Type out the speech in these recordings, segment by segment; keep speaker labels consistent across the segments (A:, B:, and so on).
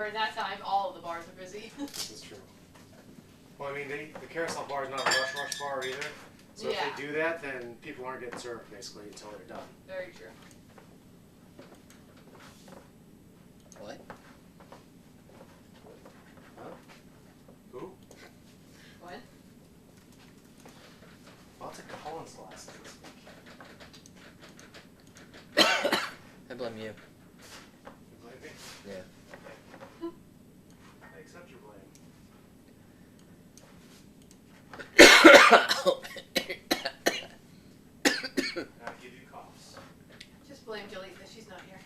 A: During that time, all of the bars are busy.
B: This is true. Well, I mean, the carousel bar is not a rush bar either. So if they do that, then people aren't getting served basically until they're done.
A: Very true.
C: What?
B: Huh? Who?
A: What?
B: Lots of Collins last this week.
C: I blame you.
B: You blame me?
C: Yeah.
B: I accept your blame. I give you coughs.
A: Just blame Jolita. She's not here.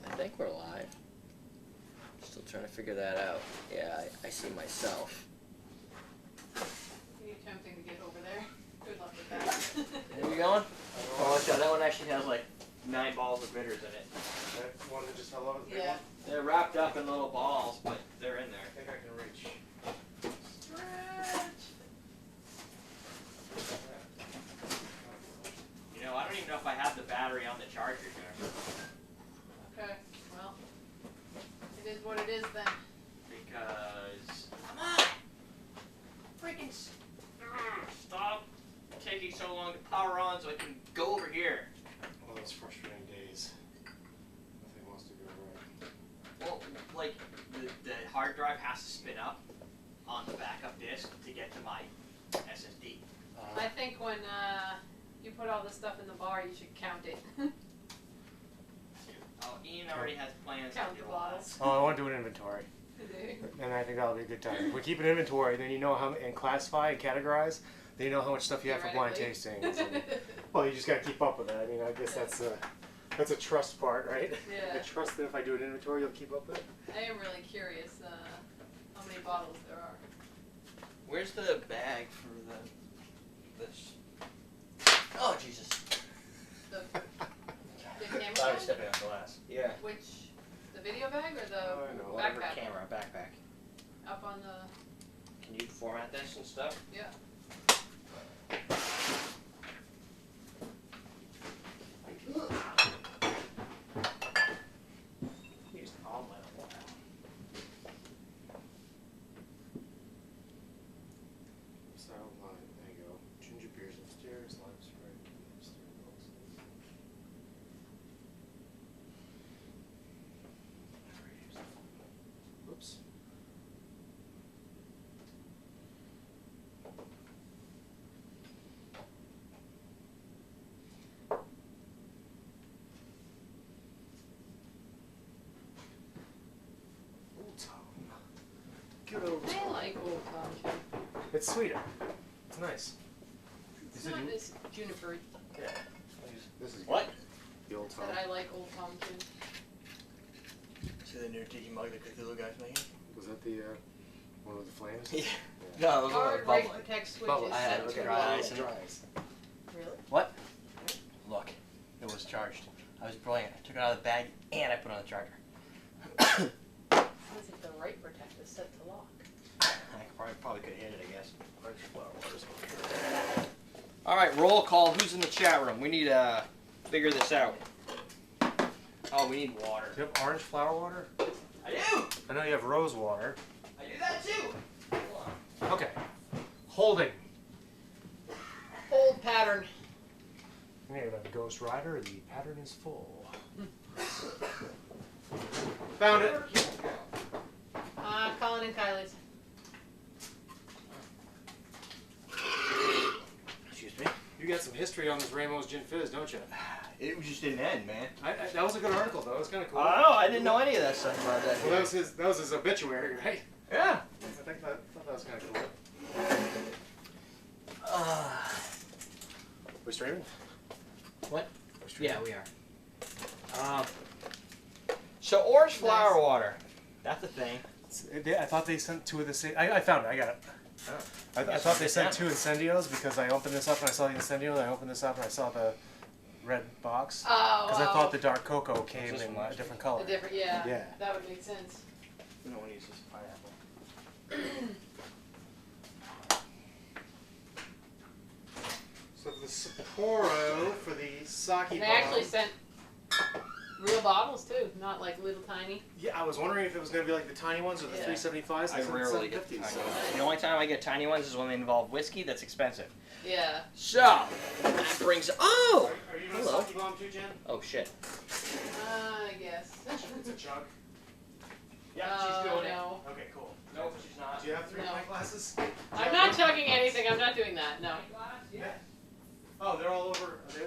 C: I think we're live. Still trying to figure that out. Yeah, I see myself.
A: You're tempting to get over there. Good luck with that.
C: Are we going? Oh, that one actually has like 9 balls of bitters in it.
B: That one that just fell over the big
A: Yeah.
B: one?
C: They're wrapped up in little balls, but they're in there.
B: I think I can reach.
A: Stretch.
C: You know, I don't even know if I have the battery on the charger here.
A: Okay. Well, it is what it is then.
C: Because... Come on! Freaking... Stop taking so long to power on so I can go over here.
B: One of those frustrating days. Nothing wants to go right.
C: Well, like, the hard drive has to spin up on the backup disk to get to my SSD.
A: I think when you put all this stuff in the bar, you should count it.
C: Oh, Ian already has plans
A: Count
C: to
A: the
C: do all that.
A: bottles.
B: Oh, I want to do an inventory. And I think that'll be a good time. If we keep an inventory, then you know how and classify and categorize. Then you know how much stuff you have for blind tastings. And, well, you just got to keep up with it. I mean, I guess that's a trust part, right?
A: Yeah.
B: I trust that if I do an inventory, you'll keep up with it.
A: I am really curious how many bottles there are.
C: Where's the bag for this? Oh, Jesus.
A: The camera
C: I was
A: bag?
C: stepping on glass. Yeah.
A: Which, the video bag or the
B: Oh, I know.
C: Whatever
A: backpack?
C: camera, backpack.
A: Up on the,
C: Can you format this and stuff?
A: yeah.
C: Use all my oil.
B: So, there you go. Ginger beers upstairs, lime spray upstairs. Whoops. Old Tom. Good old
A: I
B: Tom.
A: like Old Tom too.
B: It's sweeter. It's nice.
A: It's not as juniper.
B: Yeah. This is good.
C: What?
B: The Old Tom.
A: That I like Old Tom too.
C: See the new tiki mug that Cthulhu guy's making?
B: Was that the one with the flames?
C: Yeah. No, it was one
A: Guard
C: with
A: rate
C: bubbling.
A: protect switch
B: Bubble.
A: is
C: I had
A: set
C: it
A: to
C: dry
A: low.
C: ice.
A: Really?
C: What? Look, it was charged. I was brilliant. I took it out of the bag and I put it on the charger.
A: What is it? The rate protect is set to lock.
C: I probably could hit it, I guess. All right, roll call. Who's in the chat room? We need to figure this out. Oh, we need water.
B: Do you have orange flower water?
C: I do.
B: I know you have rose water.
C: I do that too. Hold on.
B: Okay. Holding.
A: Old pattern.
B: Name of Ghost Rider. The pattern is full. Found it.
A: Colin and Kylie's.
C: Excuse me.
B: You got some history on this Ramos Gin Fizz, don't you?
C: It just didn't end, man.
B: That was a good article, though. It was kind of cool.
C: I know. I didn't know any of that stuff about that.
B: Well, that was his obituary, right?
C: Yeah.
B: I thought that was kind of cool. We streaming?
C: What?
B: We're streaming.
C: Yeah, we are. So orange flower water. That's a thing.
B: I thought they sent 2 of the same. I found it. I got it.
C: Oh.
B: I thought they sent 2 incendios because I opened this up and I saw the incendio, and I opened this up and I saw the red box.
A: Oh,
B: Because I thought the dark cocoa came
C: this
B: in
C: one?
B: a different color.
A: A different, yeah.
B: Yeah.
A: That would make sense.
C: We don't want to use this pineapple.
B: So for the Sapporo, for the sake
A: They
B: bomb.
A: actually sent bottles too, not like little tiny.
B: Yeah, I was wondering if it was going to be like the tiny ones or the
A: Yeah.
B: 375s.
C: I rarely get the
B: 750s.
C: tiny ones. The only time I get tiny ones is when they involve whiskey that's expensive.
A: Yeah.
C: So, that brings... Oh!
B: Are you going
C: Hello.
B: to sake bomb too, Jen?
C: Oh, shit.
A: I guess.
B: It's a chug.
C: Yeah, she's doing
A: no.
B: Okay, cool.
C: it. Nope, she's not.
B: Do you have 3
A: No.
B: pint glasses?
A: I'm not chugging anything. I'm not doing that. No.
B: Yeah. Oh, they're all over. Are they?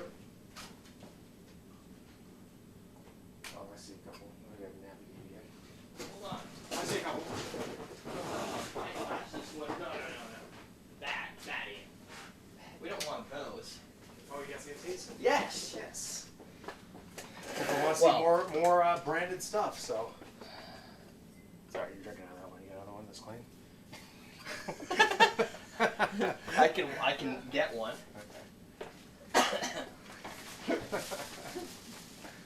B: Oh, I see a couple. I gotta navigate again.
C: Hold on.
B: I see a couple.
C: My glasses. What? No. That in. We don't want those.
B: Oh, you got CMCs?
C: Yes.
B: Yes. I want to see
C: Well-
B: more branded stuff. So. Sorry, you're drinking out of that one. You got another one that's clean.
C: I can get one.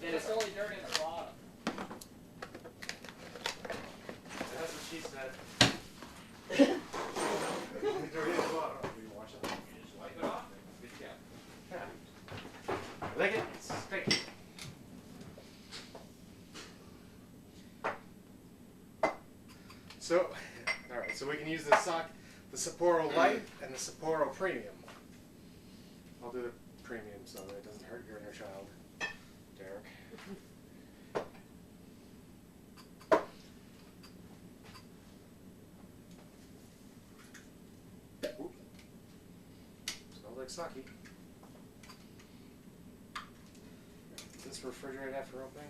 C: And it's only dirty in the bottom.
B: That's what she said. Only dirty at the bottom. Will you watch it?
C: You just wipe it off. Good to go.
B: Yeah. Lick it. Thank you. So, all right. So we can use the Sapporo Light and the Sapporo Premium. I'll do the premium so that it doesn't hurt your inner child, Derrick. Oop. Smells like sake. Is this refrigerated after opening?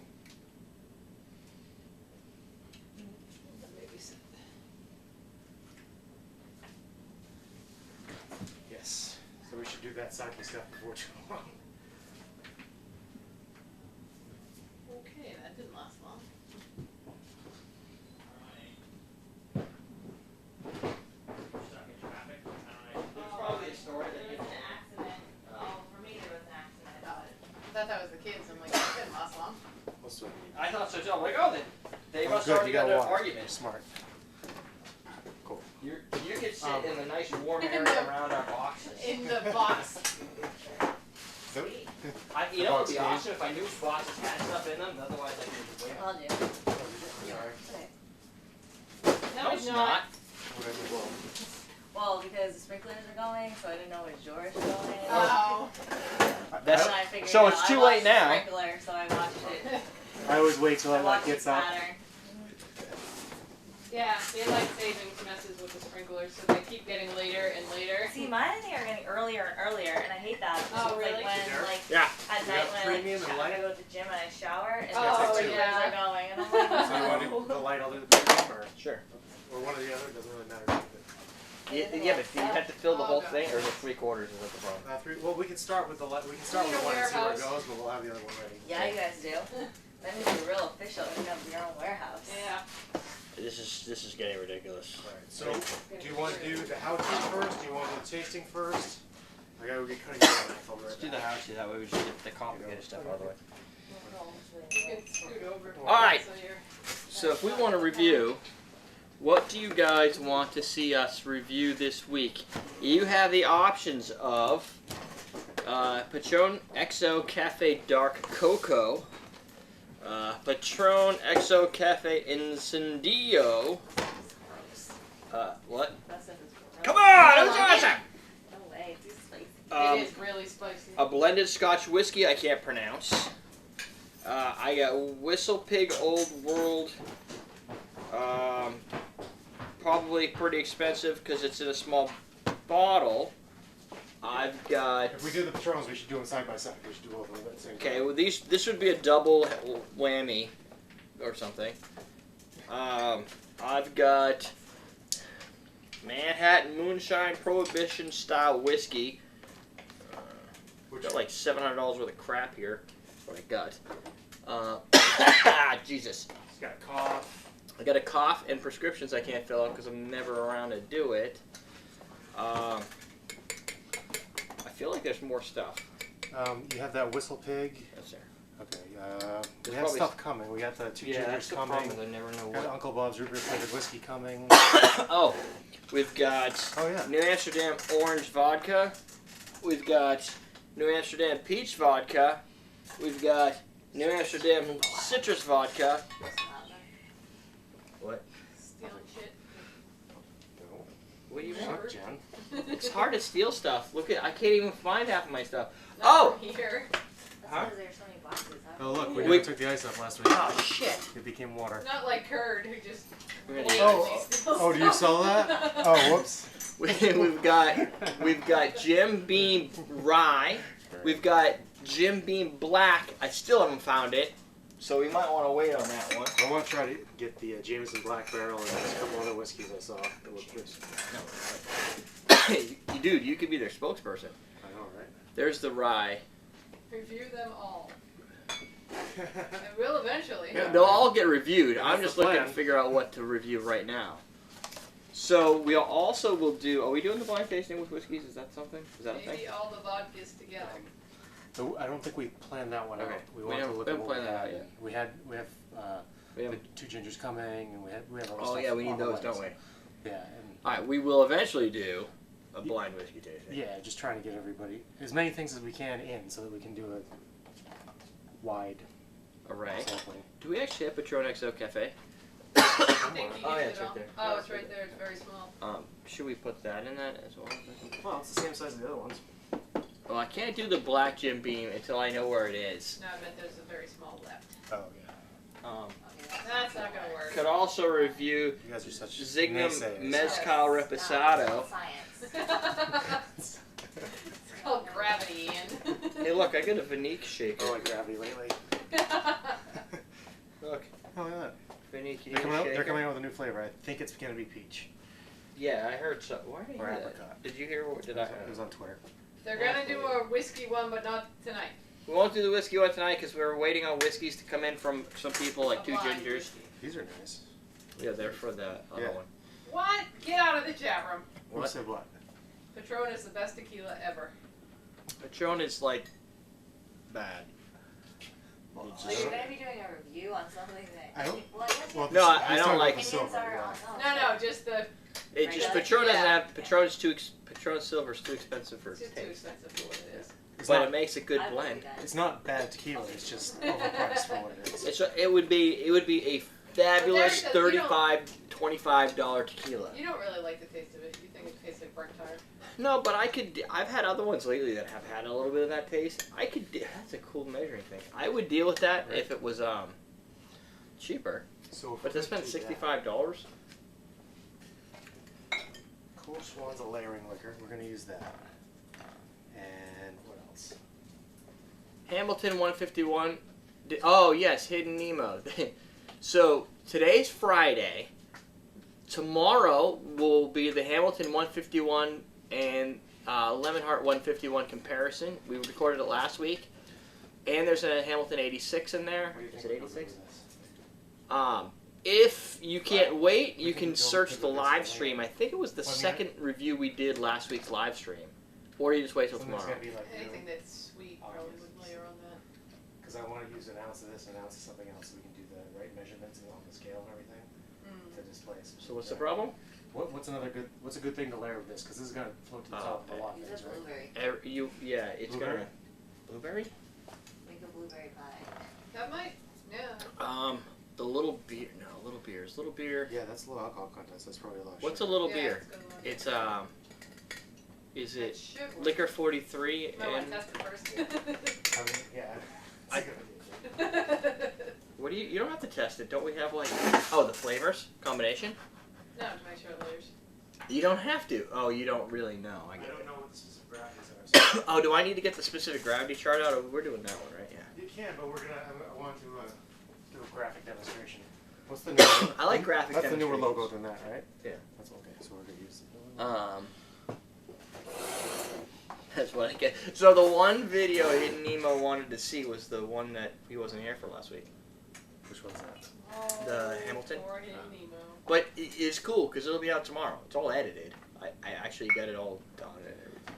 B: Yes. So we should do that sake stuff before too long.
A: Okay, that didn't last long.
C: Stuck in traffic. There's probably a story that you
D: An accident. Oh, for me there was an accident.
A: I thought that was the kids. I'm like, that didn't last long.
B: What's the
C: I thought so too. I'm like, oh, they must
B: good,
C: already
B: you
C: got
B: got
C: an
B: water.
C: argument.
B: Smart. Cool.
C: You could sit in the nice warm area around our boxes.
A: In the box.
B: So,
C: You know, it would be
B: Box
C: awesome if I knew boxes had stuff in them. Otherwise, I could just wait.
D: Called you.
B: sorry.
A: No,
C: it's not.
B: Whatever.
D: Well, because the sprinklers are going, so I didn't know if George was going.
A: Oh.
C: That's
D: And I figured
C: so
D: out,
C: it's
D: I
C: too
D: watched
C: late now.
D: the sprinkler, so I watched it.
B: I always wait till
D: I
B: it
D: watched
B: gets
D: the
B: up.
D: pattern.
A: Yeah, daylight savings messes with the sprinklers, so they keep getting later and later.
D: See, mine I think are getting earlier and earlier, and I hate that.
A: Oh,
D: Like
A: really?
D: when, like,
C: Yeah.
D: at
B: You
D: night
B: have
D: when I
B: premium and
D: like,
B: light?
D: I go to the gym and I shower, and
A: Oh,
D: the sprinklers
A: yeah.
D: are going, and I'm like,
B: So you want to do the light, I'll do the premium,
C: Sure.
B: or one or the other, doesn't really matter.
C: Yeah, but do you have to fill the
A: Oh,
C: whole
A: God.
C: thing, or is it 3/4 is what the problem?
B: Well, we can start with the light. We can start with
A: Need a
B: one and see where it
A: warehouse.
B: goes, but we'll have the other one ready.
D: yeah, you guys do. That means you're real official. You have your own warehouse.
A: Yeah.
C: This is getting ridiculous.
B: All right. So, do you want to do the how to first? Do you want to do the tasting first? I gotta go get cutting board knife. I'll be right
C: Let's do
B: back.
C: the house. That way we just get the complicated stuff out of the way.
A: You can scoot over.
C: All right.
A: So you're
C: So if we want to review, what do you guys want to see us review this week? You have the options of Patron XO Cafe Dark Cocoa, Patron XO Cafe Incendio. What?
D: That stuff is gross.
C: Come on! Who's awesome?
D: No way, it's too spicy.
A: It is really spicy.
C: A blended Scotch whiskey I can't pronounce. I got Whistle Pig Old World. Probably pretty expensive because it's in a small bottle. I've got.
B: If we do the Patrons, we should do them side by side. We should do both of them at the same time.
C: Okay, well this would be a double whammy or something. I've got Manhattan Moonshine Prohibition style whiskey.
B: Which
C: Got like $700 worth of crap here. That's what I got. Jesus.
B: It's got a cough.
C: I got a cough and prescriptions I can't fill out because I'm never around to do it. I feel like there's more stuff.
B: You have that Whistle Pig.
C: That's there.
B: Okay.
C: There's
B: We have
C: probably
B: stuff coming. We got the two juniors
C: the
B: coming.
C: problem. I never know
B: Got
C: what.
B: Uncle Bob's root beer flavored whiskey coming.
C: Oh, we've got
B: Oh yeah.
C: New Amsterdam Orange Vodka. We've got New Amsterdam Peach Vodka. We've got New Amsterdam citrus vodka. What?
A: Stealing shit.
B: No.
C: What do you
B: Shut
C: want?
B: up, Jen.
C: It's hard to steal stuff. Look at, I can't even find half of my stuff.
A: Not
C: Oh!
A: from here.
C: Huh?
D: Because there's so many boxes. Huh?
B: Oh look, we
C: We-
B: never took the ice up last week.
C: Oh shit!
B: It became water.
A: Not like Curd, who just.
C: We're gonna
A: blatantly steals
B: Oh, do you
A: stuff.
B: saw that? Oh, whoops.
C: We've got Jim Beam Rye. We've got Jim Beam Black. I still haven't found it, so we might want to wait on that one.
B: I want to try to get the Jameson Black Barrel and there's a couple other whiskeys I saw that look good.
C: Dude, you could be their spokesperson.
B: I know, right?
C: There's the Rye.
A: Review them all. I will eventually.
B: Yeah.
C: They'll all get reviewed.
B: That's
C: I'm
B: the
C: just looking to
B: plan.
C: figure out what to review right now. So we also will do. Are we doing the blind tasting with whiskeys? Is that something? Is that a thing?
A: Maybe all the vodkas together.
B: So I don't think we planned that one
C: Okay.
B: out.
C: We
B: want
C: haven't-
B: to look
C: we
B: at
C: haven't
B: what we
C: planned that
B: had.
C: out yet.
B: We have
C: We
B: the
C: haven't-
B: two gingers coming, and we have other
C: Oh
B: stuff.
C: yeah, we need
B: on the
C: those,
B: way,
C: don't
B: so-
C: we?
B: Yeah, and
C: All right, we will eventually do a blind whiskey tasting.
B: yeah, just trying to get everybody as many things as we can in, so that we can do a wide
C: Array.
B: sampling.
C: Do we actually have Patron XO Cafe?
A: I think you
C: Oh, yeah,
A: used
C: it's
A: it
C: right
A: all.
C: there.
A: Oh, it's right there. It's very small.
C: Should we put that in that as well?
B: Well, it's the same size as the other ones.
C: Well, I can't do the black Jim Beam until I know where it is.
A: No, I meant there's a very small left.
B: Oh yeah.
A: Okay, that's not gonna work.
C: Could also review
B: You guys are such
C: Zignum
B: naysayers.
C: Mezcal Reposado.
D: Science.
A: It's called gravity, Ian.
C: Hey, look, I got a Vinique shaker.
B: I like gravity lately.
C: Look,
B: Oh, look at that.
C: Vinique
B: They're coming, out,
C: shaker.
B: they're coming out with a new flavor. I think it's gonna be peach
C: Yeah, I heard so. Why did I
B: or
C: hear that?
B: apricot.
C: Did you hear what did I?
B: It was on Twitter.
A: They're gonna do a whiskey one, but not tonight.
C: We won't do the whiskey one tonight because we're waiting on whiskeys to come in from some people, like
A: A
C: two
A: blind
C: gingers.
A: whiskey.
B: These are nice.
C: Yeah, they're for the other
B: Yeah.
C: one.
A: What? Get out of the chat room.
B: Who
C: What?
B: said what?
A: Patron is the best tequila ever.
C: Patron is like bad.
B: Well,
D: So you're going to be doing a review on something that...
B: I don't-
D: Well, I guess
B: well,
C: No, I
B: he's
C: don't
B: talking
C: like-
B: about the
D: opinions
B: silver,
D: are
B: yeah.
D: on...
A: No, just the.
C: It just
D: Right.
C: Patron doesn't
A: Yeah.
C: have Patron's Patron Silver's too expensive for
A: It's just too
C: taste,
A: expensive for what it is.
B: It's
C: but
B: not,
C: it makes a good
D: I believe
C: blend.
D: that.
B: it's not bad tequila. It's just overpriced for what it is.
C: It would be a fabulous
A: But Derek, you don't-
C: $25 tequila.
A: You don't really like the taste of it. You think it tastes like burnt tire.
C: No, but I've had other ones lately that have had a little bit of that taste. That's a cool measuring thing. I would deal with that
B: Right.
C: if it was cheaper.
B: So if
C: But
B: we're
C: to spend
B: gonna do that,
C: $65.
B: Cool Swan's a layering liquor. We're gonna use that. And what else?
C: Hamilton 151. Oh yes, Hidden Nemo. So today's Friday. Tomorrow will be the Hamilton 151 and Lemon Heart 151 comparison. We recorded it last week, and there's a Hamilton 86 in there.
B: What do you
C: Is
B: think
C: it
B: we're gonna
C: 86?
B: do this?
C: If you can't wait, you
B: What
C: can
B: we
C: search
B: don't
C: the
B: do this
C: live
B: for
C: stream. I think it was the
B: Well, I mean,
C: second review we did last week's live stream, or you just wait till
B: Something's
C: tomorrow.
B: gonna be like
A: Anything that's sweet probably would layer on that.
B: because I want to use an ounce of this, an ounce of something else, so we can do the right measurements and on the scale and everything
A: Mm.
B: to display.
C: So what's the problem?
B: What's a good thing to layer with this? Because this is gonna float to the top of a lot of
D: Use
B: things,
D: a
B: right?
D: blueberry.
C: It's
B: Blueberry?
C: gonna blueberry.
D: Make a blueberry pie.
A: That might, yeah.
C: The little beer. No, little beers. Little beer.
B: Yeah, that's a little alcohol content. So that's probably a lot. Of
C: What's a
B: sugar.
C: little
A: Yeah,
C: beer?
A: it's good one.
C: It's Is
A: It
C: it
A: should work.
C: liquor 43
A: Might want
C: and
A: to test it first.
B: I mean, yeah.
C: I-
B: It's a good idea.
C: what do you don't have to test it. Don't we have like the flavors combination?
A: No, to make sure it layers.
C: You don't have to. Oh, you don't really know. I
B: I
C: get
B: don't
C: it.
B: know what the specific gravities are.
C: Oh, do I need to get the specific gravity chart out? Or we're doing that one, right? Yeah.
B: You can, but I want to do a graphic demonstration. What's the newer?
C: I like graphic
B: That's the newer
C: demonstrations.
B: logo than that, right?
C: Yeah.
B: That's okay. So we're gonna use it.
C: That's what I get. So the one video Hidden Nemo wanted to see was the one that he wasn't here for last week.
B: Which one's that?
C: The Hamilton?
A: Or Hidden Nemo.
C: But it's cool because it'll be out tomorrow. It's all edited. I actually got it all done and everything.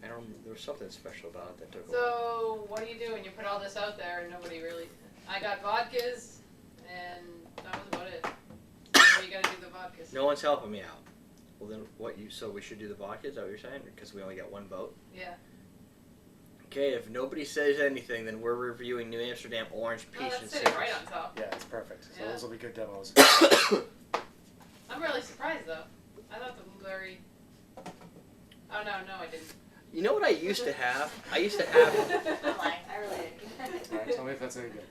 C: I don't. There was something special about it that took a while.
A: So, what do you do when you put all this out there and nobody really... I got vodkas, and that was about it. So you gotta do the vodkas.
C: No one's helping me out. Well then, so we should do the vodka? Is that what you're saying? Because we only got one vote.
A: Yeah.
C: Okay, if nobody says anything, then we're reviewing New Amsterdam Orange
A: Oh,
C: Peach
A: that's
C: and
A: sitting
C: Citrus.
A: right on top.
B: Yeah, it's perfect. So
A: Yeah.
B: those will be good demos.
A: I'm really surprised though. I thought the blueberry. Oh no, I didn't.
C: You know what I used to have? I used to have.
D: I'm lying. I really didn't.
B: Alright, tell me if that's any good.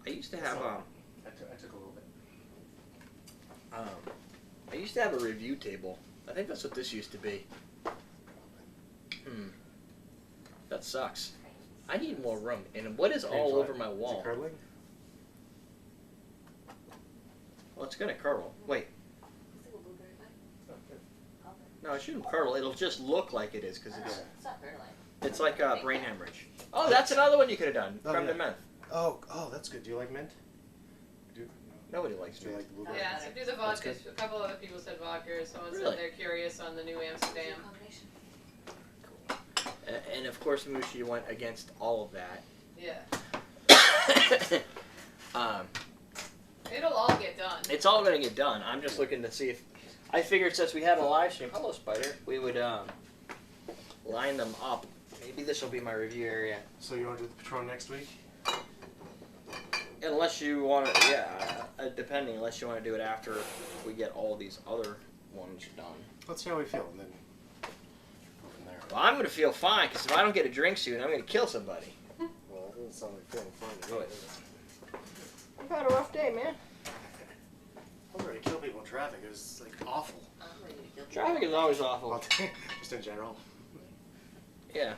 C: I used to have
B: I took a little bit.
C: I used to have a review table. I think that's what this used to be. That sucks. I need more room. And what is all over my
B: Is
C: wall?
B: it curdling?
C: Well, it's gonna curdle. Wait,
D: Single blueberry pie.
B: Oh, good.
C: no, it shouldn't curdle. It'll just look like it is because
D: It's not curdling.
C: it's like brain hemorrhage. Oh, that's another one you could have done.
B: Oh,
C: Creme de
B: yeah.
C: menthe.
B: Oh, that's good. Do you like mint? Do
C: Nobody likes
B: Do you
C: mint.
B: like the blueberry?
A: Yeah, so do the
B: That's
A: vodka. A couple other people said vodka. Someone
C: Really?
A: said they're curious on the New Amsterdam.
D: Combination.
C: And of course, Mushi went against all of that.
A: Yeah.
C: um,
A: It'll all get done.
C: it's all gonna get done. I'm just looking to see if I figured since we had a live stream, hello Spider, we would line them up. Maybe this will be my review area.
B: So you want to do the Patron next week?
C: Unless you want to, depending. Unless you want to do it after we get all these other ones done.
B: Let's see how we feel, and then go from there.
C: Well, I'm gonna feel fine because if I don't get a drink soon, I'm gonna kill somebody.
B: Well, that doesn't sound like feeling fine to me.
C: Good.
B: does it?
C: I've had a rough day, man.
B: I'm ready to kill people in traffic. It was like awful.
D: I'm ready to kill
C: Traffic is always awful.
B: Well, just in general.
C: Yeah.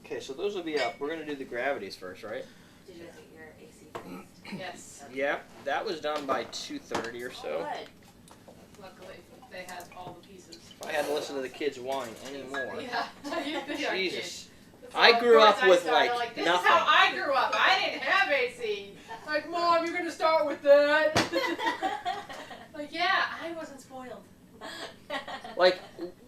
C: Okay, so those will be up. We're gonna do the gravities first, right?
D: Did you guys get your AC fixed?
A: Yes.
C: Yeah, that was done by 2:30 or so.
D: Good.
A: Luckily, they had all the pieces.
C: If I had to listen to the kids whine anymore.
A: Yeah. You think our kids.
C: Jesus.
A: That's
C: I
A: all
C: grew
A: the
C: up
A: words I
C: with,
A: started,
C: like,
A: this
C: nothing.
A: is how I grew up. I didn't have AC. Like, Mom, you're gonna start with that. Like, yeah, I wasn't spoiled.
C: Like,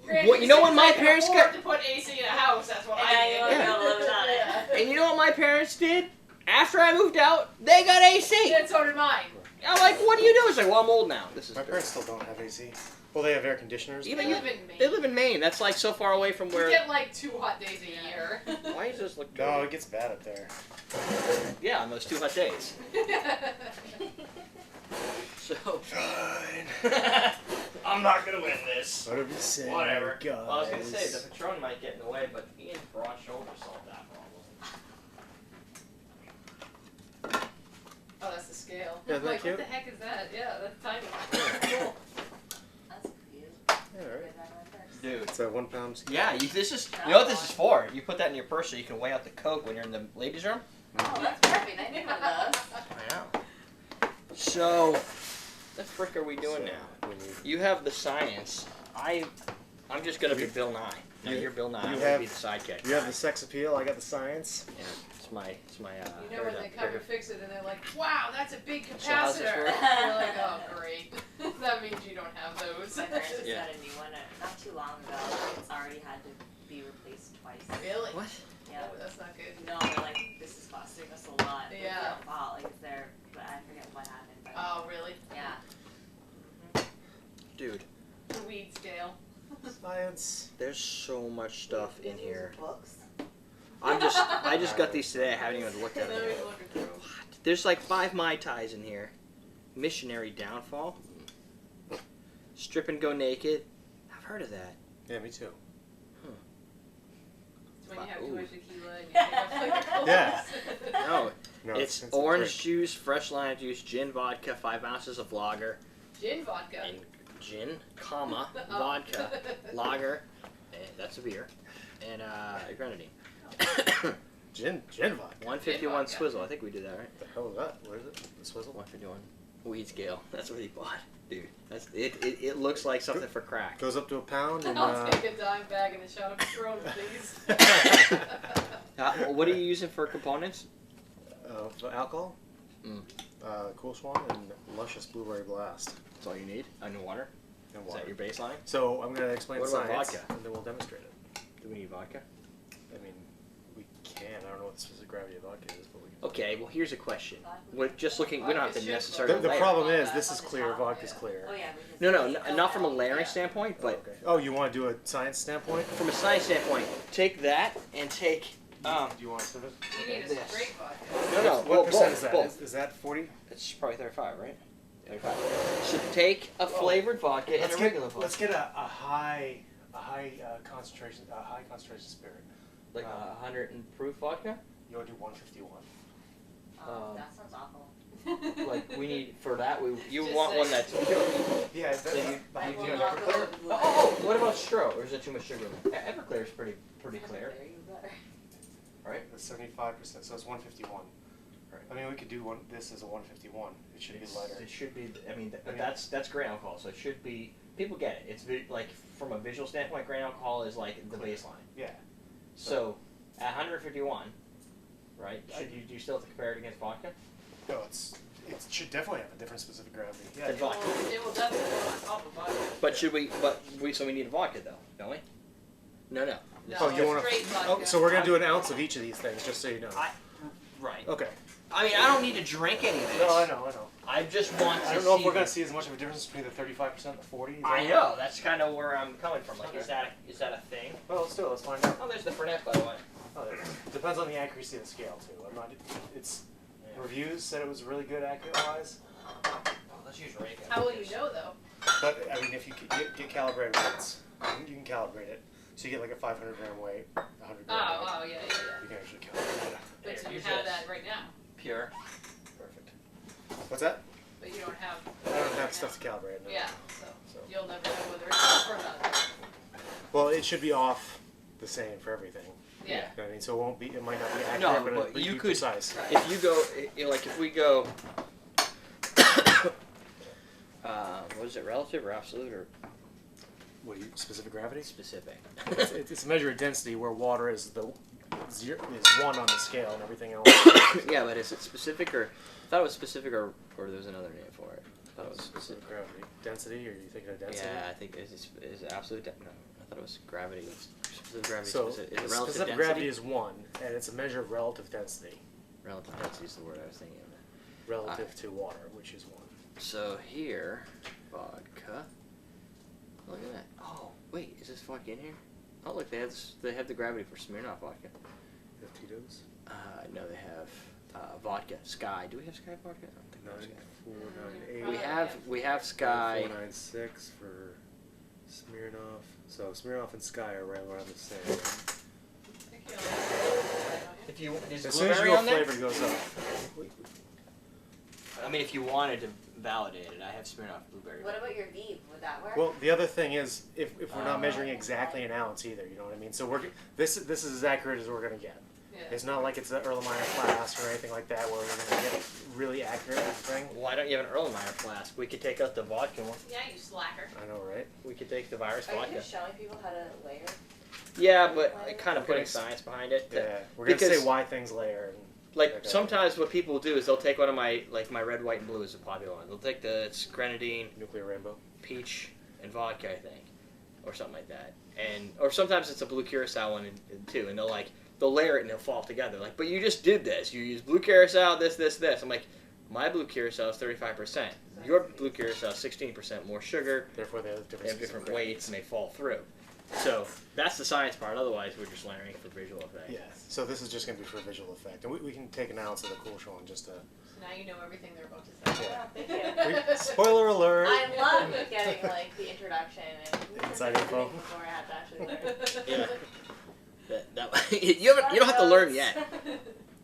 A: Granted,
C: what, you know when
A: since
C: my
A: I could
C: parents
A: afford
C: got,
A: to put AC in a house, that's what
D: And
A: I
D: now
A: did.
D: you wanna be able to live without it.
C: and you know what my parents did? After I moved out, they got AC.
A: Yeah, so did mine.
C: I'm like, what do you do? It's like, well, I'm old now. This is
B: My parents still don't have AC. Well, they have air conditioners.
C: Even
A: They
C: you-
A: live in Maine.
C: They live in Maine. That's like so far away from
A: We
C: where.
A: get like 2 hot days a year.
C: Why does this look
B: No,
C: dirty?
B: it gets bad up there.
C: Yeah, on those 2 hot days. So.
B: Fine.
C: I'm not gonna win this.
B: Whatever you say,
C: Whatever.
B: guys.
C: Well, I was gonna say the Patron might get in the way, but Ian's broad shoulders solved that problem.
A: Oh, that's the scale.
B: Yeah, isn't that
A: like,
B: cute?
A: what the heck is that? Yeah, that's tiny. Cool.
D: That's cute.
B: Yeah,
D: Put
B: right.
D: that in my purse.
C: Dude.
B: It's a 1 pound.
C: Yeah, this is. You know what this is for? You put that in your purse so you can weigh out the Coke when you're in the ladies' room.
D: Oh, that's perfect. I need one of those.
C: I know. So, what the frick are we doing now? You have the science. I'm just gonna be Bill Nye. No, you're Bill Nye. I'm gonna be the sidekick.
B: You have the sex appeal. I got the science.
C: Yeah, it's my.
A: You know when they come and fix it and they're like, wow, that's a big
C: So how's this
A: capacitor.
C: work?
A: And you're like, oh, great. That means you don't have those.
D: My parents just
C: Yeah.
D: got a new one not too long ago. It's already had to be replaced twice.
A: Really?
C: What?
D: Yeah.
A: Oh, that's not good.
D: No, they're like, this is costing us a lot. It's
A: Yeah.
D: their fault. Like, it's their, but I forget what happened. But
A: Oh, really?
D: yeah.
C: Dude,
A: The weed scale.
B: Science.
C: there's so much stuff in here.
D: Books.
C: I just got these today. I haven't even looked at
A: Let
C: them.
A: me look it through.
C: There's like 5 Mai Tais in here. Missionary Downfall. Strip and Go Naked. I've heard of that.
B: Yeah, me too.
A: It's when you have too
C: Ooh.
A: much tequila and you take off like the clothes.
B: Yeah.
C: No,
B: No,
C: it's
B: a
C: orange
B: drink.
C: juice, fresh lime juice, gin, vodka, 5 ounces of lager,
A: Gin vodka.
C: and gin, comma,
A: Oh.
C: vodka, lager, that's a beer, and grenadine.
B: Gin vodka.
C: 151
A: vodka.
C: swizzle. I think we did that right.
B: What the hell is that? What is it? The swizzle?
C: 151 weed scale. That's what he bought, dude. That's it. It looks like something for crack.
B: Goes up to a pound and
A: I'll take a dime bag and a shot of Patron, please.
C: What are you using for components?
B: for alcohol.
C: Mm.
B: Cool Swan and Luscious Blueberry Blast.
C: That's all you need. And water.
B: And
C: Is
B: water.
C: that your baseline?
B: So I'm gonna explain
C: What
B: the
C: about
B: science,
C: vodka?
B: and then we'll demonstrate it.
C: Do we need vodka?
B: I mean, we can can. I don't know what the specific gravity of vodka is, but we can.
C: Okay, well here's a question. We're just looking. We don't have to necessarily.
B: The
C: layer.
B: problem is this is clear. Vodka's clear.
D: Oh yeah.
C: No, not from a layering standpoint, but
B: Okay. Oh, you want to do a science standpoint?
C: from a science standpoint. Take that and take.
B: Do you want to sip it?
A: You need a
C: This.
A: straight vodka.
C: No,
B: What percent is that?
C: both.
B: Is that 40?
C: It's probably 35, right? 35. So take a flavored vodka and a regular vodka.
B: Let's get a high concentration spirit.
C: Like 100 and proof vodka.
B: You want to do 151?
D: That sounds awful.
C: Like we need for that. You
A: Just
C: want
A: say-
C: one that's.
B: Yeah. Is that,
C: So
B: you
D: That will
B: do
D: not
B: Everclear?
D: go with
C: Oh, what about Stro? Or is it too much sugar? Everclear is pretty clear,
D: There, you better.
C: right?
B: That's 75%, so it's 151.
C: Right.
B: I mean, we could do this as a 151. It should be lighter.
C: It should be. I mean, that's grain alcohol, so it should be. People get it. It's like from a visual standpoint, grain alcohol is like the baseline.
B: Yeah.
C: So at 151, right? Do you still have to compare it against vodka?
B: No, it should definitely have a different specific gravity. Yeah.
C: Than vodka.
A: It will definitely go on top of vodka.
C: But so we need a vodka though, don't we? No.
A: No,
B: Oh, you want
A: straight
B: to?
A: vodka.
B: Oh, so we're gonna do an ounce of each of these things, just so you know.
C: Right.
B: Okay.
C: I mean, I don't need to drink any of this.
B: No, I know.
C: I just want to
B: I don't know if
C: see
B: we're gonna
C: this.
B: see as much of a difference between the 35% and the 40.
C: I know. That's kind of where I'm coming from. Like,
B: Okay.
C: is that a thing?
B: Well, let's do it. Let's find out.
C: Oh, there's the Fernet, by the way.
B: Oh, there it is. Depends on the accuracy of the scale too. I'm not. It's reviews said it was really good accurate wise,
C: Oh, let's use Reagan.
A: How will you know though?
B: but I mean, if you get calibrated weights, you can calibrate it. So you get like a 500 gram weight, 100 gram weight.
A: Oh, yeah.
B: You can actually calibrate it.
A: But
C: Here,
A: you
C: use
A: have
C: this.
A: that right now.
C: Pure.
B: Perfect. What's that?
A: But you don't have.
B: I don't have stuff to calibrate. No.
A: Yeah, so
B: So.
A: you'll never know whether it's off or not.
B: Well, it should be off the same for everything.
A: Yeah.
B: You know what I mean, so it won't be. It might not be accurate,
C: No,
B: but
C: but
B: it'll
C: you
B: be
C: could-
B: precise.
A: Right.
C: If you go, like, if we go, what is it, relative or absolute or
B: What do you specific gravity?
C: specific?
B: It's a measure of density where water is the is 1 on the scale and everything else.
C: Yeah, but is it specific or? I thought it was specific or there's another name for it. I thought it was specific.
B: Specific gravity. Density, or are you thinking of density?
C: Yeah, I think is absolute. No, I thought it was gravity. Specific gravity.
B: So
C: is it
B: the
C: relative
B: specific
C: density?
B: gravity is 1, and it's a measure of relative density
C: Relative density is the word I was thinking of.
B: relative to water, which is 1.
C: So here, vodka. Look at that. Oh, wait, is this vodka in here? Oh, look, they have the gravity for Smirnoff vodka.
B: You have Tito's?
C: No, they have vodka. Sky. Do we have Sky vodka? I don't think we have Sky.
B: 9498.
C: We have Sky.
B: 496 for Smirnoff. So Smirnoff and Sky are right around the same.
C: If you is
B: As soon as you
C: blueberry
B: go
C: on there?
B: flavor goes up.
C: I mean, if you wanted to validate it, I have Smirnoff blueberry.
D: What about your Veep? Would that work?
B: Well, the other thing is, if we're not measuring exactly an ounce either, you know what I mean? So this is as accurate as we're going to get.
A: Yeah.
B: It's not like it's an Erlenmeyer flask or anything like that where we're going to get really accurate with the thing.
C: Why don't you have an Erlenmeyer flask? We could take out the vodka one.
A: Yeah, you slacker.
B: I know, right?
C: We could take the virus
D: Are you
C: vodka.
D: just showing people how to layer?
C: Yeah, but kind of putting science behind it.
B: Yeah. We're going to
C: Because-
B: say why things layer. And
C: Like
B: Okay.
C: sometimes what people do is they'll take one of my red, white, and blue is a popular one. They'll take the grenadine,
B: nuclear rainbow.
C: peach, and vodka, I think, or something like that. Or sometimes it's a blue curacao one too, and they'll layer it and they'll fall together. Like, but you just did this. You used blue curacao, this. I'm like, my blue curacao is 35%. Your blue curacao is 16% more sugar.
B: Therefore, they have
C: They have different weights and they fall through. So that's the science part. Otherwise, we're just layering for visual effect.
B: Yeah. So this is just going to be for visual effect. And we can take an ounce of the cool one just to...
A: So now you know everything they're about to say.
D: Yeah, thank you.
B: Spoiler alert!
D: I love getting like the introduction and
B: Inside info.
D: before I had to actually learn.
C: Yeah. You don't have to learn yet.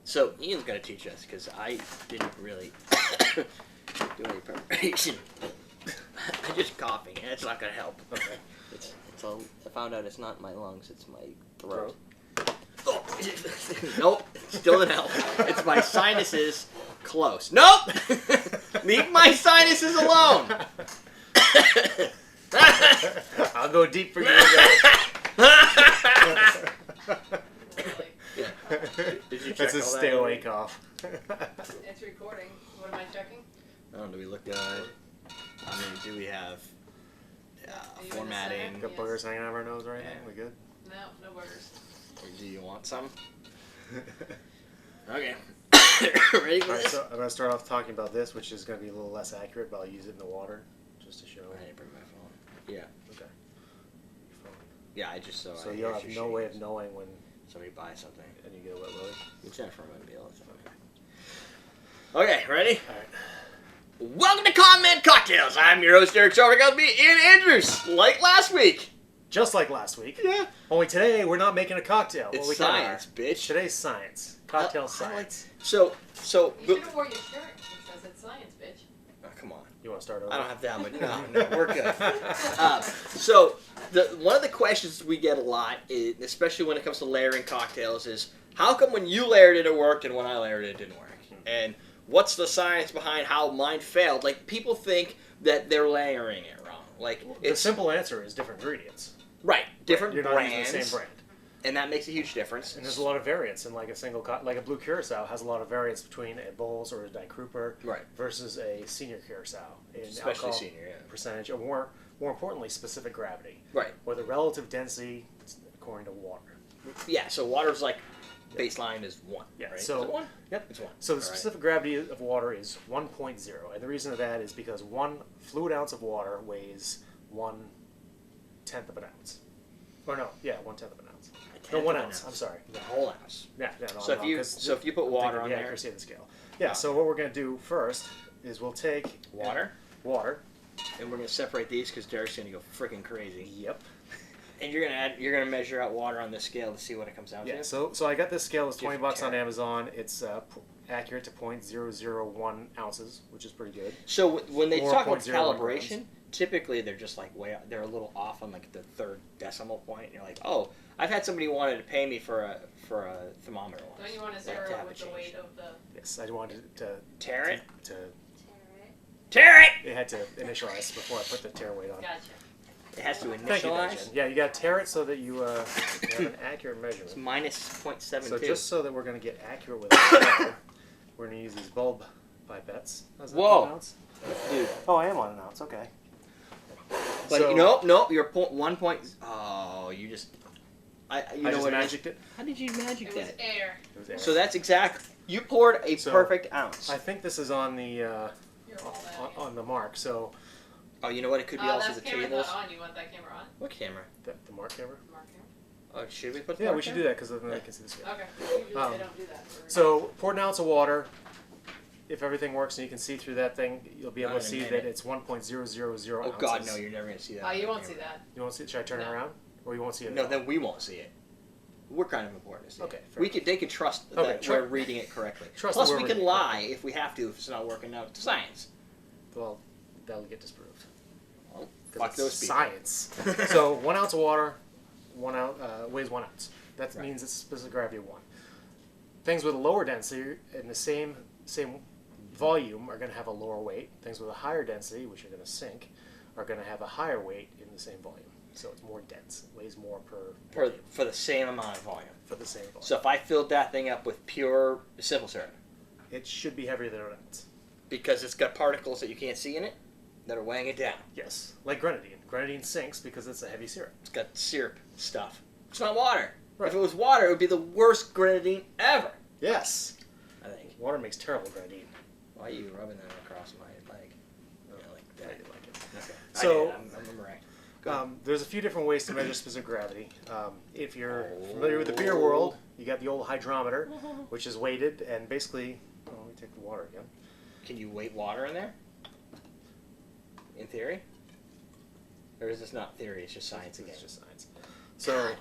C: So Ian's gonna teach us because I didn't really do any preparation. I'm just coughing, and it's not gonna help.
B: Okay.
C: It's all. I found out it's not my lungs; it's my throat. Oh. Nope, still didn't help. It's my sinuses. Close. Nope. Leave my sinuses alone.
B: I'll go deep for you guys.
C: Did you check
B: That's a
C: all that?
B: stay awake cough.
A: It's recording. What am I checking?
C: Oh, do we look good? I mean, do we have
A: Are you in the
C: formatting?
A: center?
B: Got boogers hanging out of our nose or anything? We good?
A: No, no burgers.
C: Or do you want some? Okay. Ready for
B: Alright,
C: this?
B: so I'm gonna start off talking about this, which is gonna be a little less accurate, but I'll use it in the water just to show.
C: I didn't bring my phone. Yeah.
B: Okay. Your phone.
C: Yeah, I just saw.
B: So you'll have no way of knowing when
C: somebody buys something.
B: and you get a wet willy.
C: Jennifer might be able to. Okay, ready?
B: All right.
C: Welcome to Comment Cocktails. I'm your host, Derrick Schommer. Got me Ian Andrews, like last week.
B: Just like last week.
C: Yeah.
B: Only today we're not making a cocktail.
C: It's
B: we kinda
C: science,
B: are.
C: bitch.
B: Today's science. Cocktail
C: I
B: science.
C: So.
A: You should have wore your shirt. It says it's science, bitch.
C: Oh, come on.
B: You want to start over?
C: I don't have that much. No, we're good. So, one of the questions we get a lot, especially when it comes to layering cocktails, is how come when you layered it worked and when I layered it didn't work? And what's the science behind how mine failed? Like, people think that they're layering it wrong. Like,
B: The simple answer is different ingredients.
C: right, different
B: You're not
C: brands,
B: using the same brand.
C: and that makes a huge difference.
B: And there's a lot of variance in like a single, like a blue curacao has a lot of variance between a Bowls or a Dicrouper
C: Right.
B: versus a senior curacao in
C: Especially
B: alcohol
C: senior, yeah.
B: percentage, or more importantly, specific gravity,
C: Right.
B: or the relative density according to water.
C: Yeah, so water's like, baseline is 1,
B: Yeah,
C: right?
B: so-
C: is it 1?
B: Yep.
C: It's 1.
B: So the
C: All right.
B: specific gravity of water is 1.0, and the reason of that is because 1 fluid ounce of water weighs 1/10 of an ounce. Or no, yeah, 1/10 of an ounce. No, 1 ounce. I'm sorry.
C: The whole ounce.
B: Yeah, no,
C: So if you put
B: I'm
C: water
B: thinking
C: on
B: the
C: there,
B: accuracy of the scale. Yeah. So what we're gonna do first is we'll take
C: water,
B: water.
C: and we're gonna separate these because Derek's gonna go freaking crazy.
B: Yep.
C: And you're gonna measure out water on this scale to see what it comes out
B: Yeah.
C: to.
B: So I got this scale. It's
C: Different
B: $20 on
C: carat.
B: Amazon. It's accurate to 0.001 ounces, which is pretty good.
C: So when they
B: Or
C: talk about
B: 0.01
C: calibration, typically they're just like they're a little off on like the third decimal point. And you're like, oh, I've had somebody wanted to pay me for a thermometer once.
A: Don't you want to
C: Like,
A: zero
C: to
A: it
C: have
A: with
C: it
A: the weight
C: changed.
A: of the...
B: Yes, I wanted to
C: Tear it.
A: Tear it.
B: It had to initialize before I put the tear weight on.
A: Gotcha.
C: It has to
B: Thank you,
C: initialize.
B: Jen. Yeah, you got to tear it so that you have an accurate
C: It's
B: measurement.
C: minus 0.72.
B: So just so that we're going to get accurate with it, we're going to use these bulb pipettes. How's that,
C: Whoa.
B: 1 ounce?
C: Dude.
B: Oh, I am on an ounce. Okay.
C: But
B: So-
C: no, you're 1 point. Oh, you just. You
B: I
C: know
B: just
C: what?
B: magicked it.
C: How did you magic
A: It was
C: that?
A: air.
B: It was air.
C: So that's exact. You poured a
B: So,
C: perfect ounce.
B: I think this is on the
A: You're all that.
B: on the mark. So
C: Oh, you know what? It could be also
A: That's
C: the
A: camera's
C: tables.
A: not on. You want that camera on?
C: What camera?
B: the mark camera.
A: Mark camera?
C: Oh, should we put the
B: Yeah,
C: mark
B: we should
C: camera?
B: do that because then I can see the scale.
A: Okay. Usually
B: Um,
A: they don't do that.
B: So pour an ounce of water. If everything works and you can see through that thing, you'll be able
C: Not
B: to
C: in a
B: see
C: minute.
B: that it's 1.000
C: Oh
B: ounces.
C: God, no! You're never gonna see that.
A: Oh,
C: on
A: you
C: the
A: won't see
C: camera.
A: that.
B: You won't see it? Should I turn it
A: No.
B: around? Or you won't see it
C: No,
B: at all?
C: then we won't see it. We're kind of important to see
B: Okay,
C: it.
B: fair
C: They could trust
B: Okay,
C: that
B: sure.
C: we're reading it correctly.
B: Trust
C: Plus,
B: that
C: we
B: we're
C: can
B: reading it
C: lie if we have to if it's not working out. It's science.
B: Well, that'll get disproved.
C: Well,
B: 'Cause
C: fuck
B: it's
C: those people.
B: science. So 1 ounce of water, 1 ounce weighs 1 ounce. That
C: Right.
B: means it's specific gravity of 1. Things with a lower density in the same volume are going to have a lower weight. Things with a higher density, which are going to sink, are going to have a higher weight in the same volume. So it's more dense. It weighs more per volume
C: For the same amount of volume.
B: for the same volume.
C: So if I filled that thing up with pure simple syrup,
B: It should be heavier than 1 ounce.
C: because it's got particles that you can't see in it that are weighing it down.
B: Yes, like grenadine. Grenadine sinks because it's a heavy syrup.
C: It's got syrup stuff. It's not water.
B: Right.
C: If it was water, it would be the worst grenadine ever.
B: Yes.
C: I think.
B: Water makes terrible grenadine.
C: Why are you rubbing that across my leg? Yeah, like
B: I
C: that.
B: didn't like it.
C: Okay.
B: So-
C: I'm right.
B: There's a few different ways to measure specific gravity. If you're familiar with the beer world, you got the old hydrometer, which is weighted, and basically, let me take the water again.
C: Can you weight water in there? In theory? Or is this not theory? It's just science again.
B: It's just science. So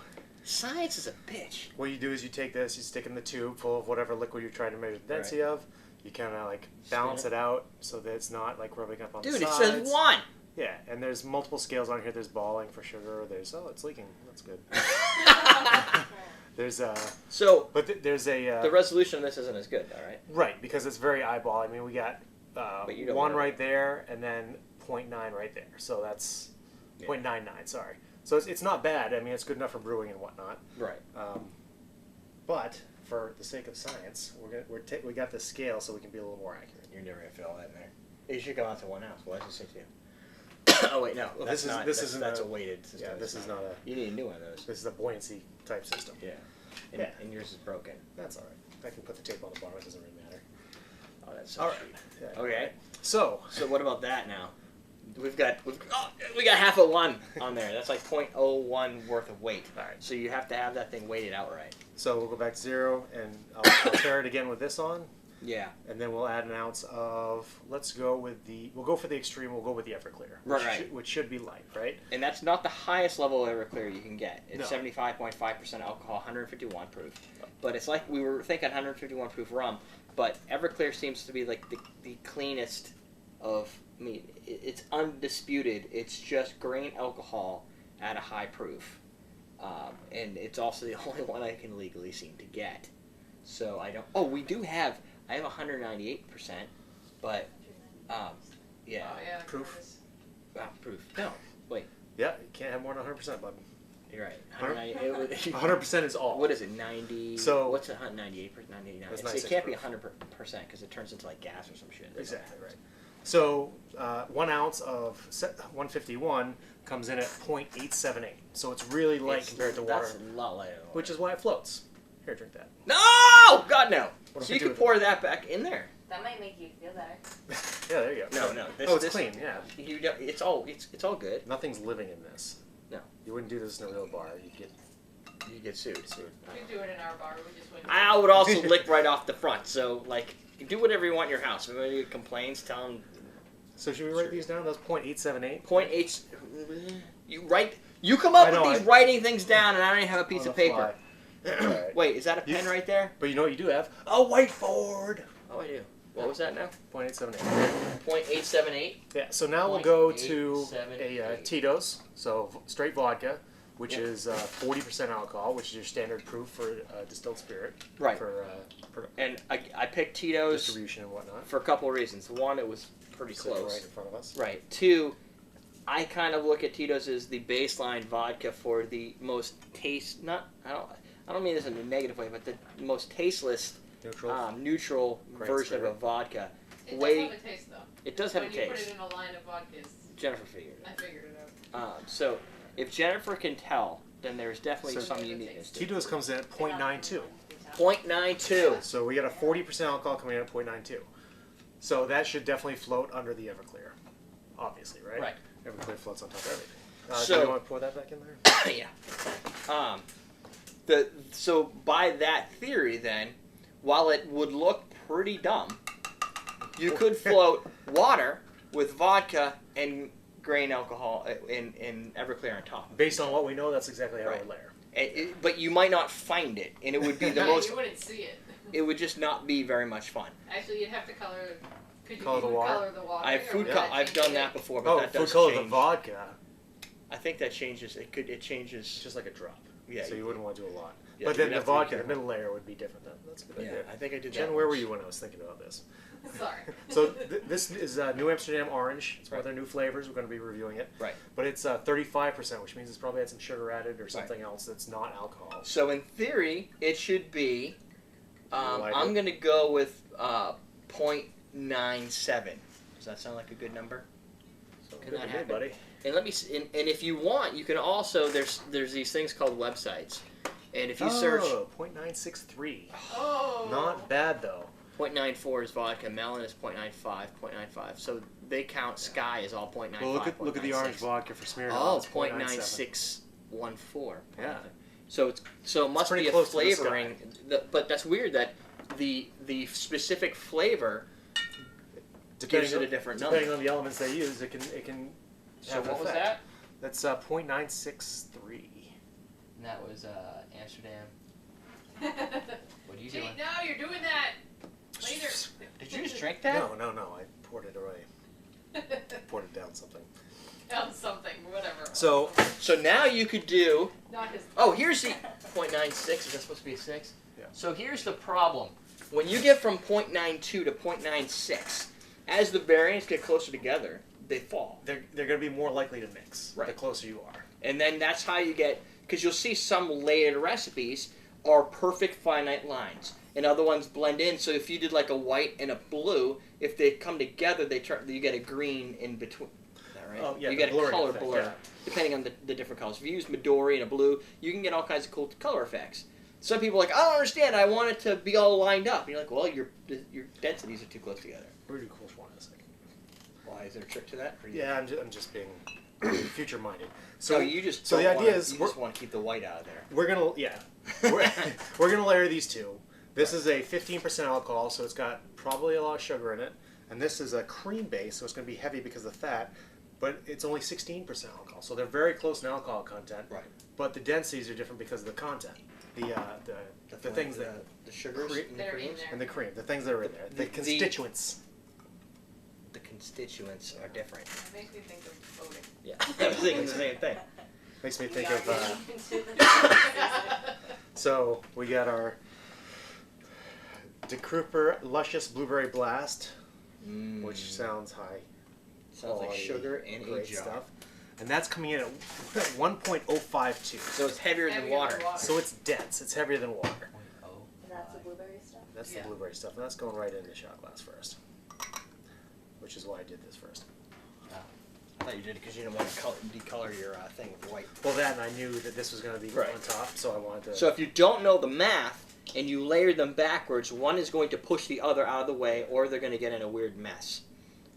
C: Science is a bitch.
B: what you do is you take this, you stick it in the tube full of whatever liquid you're trying to measure the density of. You kind of like balance
C: Spin
B: it out so that it's not like rubbing up on
C: Dude,
B: the
C: it
B: sides.
C: says 1.
B: Yeah, and there's multiple scales on here. There's balling for sugar. There's it's leaking. That's good. There's
C: So,
B: there's a
C: the resolution of this isn't as good, all right?
B: right because it's very eyeball. I mean, we got
C: But you don't
B: 1
C: know.
B: right there and then 0.9 right there. So that's
C: Yeah.
B: 0.99. Sorry. So it's not bad. I mean, it's good enough for brewing and whatnot.
C: Right.
B: But for the sake of science, we got this scale so we can be a little more accurate.
C: You're never going to fit all that in there. It should come out to 1 ounce. Why does it say 2? Oh, wait, no.
B: Well,
C: That's
B: this
C: not,
B: isn't
C: that's a weighted system.
B: Yeah, this is not a.
C: You need a new one of those.
B: This is a buoyancy type system.
C: Yeah. and,
B: Yeah.
C: and yours is broken.
B: That's all right. I can put the tape on the bar. It doesn't really matter.
C: Oh, that's so
B: All right.
C: cheap.
B: Yeah.
C: Okay.
B: So
C: So what about that now? We got half a one on there. That's like 0.01 worth of weight.
B: All right.
C: So you have to have that thing weighted outright.
B: So we'll go back to 0, and I'll pair it again with this on,
C: Yeah.
B: and then we'll add an ounce of. We'll go for the extreme. We'll go with the Everclear,
C: Right.
B: which should be light, right?
C: And that's not the highest level of Everclear you can get. It's
B: No.
C: 75.5% alcohol, 151 proof. But it's like we were thinking 151 proof rum, but Everclear seems to be like the cleanest of. I mean, it's undisputed. It's just grain alcohol at a high proof. And it's also the only one I can legally seem to get. So I don't. Oh, I have 198%, but yeah.
A: Oh, yeah.
B: Proof?
A: Chris.
C: Proof. No,
B: Yeah, you can't have more than 100%, bud.
C: you're right. 198.
B: 100% is all.
C: What is it? 90.
B: So-
C: what's 98%? 99.
B: That's
C: It can't be
B: 96
C: 100% because it turns into like gas or some shit.
B: Exactly right. So 1 ounce of 151 comes in at 0.878. So it's really light compared to water,
C: That's a lot lighter. Than water.
B: which is why it floats. Here, drink that.
C: No! God no.
B: What if
C: So
B: we
C: you
B: do
C: can
B: with
C: pour that back in there.
D: That might make you feel better.
B: Yeah, there you go.
C: No.
B: Oh, it's clean. Yeah,
C: You don't, it's all good.
B: nothing's living in this.
C: No.
B: You wouldn't do this in a real bar. You'd get
C: You get sued.
A: We do it in our bar. We just wouldn't.
C: I would also lick right off the front. So like, you do whatever you want in your house. If anybody complains, tell them.
B: So should we write these down? That's 0.878.
C: 0.8. You write. You come up
B: I know,
C: with these
B: I-
C: writing things down, and I don't even have a piece
B: On
C: of
B: the
C: paper.
B: fly. Alright.
C: Wait, is that a pen right there?
B: But you know what you do have? A whiteboard.
C: Oh, I do. What was that now?
B: 0.878.
C: 0.878.
B: Yeah. So now we'll go to
C: 0.878.
B: Tito's. So straight vodka, which is 40% alcohol, which is your standard proof for distilled spirit.
C: Right.
B: For
C: And I picked Tito's
B: distribution and whatnot.
C: for a couple of reasons. One, it was pretty
B: Sitting
C: close.
B: right in front of us.
C: Right. Two, I kind of look at Tito's as the baseline vodka for the most I don't mean this in a negative way, but the most tasteless,
B: Neutral.
C: neutral
B: Great
C: version
B: spirit.
C: of a vodka.
A: It does have a taste, though.
C: It does have
A: when
C: a
A: you put
C: taste.
A: it in a line of vodkas,
C: Jennifer figured it
A: I figured it out.
C: out. So if Jennifer can tell, then there's definitely
B: So
C: some uniqueness to it.
B: Tito's comes in at 0.92.
C: 0.92.
B: So we got a 40% alcohol coming in at 0.92. So that should definitely float under the Everclear. Obviously, right?
C: Right.
B: Everclear floats on top of everything.
C: So-
B: do you want to pour that back in there?
C: Yeah. So by that theory, then, while it would look pretty dumb, you could float water with vodka and grain alcohol in Everclear on top.
B: Based on what we know, that's exactly how
C: Right.
B: it would layer.
C: But you might not find it, and it would be the most.
A: You wouldn't see it.
C: It would just not be very much fun.
A: Actually, you'd have to color. Could you
B: Color the
A: even
B: water?
A: color the water?
C: I've
A: or would that
C: I've
A: change
C: done
A: it?
C: that before, but
B: Oh,
C: that
B: food
C: does
B: color the
C: change.
B: vodka.
C: I think that changes. It
B: It's
C: changes.
B: just like a drop.
C: Yeah.
B: So you wouldn't want to do a lot.
C: Yeah,
B: but
C: you'd
B: then the
C: have to be
B: vodka, the
C: careful.
B: middle layer would be different. That's a good
C: Yeah,
B: idea.
C: I think I did that.
B: Jen, where were
C: once.
B: you when I was thinking about this?
A: Sorry.
B: So this is New Amsterdam Orange. It's one
C: Right.
B: of their new flavors. We're going to be reviewing it.
C: Right.
B: But it's 35%, which means it's probably had some sugar added or something else that's not alcohol.
C: So in theory, it should be.
B: like
C: I'm
B: it?
C: going to go with 0.97. Does that sound like a good number?
B: So
C: Can
B: good
C: that
B: to me,
C: happen?
B: buddy.
C: And let me. And if you want, you can also there's these things called websites, and if you search
B: 0.963.
A: Oh.
B: Not bad though.
C: 0.94 is vodka, Melon is 0.95, 0.95. So they count Sky as all 0.95.
B: Well, look at the
C: 0.96.
B: orange vodka for Smirnoff.
C: Oh,
B: It's
C: 0.9614.
B: Yeah.
C: So it must
B: pretty
C: be a
B: close to the
C: flavoring, but that's weird that the specific flavor gives it a different number.
B: Depending on the elements they use, it can.
C: So
B: have an
C: what was
B: effect.
C: that?
B: That's 0.963.
C: And that was Amsterdam. What are you
A: Gee,
C: doing?
A: no, you're doing that later.
C: Did you just drink that?
B: No. I poured it away. Poured it down something.
A: Down something, whatever.
B: So
C: So now you could do.
A: Not his.
C: Oh, here's the 0.96. Is that supposed to be a 6?
B: Yeah.
C: So here's the problem. When you get from 0.92 to 0.96, as the variants get closer together, they fall.
B: they're going to be more likely to mix
C: Right.
B: the closer you are.
C: And then that's how you get, because you'll see some layered recipes are perfect finite lines, and other ones blend in. So if you did like a white and a blue, if they come together, you get a green in between. Is that right?
B: Oh, yeah,
C: you
B: the
C: get a
B: blurring
C: color
B: effect,
C: blur,
B: yeah.
C: depending on the different colors. If you use Midori and a blue, you can get all kinds of cool color effects. Some people are like, I don't understand. I want it to be all lined up. And you're like, well, your densities are too close together.
B: Pretty cool one is like.
C: Why is there a trick to that?
B: Yeah, I'm just being future minded.
C: So you just
B: so the
C: don't
B: idea
C: wanna-
B: is
C: you just want to keep the white out of there.
B: we're gonna we're gonna layer these two. This is a 15% alcohol, so it's got probably a lot of sugar in it, and this is a cream base, so it's gonna be heavy because of the fat, but it's only 16% alcohol, so they're very close in alcohol content.
C: Right.
B: But the densities are different because of the content, the things that
C: the sugars
B: Cre-
C: and the
A: They're in
C: creams.
A: there.
B: and the cream, the things that are in there, the
C: The-
B: constituents.
C: The constituents are different.
A: It makes me think of voting.
C: Yeah, I was thinking the same thing.
B: Makes me
A: We
B: think
A: are
B: of.
A: getting into
B: So we got our DeKruper Luscious Blueberry Blast, which sounds high.
C: Sounds like
B: quality,
C: sugar in a
B: great
C: jar.
B: stuff. And that's coming in at 1.052.
C: So it's heavier than water.
B: So it's dense. It's heavier than water.
D: And that's the blueberry stuff.
B: That's
A: Yeah.
B: the blueberry stuff, and that's going right in the shot glass first. Which is why I did this first.
C: I thought you did it because you didn't want to decolor your thing with white.
B: Well, that and I knew that this was going to be
C: Right.
B: on top, so I wanted to.
C: So if you don't know the math and you layer them backwards, one is going to push the other out of the way, or they're going to get in a weird mess.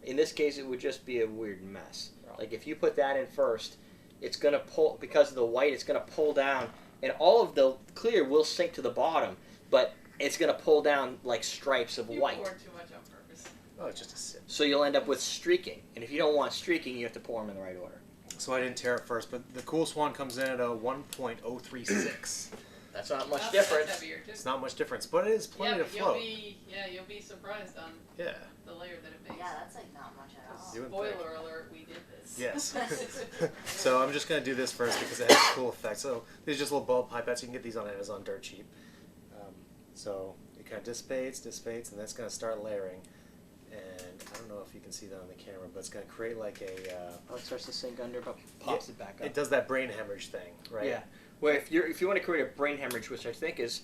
C: In this case, it would just be a weird mess. Like if you put that in first, it's going to pull, because of the white, it's going to pull down, and all of the clear will sink to the bottom, but it's going to pull down like stripes of
A: You
C: white.
A: poured too much on purpose.
B: Oh, it's just a sip.
C: So you'll end up with streaking. And if you don't want streaking, you have to pour them in the right order.
B: So I didn't tear it first, but the Cool Swan comes in at a 1.036.
C: That's not much
A: That's
C: difference.
A: heavier, too.
B: It's not much difference, but it is plenty
A: Yeah,
B: to
A: but
B: float.
A: you'll be surprised on
B: Yeah.
A: the layer that it makes.
D: Yeah, that's like not much at all.
B: You wouldn't think.
A: Spoiler alert, we did this.
B: Yes. So I'm just going to do this first because it has a cool effect. So these are just little bulb pipettes. You can get these on Amazon dirt cheap. So it kind of dissipates, and that's going to start layering. And I don't know if you can see that on the camera, but it's going to create like a...
C: Oh, it starts to sink under, but pops it back up.
B: It does that brain hemorrhage thing, right?
C: Yeah. Well, if you want to create a brain hemorrhage, which I think is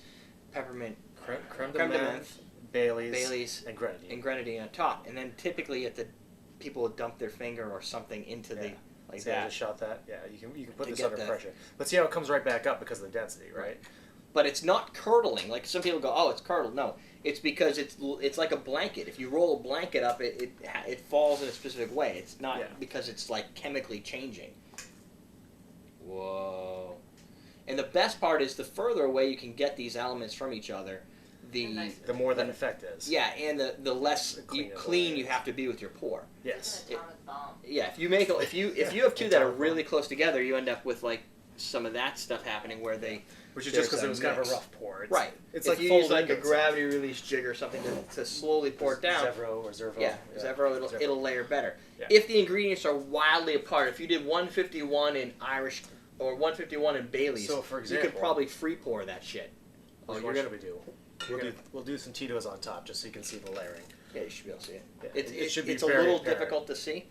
C: peppermint,
B: Creme de
C: Creme de
B: menthe,
C: menthe,
B: Baileys, and grenadine.
C: and grenadine on top, and then typically people will dump their finger or something into the like
B: See, I
C: that.
B: just shot that. Yeah, you can put
C: To
B: this
C: get
B: under
C: that.
B: pressure. But see how it comes right back up because of the density, right?
C: But it's not curdling. Like some people go, oh, it's curdled. No, it's because it's like a blanket. If you roll a blanket up, it falls in a specific way. It's not because it's like chemically changing. Whoa. And the best part is the further away you can get these elements from each other, the
B: The more that effect is.
C: yeah, and the less
B: The cleaner the
C: clean
B: layer
C: you
B: is.
C: have to be with your pour.
B: Yes.
D: It's an atomic bomb.
C: Yeah, if you have two that are really close together, you end up with like some of that stuff happening where they
B: Which is
C: there's
B: just because
C: a
B: it was kind of
C: mix.
B: a rough pour. It's,
C: right.
B: It's
C: if
B: like
C: you use
B: folded
C: like a
B: goods.
C: gravity release jig or something to slowly pour it down.
B: Zevro or Zervo.
C: Yeah, Zevro, it'll layer better.
B: Yeah.
C: If the ingredients are wildly apart, if you did 151 in Irish or 151 in Bailey's,
B: So, for
C: you
B: example,
C: could probably free pour that shit.
B: Oh,
C: you're
B: what
C: gonna-
B: should we do?
C: you're
B: We'll do some Tito's on top just so you can see the layering.
C: Yeah, you should be able to see it.
B: Yeah,
C: It's
B: should be
C: it's a
B: very
C: little
B: apparent.
C: difficult to see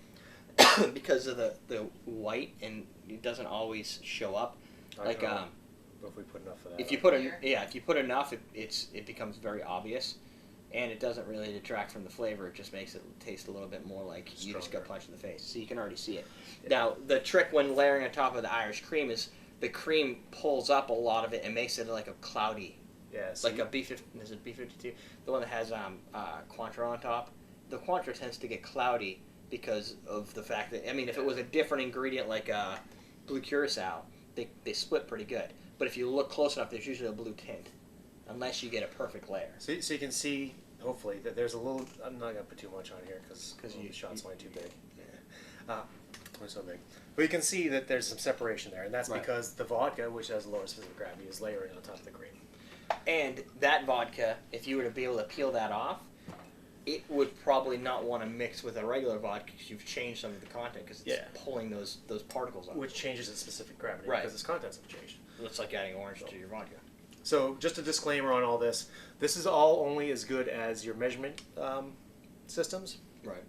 C: because of the white, and it doesn't always show up.
B: I
C: Like
B: don't know if we put enough of that.
C: if you
B: on.
C: put
A: Here.
C: if you put enough, it becomes very obvious, and it doesn't really detract from the flavor. It just makes it taste a little bit more like you just got
B: Stronger.
C: punched in the face. So you can already see it.
B: Yeah.
C: Now the trick when layering on top of the Irish cream is the cream pulls up a lot of it and makes it like a cloudy,
B: Yeah. So
C: like a B50. Is it B52? The one that has Cointreau on top. The Cointreau tends to get cloudy because of the fact that if it was a different ingredient like blue curacao, they split pretty good. But if you look close enough, there's usually a blue tint, unless you get a perfect layer.
B: So you can see, hopefully, that there's a little. I'm not gonna put too much on here because
C: you-
B: the shot's only too big. Only so big. But you can see that there's some separation there, and that's
C: Right.
B: because the vodka, which has lower specific gravity, is layering on top of the cream.
C: And that vodka, if you were to be able to peel that off, it would probably not want to mix with a regular vodka because you've changed some of the content because it's
B: Yeah.
C: pulling those particles off.
B: Which changes its specific gravity
C: Right.
B: because its contents have changed.
C: It's like adding orange to your vodka.
B: So just a disclaimer on all this. This is all only as good as your measurement systems.
C: Right.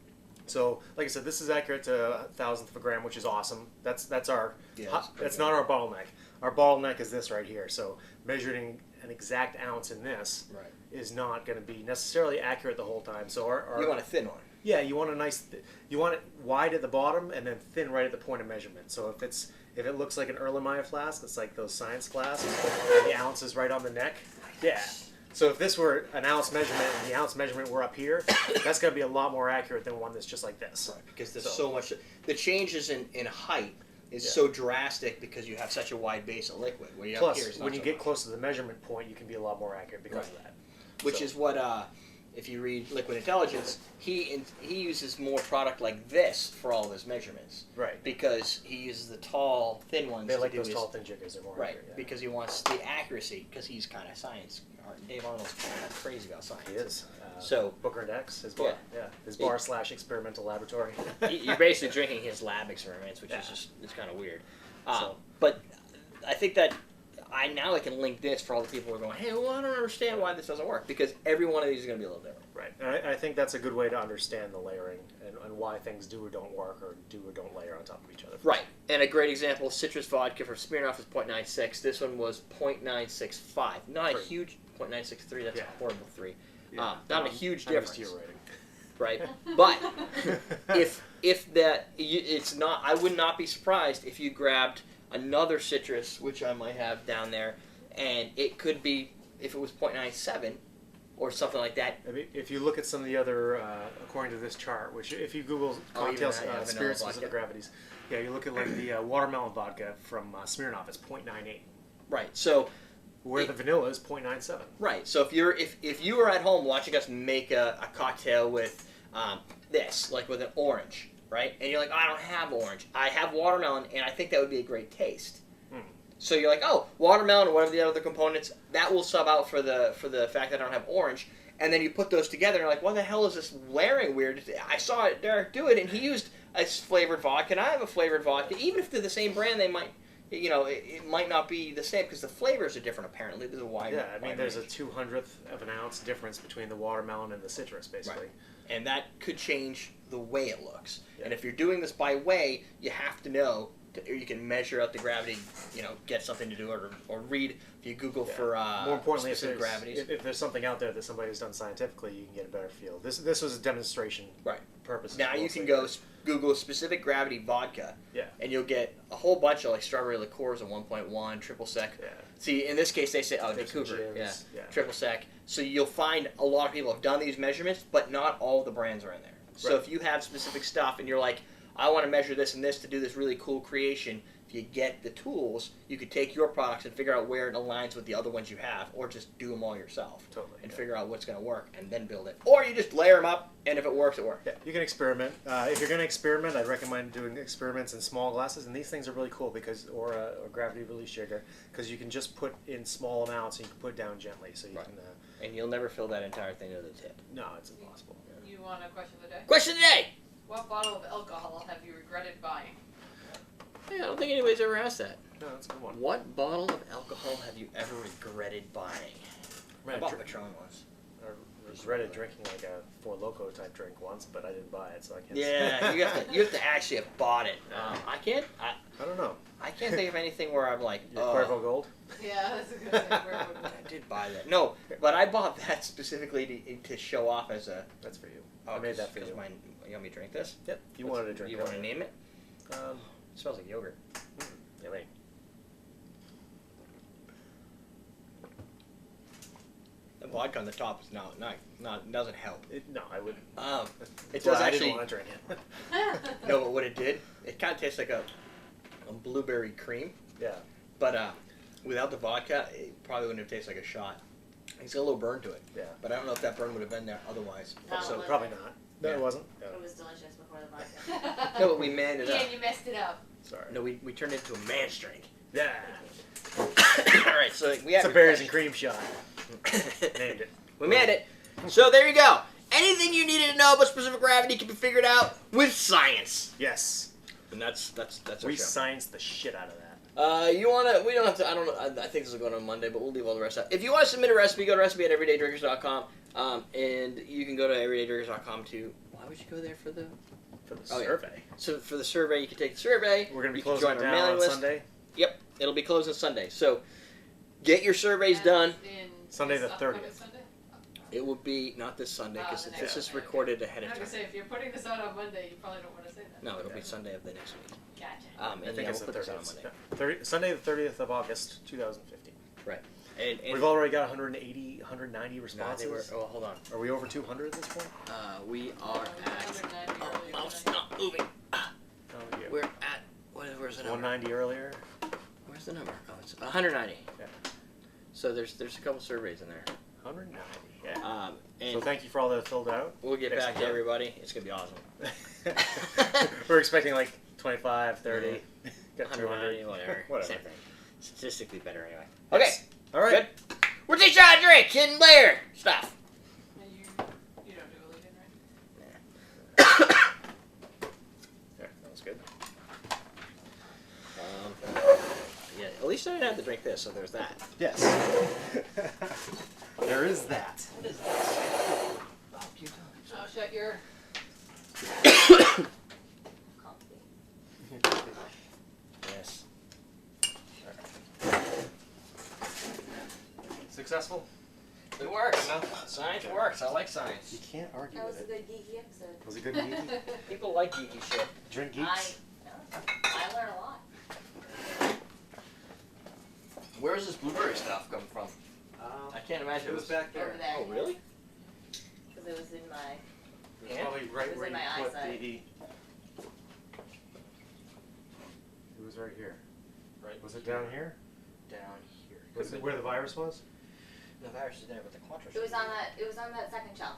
B: So, like I said, this is accurate to a thousandth of a gram, which is awesome. That's our
C: Yeah,
B: ho-
C: that's pretty
B: that's
C: good.
B: not our bottleneck. Our bottleneck is this right here. So measuring an exact ounce in this
C: Right.
B: is not going to be necessarily accurate the whole time. So our
C: You want a thin one.
B: yeah, you want a nice you want it wide at the bottom and then thin right at the point of measurement. So if if it looks like an Erlenmeyer flask, it's like those science flasks, and the ounce is right on the neck. Yeah. So if this were an ounce measurement and the ounce measurement were up here, that's going to be a lot more accurate than one that's just like this.
C: Right, because there's so much. The changes in height is so drastic because you have such a wide base of liquid. Where you
B: Plus,
C: here, it's not
B: when you
C: so
B: get
C: much.
B: close to the measurement point, you can be a lot more accurate because of that.
C: Which is what, if you read Liquid Intelligence, he uses more product like this for all of his measurements.
B: Right.
C: Because he uses the tall, thin ones.
B: They
C: to
B: like
C: do
B: those
C: his,
B: tall, thin jiggers. They're more
C: right,
B: accurate. Yeah.
C: because he wants the accuracy, because he's kind of science. Dave Arnold's kind of crazy about science.
B: He is.
C: So
B: Booker and X, his bar. Yeah. His bar / experimental laboratory.
C: You're basically drinking his lab experiments, which is just, it's kind of weird. But I think that I can link this for all the people who are going, hey, well, I don't understand why this doesn't work, because every one of these is going to be a little different.
B: Right. And I think that's a good way to understand the layering and why things do or don't work or do or don't layer on top of each other.
C: Right. And a great example, citrus vodka from Smirnoff is 0.96. This one was 0.965. Not a huge 0.963. That's a horrible 3.
B: Yeah.
C: Not a huge difference.
B: I'm used to your rating.
C: Right. But if that, it's not. I would not be surprised if you grabbed another citrus, which I might have down there, and it could be, if it was 0.97 or something like that.
B: I mean, if you look at some of the other, according to this chart, which if you Google cocktails, spirit specific gravities, you look at like the watermelon vodka from Smirnoff, it's 0.98.
C: Right. So
B: where the vanilla is 0.97.
C: Right. So if you were at home watching us make a cocktail with this, like with an orange, right? And you're like, oh, I don't have orange. I have watermelon, and I think that would be a great taste. So you're like, oh, watermelon or whatever the other components, that will sub out for the fact that I don't have orange. And then you put those together, and you're like, what the hell is this layering weird? I saw Derrick do it, and he used a flavored vodka, and I have a flavored vodka. Even if they're the same brand, they might, it might not be the same because the flavors are different. Apparently, there's a wide.
B: Yeah, I mean, there's a 200th of an ounce difference between the watermelon and the citrus, basically.
C: Right. And that could change the way it looks. Yeah. And if you're doing this by weigh, you have to know, or you can measure out the gravity, get something to do it, or read, if you Google for
B: more importantly,
C: specific gravities.
B: If there's something out there that somebody has done scientifically, you can get a better feel. This was a demonstration purpose.
C: Now you can go Google specific gravity vodka, and you'll get a whole bunch of like strawberry liqueurs at 1.1, triple sec. Yeah. See, in this case, they say, Vancouver, triple sec. So you'll find a lot of people have done these measurements, but not all the brands are in there. So if you have specific stuff and you're like, I want to measure this and this to do this really cool creation, if you get the tools, you could take your products and figure out where it aligns with the other ones you have, or just do them all yourself.
B: Totally.
C: And figure out what's going to work and then build it. Or you just layer them up, and if it works, it works.
B: Yeah, you can experiment. If you're going to experiment, I'd recommend doing experiments in small glasses, and these things are really cool or a gravity release shaker, because you can just put in small amounts and you can put it down gently. So you can.
C: And you'll never fill that entire thing to the tip.
B: No, it's impossible.
A: You want a question of the day?
C: Question of the day!
A: What bottle of alcohol have you regretted buying?
C: Yeah, I don't think anybody's ever asked that.
B: No, that's a good one.
C: What bottle of alcohol have you ever regretted buying? I bought Patron once.
B: I regretted drinking like a Four Loko type drink once, but I didn't buy it, so I can't.
C: Yeah, you have to actually have bought it.
B: I don't know.
C: I can't think of anything where I'm like,
B: Cuervo Gold?
A: Yeah, that's a good thing.
C: I did buy that. No, but I bought that specifically to show off as a.
B: That's for you.
C: Oh,
B: I made that for you.
C: You want me to drink this?
B: Yep. You wanted to drink it.
C: You want to name it? It smells like yogurt.
B: Yummy.
C: The vodka on the top is not doesn't help.
B: No, I wouldn't.
C: It does
B: I
C: actually.
B: didn't want to drink it.
C: No, but what it did, it kind of tastes like a blueberry cream.
B: Yeah.
C: But without the vodka, it probably wouldn't have tasted like a shot. It's got a little burn to it.
B: Yeah.
C: But I don't know if that burn would have been there otherwise.
D: No,
B: So
D: it
B: probably not. No, it wasn't. No.
D: It was delicious before the vodka.
C: No, but we manned it up.
A: Yeah, you messed it up.
B: Sorry.
C: No, we turned it into a man's drink.
B: Yeah.
C: All right, so we have
B: It's a berries and cream shot. Named it.
C: We made it. So there you go. Anything you needed to know about specific gravity can be figured out with science.
B: Yes.
C: And that's our
B: We
C: show.
B: scienced the shit out of that.
C: You wanna? We don't have to. I don't know. I think this is going on Monday, but we'll leave all the rest out. If you want to submit a recipe, go to recipe@everydaydrinkers.com, and you can go to everydaydrinkers.com too. Why would you go there for the
B: survey?
C: So for the survey, you can take the survey.
B: We're gonna be
C: you can
B: closing
C: join
B: it
C: our
B: down
C: mailing
B: on
C: list.
B: Sunday.
C: Yep, it'll be closed on Sunday. So get your surveys done.
B: Sunday the 30th.
A: Sunday?
C: It will be not this Sunday because
A: the
C: this
A: next
C: is
A: Sunday,
C: recorded
A: I
C: ahead
A: was
C: of
A: gonna
C: time.
A: say, if you're putting this out on Monday, you probably don't want to say that.
C: No, it'll be Sunday of the next week.
A: Gotcha.
B: I
C: And
B: think
C: yeah,
B: it's
C: we'll
B: the
C: put this out on
B: 30th.
C: Monday.
B: Yeah. Sunday the 30th of August, 2015.
C: And
B: We've already got 180, 190
C: no,
B: responses.
C: they were. Oh, hold on.
B: Are we over 200 at this point?
C: We are at.
A: 190
C: Oh,
A: earlier
C: mouse
A: tonight.
C: not moving.
B: Oh, yeah.
C: We're at. Where's the number?
B: 190 earlier.
C: Where's the number? Oh, it's 190.
B: Yeah.
C: So there's a couple surveys in there.
B: 190. Yeah.
C: And
B: So thank you for all that filled out.
C: we'll get back to
B: Excellent.
C: everybody. It's gonna be awesome.
B: We're expecting like 25, 30. Got
C: 190,
B: 200.
C: whatever.
B: Whatever.
C: Same thing. Statistically better anyway. Okay.
B: Yes. All right.
C: Good. We're teaching how to drink and layer stuff.
A: And you don't do a lead-in, right?
B: Yeah, that was good.
C: Yeah. At least I didn't have to drink this, so there's that.
B: Yes. There is that.
C: What is this?
A: Oh, shut your.
C: Yes.
B: Successful?
C: It works. No, science works. I like science.
B: You can't argue
D: That was
B: with
D: a
B: it.
D: good geeky episode.
B: Was it good geeky?
C: People like geeky shit.
B: Drink
D: I
B: geeks?
D: learned a lot.
C: Where does this blueberry stuff come from? I can't imagine
B: It was back there.
D: Over there.
C: Oh, really?
D: Because it was in my.
B: It's probably right
D: It was
B: where
D: in
B: you
D: my
B: put
D: eyesight.
B: the. It was right here.
C: Right.
B: Was it down here?
C: Down here.
B: Was it where the virus was?
C: The virus is there, but the Quattro.
D: It was on that. It was on that second shelf.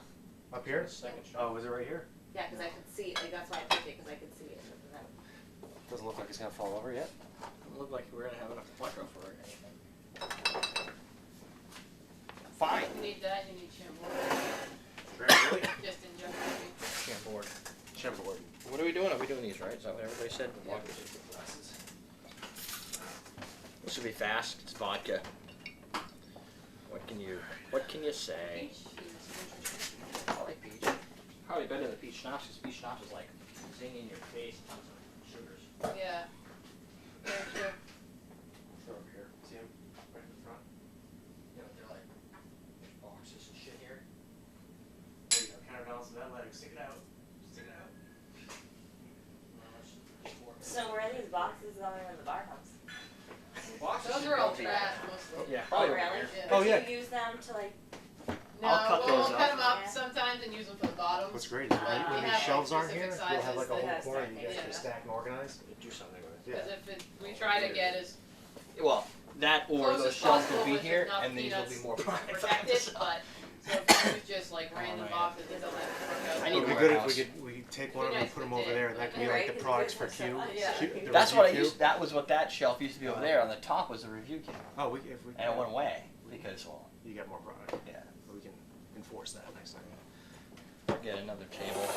B: Up here?
C: Second
B: Oh, was it right here?
D: Yeah, because I could see. Like that's why I picked it because I could see it. And then,
B: Doesn't look like it's gonna fall over yet.
C: Doesn't look like we're gonna have enough Quattro for anything. Fine.
A: You need that, you need shampoo.
B: Really?
A: Just in general. maybe.
C: Can't board.
B: Chimboard.
C: What are we doing? Are we doing these right? Is that what everybody said?
A: Yeah.
C: This should be fast. It's vodka. What can you say?
A: Peach is
C: I like peach. Probably better than peach schnapps because peach schnapps is like zinging in your face, tons of sugars.
A: interesting. Yeah. Very true.
B: They're over here. See him? Right in the front.
C: You know, they're like, there's boxes and shit here.
B: There you go. Counterbalance of that leg. Stick it out. Stick it out.
D: so where are these boxes going when the bar comes?
A: Those are all trash mostly.
C: Yeah.
D: Oh really?
A: Yeah.
B: Oh,
D: Do
B: yeah.
D: you use them to like?
A: No,
C: I'll cut
A: we'll
C: those
A: cut
C: up.
A: them up
D: Yeah.
A: sometimes and use them for the bottoms.
B: What's great is
A: But
B: when
A: we
B: these
A: have,
B: shelves
A: like,
B: aren't here,
A: specific
B: you'll have like a
A: sizes
B: whole
D: that
B: corner
D: have
B: you guys
A: stacked,
B: can
A: yeah.
B: stack and organize.
C: Do something with
B: Yeah.
A: Because if we try to get as
C: Well, that or
A: close
C: those
A: as
C: shelves
A: possible
C: will be
A: with
C: here,
A: enough
C: and these will be
A: peanuts
C: more
A: protected, but so if you use just like random
C: man.
A: boxes, it doesn't work out.
C: I
B: It
C: need
B: would be
C: more
B: good if
C: house.
B: we could take
A: It'd be
B: one of them
A: nice
B: and put
A: if
B: them
A: it
B: over
A: did.
B: there, and that could be
D: Right,
B: like the
D: 'cause
B: products
D: you
B: for
D: guys have
B: Q.
D: so much. Yeah.
B: The
C: That's what I
B: review
C: used. That was what that shelf used to be over there. On the top was the review kit,
B: Oh, if we
C: and it went away because well,
B: you got more product.
C: yeah.
B: We can enforce that next time.
C: Or get another table.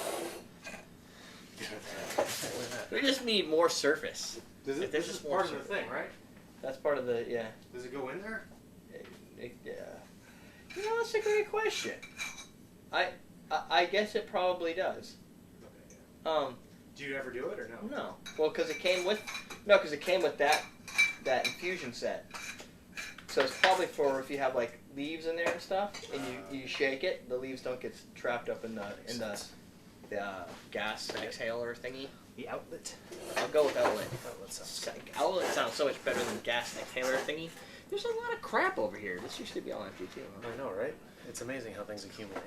C: We just need more surface.
B: Does
C: If there's just more
B: part of the
C: surface.
B: thing, right?
C: That's part of the yeah.
B: Does it go in there?
C: Yeah. You know, that's a great question. I guess it probably does.
B: Okay. Do you ever do it or no?
C: No. Well, because it came with that infusion set. So it's probably for if you have like leaves in there and stuff, and you shake it, the leaves don't get trapped up in the gas exhaler thingy.
B: The outlet.
C: I'll go with outlet.
B: Outlet sounds.
C: Outlet sounds so much better than gas exhaler thingy. There's a lot of crap over here. This used to be all empty too. Huh?
B: I know, right? It's amazing how things accumulate.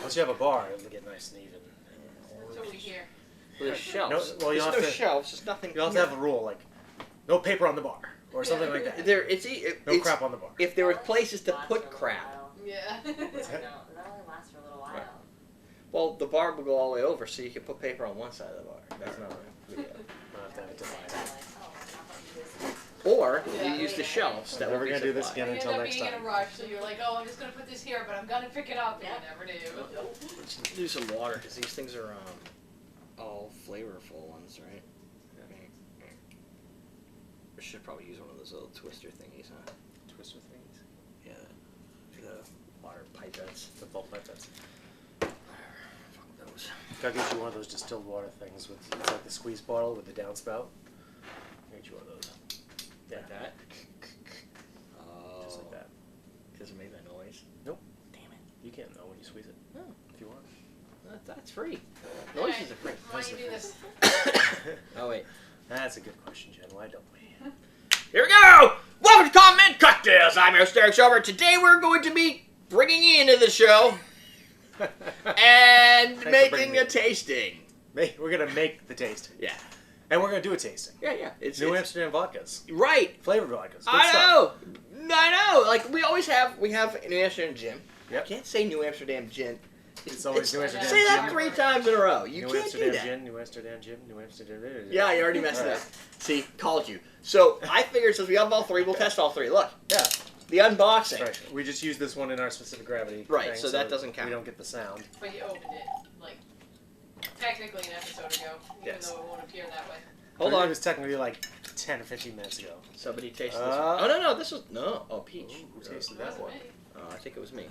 B: Once you have a bar, it'll get nice and even.
A: That's what we hear.
C: Well, there's shelves.
B: No, well, you
C: there's
B: have
C: no
B: to-
C: shelves. There's nothing.
B: You'll have to have a rule like, no paper on the bar or something like that.
C: There,
B: No
C: it's
B: crap on the bar.
C: if there were places to
D: Lasts
C: put
D: for a little
C: crap.
D: while.
A: Yeah.
D: No, that only lasts for a little while.
C: Right. Well, the bar will go all the way over, so you can put paper on one side of the bar. That's not a big deal.
B: We'll have to have it
D: Like,
B: divided.
D: oh, I'm not gonna do this.
C: Or
A: Yeah.
C: you use the shelves
B: I'm
C: that
B: never
C: will be
B: gonna do this
C: supplied.
B: again
A: You
B: until
A: end up
B: next
A: being in
B: time.
A: a rush, so you're like, oh, I'm just gonna put this here, but I'm gonna pick it up, and
D: Yeah.
A: you never do.
C: Let's do some water because these things are all flavorful ones, right? We should probably use one of those little twister thingies, huh?
B: Twister things.
C: Yeah, the water pipettes.
B: The bulk pipettes.
C: Fuck those.
B: Gotta get you one of those distilled water things with it's like the squeeze bottle with the downspout. Get you one of those. Yeah.
C: Like that. Oh,
B: Just like that.
C: Does it make that noise?
B: Nope.
C: Damn it.
B: You can't know when you squeeze it.
C: Oh.
B: If you want.
C: That's free. Noises are free.
A: Why do you do this?
C: Oh, wait.
B: That's a good question, Jen. Why don't we?
C: Here we go! Welcome to Comment Cocktails. I'm your host, Derrick Schommer. Today we're going to be bringing you into the show and making a tasting.
B: We're going to make the tasting.
C: Yeah.
B: And we're going to do a tasting.
C: Yeah. It's
B: New Amsterdam vodkas.
C: Right.
B: Flavored vodkas. Good
C: I
B: stuff.
C: know. Like, we always have, New Amsterdam gin.
B: Yep.
C: I can't say New Amsterdam gin.
B: It's always New Amsterdam
C: Say that
B: gin.
C: 3 times in a row. You
B: New
C: can't
B: Amsterdam
C: do that.
B: gin, New Amsterdam gin, New Amsterdam gin.
C: Yeah, you already messed it
B: All
C: up. See, called you. So I figured since we have all 3, we'll test all 3. Look.
B: Yeah.
C: The unboxing.
B: Right. We just use this one in our specific gravity.
C: Right,
B: thing,
C: so that doesn't count.
B: We don't get the sound.
A: But you opened it, like, technically an episode ago, even
B: Yes.
A: though it won't appear that way.
C: Hold
B: It
C: on.
B: was technically like 10 or 15 minutes ago.
C: Somebody tasted this one. Oh, no. This was... No. Oh, peach.
B: Ooh, who tasted
A: It
B: that
A: wasn't
B: one?
A: me.
C: Oh, I think it was me.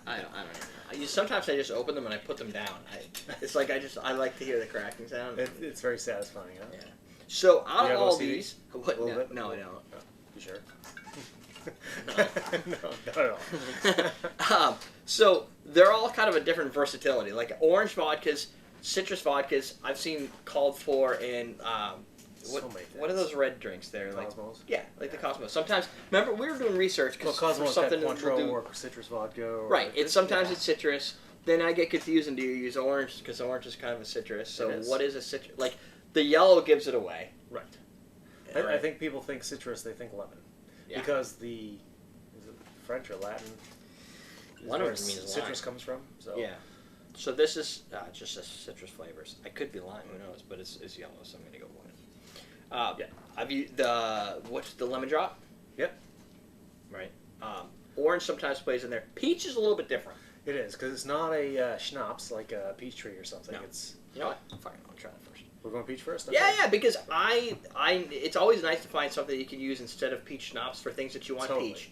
C: I don't know. Sometimes I just open them and I put them down. It's like I like to hear the cracking sound.
B: It's very satisfying, huh?
C: Yeah. So out
B: You
C: of
B: have
C: all
B: OCD?
C: these... What?
B: A little bit?
C: No, I don't.
B: Oh, you sure?
C: No.
B: No, not at all.
C: So they're all kind of a different versatility. Like orange vodkas, citrus vodkas, I've seen called for in
B: So many
C: what are
B: things.
C: those red drinks there? Like
B: Cosmos?
C: yeah, like the Cosmos. Sometimes remember we were doing research
B: Well,
C: because
B: Cosmos
C: something
B: had
C: we'll
B: Cointreau
C: do.
B: or citrus vodka. Or
C: Right. It's sometimes
B: yeah.
C: it's citrus. Then I get confused and do you use orange because orange is kind of a citrus. So
B: It is.
C: what is a citrus? Like the yellow gives it away.
B: Right.
C: Yeah,
B: I think people think citrus, they think lemon.
C: Yeah.
B: Because is it French or Latin? Is
C: One of
B: where
C: them means
B: citrus
C: lime.
B: comes from. So.
C: Yeah. So this is just a citrus flavors. I could be lime, who knows? But it's yellow, so I'm gonna go with it.
B: Yeah.
C: Have you what's the lemon drop?
B: Yep.
C: Right. Orange sometimes plays in there. Peach is a little bit different.
B: It is, because it's not a schnapps like a peach tree or something.
C: No.
B: It's
C: You know what? Fine, I'll try it first.
B: We're going peach first?
C: Yeah,
B: Okay.
C: yeah, because it's always nice to find something you can use instead of peach schnapps for things that you want
B: Totally.
C: peach.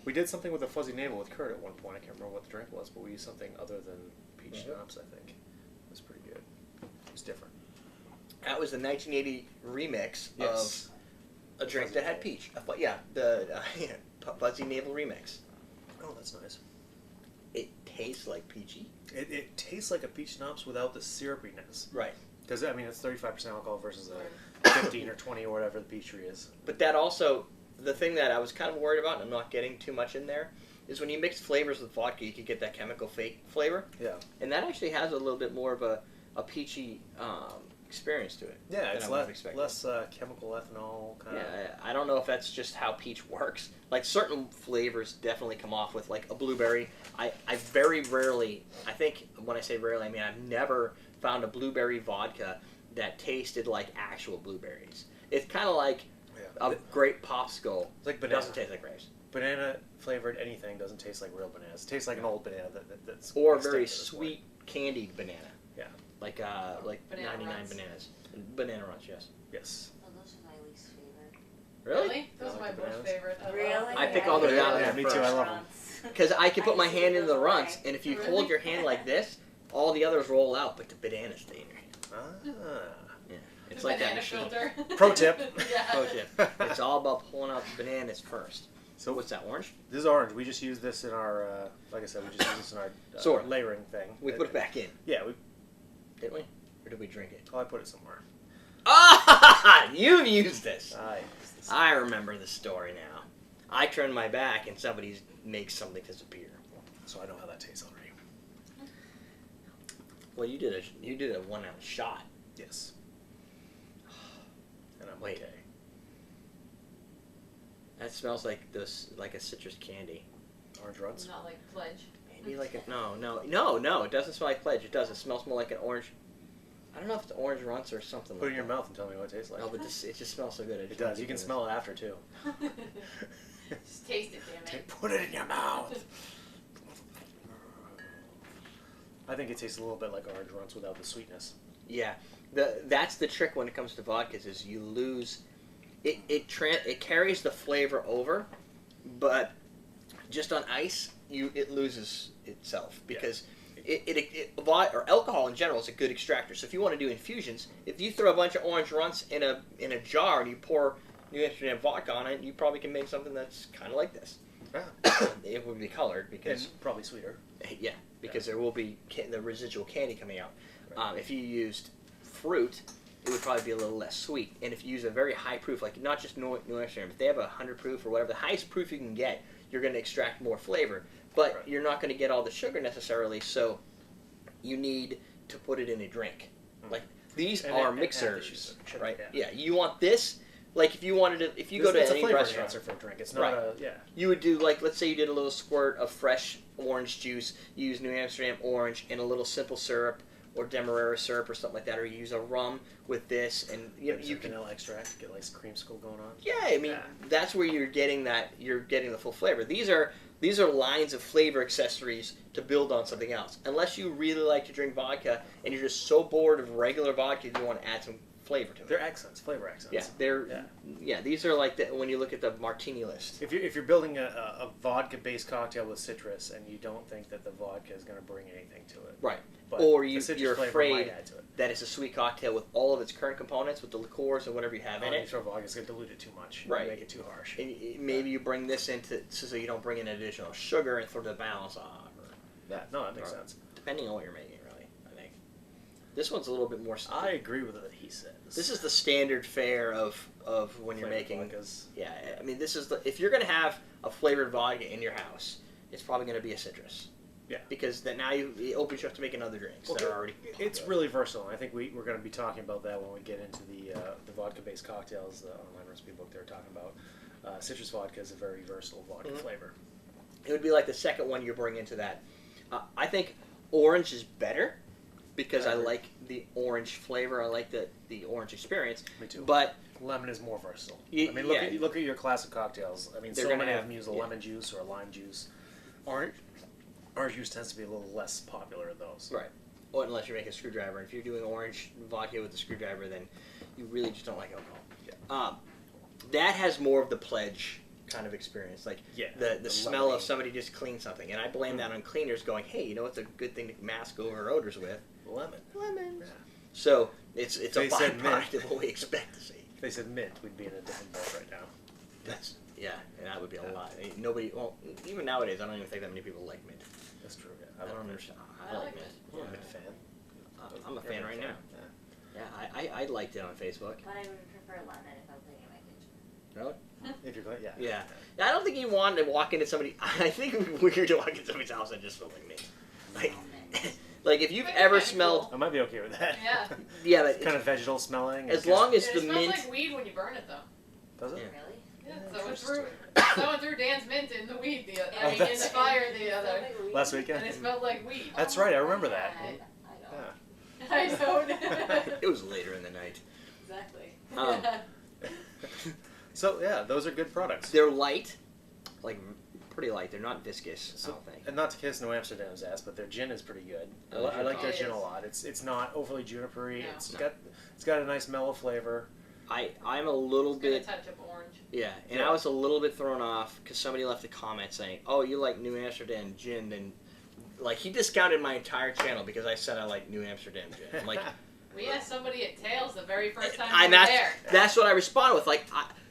B: We did something with a fuzzy navel with Kurt at one point. I can't remember what the drink was, but we used something other than peach schnapps, I think. It was pretty good. It was different.
C: That was the 1980 remix
B: Yes.
C: of a drink
B: Fuzzy
C: that had
B: navel.
C: peach. The Fuzzy Navel remix.
B: Oh, that's nice.
C: It tastes like peachy.
B: It tastes like a peach schnapps without the syrupiness.
C: Right.
B: Because, I mean, it's 35% alcohol versus a 15 or 20 or whatever the peach tree is.
C: But that also, the thing that I was kind of worried about, and I'm not getting too much in there, is when you mix flavors with vodka, you could get that chemical fake flavor.
B: Yeah.
C: And that actually has a little bit more of a peachy experience to it.
B: Yeah,
C: than
B: it's
C: I would have expected.
B: less chemical ethanol kind of.
C: Yeah, I don't know if that's just how peach works. Like certain flavors definitely come off with like a blueberry. I very rarely, I think when I say rarely, I mean I've never found a blueberry vodka that tasted like actual blueberries. It's kind of like a grape popsicle.
B: Like
C: It
B: banana.
C: doesn't taste like grapes.
B: Banana flavored anything doesn't taste like real bananas. It tastes like an old banana that's
C: Or
B: extended
C: very
B: at this point.
C: sweet candied banana.
B: Yeah.
C: Like
A: Banana
C: 99
A: Runs.
C: bananas. Banana Runs, yes.
B: Yes.
D: Oh, those are my least favorite.
C: Really?
A: Those are my
B: like the
A: most
B: bananas?
A: favorite. I love
D: Really?
A: them.
C: I pick all those out of
B: Yeah,
C: there
B: me too. I
C: first.
B: love them.
C: Because I can put my
D: I see
C: hand in the
D: those
C: runts,
D: away.
C: and if you
A: Really?
C: hold your hand like this, all the others roll out, but the bananas stay in your hand.
B: Ah.
C: It's
A: The
C: like that
A: banana
C: machine.
A: filter.
B: Pro tip.
A: Yeah.
C: Pro tip. It's all about pulling out the bananas first.
B: So
C: What's that, orange?
B: this is orange. We just use this in our, like I said, we just use this in our
C: Sort of.
B: layering thing.
C: We put it back in,
B: Yeah,
C: didn't we? Or did we drink it?
B: I put it somewhere.
C: Ah! You've used this.
B: I use this.
C: I remember the story now. I turned my back and somebody makes something disappear.
B: So I know how that tastes already.
C: Well, you did a 1 ounce shot.
B: Yes. And I'm
C: Wait.
B: okay.
C: That smells like like a citrus candy.
B: Orange runs.
A: Not like Pledge.
C: Maybe like a no. It doesn't smell like Pledge. It does. It smells more like an orange. I don't know if it's orange runts or something.
B: Put it in
C: like
B: your
C: that.
B: mouth and tell me what it tastes like.
C: No, but it just smells so good.
B: It does. You can smell it after too.
A: Just taste it, damn it.
B: Put it in your mouth. I think it tastes a little bit like orange runs without the sweetness.
C: Yeah, that's the trick when it comes to vodkas is you lose. It carries the flavor over, but just on ice it loses itself because. Or alcohol in general is a good extractor. So if you want to do infusions, if you throw a bunch of orange runts in a jar and you pour New Amsterdam vodka on it, you probably can make something that's kind of like this. It will be colored because
B: And probably sweeter.
C: yeah, because there will be the residual candy coming out.
B: Right.
C: If you used fruit, it would probably be a little less sweet. And if you use a very high proof, like not just New Amsterdam, if they have 100 proof or whatever, the highest proof you can get, you're going to extract more flavor. But
B: Right.
C: you're not going to get all the sugar necessarily, so you need to put it in a drink. Like these are mixers,
B: sugar,
C: right?
B: yeah.
C: Yeah, you want this. Like if you wanted to, if you go to
B: it's
C: any
B: a flavor
C: restaurant,
B: enhancer for a drink. It's not
C: Right. You would do like, let's say you did a little squirt of fresh orange juice, you use New Amsterdam orange and a little simple syrup or Demerara syrup or something like that, or you use a rum with this, and you can.
B: vanilla extract, get like some creamsicle going on.
C: Yeah, I mean that's where you're getting the full flavor. These are lines of flavor accessories to build on something else. Unless you really like to drink vodka and you're just so bored of regular vodka, you want to add some flavor to it.
B: They're accents, flavor accents.
C: Yeah, these are like when you look at the martini list.
B: If you're building a vodka-based cocktail with citrus and you don't think that the vodka is going to bring anything to it,
C: Right.
B: but
C: Or
B: the citrus
C: you're
B: flavor
C: afraid
B: might add to it.
C: that it's a sweet cocktail with all of its current components, with the liqueurs and whatever you have in
B: You
C: it.
B: throw vodka, it's going to dilute it too much.
C: Right.
B: Make it too harsh.
C: And maybe you bring this into so you don't bring in additional sugar and throw the balance off. Or,
B: Yeah, no, that makes sense.
C: depending on what you're making, really, I think. This one's a little bit more.
B: I agree with what he says.
C: This is the standard fare of when you're making.
B: Vodkas.
C: Yeah, I mean, this is if you're gonna have a flavored vodka in your house, it's probably gonna be a citrus.
B: Yeah.
C: Because then now it opens you up to making other drinks that are already.
B: It's really versatile. And I think we're going to be talking about that when we get into the vodka-based cocktails, the online recipe book they were talking about. Citrus vodka is a very versatile vodka flavor.
C: It would be like the second one you bring into that. I think orange is better because I like the orange flavor. I like the orange experience.
B: Me too.
C: But
B: Lemon is more versatile.
C: Y-
B: I mean,
C: yeah.
B: look at your classic cocktails. I mean,
C: They're
B: so
C: gonna
B: many of
C: have-
B: them use a
C: yeah.
B: lemon juice or a lime juice. Orange juice tends to be a little less popular in those.
C: Right. Well, unless you're making a screwdriver. If you're doing orange vodka with a screwdriver, then you really just don't like alcohol.
B: Yeah.
C: That has more of the pledge kind of experience, like
B: Yeah,
C: the
B: the
C: smell of
B: lemony.
C: somebody just cleaned something, and I blame that on cleaners going, hey, you know what's a good thing to mask over odors with?
B: Lemon.
C: Lemon.
B: Yeah.
C: So it's a
B: They said
C: byproduct
B: mint.
C: of what we expect to see.
B: If they said mint, we'd be in a different boat right now.
C: That's and that would be a lot. Nobody, well, even nowadays, I don't even think that many people like mint.
B: That's true. Yeah.
C: I don't understand. I like mint.
B: I'm a mint fan.
C: I'm a fan right now.
B: Yeah.
C: Yeah, I liked it on Facebook.
D: But I would prefer lemon if I was making my kitchen.
C: Really?
B: If you're going, yeah.
C: Yeah. I don't think you want to walk into somebody. I think it would be weird to walk into somebody's house and just smell like mint. Like, like if you've
A: Might be
C: ever
A: kinda
C: smelled,
B: I might be okay with that.
A: Yeah.
C: yeah, but
B: Kind of vegetal smelling.
C: as long as
A: It
C: the
A: smells
C: mint.
A: like weed when you burn it, though.
B: Does it?
C: Yeah.
D: Really?
A: Yeah, someone threw Dan's mint in the weed in
B: Oh,
A: the
B: that's-
A: fire the other,
B: Last weekend?
A: and it smelled like weed.
B: That's right. I remember that.
D: I don't.
B: Yeah.
C: It was later in the night.
D: Exactly.
C: Um,
B: So yeah, those are good products.
C: They're light, like pretty light. They're not viscous. I
B: So,
C: don't think.
B: and not to kiss New Amsterdam's ass, but their gin is pretty good.
C: Oh,
B: I like their
A: it
B: gin
A: is.
B: a lot. It's not overly junipery.
A: No.
B: It's got a nice mellow flavor.
C: I'm a little
A: It's got a
C: bit.
A: touch of orange.
C: Yeah, and
B: Yeah.
C: I was a little bit thrown off because somebody left a comment saying, "Oh, you like New Amsterdam gin?" And like he discounted my entire channel because I said I like New Amsterdam gin. I'm like,
A: We asked somebody at Tails the very first time
C: I
A: we were
C: that's,
A: there.
C: that's what I responded with. Like,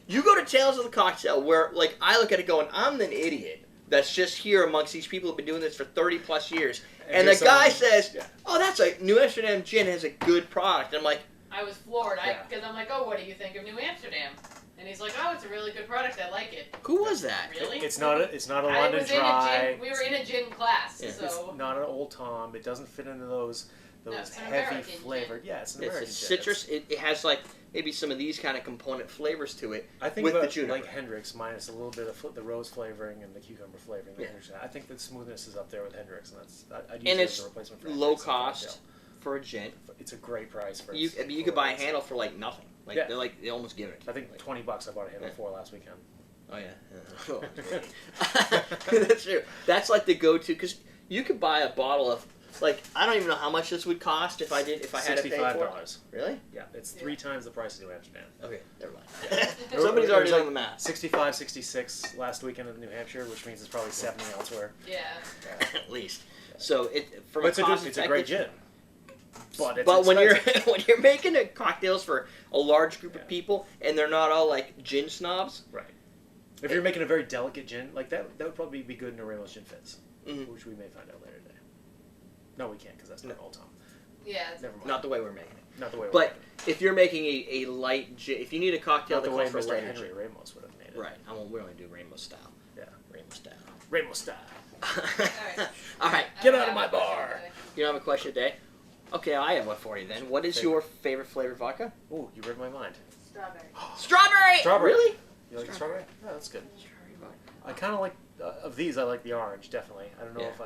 C: you go to Tales of the Cocktail where like I look at it going, I'm an idiot that's just here amongst these people who've been doing this for 30 plus years, and the
B: you're
C: guy
B: someone-
C: says,
B: yeah.
C: "Oh, that's a New Amsterdam gin has a good product." And I'm like,
A: I was floored
B: Yeah.
A: because I'm like, oh, what do you think of New Amsterdam? And he's like, oh, it's a really good product. I like it.
C: "Who was that?"
A: Really?
B: It's not a
A: I
B: London
A: was in a
B: Dry.
A: gin. We were in a gin class,
C: Yeah.
A: so
B: It's not an Old Tom. It doesn't fit into those
A: it's an
B: heavy
A: American gin.
B: flavored. Yeah, it's an
C: It's
B: American
C: a
B: gin.
C: citrus. It has like maybe some of these kind of component flavors to it.
B: I think
C: with the
B: about
C: juniper.
B: like Hendrix minus a little bit of the rose flavoring and the cucumber flavoring.
C: Yeah.
B: I think the smoothness is up there with Hendrix, and I'd use
C: And
B: it
C: it's
B: as a replacement for
C: low
B: Hendrix in a
C: cost
B: cocktail.
C: for a gin.
B: It's a great price for.
C: You
B: its-
C: you
B: for
C: could buy a
B: its-
C: handle for like nothing. Like
B: Yeah.
C: they almost give it.
B: I think $20 I bought a handle
C: Yeah.
B: for last weekend.
C: Oh yeah. That's true. That's like the go-to because you could buy a bottle of like I don't even know how much this would cost if I had to pay for it. Really?
B: Yeah, it's 3 times the price of New Amsterdam.
C: Okay, never mind.
B: Yeah.
C: Somebody's
B: There
C: already
B: was
C: doing the math.
B: 65, 66 last weekend in New Hampshire, which means it's probably 70 elsewhere.
A: yeah.
C: At least. So it from
B: But it's a great gin. But it's
C: when you're
B: expensive.
C: when you're making cocktails for a large group
B: Yeah.
C: of people and they're not all like gin snobs,
B: Right. If you're making a very delicate gin, like that would probably be good in a Ramos Gin Fizz, which we may find out later today. No, we can't because that's not Old Tom.
A: Yeah.
B: Never mind.
C: Not the way we're making it.
B: Not the way.
C: But if you're making a light gin, if you need a cocktail
B: not
C: that
B: the way
C: calls for
B: Mr.
C: lighter
B: Henry
C: gin,
B: Ramos would have made it.
C: right? We only do Ramos style.
B: Yeah.
C: Ramos style.
B: Ramos style.
C: All right.
B: Get out of my bar.
C: You don't have a question today? Okay, I have one for you then. What is your favorite flavored vodka?
B: Ooh, you read my mind.
D: Strawberry.
C: Strawberry!
B: Strawberry.
C: Really?
B: You like strawberry? Yeah, that's good.
C: Strawberry vodka.
B: I kind of like, of these, I like the orange, definitely. I don't know
C: Yeah.
B: if I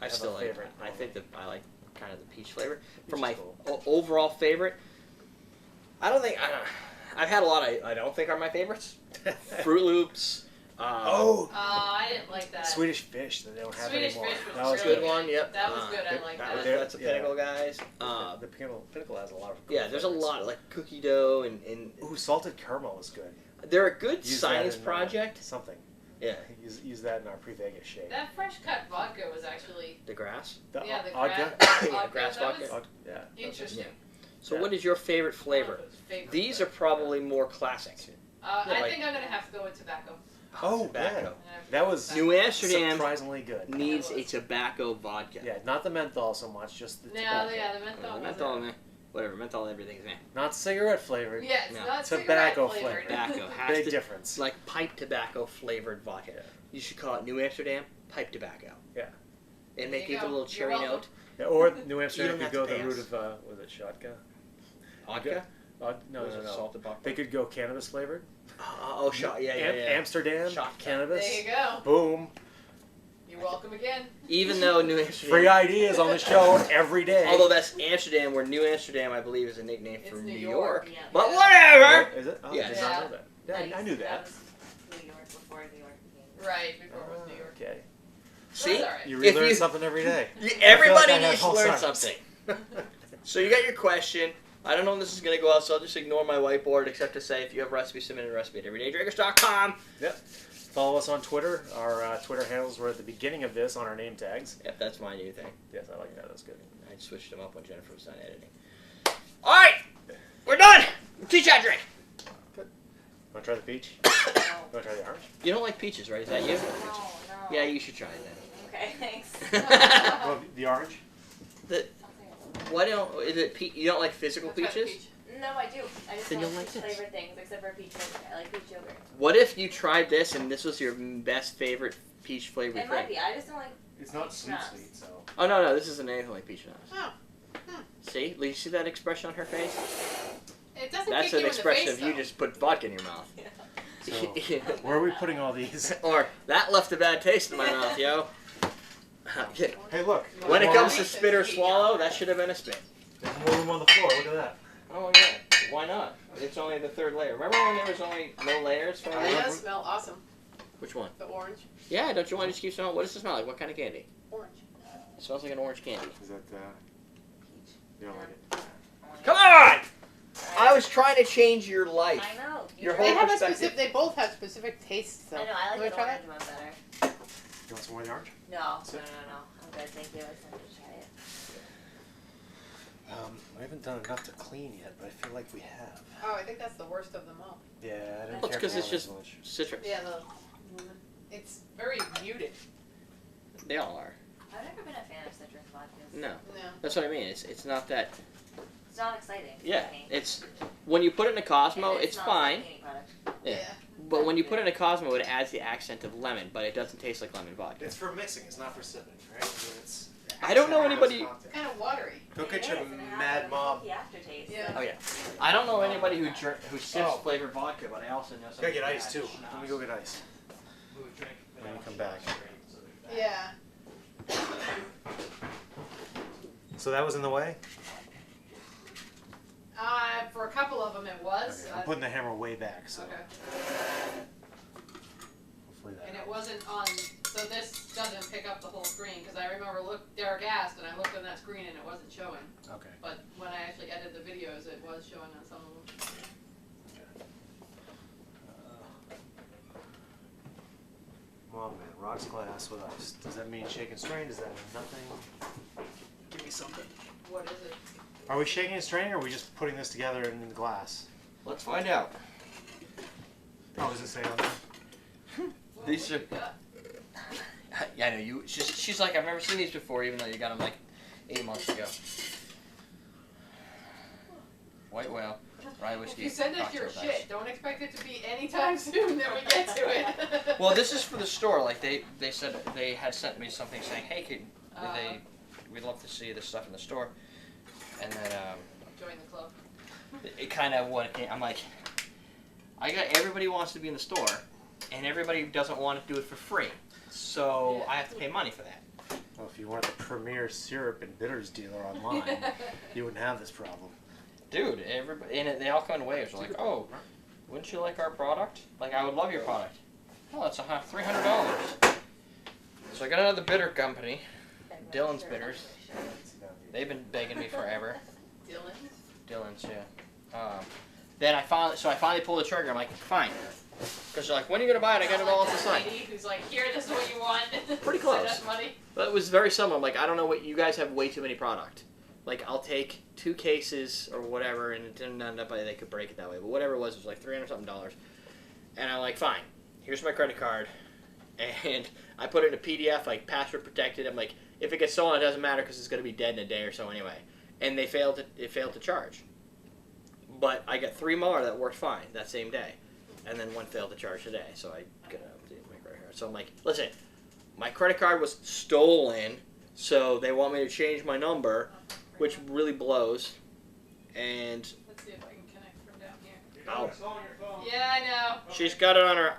C: I
B: have
C: still
B: a
C: like
B: favorite.
C: I think that I like kind of the peach flavor. For
B: is
C: my
B: cool.
C: overall favorite, I've had a lot I don't think are my favorites. Fruit Loops.
B: Oh!
A: I didn't like that.
B: Swedish Fish that they don't have
A: Swedish
B: anymore.
A: Fish was
B: That was
A: really
C: good
B: good.
C: one. Yep.
A: That was good. I like that.
C: That's a
B: Yeah.
C: Pinnacle, guys.
B: The Pinnacle has a lot of good
C: Yeah, there's a
B: flavors.
C: lot like cookie dough and
B: Ooh, salted caramel is good.
C: they're a good
B: Use that
C: science
B: in,
C: project.
B: Something.
C: Yeah.
B: Use that in our pre-Vegas shake.
A: That fresh cut vodka was actually
C: The grass.
A: yeah the
B: Vodka?
A: vodka.
C: Grass
A: that
C: vodka.
A: was
B: Yeah.
A: interesting.
C: So
B: Yeah.
C: what is your favorite flavor?
A: One of those favorite
C: These are
A: flavors.
C: probably more classic.
A: I
C: like-
A: think I'm gonna have to go with tobacco.
B: Oh,
C: Tobacco.
B: That was
C: New Amsterdam
B: surprisingly good.
C: needs a tobacco vodka.
B: Yeah, not the menthol so much, just the
A: No,
B: tobacco.
A: yeah, the menthol.
C: The menthol, man. Whatever, menthol, everything's man.
B: Not cigarette flavored.
A: Yeah, it's
C: No.
A: not
B: Tobacco
A: cigarette flavored.
C: Tobacco has
B: Big
C: to,
B: difference.
C: like pipe tobacco flavored vodka.
B: Yeah.
C: You should call it New Amsterdam pipe tobacco.
B: Yeah.
C: And make
A: There you
C: it a
A: go.
C: little
A: You're
C: cherry
A: welcome.
C: note.
B: Yeah, or New
C: You
B: Amsterdam
C: don't
B: could
C: have
B: go
C: to
B: the
C: pay
B: route
C: us.
B: of, was it shotgun?
C: Vodka?
B: No,
C: Or is
B: no,
C: it
B: no.
C: salted vodka?
B: They could go cannabis flavored.
C: Shot. Yeah.
B: Amsterdam,
C: Shotgun.
B: cannabis.
A: There you go.
B: Boom.
A: You're welcome again.
C: Even though New Amsterdam.
B: Free ideas on the show every day.
C: Although that's Amsterdam, where New Amsterdam, I believe, is a nickname for
A: It's
C: New
A: New
C: York.
A: York,
D: yeah.
C: But
A: Yeah.
C: whatever!
B: Is it? Oh,
C: Yeah.
B: I did not know that. Yeah, I knew that.
D: was New York before New York became.
A: Right before it was New York.
B: Okay.
C: See?
A: That's all right.
B: You
C: If
B: relearn
C: you-
B: something every day.
C: Everybody
B: I have
C: needs to
B: all
C: learn
B: science.
C: something. So you got your question. I don't know when this is going to go out, so I'll just ignore my whiteboard, except to say if you have recipes, submit a recipe at everydaydrinkers.com.
B: Follow us on Twitter. Our Twitter handles were at the beginning of this on our name tags.
C: Yep, that's my new thing.
B: Yes, I like that. That's good.
C: I switched them up when Jennifer was done editing. All right, we're done. Teach that drink.
B: Want to try the peach?
D: No.
B: Want to try the orange?
C: You don't like peaches, right? Is that you?
D: No.
C: Yeah, you should try it
D: Okay, thanks.
C: then.
B: Well, the orange?
C: Why don't is it you don't like physical
A: I'll try the
C: peaches?
A: peach.
D: No, I do. I just
C: Then
D: don't
C: you'll
D: like
C: like
D: peach
C: this.
D: flavored things except for peach yogurt. I like peach yogurt.
C: What if you tried this and this was your best favorite peach flavored
D: It might
C: thing?
D: be. I just don't like.
B: It's not
D: Peach
B: sweet,
D: nuts.
B: sweet, so.
C: Oh no, this isn't anything like peach nuts.
A: Oh.
C: See, you see that expression on her face?
A: It doesn't
C: That's
A: kick
C: an
A: you
C: expression
A: in
C: of
A: the
C: you
A: face,
C: just put vodka in your mouth.
B: So, where are we putting all these?
C: Or that left a bad taste in my mouth, yo.
B: Hey, look.
C: When it
B: More
C: comes to
B: room-
C: spit or swallow, that should have been a spit.
B: There's more room on the floor. Look at that.
C: Oh yeah, why not? It's only the third layer. Remember when there was only no layers for
A: though.
C: a
A: It
C: layer?
A: does smell awesome.
C: Which one?
A: The orange.
C: Yeah, don't you want to just keep smelling? What does it smell like? What kind of candy?
A: Orange.
C: It smells like an orange candy.
B: Is that,
D: Peach.
B: you don't like it?
C: Come on! I was trying to change your life.
D: I know.
C: Your
D: You're
C: whole
A: They
D: right.
A: have a
C: perspective.
A: specific. They both have specific tastes. Though.
D: I know. I
A: You
D: like the
A: wanna try
D: orange one better.
B: You want some more of the orange?
D: No. No. I'm good. Thank you. I just wanted to try it.
B: We haven't done enough to clean yet, but I feel like we have.
A: Oh, I think that's the worst of them all.
B: Yeah, I didn't
C: Well, it's
B: care
C: 'cause
B: for
C: it's
B: that
C: just-
B: much.
C: Citrus.
A: Yeah, it's very muted.
C: They all are.
D: I've never been a fan of citrus vodkas.
C: No,
A: No.
C: that's what I mean. It's not that.
D: It's not exciting.
C: Yeah,
D: to me.
C: it's when you put it in a Cosmo,
D: And
C: it's
D: not
C: fine.
D: like any product.
C: Yeah. But when you put it in a Cosmo, it adds the accent of lemon, but it doesn't taste like lemon vodka.
B: It's for mixing. It's not for sipping, right? It's
C: I don't know anybody.
A: It's kind of watery.
B: Go get
D: It
B: your
D: is, and it has
B: Mad
D: a
B: Mob.
D: funky aftertaste.
A: Yeah.
C: Oh yeah, I don't know anybody who sips
B: Oh.
C: flavored vodka, but I also know
B: Gotta
C: somebody.
B: get
C: who
B: ice
C: adds
B: too.
C: schnapps.
B: Let me go get ice. When you come back.
A: Yeah.
B: So that was in the way?
A: For a couple of them it was.
B: Okay, I'm putting the hammer way back, so
A: Okay.
B: hopefully that
A: And it
B: helps.
A: wasn't on, so this doesn't pick up the whole screen, because I remember Derrick asked, and I looked on that screen and it wasn't showing.
B: Okay.
A: But when I actually edited the videos, it was showing on some of them.
B: Come on, man. Rocks glass with ice. Does that mean shake and strain? Does that mean nothing? Give me something.
A: What is it?
B: Are we shaking and straining, or are we just putting this together in the glass?
C: Let's find out.
B: Oh, does it say on there?
C: These are.
A: Yeah.
C: Yeah, I know you. She's like, I've never seen these before, even though you got them like 8 months ago. White whale, rye
A: If
C: whiskey.
A: you send us your
C: cocktail
A: shit, don't expect it to be anytime soon that we get to it.
C: Well, this is for the store. Like they said they had sent me something saying, hey, we'd love to see this stuff in the store, and then
A: Join the club.
C: it kind of I'm like, everybody wants to be in the store, and everybody doesn't want to do it for free, so
A: Yeah.
C: I have to pay money for that.
B: Well, if you weren't the premier syrup and bitters dealer online, you wouldn't have this problem.
C: Dude, everybody, and they all come in waves. They're like, oh, wouldn't you like our product? Like, I would love your product. Oh, it's $300. So I got another bitter company, Dylan's Bitters. They've been begging me forever. Dylan's, yeah. Then I finally pulled the trigger. I'm like, fine. Because they're like, when are you going to buy it? I got it all at the site.
A: Who's like, here, this is what you want.
C: Pretty close.
A: Send us money.
C: But it was very similar. I'm like, I don't know what, you guys have way too many product. Like, I'll take 2 cases or whatever, and it didn't end up, they could break it that way. But whatever it was like $300 something. And I'm like, fine, here's my credit card. And I put it in a PDF, like, password protected. I'm like, if it gets stolen, it doesn't matter because it's going to be dead in a day or so anyway. And it failed to charge. But I got 3 more that worked fine that same day. And then 1 failed to charge today. So I got to update my credit card. So I'm like, listen, my credit card was stolen, so they want me to change my number, which really blows. And
A: Let's see if I can connect from down here.
C: oh,
A: Yeah, I know.
C: she's got it on her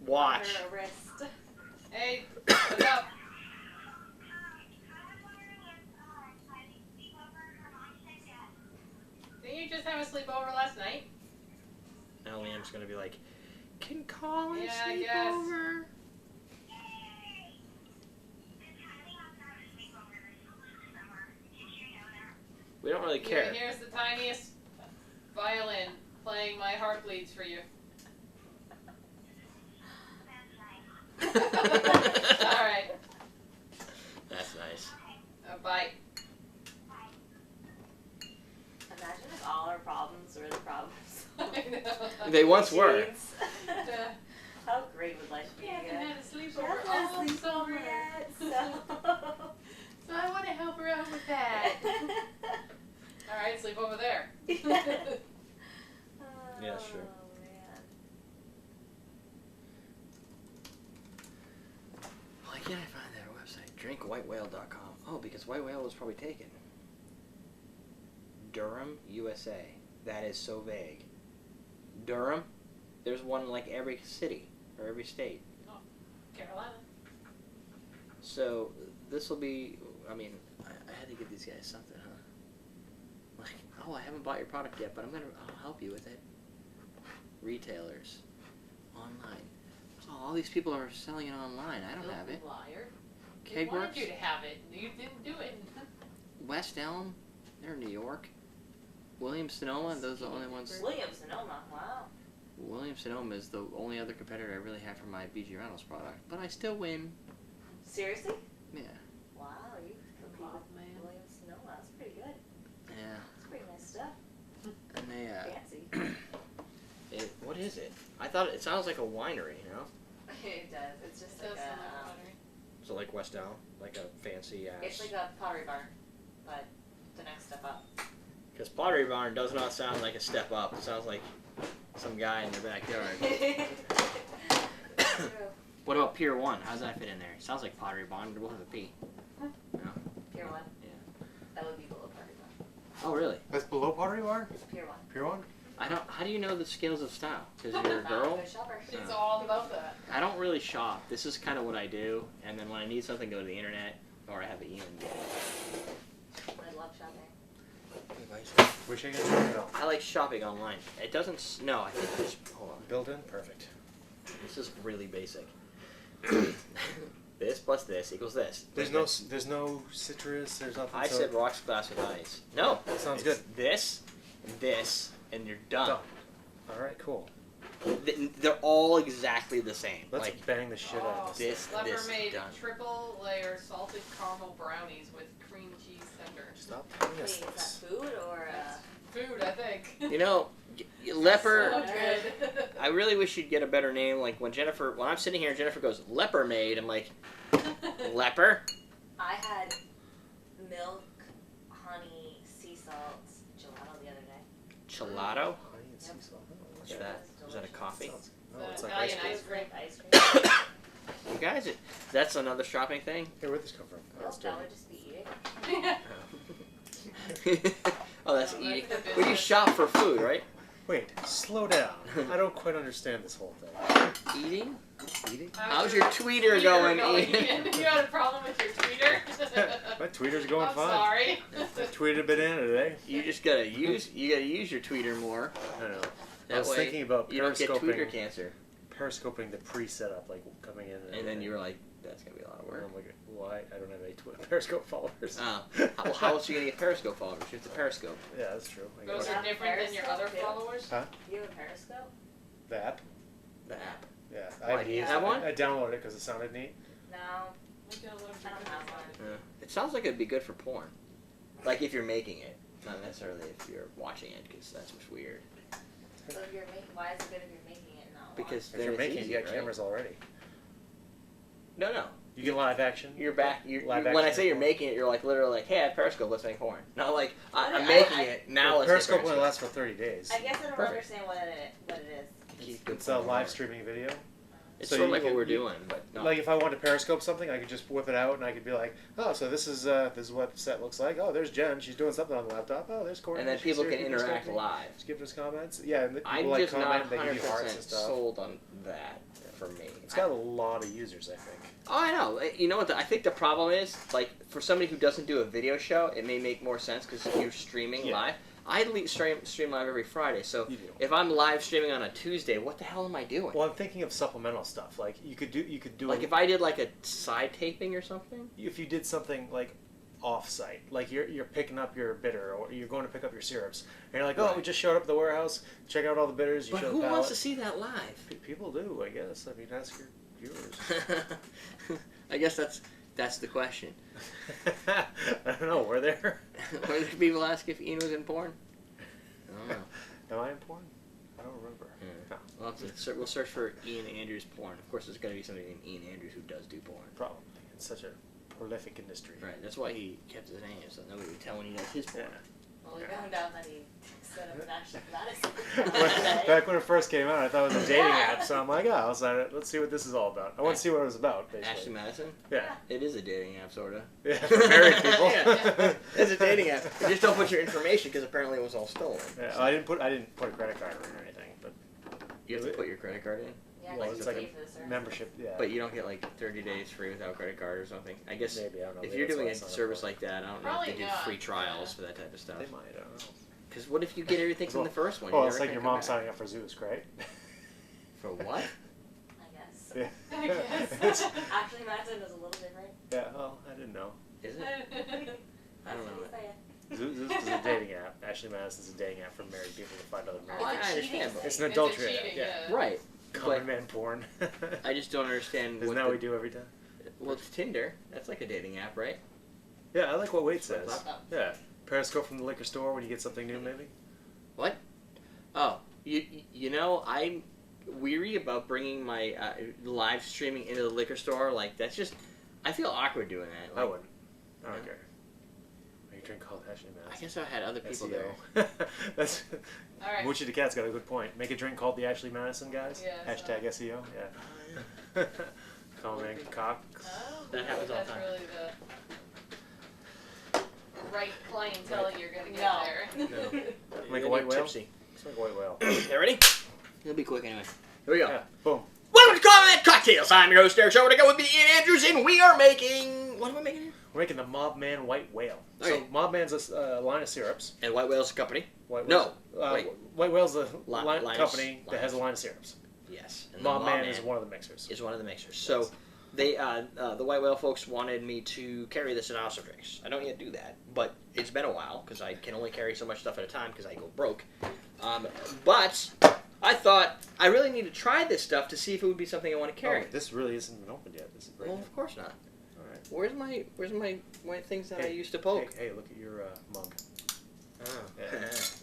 C: watch.
D: Her wrist.
A: Hey, what's up? Didn't you just have a sleepover last night?
C: Now Liam's gonna be like, can Colin
A: Yeah, I
C: sleep
A: guess.
C: over? We don't really care.
A: Here's the tiniest violin playing My Heart Bleeds for you. Alright.
C: That's nice.
A: Bye.
D: Imagine if all our problems were the problems.
A: I know.
C: They once were.
D: Machines. How great would life be?
A: Yeah, I
D: again?
A: had a
D: She
A: sleepover
D: hasn't had a
A: all
D: sleepover
A: summer.
D: yet, so.
A: So I want to help her out with that. Alright, sleep over there.
C: Yeah, sure.
D: Oh, man.
C: Why can't I find their website? Drinkwhitewhale.com. Oh, because White Whale was probably taken. Durham, USA. That is so vague. Durham? There's one in like every city or every state.
A: Carolina.
C: So this will be. I mean, I had to give these guys something, huh? Like, oh, I haven't bought your product yet, but I'll help you with it. Retailers, online. Oh, all these people are selling it online. I don't have it.
A: Liar. We wanted
C: Kegworks,
A: you to have it. You didn't do it.
C: West Elm, they're in New York. Williams Sonoma, those are the only ones.
D: Williams-Sonoma, wow.
C: Williams Sonoma is the only other competitor I really have for my BG Reynolds product, but I still win.
D: Seriously?
C: Yeah.
D: Wow, you compete
A: Wow,
D: with
A: man.
D: Williams-Sonoma. That's pretty good.
C: Yeah.
D: That's pretty nice stuff.
C: And they
D: Fancy.
C: what is it? I thought it sounds like a winery, you know?
D: It does. It's just
A: It
D: like
A: does sound like
D: a.
A: lottery.
C: So like West Elm, like a fancy ass.
D: It's like a pottery barn, but the next step up.
C: Because Pottery Barn does not sound like a step up. It sounds like some guy in their backyard.
D: True.
C: What about Pier 1? How's that fit in there? Sounds like Pottery Barn, but with a P. No?
D: Pier 1.
C: Yeah.
D: That would be below pottery barn.
C: Oh, really?
B: That's below Pottery Barn?
D: Pier 1.
B: Pier 1?
C: I don't. How do you know the scales of style? Because you're a girl?
D: Good shopper.
A: It's all about that.
C: I don't really shop. This is kind of what I do. And then when I need something, go to the internet, or I have it emailed get it.
D: I love shopping.
B: Wish I could check it out.
C: I like shopping online. It doesn't. No, I think it's. Hold on.
B: Built in? Perfect.
C: This is really basic. This plus this equals this.
B: There's no citrus, there's nothing.
C: I
B: so
C: said rocks glass with ice. No.
B: That sounds
C: it's
B: good.
C: This, and you're done.
B: Done. Alright, cool.
C: They're all exactly the same.
B: Let's
C: like
B: bang the shit out of this.
C: this,
A: Lever
C: this,
A: made
C: done.
A: triple layer salted caramel brownies with cream cheese tender.
B: Stop telling
D: Wait,
B: us
D: is that
B: this.
D: food or
A: food, I think.
C: You know, leper.
A: So good.
C: I really wish you'd get a better name. Like when I'm sitting here and Jennifer goes, leper maid, I'm like, leper?
D: I had milk, honey, sea salt, gelato the other day.
C: Gelato?
B: Honey and sea salt. Oh,
C: What's that? Is that a coffee?
B: No, it's
A: The
B: like ice
A: Italian
B: cream.
A: ice cream.
D: Ice cream.
C: You guys, that's another shopping thing?
B: Hey, where'd this come from? Oh, it's
D: That
B: dirty.
D: would just be eating.
C: Oh, that's
A: No,
C: eating.
A: that's the
C: We do
A: business.
C: shop for food, right?
B: Wait, slow down. I don't quite understand this whole thing.
C: Eating?
B: Eating?
C: How's your tweeter going, Ian?
A: You had a problem with your tweeter?
B: My tweeter's going
A: I'm
B: fine.
A: sorry.
B: I tweeted a banana today.
C: You just gotta use your tweeter more.
B: I don't know. I
C: That
B: was
C: way
B: thinking about
C: you don't get tweeter
B: periscoping,
C: cancer.
B: periscoping the pre-setup, like coming in.
C: And then you were like, that's gonna be a lot of work.
B: I'm like, why? I don't have any Periscope followers.
C: Oh. Well, how else are you gonna get Periscope followers? You have to Periscope.
B: Yeah, that's true. I
A: Those
B: guess.
A: are different than your other
D: Periscope, too.
A: followers?
D: You have a Periscope?
B: The app?
C: The app.
B: Yeah.
C: Oh,
B: I haven't
C: you
B: used
C: have
B: it.
C: one?
B: I downloaded it because it sounded neat.
D: No,
A: I don't
D: I don't have one.
C: Yeah. It sounds like it'd be good for porn. Like if you're making it, not necessarily if you're watching it, because that's just weird.
D: So if you're making, why is it good if you're making it now?
C: Because
B: If
C: then
B: you're
C: it's
B: making
C: easy,
B: it, you got
C: right?
B: cameras already.
C: No.
B: You get live action.
C: You're back.
B: Live
C: When I
B: action
C: say you're
B: porn.
C: making it, you're like literally like, hey, I have Periscope. Let's make porn. Not like I'm
D: I-
C: making
D: I-
C: it now.
B: Well,
C: Let's
B: Periscope
C: get
B: only
C: Periscope.
B: lasts for 30 days.
D: I guess I don't
C: Perfect.
D: understand what it is.
B: It's a live streaming video.
C: It's
B: So
C: sort of
B: you
C: like what
B: can-
C: we're doing, but no.
B: Like if I wanted to Periscope something, I could just whip it out and I could be like, oh, so this is what the set looks like. Oh, there's Jen. She's doing something on the laptop. Oh, there's Courtney.
C: And then
B: She's
C: people
B: here.
C: can
B: People
C: interact
B: Stephanie.
C: live.
B: Just give us comments. Yeah, and people
C: I'm
B: like
C: just not
B: comment. They give you
C: 100%
B: hearts and stuff.
C: sold on that for me.
B: It's got a lot of users, I think.
C: Oh, I know. You know what? I think the problem is, like, for somebody who doesn't do a video show, it may make more sense because you're streaming
B: Yeah.
C: live. I stream live every Friday, so
B: You do.
C: if I'm live streaming on a Tuesday, what the hell am I doing?
B: Well, I'm thinking of supplemental stuff. Like you could do
C: Like if I did like a side taping or something.
B: if you did something like off-site, like you're picking up your bitter or you're going to pick up your syrups, and you're like, oh,
C: Right.
B: we just showed up at the warehouse, check out all the bitters. You
C: But
B: show
C: who
B: the
C: wants to
B: palette.
C: see that live?
B: People do, I guess. I mean, ask your viewers.
C: I guess that's the question.
B: I don't know. Were there?
C: Where did people ask if Ian was in porn? I don't know.
B: Am I in porn? I don't remember. No,
C: We'll search for Ian Andrews porn. Of course, there's got to be somebody named Ian Andrews who does do porn.
B: probably. It's such a prolific industry.
C: Right. That's why he kept his name, so nobody would tell when he does his porn.
D: Well, we found out that he set up an Ashley Madison.
B: Back when it first came out, I thought it was a dating app, so I'm like, oh, I'll sign it. Let's see what this is all about. I want to see what it was about, basically.
C: Ashley Madison?
B: Yeah.
C: It is a dating app, sort of.
B: Yeah, for married people.
C: Yeah. It's a dating app. You just don't put your information because apparently it was all stolen.
B: Yeah, I didn't put a credit card in or anything, but
C: You have to put your credit card in,
D: Yeah,
B: well,
D: like
B: it's
D: you
B: like
D: pay for the service.
B: membership. Yeah.
C: but you don't get like 30 days free without credit card or something. I guess
B: Maybe I don't know.
C: if
B: Maybe
C: you're
B: that's
C: doing
B: what I
C: a
B: signed up
C: service
B: for.
C: like that, I don't know
A: Probably
C: if they do
A: not,
C: free trials
A: yeah.
C: for that type of stuff.
B: They might. I don't know.
C: Because what if you get everything from the first one?
B: Oh,
C: You
B: it's
C: never
B: like
C: can
B: your
C: come
B: mom
C: back.
B: signing up for Zeus, right?
C: For what?
D: I guess.
B: Yeah.
A: I guess.
D: Ashley Madison is a little different.
B: Yeah. Well, I didn't know.
C: Is it? I don't know.
B: Zeus is a dating app. Ashley Madison's a dating app for married people to find other
C: Oh,
B: married.
C: I understand.
D: cheating
C: But
B: It's an
A: It's a
B: adultery app.
A: cheating,
B: Yeah.
C: right.
B: Common
C: But
B: man porn.
C: I just don't understand
B: Isn't
C: what
B: that
C: the,
B: what we do every time?
C: well, it's Tinder. That's like a dating app, right?
B: Yeah, I like what Wade says.
A: Oh.
B: Yeah. Periscope from the liquor store when you get something new, maybe.
C: Oh, you know, I'm weary about bringing my live streaming into the liquor store. Like, that's just, I feel awkward doing that.
B: I
C: Like,
B: wouldn't. I don't care. Make a drink called Ashley
C: I
B: Madison.
C: guess I had other people there.
B: SEO. That's
A: All right.
B: Moochie the Cat's got a good point. Make a drink called the Ashley Madison, guys.
A: Yeah,
B: Hashtag SEO. Yeah. Call man cock.
A: Oh,
C: That happens all the
A: that's
C: time.
A: really the right clientele you're gonna get
D: No.
A: there.
B: No. Like a
C: You
B: white
C: get
B: whale?
C: tipsy.
B: It's like a white whale.
C: You ready? It'll be quick anyway. Here we go.
B: Yeah. Boom.
C: Welcome to Comment Cocktails. I'm your host, Derrick Schommer. To go with me, Ian Andrews, and we are making, what are we making here?
B: We're making the Mob Man White Whale.
C: Okay.
B: So Mob Man's a line of syrups.
C: And White Whale's company.
B: White
C: No,
B: Whale's,
C: wait.
B: White Whale's a
C: Line of
B: company that
C: Linus.
B: has a line of syrups.
C: Yes. And the
B: Mob Man is one of the mixers.
C: is one of the mixers. So they, the White Whale folks wanted me to carry this at House of Drinks. I don't yet do that, but it's been a while because I can only carry so much stuff at a time because I go broke. But I thought I really need to try this stuff to see if it would be something I want to carry.
B: Oh, this really isn't even opened yet. This is brand
C: Well,
B: new.
C: of course not.
B: All right.
C: Where's my things that I
B: Hey,
C: used to poke?
B: Hey, look at your mug.
C: Oh.
B: Yeah. That's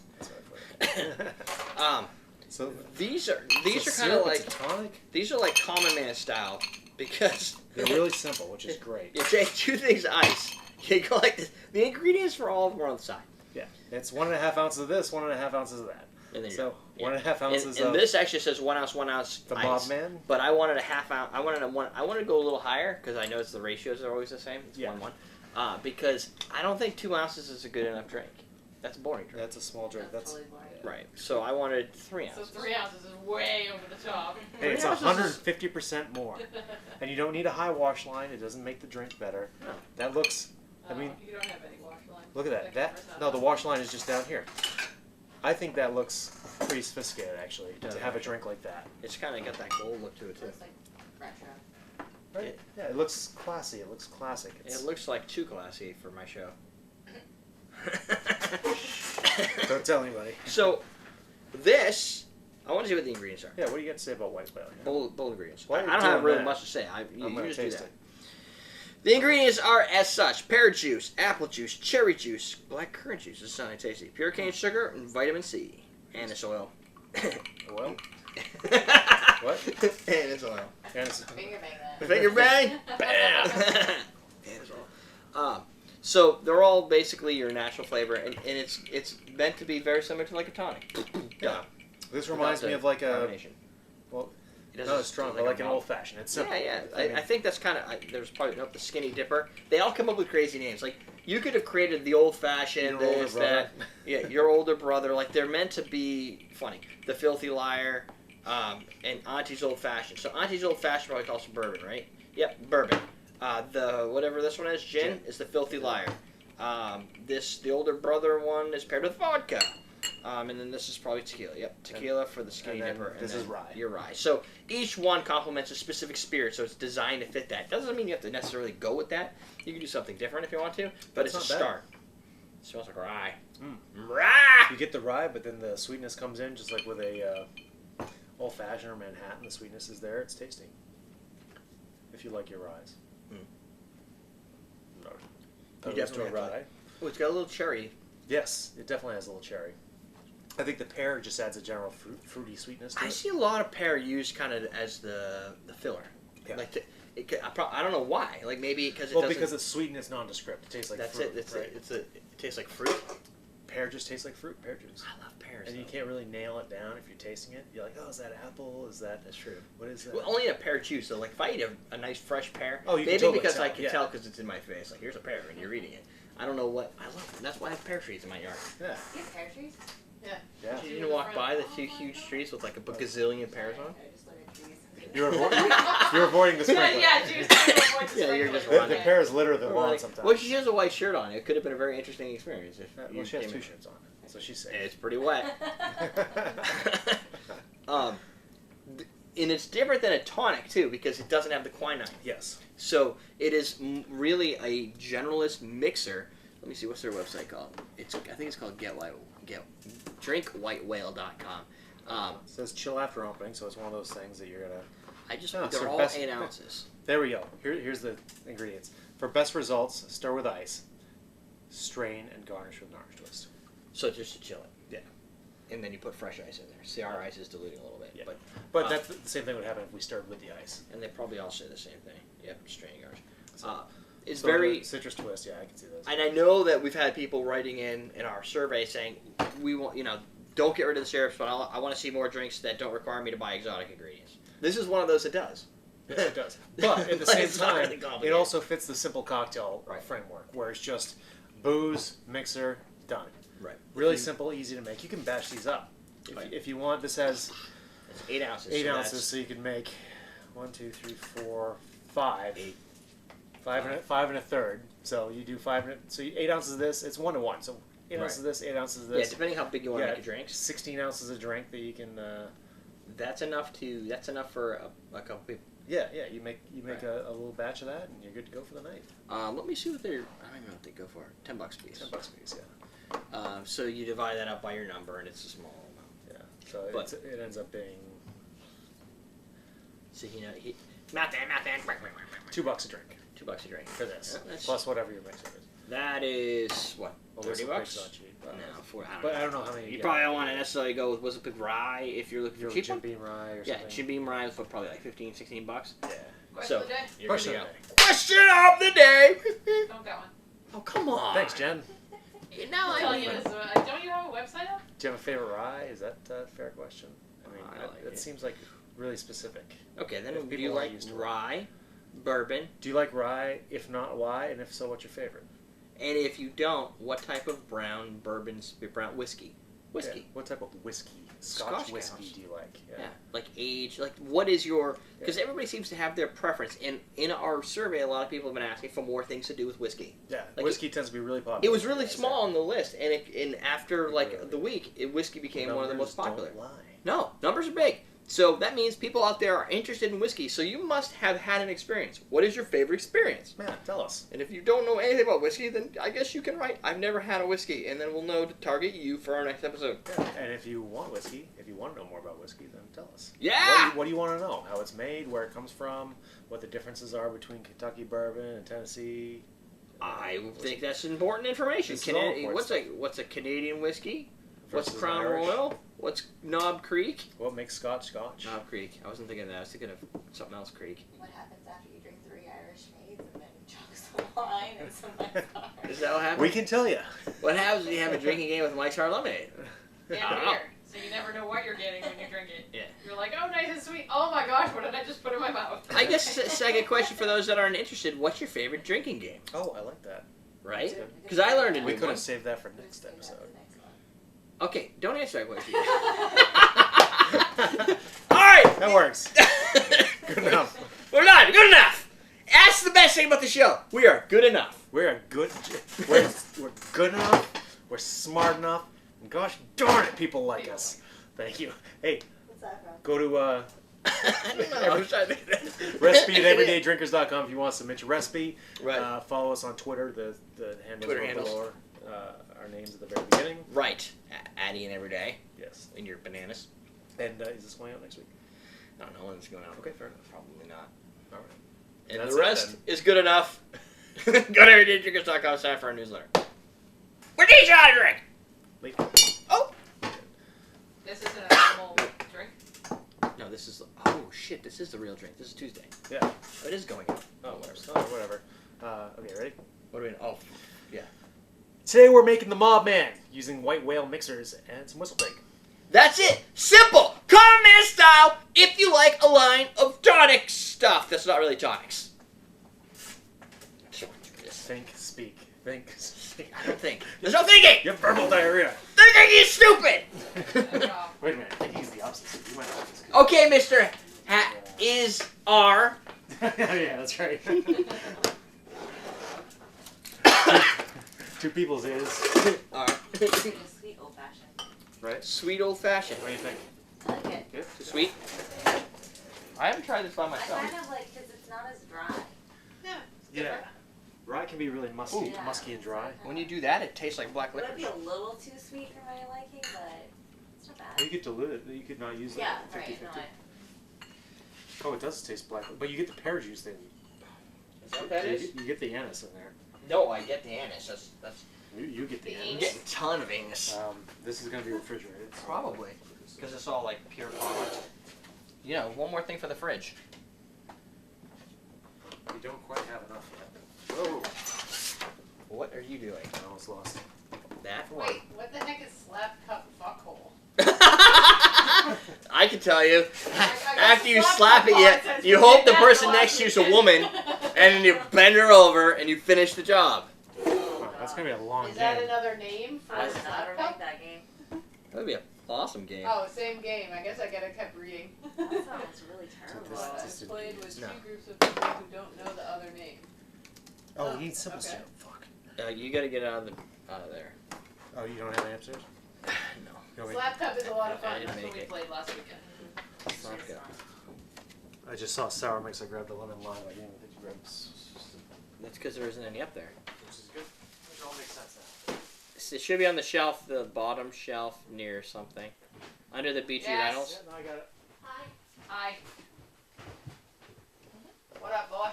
B: So
C: these are
B: it's a
C: kind of
B: syrup,
C: like
B: it's a tonic.
C: these are like common man style because
B: They're really simple, which is great.
C: you take 2 things ice. You go like this. The ingredients for all of them are on the side.
B: Yeah, it's 1.5 ounces of this, 1.5 ounces of that.
C: And then
B: So
C: yeah.
B: 1.5 ounces
C: and
B: of
C: this actually says 1 ounce, 1 ounce
B: the
C: ice.
B: Mob Man.
C: But I wanted a half ounce. I wanted to go a little higher because I noticed the ratios are always the same. It's 1-1. Because I don't think 2 ounces is a good enough drink. That's a boring drink.
B: That's a small drink. That's
A: totally boring.
C: Right. So I wanted 3
A: So
C: ounces.
A: 3 ounces is way over the top.
B: hey, it's
C: 3 ounces is-
B: 150% more, and you don't need a high wash line. It doesn't make the drink better.
C: No.
B: That looks. I mean,
A: you don't have any wash line.
B: look at that. No, the wash line is just down here. I think that looks pretty sophisticated, actually,
C: does,
B: to have a
C: actually.
B: drink like that.
C: It's kind of got that gold look to it too.
D: Looks like retro.
B: Right? Yeah, it looks classy. It looks classic.
C: It looks like too classy for my show.
B: Don't tell anybody.
C: So, this, I want to see what the ingredients are.
B: Yeah, what do you got to say about white whale? Here?
C: Bold ingredients.
B: While
C: I
B: you're
C: don't have
B: doing
C: really
B: that,
C: much to say. You
B: I'm gonna
C: just do
B: taste
C: that.
B: it.
C: The ingredients are as such: pear juice, apple juice, cherry juice, black currant juice. This is sounding tasty. Pure cane sugar and vitamin C. Anise oil.
B: Oil?
C: What? Anise oil.
B: And it's,
D: Finger bang that.
C: Finger bang. Bam. Anise oil. So they're all basically your natural flavor, and it's meant to be very similar to like a tonic.
B: yeah. This reminds me of like a. Well,
C: It
B: not as strong, but like an old fashioned. It's simple.
C: Yeah.
B: I mean,
C: I think that's kind of. There's probably the Skinny Dipper. They all come up with crazy names. Like you could have created the old fashioned,
B: Your older
C: this,
B: brother.
C: that. Yeah, your older brother. Like they're meant to be funny. The Filthy Liar, and Auntie's Old Fashioned. So Auntie's Old Fashioned probably calls for bourbon, right? Yep, bourbon. The whatever this one is, gin, is the Filthy Liar. The older brother one is paired with vodka. And then this is probably tequila. Yep, tequila for the Skinny
B: and then
C: Dipper.
B: this
C: and
B: is rye.
C: Your rye. So each one complements a specific spirit, so it's designed to fit that. Doesn't mean you have to necessarily go with that. You can do something different if you want to, but
B: That's
C: it's a
B: not bad.
C: start. It smells like rye.
B: Mm.
C: Rye!
B: You get the rye, but then the sweetness comes in, just like with a old fashioned or Manhattan. The sweetness is there. It's tasty. If you like your ryes.
C: Mm.
B: No.
C: You definitely
B: have
C: rye.
B: rye.
C: Oh, it's got a little cherry.
B: Yes, it definitely has a little cherry. I think the pear just adds a general fruity sweetness to
C: I
B: it.
C: see a lot of pear used kind of as the filler.
B: Yeah.
C: Like I don't know why. Like maybe because it
B: Well,
C: doesn't.
B: because it's sweet and it's nondescript. It tastes like
C: that's
B: fruit.
C: it. That's
B: right?
C: it. It tastes like fruit.
B: Pear just tastes like fruit. Pear juice.
C: I love pears.
B: And you can't really nail it down if you're tasting it. You're like, oh, is that apple? Is that?
C: That's true.
B: What is that?
C: Well, only a pear juice. So like if I eat a nice fresh pear,
B: Oh, you can
C: maybe
B: totally
C: because
B: tell,
C: I can
B: yeah.
C: tell because it's in my face. Like here's a pear and you're eating it. I don't know what I love. That's why I have pear trees in my yard.
B: Yeah.
D: You have pear trees?
B: Yeah.
C: Did you walk by the 2 huge trees with like a gazillion pears on them?
D: I just look at trees.
B: You're avoiding the sprinkler.
A: Yeah, she was trying to avoid the
C: Yeah, you're
A: sprinkler.
C: just
B: The
C: running.
B: pears litter the
C: Or
B: lawn
C: like,
B: sometimes.
C: well, she has a white shirt on. It could have been a very interesting experience if
B: Well,
C: you
B: she has
C: came
B: 2
C: in.
B: shirts on, so she's safe.
C: It's pretty wet. And it's different than a tonic too because it doesn't have the quinine.
B: Yes.
C: So it is really a generalist mixer. Let me see, what's their website called? I think it's called drinkwhitewhale.com.
B: It says chill after opening, so it's one of those things that you're gonna.
C: They're
B: so
C: all
B: best-
C: 8 ounces.
B: There we go. Here's the ingredients. For best results, stir with ice, strain, and garnish with an orange twist.
C: So just to chill it.
B: Yeah.
C: And then you put fresh ice in there. See, our ice is diluting a little bit.
B: Yeah.
C: But
B: But that's the same thing would happen if we stirred with the ice.
C: and they probably all say the same thing. Yep, strain and garnish.
B: So-
C: It's
B: So
C: very...
B: the citrus twist. Yeah, I can see those.
C: And I know that we've had people writing in our survey saying, we want, don't get rid of the syrups, but I want to see more drinks that don't require me to buy exotic ingredients. This is one of those that does.
B: Yes, it does. But at the
C: But
B: same
C: it's not
B: time,
C: really
B: it
C: complicated.
B: also fits the simple cocktail
C: Right.
B: framework, where it's just booze, mixer, done.
C: Right.
B: Really simple, easy to make. You can batch these up.
C: Right.
B: If you want, this has
C: It's 8 ounces.
B: 8
C: so
B: ounces,
C: that's-
B: so you can make 1, 2, 3, 4, 5.
C: 8.
B: Five and a third. So you do 8 ounces of this. It's 1 to 1. So 8
C: Right.
B: ounces of this, 8 ounces of
C: Yeah,
B: this.
C: depending how big you want to make your drinks.
B: 16 ounces of drink that you can.
C: That's enough for a couple people.
B: Yeah. You make
C: Right.
B: a little batch of that, and you're good to go for the night.
C: Let me see what I don't even know what they go for. $10 a piece.
B: $10 a piece, yeah.
C: So you divide that up by your number, and it's a small amount.
B: Yeah. So
C: But-
B: it ends up being
C: So math.
B: $2 a drink
C: $2 a drink
B: for this,
C: Yeah, that's-
B: plus whatever your mixer is.
C: That is what?
B: Well, this
C: 30
B: will
C: bucks.
B: fix on cheap.
C: No,
B: But I don't know how many.
C: You probably don't want to necessarily go with Whistlepig Rye if you're looking for cheap
B: Jim
C: one.
B: Beam Rye or
C: Yeah,
B: something.
C: Jim Beam Rye is for probably like $15, $16.
B: Yeah.
A: Question of the day?
C: You're
B: Question
C: good
B: of
C: to
B: the
C: go. Question of the day.
A: Don't got one.
C: Oh, come on.
B: Thanks, Jen.
C: Now
A: I'm
C: I
A: telling you this. Don't you have a website up?
B: Do you have a favorite rye? Is that a fair question? I mean,
C: I like
B: that
C: it.
B: seems like really specific.
C: Okay, then
B: If
C: do
B: people
C: you
B: aren't
C: like
B: used to
C: rye, bourbon?
B: Do you like rye? If not, why? And if so, what's your favorite?
C: And if you don't, what type of brown whiskey? Whiskey.
B: Yeah. What type of whiskey?
C: Scotch
B: whiskey
C: counts.
B: do you like?
C: Yeah. Like age, like what is your? Because everybody seems to have their preference. And in our survey, a lot of people have been asking for more things to do with whiskey.
B: Yeah.
C: Like
B: Whiskey tends to be really popular.
C: It was really small on the list, and after like
B: Really?
C: the week, whiskey became one of the most
B: Numbers
C: popular.
B: don't lie.
C: No, numbers are big. So that means people out there are interested in whiskey. So you must have had an experience. What is your favorite experience?
B: Man, tell us.
C: And if you don't know anything about whiskey, then I guess you can write, I've never had a whiskey, and then we'll know to target you for our next episode.
B: Yeah. And if you want whiskey, if you want to know more about whiskey, then tell us.
C: Yeah!
B: What do you want to know? How it's made, where it comes from, what the differences are between Kentucky bourbon and Tennessee.
C: I think that's important information.
B: This is all important
C: What's a Canadian whiskey? What's
B: versus
C: Crown
B: Irish.
C: Royal? What's Knob Creek?
B: What makes Scotch Scotch?
C: Knob Creek. I wasn't thinking of that. I was thinking of something else Creek.
D: What happens after you drink 3 Irish maids and then chug some wine and some liqueurs?
C: Is that what happens?
B: We can tell you.
C: What happens when you have a drinking game with Mike's Hard Lemonade?
A: And
C: I don't know.
A: beer. So you never know what you're getting when you drink it.
C: Yeah.
A: You're like, oh, nice and sweet. Oh my gosh, what did I just put in my mouth?
C: I guess second question for those that aren't interested, what's your favorite drinking game?
B: Oh, I like that.
C: Right? Because I learned a
B: We
C: new
B: could
C: one.
B: have saved that for next episode.
C: Okay, don't answer that question. Alright!
B: That works. Good enough.
C: We're done. Good enough! That's the best thing about the show. We are good enough.
B: We're we're good enough. We're smart enough. And gosh darn it, people like us. Thank you. Hey,
D: What's that from?
B: go to
C: I don't know. I was trying to think of that.
B: recipe at everydaydrinkers.com if you want to submit your recipe.
C: Right.
B: Follow us on Twitter. The handles
C: Twitter
B: are
C: handles.
B: below our names at the very beginning.
C: Right. Addy and Everyday.
B: Yes.
C: In your bananas.
B: And is this going out next week?
C: I don't know when it's going out.
B: Okay, fair enough.
C: Probably not.
B: All right.
C: And
B: That's
C: the
B: it,
C: rest
B: then.
C: is good enough. Go to everydaydrinkers.com, sign up for our newsletter. We're teaching you how to drink!
B: Late.
C: Oh!
A: This isn't a normal drink.
C: No, this is... Oh, shit. This is the real drink. This is Tuesday.
B: Yeah.
C: Oh, it is going out.
B: Oh, whatever. Okay, ready?
C: What do we... Oh,
B: Today we're making the Mob Man using white whale mixers and some whistle pig.
C: that's it! Simple! Common man style if you like a line of tonic stuff. That's not really tonics.
B: Think, speak. Think, speak.
C: I don't think. There's no thinking!
B: You have verbal diarrhea.
C: Thinking is stupid!
B: Wait a minute. Thinking is the opposite. You might not just
C: Okay, Mr. Is R.
B: yeah, that's right. Two people's is.
C: R.
D: Sweet old fashioned.
B: Right?
C: Sweet old fashioned.
B: What do you think?
D: I like it.
B: Good?
C: Too sweet? I haven't tried this by
D: I
C: myself.
D: kind of like because it's not as dry.
B: Yeah. Rye can be really musky,
D: Ooh.
B: musky and dry.
C: When you do that, it tastes like black
D: It might be
C: licorice.
D: a little too sweet for my liking, but it's not bad.
B: You could dilute it. You could not use
D: Yeah,
B: like 50-50.
D: right. No,
B: Oh, it does taste black. But you get the pear juice then.
C: Is that what that is?
B: You get the anise in there.
C: No, I get the anise. That's
B: You get the
A: The
C: I'm
B: anise.
C: getting a ton of anise.
B: This is going to be refrigerated. so-
C: Probably. Because it's all like pure product. You know, one more thing for the fridge.
B: You don't quite have enough yet.
C: Oh. What are you doing?
B: I almost lost.
C: That for what?
A: Wait, what the heck is slap cup fuckhole?
C: I can tell you.
A: I got
C: After you
A: slap
C: slap it,
A: cup on since
C: you
A: we
C: hope
A: did
C: the
A: that
C: person
A: last
C: next to you is a
A: weekend.
C: woman, and then you bend her over and you finish the job.
B: Wow, that's going to be a long
A: Is that
B: game.
A: another name for
D: I
A: a
D: would never
A: slap
D: make
A: cup?
D: that game.
C: That would be an awesome game.
A: Oh, same game. I guess I gotta kept reading.
D: That sounds really terrible.
B: This-
A: What
B: this
A: I played was
C: no.
A: two groups of people who don't know the other name.
B: Oh, you need simple
A: Okay.
B: syrup. Fuck.
C: You got to get out of there.
B: Oh, you don't have answers?
C: No.
B: No, wait.
A: Slap cup is a lot of
C: I
A: fun.
C: didn't
A: That's what
C: make
A: we
C: it.
A: played last weekend.
B: Slap cup. I just saw sour mix. I grabbed a lemon lime. I didn't even think you grabbed
C: That's because there isn't any up there.
B: which is good. Which all makes sense now.
C: It should be on the shelf, the bottom shelf near something. Under the Beachy
A: Yes.
C: Reynolds.
B: Yeah, no, I got it.
A: Hi. What up, boy?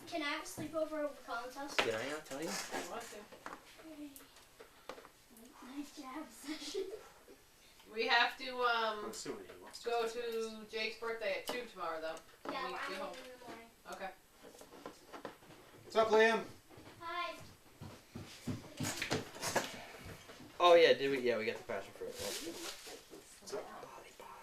E: Can I have a sleepover over Colin's house?
C: Did I not tell you?
A: You want to?
E: session.
A: We have to
B: Let's see what he wants to
A: go
B: say.
A: to Jake's birthday at 2 tomorrow though.
E: Yeah,
A: We
E: we're
A: go home.
E: in the morning.
A: Okay.
B: What's up, Liam?
E: Hi.
C: Oh yeah, did we? Yeah, we got the passion fruit.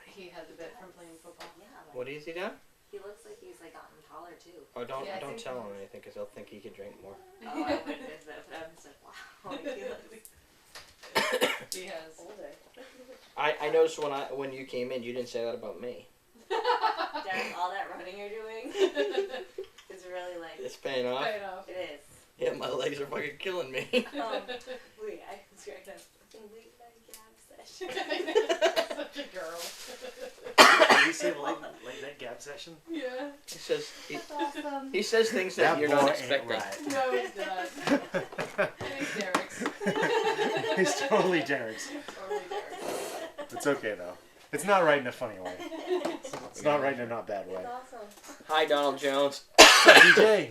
A: He has a bit from playing football.
D: Yeah, like,
C: What has he done?
D: he looks like he's like gotten taller too.
C: Oh, don't
A: Yeah, I think
C: tell
A: he
C: him
A: is.
C: anything because he'll think he can drink more.
D: Oh, I wouldn't have said that, but I'm just like, wow, like, he looks
A: He has.
D: older.
C: I noticed when you came in, you didn't say that about me.
D: Derek, all that running you're doing is really like,
C: It's paying off.
A: Pay it off.
D: it is.
C: Yeah, my legs are fucking killing me.
D: Wait, I was right now. Late night gab session.
A: Such a girl.
B: Did he say late night gab session?
A: Yeah.
C: He says
D: That's awesome.
C: he says things that you're not
B: boy
C: expecting.
B: ain't right.
A: No, he's not. And he's Derek's.
B: He's totally Derek's.
A: Totally Derek's.
B: It's okay though. It's not right in a funny way. It's not right in a not bad way.
D: It's awesome.
C: Hi, Donald Jones.
B: What's up, DJ?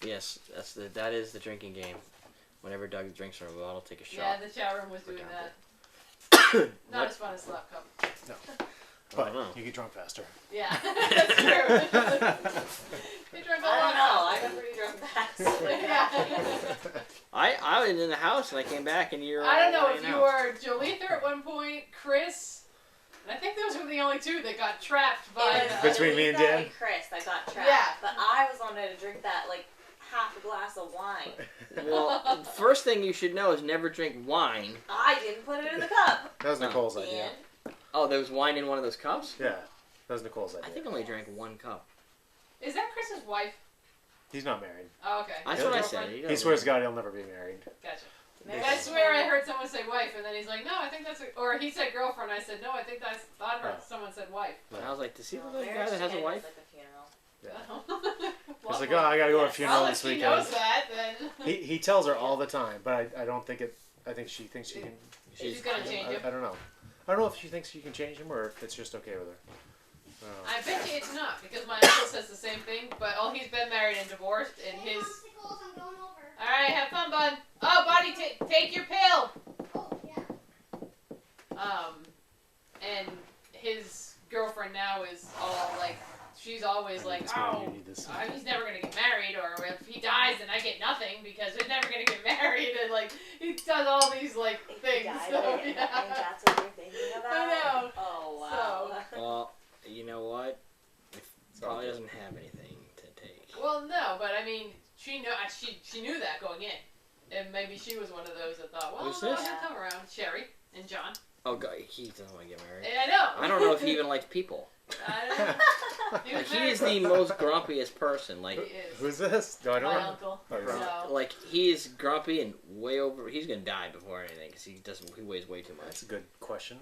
C: Yes, that is the drinking game. Whenever Doug drinks from a bottle, take a
A: Yeah,
C: shot.
A: the chat room was doing that. Not
C: What?
A: as fun as slap cup.
B: But
C: know.
B: you get drunk faster.
A: Yeah, that's true. They drink a
D: I
A: lot.
D: don't know. I got pretty drunk fast.
A: Yeah.
C: I was in the house and I came back and you're.
A: I don't know
C: all
A: if
C: laying
A: you
C: out.
A: were Jolitha at one point, Chris, and I think those were the only two that got trapped by.
D: It was
B: Between me and
D: Lisa
B: Dan?
D: Chris that got trapped.
A: Yeah.
D: But I was on there to drink that like half a glass of wine.
C: Well, first thing you should know is never drink wine.
D: I didn't put it in the cup.
B: That was Nicole's idea.
D: And
C: Oh, there was wine in one of those cups?
B: Yeah, that was Nicole's
C: I
B: idea.
C: think I only drank one cup.
A: Is that Chris's wife?
B: He's not married.
A: Oh, okay.
C: That's
B: Yeah.
C: what I said.
A: Girlfriend?
B: He swears to God he'll never be married.
A: Gotcha.
D: Maybe
A: I swear I heard someone say wife, and then he's like, no, I think that's or he said girlfriend. I said, no, I think that's, thought
B: Oh.
A: someone said wife.
C: And I was like, does he look
D: well,
C: like a guy
D: marriage
C: that has
D: to
C: a
D: him
C: wife?
D: is like a funeral.
B: He's like, oh, I gotta go to a funeral
A: Well, if
B: this
A: she
B: weekend.
A: knows that, then
B: He tells her all the time, but I don't think it. I think she thinks she can.
A: she's gonna change him.
B: I don't know. I don't know if she thinks she can change him or if it's just okay with her. I don't know.
A: I bet you it's not, because my uncle says the same thing, but he's been married and divorced, and his...
E: Popsicles, I'm going over.
A: Alright, have fun, bud. Oh, buddy, take your pill!
E: Oh, yeah.
A: And his girlfriend now is all like, she's always like,
B: It's maybe
A: oh,
B: you need this.
A: he's never gonna get married, or if he dies, then I get nothing, because he's never gonna get married, and like, he does all these like
D: If
A: things,
D: you died,
A: so
D: and
A: yeah.
D: that's what you're thinking about.
A: I know.
D: Oh wow.
C: Well, you know what? It
B: It's all
C: probably
B: good.
C: doesn't have anything to take.
A: Well, no, but I mean, she knew that going in, and maybe she was one of those that thought, well,
C: Who's
A: no,
C: this?
A: he'll come around. Sherry and John.
C: Oh, God, he doesn't want to get married.
A: And I know.
C: I don't know if he even likes people.
A: I don't know. He was
C: Like, he
A: married
C: is
A: for-
C: the most grumpiest person. Like,
A: He is.
B: Who's this? Do I know
A: My
B: him?
A: uncle.
B: Oh, you're right.
A: So,
C: like he is grumpy and way over. He's gonna die before anything because he weighs way too much.
B: That's a good question.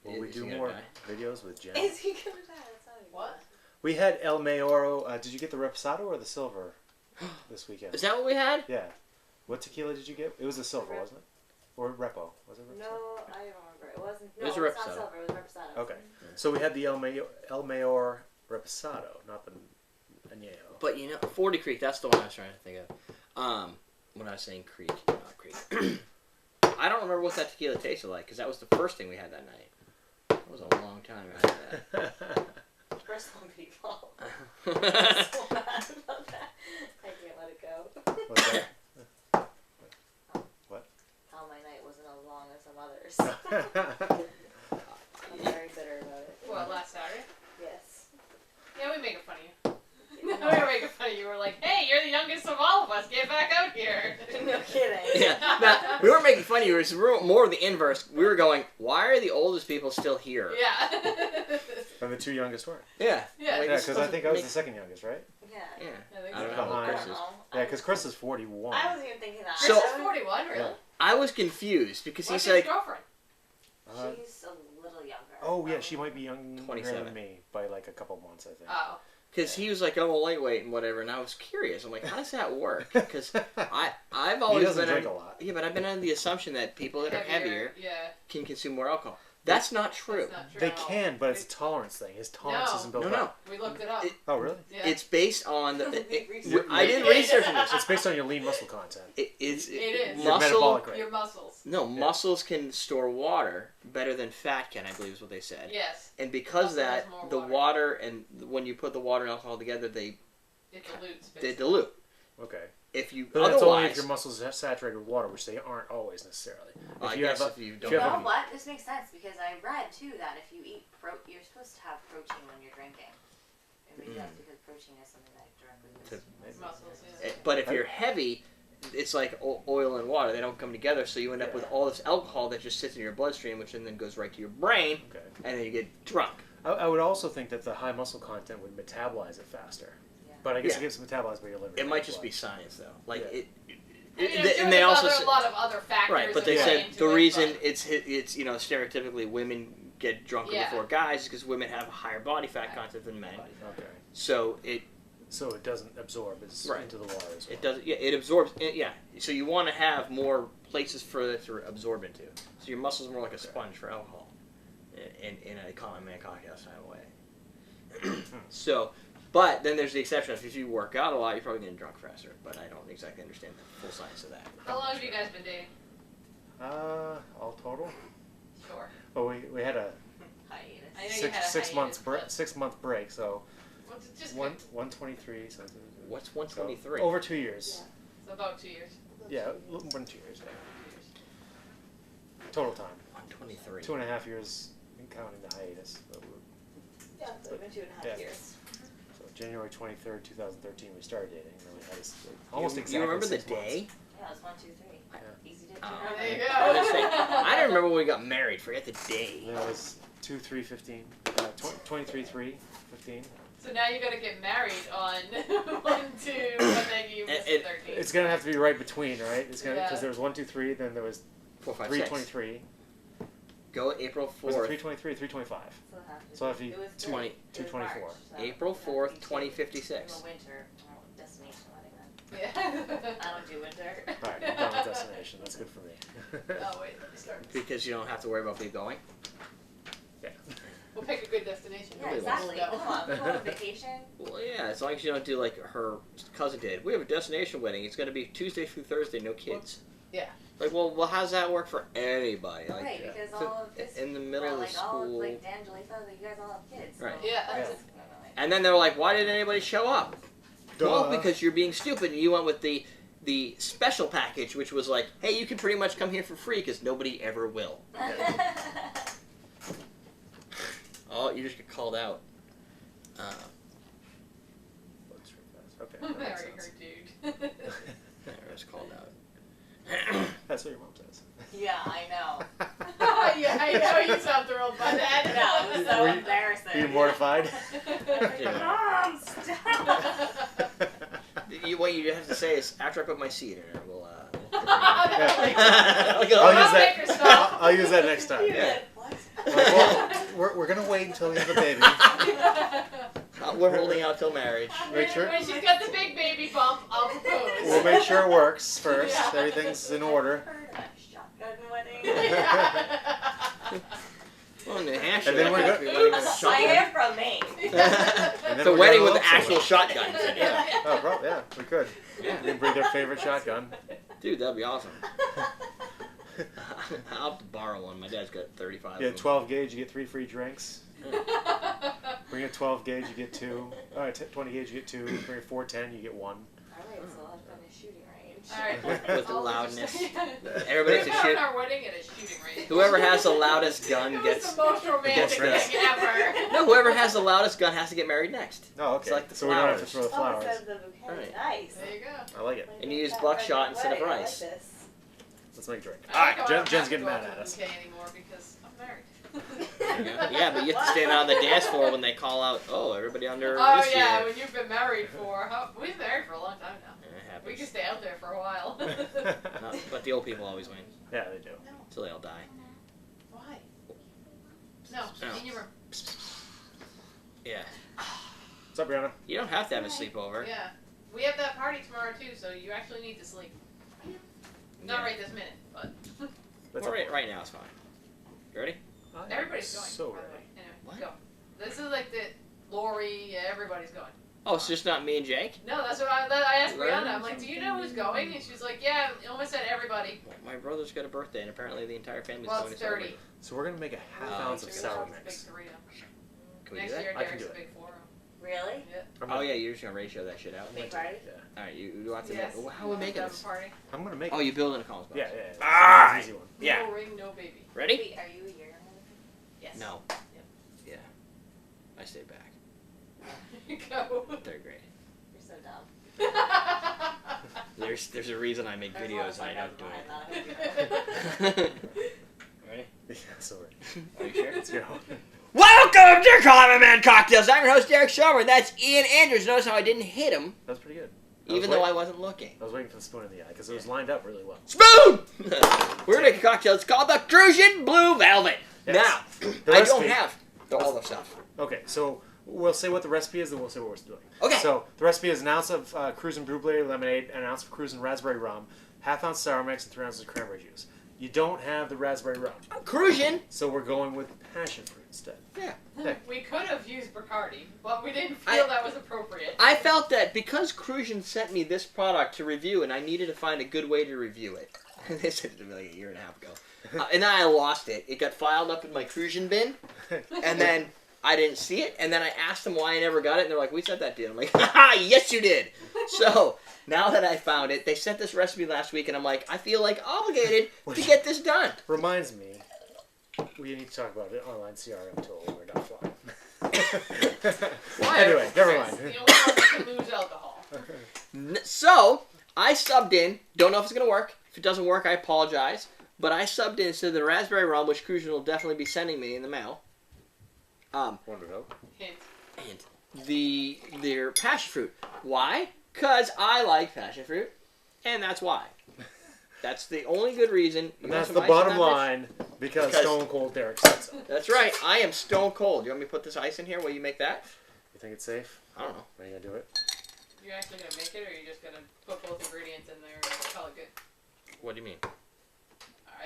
B: Will
C: Is
B: we
C: he
B: do
C: gonna
B: more
C: die?
B: videos with Jen?
D: Is he gonna die? That's not even
A: what?
B: We had El Mayoro. Did you get the Reposado or the Silver this weekend?
C: Is that what we had?
B: Yeah. What tequila did you get? It was the Silver, wasn't it? Or Repo? Was it Reposado?
D: No, I don't remember. It wasn't.
C: It
D: No,
C: was a
D: it's not
C: Reposado.
D: silver. It was Reposado.
B: Okay. So we had the El Mayor Reposado, not the Añejo.
C: But you know, 40 Creek. That's the one I was trying to think of. When I was saying Creek, not Creek. I don't remember what that tequila tasted like because that was the first thing we had that night. That was a long time I had
D: Bristol people.
C: that.
D: So mad about that. I can't let it go.
B: What's that?
D: How my night wasn't as long as some others. I'm very bitter about it.
A: What, last Saturday?
D: Yes.
A: Yeah, we make fun of you. We were making fun of you. We're like, hey, you're the youngest of all of us. Get back out here.
D: No kidding.
C: Yeah, now, we weren't making fun of you. It was more the inverse. We were going, why are the oldest people still here?
A: Yeah.
B: And the two youngest were.
C: Yeah.
A: Yeah.
C: Like,
B: Yeah,
C: this
B: because I
C: doesn't
B: think I was
C: make-
B: the second youngest, right?
D: Yeah.
C: Yeah.
A: I think
C: I don't
A: so.
C: know what
B: Behind.
C: Chris is.
B: Yeah, because Chris is 41.
D: I wasn't even thinking that.
C: So-
A: Chris is 41, really?
B: Yeah.
C: I was confused because
A: What's
C: he's
A: his
C: like,
A: girlfriend?
B: Uh,
D: She's a little younger.
B: oh, yeah, she might be younger
C: 27.
B: than me by like a couple months, I think.
A: Oh.
C: because he was like, I'm a lightweight and whatever, and I was curious. I'm like, how does that work? Because I've
B: He
C: always
B: doesn't
C: been
B: drink a lot.
C: yeah, but I've been under the assumption that people that are heavier
A: Yeah.
C: can consume more alcohol. That's not true.
A: That's not true
B: They
A: at all.
B: can, but it's a tolerance thing. His tolerance
A: No.
B: isn't built
C: No, no.
B: up.
A: We looked it up.
C: It-
B: Oh, really?
A: Yeah.
C: It's based on the.
D: Big
C: it-
D: research.
C: I did research on this.
B: It's based on your lean muscle content.
C: is.
A: It is.
B: Your metabolic rate.
A: Your muscles.
C: No, muscles can store water better than fat can, I believe is what they said.
A: Yes.
C: And because
A: Muscle has
C: that,
A: more
C: the
A: water.
C: water and when you put the water and alcohol together, they
A: It dilutes.
C: they
A: Basically.
C: dilute.
B: Okay.
C: If you
B: But that's only if
C: otherwise,
B: your muscles are saturated with water, which they aren't always necessarily.
C: I
B: If you
C: guess
B: have
C: if you
B: if
C: don't
B: you
D: You
B: have
D: know
B: a-
D: what? This makes sense because I read too that if you eat you're supposed to have protein when you're drinking. And maybe that's because protein is something that directly moves
A: Muscles, yeah.
C: but if you're heavy, it's like oil and water. They don't come together, so you end up with all this alcohol that just sits in your bloodstream, which then goes right to your brain,
B: Okay.
C: and then you get drunk.
B: I would also think that the high muscle content would metabolize it faster.
D: Yeah.
B: But I guess
C: Yeah.
B: it gets metabolized by your liver.
C: It might just be science, though. Like
B: Yeah.
A: I mean, I'm
C: and
A: sure
C: they
A: there's
C: also
A: a lot of other factors.
C: right, but
A: that
C: they
A: play
C: said
A: into
C: the
A: it,
C: reason
A: but-
C: it's stereotypically women get drunker
A: Yeah.
C: before guys is because women have a higher body fat content than men.
B: Okay.
C: So it
B: So it doesn't absorb
C: Right.
B: into the water as well.
C: It does. Yeah, it absorbs. Yeah. So you want to have more places for it to absorb into. So your muscles are more like a sponge for alcohol, in a cocktail style way. So, but then there's the exception. If you work out a lot, you're probably getting drunk faster. But I don't exactly understand the full science of that.
A: How long have you guys been dating?
B: All total.
A: Sure.
B: Well, we had a
D: hiatus.
A: I know you had a
B: six months
A: hiatus, but-
B: 6 month break, so
A: Well, just
B: 123. So
C: What's 123?
B: over 2 years.
A: it's about 2 years.
B: Yeah, a little more than 2 years. Yeah. Total time.
C: 123.
B: 2.5 years, counting the hiatus. But
D: Yeah, it's been 2.5
B: Yeah.
D: years.
B: so January 23rd, 2013, we started dating. And then we had almost
C: you,
B: exactly
C: You remember the
B: 6 months.
C: day?
D: Yeah, it was 1, 2, 3. Easy to
C: Oh.
D: remember.
A: There you go.
C: I was gonna say, I don't remember when we got married. Forget the day.
B: And that was 2/3/15. 23/3/15.
A: So now you got to get married on 1, 2, and then you miss
C: It-
A: 13.
B: It's gonna have to be right between, right? It's gonna because
A: Yeah.
B: there was 1, 2, 3. Then there was
C: 4, 5, 6.
B: 3/23.
C: Go April
B: Was it
C: 4th.
B: 3/23 or 3/25?
D: So it'll have to
B: So it'll have to be
D: it was
C: 20
D: it was
B: 2/24.
D: March, so
C: April
D: it'll have to
C: 4th,
D: be
C: 2056.
D: in the winter destination wedding then.
A: Yeah.
D: I don't do winter.
B: All right, I'm done with destination. That's good for me.
A: Oh, wait, let me start.
C: Because you don't have to worry about me going.
B: Yeah.
A: We'll pick a good destination.
D: Yeah,
C: Nobody wants
D: exactly.
A: to go.
D: Come on, go on vacation.
C: Well, yeah, as long as you don't do like her cousin did. We have a destination wedding. It's going to be Tuesday through Thursday, no kids.
A: Yeah.
C: Like, well, how does that work for anybody? Like,
D: Right, because all of this,
C: in the middle of
D: like
C: the
D: all of
C: school.
D: like Dan, Jalitha, you guys all have kids. So
C: Right.
A: Yeah.
D: that's
B: Yeah.
D: just- no, no,
C: And then they're like, why didn't anybody show up? Well,
B: Duh.
C: because you're being stupid and you went with the special package, which was like, hey, you can pretty much come here for free because nobody ever will. Oh, you just get called out.
B: That's pretty fast. Okay. that makes
A: Marry
B: sense.
A: her, dude.
C: I was called out.
B: That's what your mom says.
D: Yeah, I know.
A: Yeah, I know you sound thrilled by that.
D: No, it was so
B: Were you-
D: embarrassing.
B: Are you mortified?
D: Mom, stop.
C: What you have to say is, after I put my seed in her, we'll
A: I'll
C: I'll go,
B: I'll use
A: make
B: that.
A: her stop.
B: I'll use that next time.
D: You
C: Yeah.
D: did. What?
B: Like, well, we're gonna wait until we have a baby.
C: we're holding out till marriage.
B: Make sure-
A: When she's got the big baby bump, I'll propose.
B: We'll make sure it works first.
A: Yeah.
B: Everything's in order.
D: Heard of a shotgun wedding?
C: Well, in New Hampshire,
B: And then we're
C: that
B: go-
C: could be wedding with a
D: I
C: shotgun.
D: am from Maine.
B: And then
C: The
B: we're
C: wedding
B: going
C: with
B: home
C: actual
B: somewhere.
C: shotguns. Yeah.
B: Oh, probably, yeah, we could.
C: Yeah.
B: We can bring their favorite shotgun.
C: Dude, that'd be awesome. I'll have to borrow one. My dad's got 35
B: Yeah,
C: of them.
B: 12 gauge, you get 3 free drinks. Bring a 12 gauge, you get 2. All right, 20 gauge, you get 2. Bring a 410, you get 1.
D: Alright, so I'll have to find a shooting range.
A: Alright.
C: With
A: I'll
C: loudness.
A: just-
C: Everybody
A: We're
C: has to
A: having
C: shoot.
A: our wedding at a shooting range.
C: Whoever has the loudest gun
A: It was
C: gets.
A: the most romantic
C: gets
A: thing ever.
C: No, whoever has the loudest gun has to get married next.
B: Oh, okay.
C: It's like the
B: so we don't have to
C: flowers.
B: throw the
D: Oh,
B: flowers.
D: instead of the bouquet.
C: Right.
D: Nice.
A: There you go.
B: I like it.
D: Like,
C: And you
D: make
C: use
D: that
C: buckshot
D: right
C: instead of
D: away. I
C: rice.
D: like this.
B: Let's make a drink.
A: I
B: Alright,
A: don't
B: Jen's
A: have to
B: getting
A: go
B: mad
A: to
B: at
A: the
B: us.
A: bouquet anymore because I'm married.
C: Yeah, but you have to stand on the dance floor when they call out, oh, everybody under
A: Oh
C: this
A: yeah,
C: year.
A: when you've been married for we've been married for a long time now.
C: Yeah, it
A: We can
C: happens.
A: stay out there for a while.
C: No, but the old people always win,
B: Yeah, they do.
C: until they all die.
A: Why? No,
C: No.
A: in your room.
C: Yeah.
B: What's up, Brianna?
C: You don't have to have a sleepover.
A: Yeah. We have that party tomorrow too, so you actually need to sleep. Not right this minute, but
B: That's
C: Well,
B: up.
C: right now it's fine. You ready?
B: I am
A: everybody's going.
B: So
A: by the way.
B: ready.
A: Anyway,
C: What?
A: go. This is like the Lori. Yeah, everybody's going.
C: Oh, it's just not me and Jake?
A: No, that's what I asked Brianna. I'm like, do you know who's going? And she's like, yeah, I almost said everybody.
C: Well, my brother's got a birthday, and apparently the entire family's
A: Well,
C: going
A: it's
C: to
A: 30.
C: celebrate.
B: So we're gonna make a half
C: Oh,
B: ounce of
A: So
B: sour
A: it's a
B: mix.
A: big 3.
C: Can we
A: Next
C: do that?
A: year,
B: I can
A: Derek's
B: do
A: a
B: it.
A: big 4.
D: Really?
C: Oh, yeah, you're just going to ratio that shit out.
D: Big party?
B: Yeah.
C: All right, you want to
A: Yes.
C: make... How are we making
A: Have
C: this?
A: a party.
B: I'm gonna make
C: Oh,
B: it.
C: you build in a Collins box.
B: Yeah, yeah.
C: All right.
B: Easy one.
C: Yeah.
A: No ring, no baby.
C: Ready?
D: Wait, are you a year?
A: Yes.
C: No.
A: Yep.
C: Yeah. I stayed back.
A: Go.
C: Third grade.
D: You're so dumb.
C: There's a reason I make
D: I just wanna
C: videos and I
D: find out
C: don't do
D: mine,
C: it.
D: not a hope you know.
C: Ready?
B: Yeah, sorry.
C: Are you sure?
B: Let's go.
C: Welcome to Common Man Cocktails. I'm your host, Derrick Schommer, and that's Ian Andrews. Notice how I didn't hit him,
B: That's pretty good.
C: even though I wasn't looking.
B: I was waiting for the spoon in the eye because it was lined up really well.
C: Spoon! We're making a cocktail. It's called the Crucian Blue Velvet.
B: Yes.
C: Now,
B: The
C: I don't
B: recipe-
C: have all the stuff.
B: Okay, so we'll say what the recipe is, then we'll say what we're doing.
C: Okay.
B: So the recipe is an ounce of Cruisin' Blueberry lemonade, an ounce of Cruisin' Raspberry rum, half ounce sour mix, and 3 ounces of cranberry juice. You don't have the raspberry rum,
C: Crucian.
B: so we're going with passion fruit instead.
A: We could have used Bacardi, but we didn't feel that was appropriate.
C: I felt that because Crucian sent me this product to review, and I needed to find a good way to review it. They sent it to me like a year and a half ago. And then I lost it. It got filed up in my Crucian bin, and then I didn't see it, and then I asked them why I never got it, and they're like, we sent that to you. I'm like, haha, yes you did. So, now that I found it, they sent this recipe last week, and I'm like, I feel like obligated to get this done.
B: Reminds me, we need to talk about an online CRM tool when we're not flying.
C: Why?
B: Anyway, never
A: It's
B: mind.
A: the only one that can lose alcohol.
C: So, I subbed in. Don't know if it's going to work. If it doesn't work, I apologize. But I subbed in instead of the raspberry rum, which Crucian will definitely be sending me in the mail.
B: Want to know?
A: Hint.
C: And their passion fruit. Why? Because I like passion fruit, and that's why. That's the only good reason. You
B: And
C: want
B: that's
C: some
B: the
C: ice in
B: bottom
C: that bitch?
B: line because
C: Because-
B: Stone Cold Derrick said so.
C: That's right. I am stone cold. You want me to put this ice in here while you make that?
B: You think it's safe?
C: I don't know.
B: Are you going to do it?
A: You actually gonna make it, or are you just gonna put both ingredients in there and call it good?
C: What do you mean?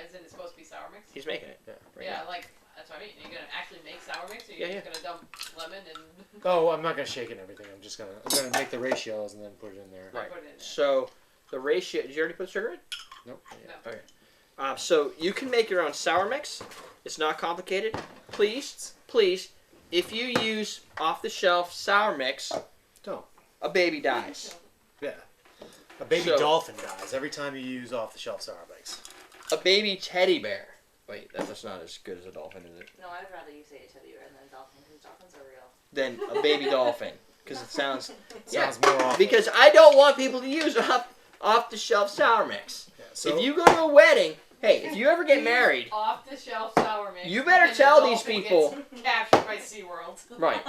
A: Isn't it supposed to be sour mix?
C: He's making it.
B: Yeah.
C: Right
A: Yeah,
C: now.
A: like that's what I mean. Are you gonna actually make sour mix, or are you
C: Yeah,
A: just gonna dump lemon and
B: Oh, I'm not going to shake it and everything. I'm going to make the ratios and then put it in there.
C: Right.
A: put it in there?
C: So the ratio. Did you already put sugar in?
B: Nope.
A: No.
C: So you can make your own sour mix. It's not complicated. Please, if you use off-the-shelf sour mix,
B: Don't.
C: a baby dies.
B: Yeah. A baby
C: So-
B: dolphin dies every time you use off-the-shelf sour mix.
C: A baby teddy bear. Wait, that's not as good as a dolphin, is it?
D: No, I'd rather you say a teddy bear than a dolphin, because dolphins are real.
C: Then a baby dolphin, because it sounds. Yeah,
B: Sounds more awful.
C: because I don't want people to use off-the-shelf sour mix.
B: Yeah, so
C: If you go to a wedding, hey, if you ever get married,
A: Off the shelf sour mix.
C: You better
A: and the
C: tell these
A: dolphin
C: people-
A: gets captured by SeaWorld.
C: right?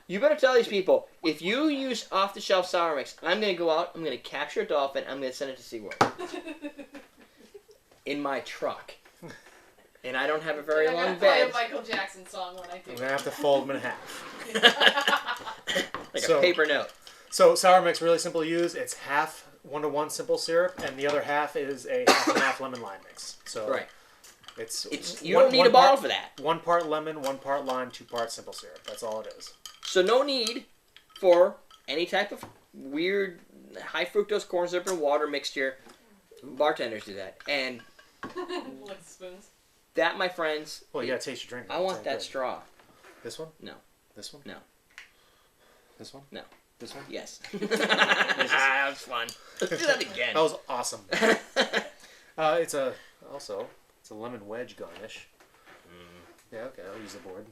C: You better tell these people, if you use off-the-shelf sour mix, I'm gonna go out, I'm gonna capture a dolphin, I'm gonna send it to SeaWorld in my truck, and I don't have a very
A: I'm
C: long
A: gonna play
C: bed,
A: a Michael Jackson song when I
B: I'm
A: do.
B: going to have to fold them in half.
C: like
B: So-
C: a paper note.
B: So sour mix, really simple to use. It's half 1-to-1 simple syrup, and the other half is a half and half lemon lime mix. So
C: Right.
B: it's
C: You don't need a bottle for that.
B: 1 part lemon, 1 part lime, 2 parts simple syrup. That's all it is.
C: So no need for any type of weird high fructose corn syrup and water mixture. Bartenders do that, and
A: With spoons.
C: that, my friends,
B: Well, you gotta taste your drink.
C: I want that straw.
B: This one?
C: No.
B: This one?
C: No.
B: This one?
C: No.
B: This one?
C: Yes. That was fun. Let's do that again.
B: That was awesome. It's a lemon wedge garnish. Yeah, okay, I'll use the board.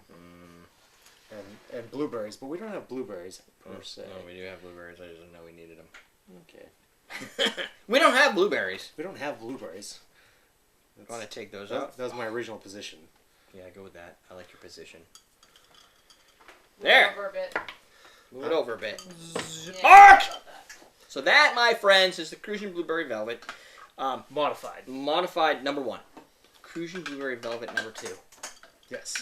B: And blueberries, but we don't have blueberries per se.
C: No, we do have blueberries. I just didn't know we needed them.
B: Okay.
C: We don't have blueberries.
B: We don't have blueberries.
C: I want to take those
B: That,
C: out.
B: that was my original position.
C: Yeah, go with that. I like your position.
A: Move
C: There.
A: Over a bit.
C: Move it over a bit.
A: Yeah,
C: Mark!
A: about that.
C: So that, my friends, is the Crucian Blueberry Velvet.
B: Modified.
C: Modified number 1. Crucian Blueberry Velvet number 2.
B: Yes.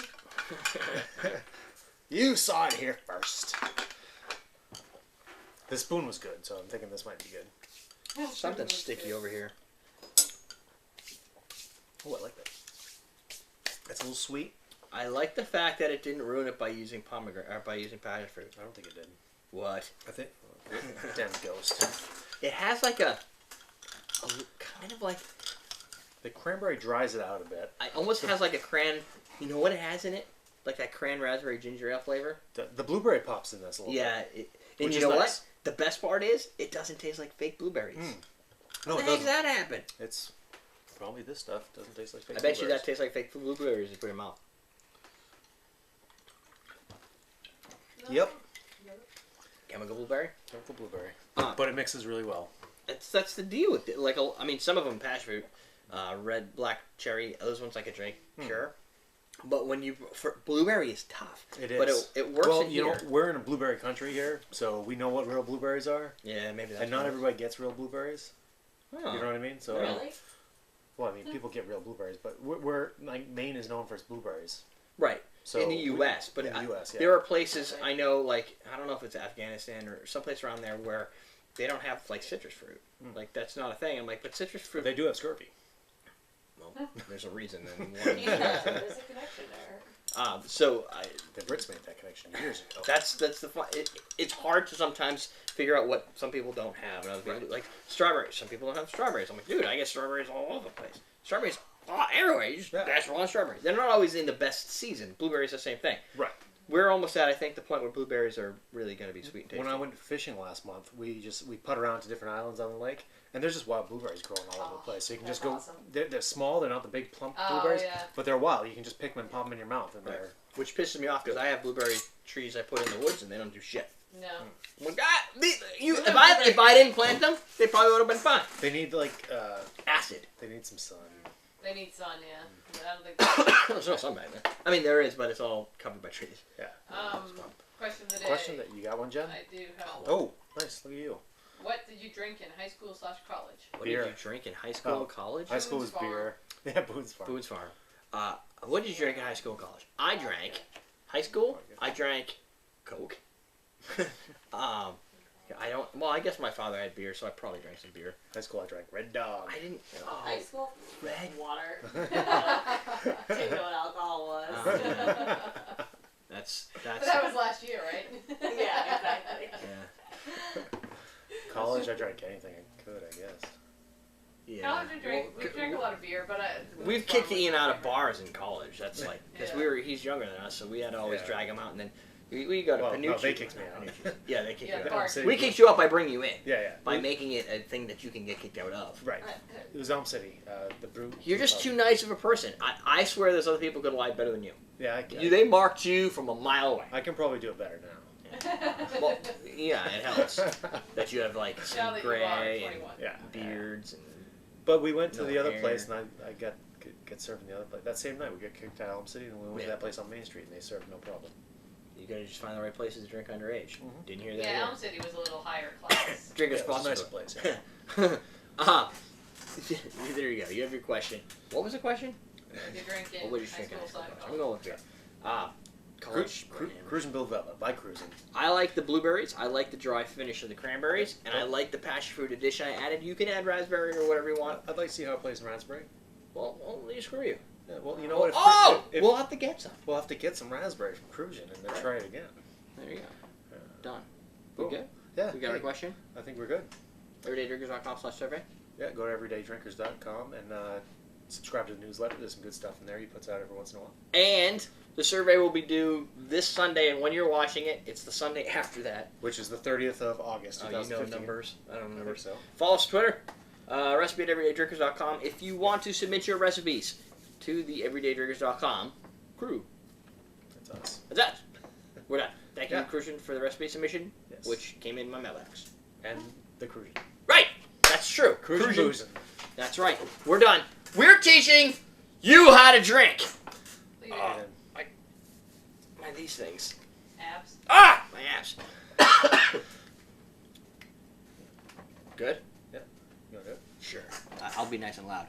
B: You saw it here first. This spoon was good, so I'm thinking this might be good.
C: Something sticky over here.
B: Oh, I like that. That's a little sweet.
C: I like the fact that it didn't ruin it by using pomegranate or by using passion fruit.
B: I don't think it did.
C: What?
B: I think. Damn ghost.
C: It has like a kind of like.
B: The cranberry dries it out a bit.
C: It almost has like a cran. You know what it has in it? Like that cran raspberry ginger ale flavor.
B: The blueberry pops in this a little
C: Yeah.
B: bit.
C: And
B: Which
C: you
B: is
C: know
B: nice.
C: what? The best part is it doesn't taste like fake blueberries.
B: No,
C: How
B: it
C: the heck does
B: doesn't.
C: that happen?
B: It's probably this stuff doesn't taste like fake
C: I bet you
B: blueberries.
C: that tastes like fake blueberries you put in your mouth.
B: Yep.
C: Chemical blueberry.
B: Chemical blueberry.
C: Uh.
B: But it mixes really well.
C: That's the deal with it. Like, I mean, some of them passion fruit, red, black, cherry. Those ones I could drink, sure. But when blueberry is tough.
B: It is.
C: But it works
B: well,
C: in
B: you
C: here.
B: know, we're in a blueberry country here, so we know what real blueberries are.
C: Yeah, maybe that's.
B: And not
C: what it is.
B: everybody gets real blueberries.
C: Oh.
B: You know what I mean? So,
D: Really?
B: well, I mean, people get real blueberries, but we're like Maine is known for its blueberries.
C: Right.
B: So
C: in the U.S., but
B: in the U.S., yeah.
C: there are places I know, like I don't know if it's Afghanistan or someplace around there where they don't have like citrus fruit. Like that's not a thing. I'm like, but citrus
B: But
C: fruit.
B: they do have scurvy.
C: Well, there's a reason.
D: Yeah, there's a connection there.
C: So
B: The Brits made that connection years ago.
C: that's the fun. It's hard to sometimes figure out what some people don't have and other people like strawberries. Some people don't have strawberries. I'm like, dude, I get strawberries all over the place. Strawberries everywhere. You just dash raw strawberries. They're not always in the best season. Blueberries the same thing.
B: Right.
C: We're almost at I think the point where blueberries are really going to be sweet and tasty.
B: When I went fishing last month, we put around to different islands on the lake, and there's just wild blueberries growing all over the place. So you can just go.
D: awesome.
B: They're small. They're not the big plump
A: Oh,
B: blueberries,
A: yeah.
B: but they're wild. You can just pick them and pop them in your mouth, and they're.
C: Which pisses me off because I have blueberry trees I put in the woods and they don't do shit.
A: No.
C: I'm like, if I didn't plant them, they probably would have been fine.
B: They need like
C: Acid.
B: they need some sun.
A: They need sun, yeah. I don't think.
C: There's no sun back there. I mean, there is, but it's all covered by trees.
B: Yeah.
A: Question of the day.
B: Question that you got one, Jen?
A: I do have one.
B: Oh, nice. Look at you.
A: What did you drink in high school / college?
C: What
B: Beer.
C: did you drink in high school,
B: Oh.
C: college?
B: High school was
A: Boone's
B: beer. Yeah, Boone's Farm.
C: Boone's Farm. What did you drink in high school, college? I drank high school. I drank Coke. I don't. Well, I guess my father had beer, so I probably drank some beer.
B: High school, I drank Red Dog.
C: I didn't.
D: High school?
C: Red.
D: Water. Didn't know what alcohol was.
C: That's.
A: But that was last year, right?
D: Yeah, exactly.
C: Yeah.
B: College, I drank anything I could, I guess.
C: Yeah.
A: College, we drank a lot of beer, but
C: We've kicked Ian out of bars in college. That's like because he's younger than us, so we had to always
B: Yeah.
C: drag him out, and then we got a
B: Well,
C: Panucci.
B: no, they kicked me out.
C: Yeah, they kicked
A: Yeah,
C: you
A: the
C: out.
A: bar.
B: City.
C: We kicked you out by bringing you in,
B: Yeah, yeah.
C: by making it a thing that you can get kicked out of.
B: Right. It was Elm City. The brew.
C: You're just too nice of a person. I swear there's other people could lie better than you.
B: Yeah,
C: They marked you from a mile away.
B: I can probably do it better now.
C: Well, yeah, it helps that you have like
A: Now
C: some
A: that you are
C: gray
A: 21.
C: and
B: Yeah.
C: beards and.
B: But we went to
C: No
B: the other
C: hair.
B: place, and I got served in the other place. That same night, we got kicked out of Elm City, and we went to
C: Yeah.
B: that place on Main Street, and they served no problem.
C: You gotta just find the right places to drink underage.
B: Mhm.
C: Didn't hear that.
A: Yeah,
C: either.
A: Elm City was a little higher class.
C: Drink
B: Yeah, it was a nicer
C: responsibly.
B: place. Yeah.
C: There you go. You have your question. What was the question?
A: You're drinking
C: What would you
A: high
C: drink in
A: school
C: high school?
A: /
C: I'm
A: college.
C: going with beer. College.
B: Cruising Bill Vella by Cruising.
C: I like the blueberries. I like the dry finish of the cranberries, and I like the passion fruit addition I added. You can add raspberry or whatever you want.
B: I'd like to see how it plays in raspberry.
C: Well, screw you.
B: Yeah, well, you know what?
C: We'll have to get some.
B: We'll have to get some raspberry from Cruising and then try it again.
C: There you go.
B: Yeah.
C: Done. We
B: Cool.
C: good?
B: Yeah.
C: We got
B: hey,
C: a question?
B: I think we're good.
C: everydaydrinkers.com/survey.
B: Yeah, go to everydaydrinkers.com and subscribe to the newsletter. There's some good stuff in there. He puts out every once in a while.
C: And the survey will be due this Sunday, and when you're watching it, it's the Sunday after that.
B: Which is the 30th of August,
C: Oh, you know
B: 2015.
C: numbers. I don't
B: I
C: remember.
B: think so.
C: Follow us on Twitter. Recipe at everydaydrinkers.com. If you want to submit your recipes to the everydaydrinkers.com crew.
B: That's us.
C: That's that. We're done. Thank you,
B: Yeah.
C: Crucian, for the recipe submission,
B: Yes.
C: which came in my mailbox.
B: And the Cruising.
C: Right. That's true.
B: Cruising boozing.
C: That's right. We're done. We're teaching you how to drink.
A: Look at
B: And
C: These things.
A: abs.
C: Ah! My abs. Good?
B: you know that?
C: Sure. I'll be nice and loud.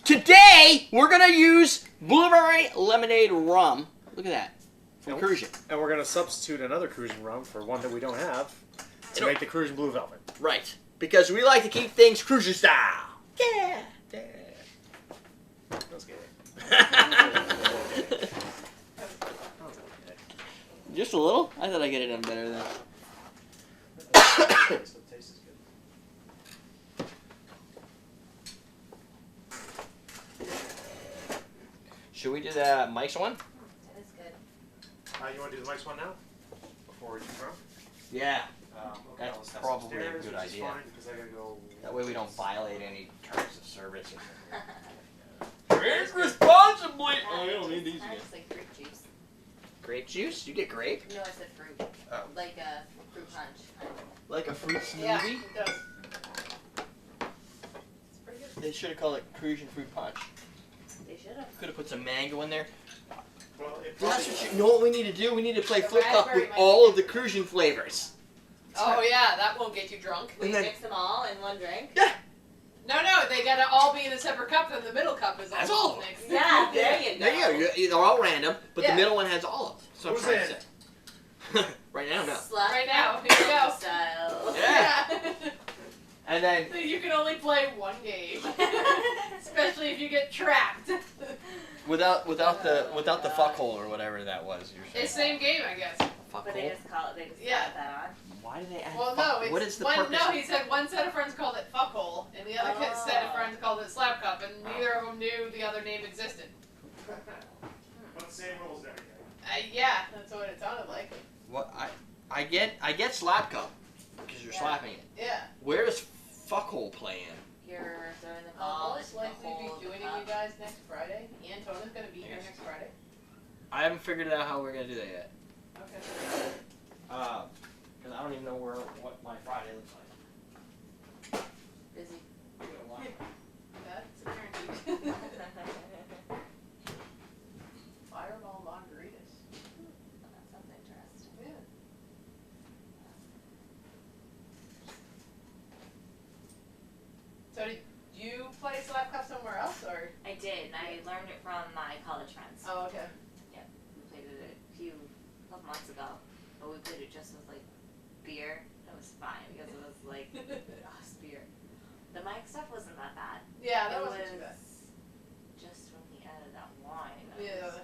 C: Today, we're going to use blueberry lemonade rum. Look at that. From
B: Nope.
C: Crucian.
B: And we're going to substitute another Cruising rum for one that we don't have to make the Cruising Blue Velvet.
C: Right. Because we like to keep things Crucian style. Yeah.
B: Yeah. That was good.
C: Just a little? I thought I get it done better than that. Should we do the Mike's one?
D: That is good.
B: You want to do the Mike's one now? Before we drunk?
C: Yeah.
B: Okay,
C: That's
B: I'll step
C: probably a
B: upstairs,
C: good
B: which is
C: idea.
B: fine, because I gotta go.
C: That way we don't violate any terms of service.
D: Drink
C: Drink responsibly. Oh, we don't need these
D: I
C: again.
D: just like grape juice.
C: Grape juice? You get grape?
D: No, I said fruit.
C: Oh.
D: Like a fruit punch.
C: Like a fruit smoothie?
A: Yeah, it does. It's pretty good.
C: They should have called it Crucian Fruit Punch.
D: They should have.
C: Could have put some mango in there.
B: Well, it
C: That's
B: probably-
C: what you know what we need to do? We need to play
A: The
C: flip cup
A: raspberry
C: with
A: might
C: all
A: be
C: of the Crucian flavors.
A: Oh yeah, that won't get you drunk.
D: We
C: And then-
D: mix them all in one drink.
A: No, they gotta all be in a separate cup, and the middle cup is
C: That's
A: all
C: all.
A: mixed.
D: Yeah, there you go.
C: There you go. They're all random, but
A: Yeah.
C: the middle one has all of them. So I'm
B: Who's
C: trying
B: in?
C: to say. Right now, no.
D: Slut
A: Right now, here we go.
D: Style.
C: Yeah. And then
A: You can only play one game, especially if you get trapped.
C: without the fuck hole or whatever that was. You're saying.
A: It's same game, I guess.
C: Fuck
D: But
C: hole.
D: they just call it. They just
A: Yeah.
D: add that on.
C: Why do they add
A: Well,
C: fuck?
A: no, it's
C: What is the
A: one.
C: purpose?
A: No, he said one set of friends called it fuckhole, and the other set of
D: Oh.
A: friends called it slap cup, and neither of them knew the other name existed.
B: But same rules and everything.
A: Yeah, that's what it sounded like.
C: What I get slap cup because you're
D: Yeah.
C: slapping it.
A: Yeah.
C: Where does fuck hole play in?
D: You're throwing the
A: I'll
D: ball
A: most
D: into the
A: likely
D: hole of
A: be
D: the
A: joining
D: cup.
A: you guys next Friday. Antona's gonna be here
C: Yes.
A: next Friday.
C: I haven't figured out how we're gonna do that yet.
A: Okay.
C: Because I don't even know what my Friday looks like.
D: Busy.
A: That's guaranteed. Fireball margaritas.
D: That sounds interesting.
A: Yeah. So did you play slap cup somewhere else, or?
D: I did, and I learned it from my college friends.
A: Oh, okay.
D: We played it couple months ago, but we played it just with like beer. It was fine because it was like just beer. The mic stuff wasn't that bad.
A: Yeah, that
D: it
A: wasn't
D: was
A: too bad.
D: just when he added that wine. It
A: Yeah.
D: was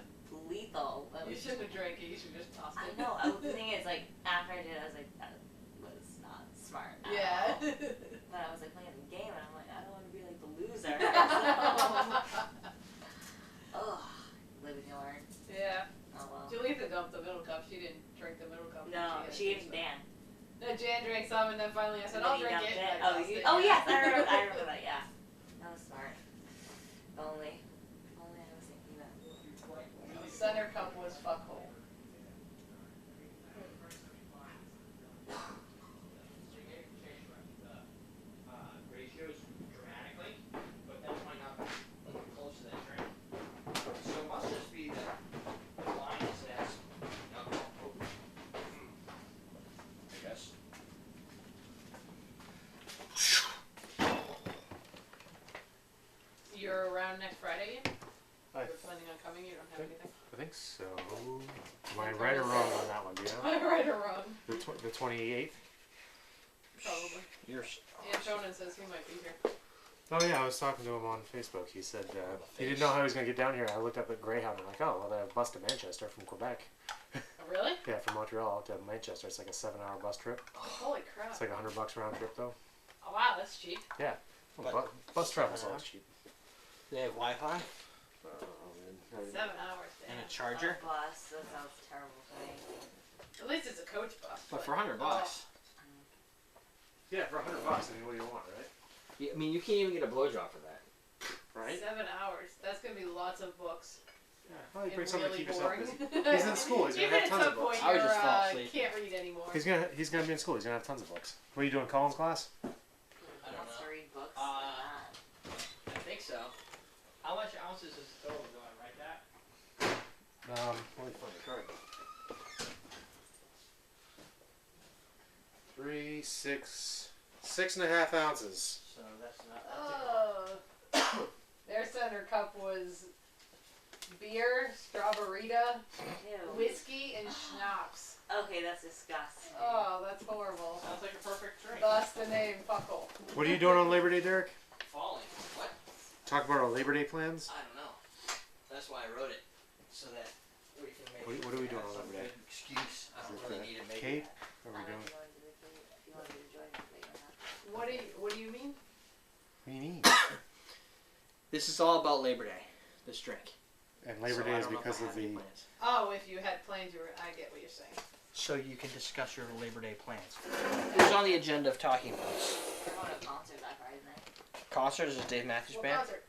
D: lethal. It
A: You
D: was
A: shouldn't have drank it. You should have just tossed
D: I
A: it.
D: know. The thing is, like after I did, it, I was like, that was not smart. At
A: Yeah.
D: all. But I was like playing the game, and I'm like, I don't want to be like the loser. Ugh. Live and you learn.
A: Yeah.
D: Oh well.
A: Julitha dumped the middle cup. She didn't drink the middle cup.
D: No,
A: had
D: she
A: to
D: gave
A: taste
D: Dan.
A: it. No, Jan drank some, and then finally I said,
D: And
A: I'll
D: then you
A: drink
D: dumped
A: it. and I
D: Oh,
A: tossed
D: you,
A: it,
D: oh
A: yeah.
D: yes, I remember that. Yeah, that was smart. If only I was thinking that.
A: The center cup was fuckhole.
C: Ratios dramatically, but that might not be close to that drink. So it must just be that the line is as alcohol potent. I guess.
A: You're around next Friday, Ian?
B: I
A: You're planning on coming? You don't have anything?
B: think so. Am I right or wrong on that one? Do you know?
A: Am I right or wrong?
B: The 28th?
A: Probably.
C: You're
A: Antona says he might be here.
B: Oh yeah, I was talking to him on Facebook. He said he didn't know how he was going to get down here. I looked up at Greyhound and I'm like, oh, well, they have a bus to Manchester from Quebec.
A: Oh, really?
B: Yeah, from Montreal to Manchester. It's like a 7-hour bus trip.
A: Holy crap.
B: It's like $100 round trip though.
A: Oh, wow, that's cheap.
B: Well,
C: But-
B: bus travel's always cheap.
C: They have Wi-Fi
A: 7 hours.
C: and a
A: Damn.
C: charger.
D: A bus. That sounds terrible to me.
A: At least it's a coach bus.
C: But for $100 bucks,
B: Yeah, for $100. I mean, what do you want, right?
C: I mean, you can't even get a blowjob for that.
B: Right?
A: 7 hours. That's gonna be lots of books.
B: Yeah. Well, you
A: And
B: bring something
A: really
B: to keep yourself
A: boring.
B: busy. He's in school. He's gonna
A: Even
B: have
A: at
B: tons
A: some
B: of books.
A: point,
C: I would
A: you're,
C: just fall asleep.
A: can't read anymore.
B: He's gonna be in school. He's gonna have tons of books. What are you doing, Colin's class?
C: I
D: Who
C: don't
D: wants
C: know.
D: to read books?
C: I think so. How much ounces is the total? Do I write that?
B: Let me find the card. 3, 6, 6.5 ounces.
C: So that's not.
A: Oh. Their center cup was beer, strawberryta,
D: Ew.
A: whiskey, and schnapps.
D: Okay, that's disgusting.
A: Oh, that's horrible.
C: Sounds like a perfect drink.
A: Thus the name Fuckle.
B: What are you doing on Labor Day, Derek?
C: Falling. What?
B: Talk about our Labor Day plans.
C: I don't know. That's why I wrote it, so that we can make.
B: What are we doing
C: have
B: on
C: some
B: Labor Day?
C: good excuse. I don't
B: Is it
C: really
B: the
C: need to make
B: Cape?
C: it.
B: What are we doing?
D: If you want me to join me or not.
A: What do you mean?
B: What do you mean?
C: This is all about Labor Day. This drink.
B: And Labor
C: So
B: Day
C: I
B: is
C: don't know if
B: because
C: I
B: of
C: have any
B: the.
C: plans.
A: Oh, if you had plans, I get what you're saying.
C: So you can discuss your Labor Day plans. Who's on the agenda of talking points?
D: I'm going to a concert that Friday night.
C: Concert is it Dave Matthews
A: What
C: Band?
A: concert?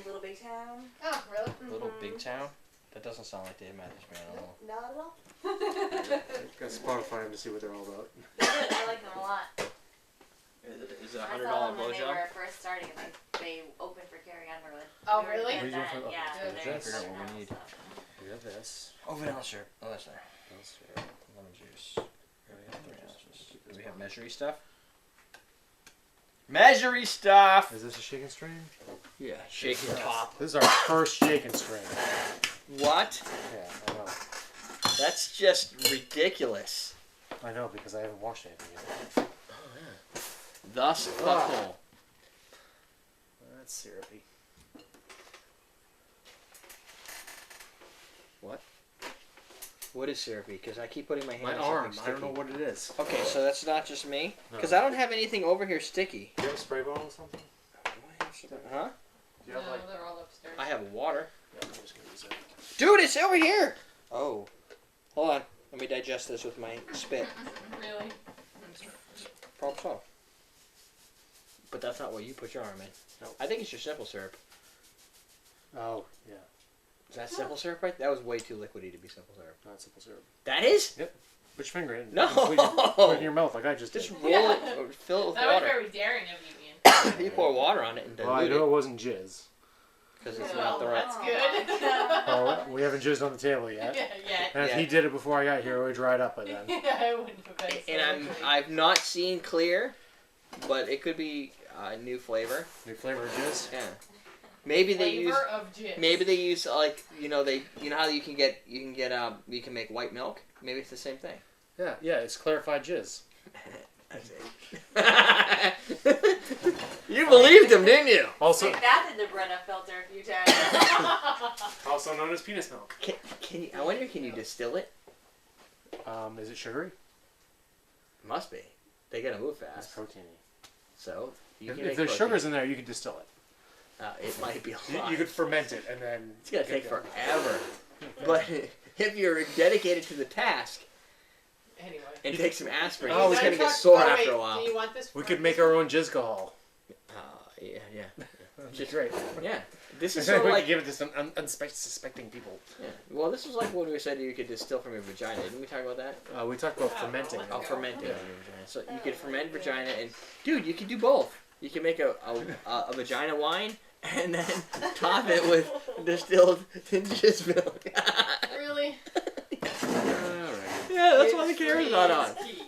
D: Little Big Town.
A: Oh, really?
C: Little Big Town? That doesn't sound like Dave Matthews Band at all.
D: Not at all.
B: Got Spotify to see what they're all about.
D: They're good. I like them a lot.
C: Is it
D: I
C: $100
D: saw them when they
C: blowjob?
D: were first starting, and they opened for Carrie Underwood.
A: Oh,
D: We were
A: really?
D: good
B: What are you
D: then,
B: doing for-
D: yeah,
B: okay,
D: they're
B: that's
D: good
C: what we
D: now,
C: need.
D: so.
B: We have this.
C: Oh, vanilla syrup. Oh, that's there.
B: That's right.
C: Lemon juice. 3 ounces. Do we have measuring stuff? Measuring stuff!
B: Is this a shaking strain?
C: Yeah, shaking top.
B: This is our first shaking strain.
C: What?
B: Yeah, I know.
C: That's just ridiculous.
B: I know because I haven't washed anything yet.
C: Thus, fuckhole.
B: That's syrupy.
C: What is syrupy? Because I keep putting my hand
B: My
C: on
B: arm.
C: something
B: I don't know
C: sticky.
B: what it is.
C: Okay, so that's not just me?
B: No.
C: Because I don't have anything over here sticky.
B: Do you have a spray bottle or something?
C: Huh?
B: Do you
A: No,
B: have like?
A: they're all upstairs.
C: I have water.
B: Yeah, I'm just gonna use it.
C: Dude, it's over here! Oh. Hold on. Let me digest this with my spit.
A: Really?
C: Problem solved. But that's not what you put your arm in.
B: No.
C: I think it's your simple syrup.
B: Oh yeah,
C: Is that simple syrup right? That was way too liquidy to be simple syrup.
B: not simple syrup.
C: That is?
B: Put your finger in.
C: No!
B: Put it in your mouth like I just
C: Just
B: did.
C: roll it or fill it with
A: That was
C: water.
A: very daring of you, Ian.
C: You pour water on it and
B: Well, I
C: dilute
B: know
C: it
B: it wasn't jizz.
C: because it's
A: Well,
C: not the right.
A: that's good.
B: Oh, we haven't jizzed on the table yet.
A: Yeah.
B: And if
C: Yeah.
B: he did it before I got here, it would dried up by then.
A: Yeah, I wouldn't have been.
C: And I've not seen clear, but it could be a new flavor.
B: New flavor of jizz.
C: Yeah. Maybe they use.
A: Flavor of jizz.
C: Maybe they use like you know how you can make white milk. Maybe it's the same thing.
B: Yeah, it's clarified jizz.
C: You believed him, didn't you?
B: Also,
D: Take that in the Brenna filter a few times.
B: also known as penis milk.
C: Can you, I wonder, can you distill it?
B: Is it sugary?
C: Must be. They gotta move
B: It's
C: fast.
B: proteiny.
C: So you
B: If,
C: can
B: if
C: make
B: there's
C: protein.
B: sugars in there, you can distill it.
C: It might be a
B: You,
C: lot.
B: you could ferment it and then.
C: It's gonna take
B: get
C: forever. But if you're dedicated to the task
A: Anyway.
C: and take some aspirin,
B: Oh,
C: it's
B: we
C: gonna
B: could-
C: get sore
A: wait,
C: after a while.
A: Do you want this?
B: We
A: for
B: could make our own jizzcahol.
C: Yeah.
B: That'd be great.
C: Yeah. This is
B: we
C: sort of
B: could
C: like
B: give it to some unsuspecting people.
C: yeah. Well, this was like when we said you could distill from your vagina. Didn't we talk about that?
B: We talked about fermenting.
C: Oh,
A: Okay.
C: fermenting
B: Yeah.
C: from your vagina. So you could ferment vagina, and dude, you could do both. You can make a vagina wine, and then top it with distilled jizz milk.
A: Really?
B: Alright.
C: Yeah, that's why the camera's not on.
A: It's key.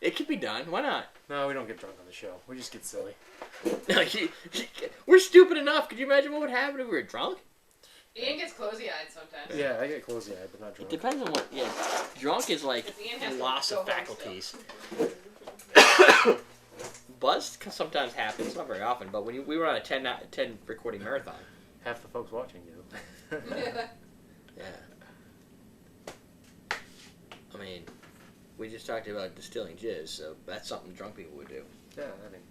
C: It could be done. Why not?
B: No, we don't get drunk on the show. We just get silly.
C: No, we're stupid enough. Could you imagine what would happen if we were drunk?
A: Ian gets closey-eyed sometimes.
B: Yeah, I get closey-eyed, but not
C: It
B: drunk.
C: depends on what. Yeah, drunk is like
A: Because Ian has to
C: loss
A: go
C: of
A: home
C: faculties. Buzz can sometimes happen. It's not very often, but when we were on a 10 recording marathon.
B: Half the folks watching do.
C: Yeah. I mean, we just talked about distilling jizz, so that's something drunk people would do.
B: Yeah, I think.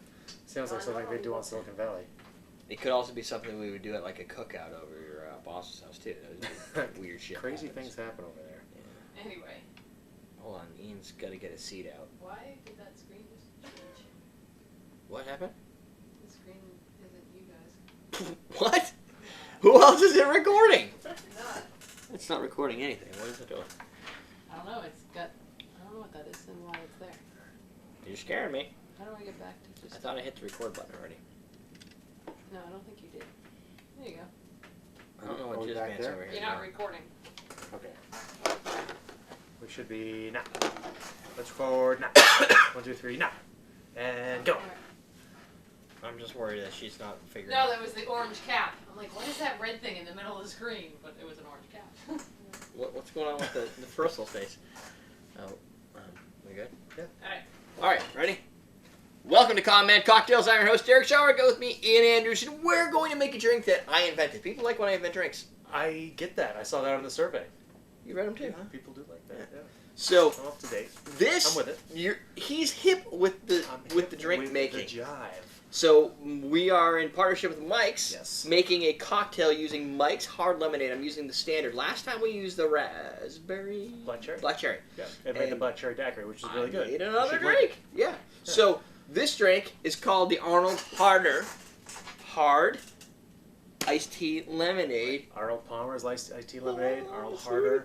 B: Sounds like something they do on Silicon Valley.
C: It could also be something we would do at like a cookout over your boss's house too. That would be weird shit.
B: Crazy
C: happens.
B: things happen over there.
A: Anyway,
C: Hold on, Ian's got to get his seat out.
A: why did that screen just change?
C: What happened?
A: The screen isn't you guys.
C: What? Who else is it recording?
A: Not.
C: It's not recording anything. What is it doing?
A: I don't know. It's got. I don't know what that is and why it's there.
C: You're scaring me.
A: How do I get back to
C: I
A: just?
C: thought I hit the record button already.
A: No, I don't think you did. There you go.
C: I don't know what
B: Are we
C: jizz
B: back
C: band's
B: there?
C: over here.
A: You're not
C: now.
A: recording.
B: Okay. We should be now. Let's record now. 1, 2, 3, now. And go.
A: Alright.
C: I'm just worried that she's not figuring.
A: No, that was the orange cap. I'm like, what is that red thing in the middle of the screen? But it was an orange cap.
C: What's going on with the personal space? Oh, we good?
B: Yeah.
A: Alright.
C: All right, ready? Welcome to Comment Cocktails. I'm your host, Derrick Schommer. Go with me, Ian Anderson. We're going to make a drink that I invented. People like when I invent drinks.
B: I get that. I saw that on the survey.
C: You read them too, huh?
B: People do like that. Yeah.
C: So
B: I'm up to date.
C: this,
B: I'm with it.
C: he's hip with the
B: I'm
C: with
B: hip
C: the drink
B: with
C: making.
B: The jive.
C: So we are in partnership with Mike's,
B: Yes.
C: making a cocktail using Mike's Hard Lemonade. I'm using the standard. Last time we used the raspberry...
B: Black cherry.
C: Black cherry.
B: Yeah, it made the
C: And
B: black cherry daiquiri, which is really good.
C: I made
B: You
C: another
B: should drink
C: drink. Yeah. So this drink is called the Arnold Harder Hard Iced Tea Lemonade.
B: Arnold Palmer's iced tea lemonade. Arnold Harder.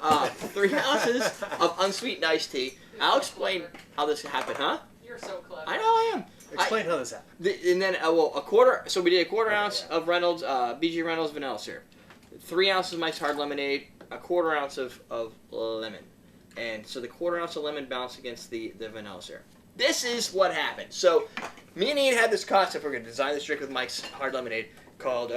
C: 3 ounces of unsweetened iced tea. I'll explain how this happened, huh?
A: You're so clever.
C: I know I am.
B: Explain how this happened.
C: And then, a quarter. So we did a quarter
B: Okay,
C: ounce
B: yeah.
C: of Reynolds, BG Reynolds vanilla syrup, 3 ounces of Mike's Hard Lemonade, a quarter ounce of lemon, and so the quarter ounce of lemon balanced against the vanilla syrup. This is what happened. So me and Ian had this concept. We're going to design this drink with Mike's Hard Lemonade called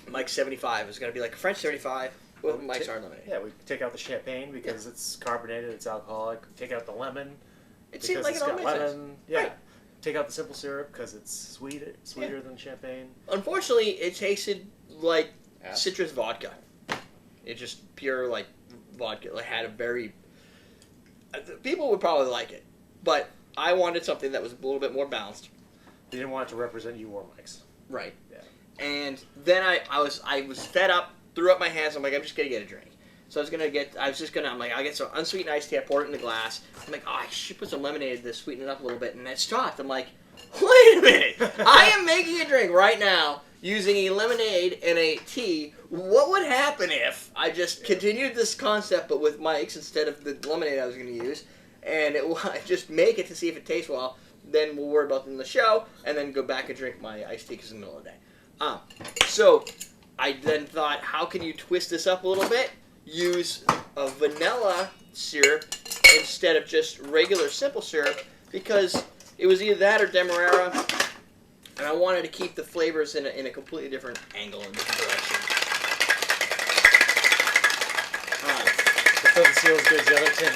C: Mike's 75. It's going to be like a French 75 with Mike's Hard Lemonade.
B: Yeah, we take out the champagne because it's carbonated, it's alcoholic. Take out the lemon.
C: It seems like
B: because
C: it all
B: it's
C: makes
B: got
C: sense.
B: lemon. Yeah.
C: Right.
B: Take out the simple syrup because it's sweeter than champagne.
C: Unfortunately, it tasted like
B: Yeah.
C: citrus vodka. It just pure like vodka. Like had a very. People would probably like it, but I wanted something that was a little bit more balanced.
B: You didn't want it to represent you or Mike's.
C: Right.
B: Yeah.
C: And then I was fed up, threw up my hands. I'm like, I'm just gonna get a drink. So I'm like, I get some unsweetened iced tea. I pour it in the glass. I'm like, oh, I should put some lemonade to sweeten it up a little bit. And it stopped. I'm like, wait a minute. I am making a drink right now using a lemonade and a tea. What would happen if I just continued this concept but with Mike's instead of the lemonade I was going to use? And just make it to see if it tastes well. Then we'll worry about it in the show and then go back and drink my iced tea because it's in the middle of the day. So I then thought, how can you twist this up a little bit? Use a vanilla syrup instead of just regular simple syrup because it was either that or Demerara, and I wanted to keep the flavors in a completely different angle and direction.
B: The film seal is good as the other tin.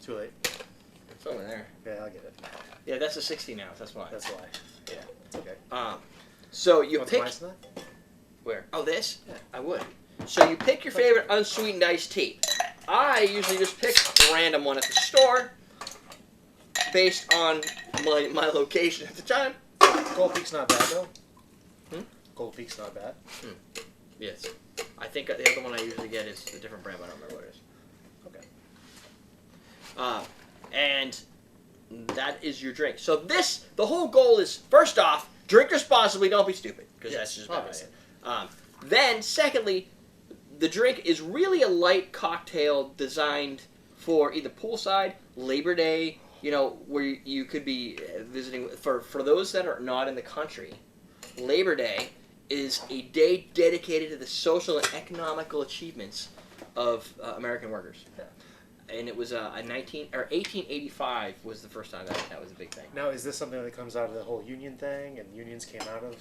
B: Too late.
C: It's over there.
B: Yeah, I'll get it.
C: Yeah, that's a 16 ounce. That's why.
B: That's why.
C: Yeah.
B: It's okay.
C: So you
B: Want
C: pick
B: some ice in that?
C: where? Oh, this?
B: Yeah.
C: I would. So you pick your favorite unsweetened iced tea. I usually just pick a random one at the store based on my location at the time.
B: Gold Peak's not bad though.
C: Hmm?
B: Gold Peak's not bad.
C: Yes. I think the other one I usually get is a different brand, but I don't remember what it is.
B: Okay.
C: And that is your drink. So the whole goal is, first off, drink responsibly, don't be stupid, because that's just
B: obviously.
C: Then, secondly, the drink is really a light cocktail designed for either poolside, Labor Day, where you could be visiting. For those that are not in the country, Labor Day is a day dedicated to the social and economical achievements of American workers.
B: Yeah.
C: And it was 1885 was the first time that was a big thing.
B: Now, is this something that comes out of the whole union thing, and unions came out of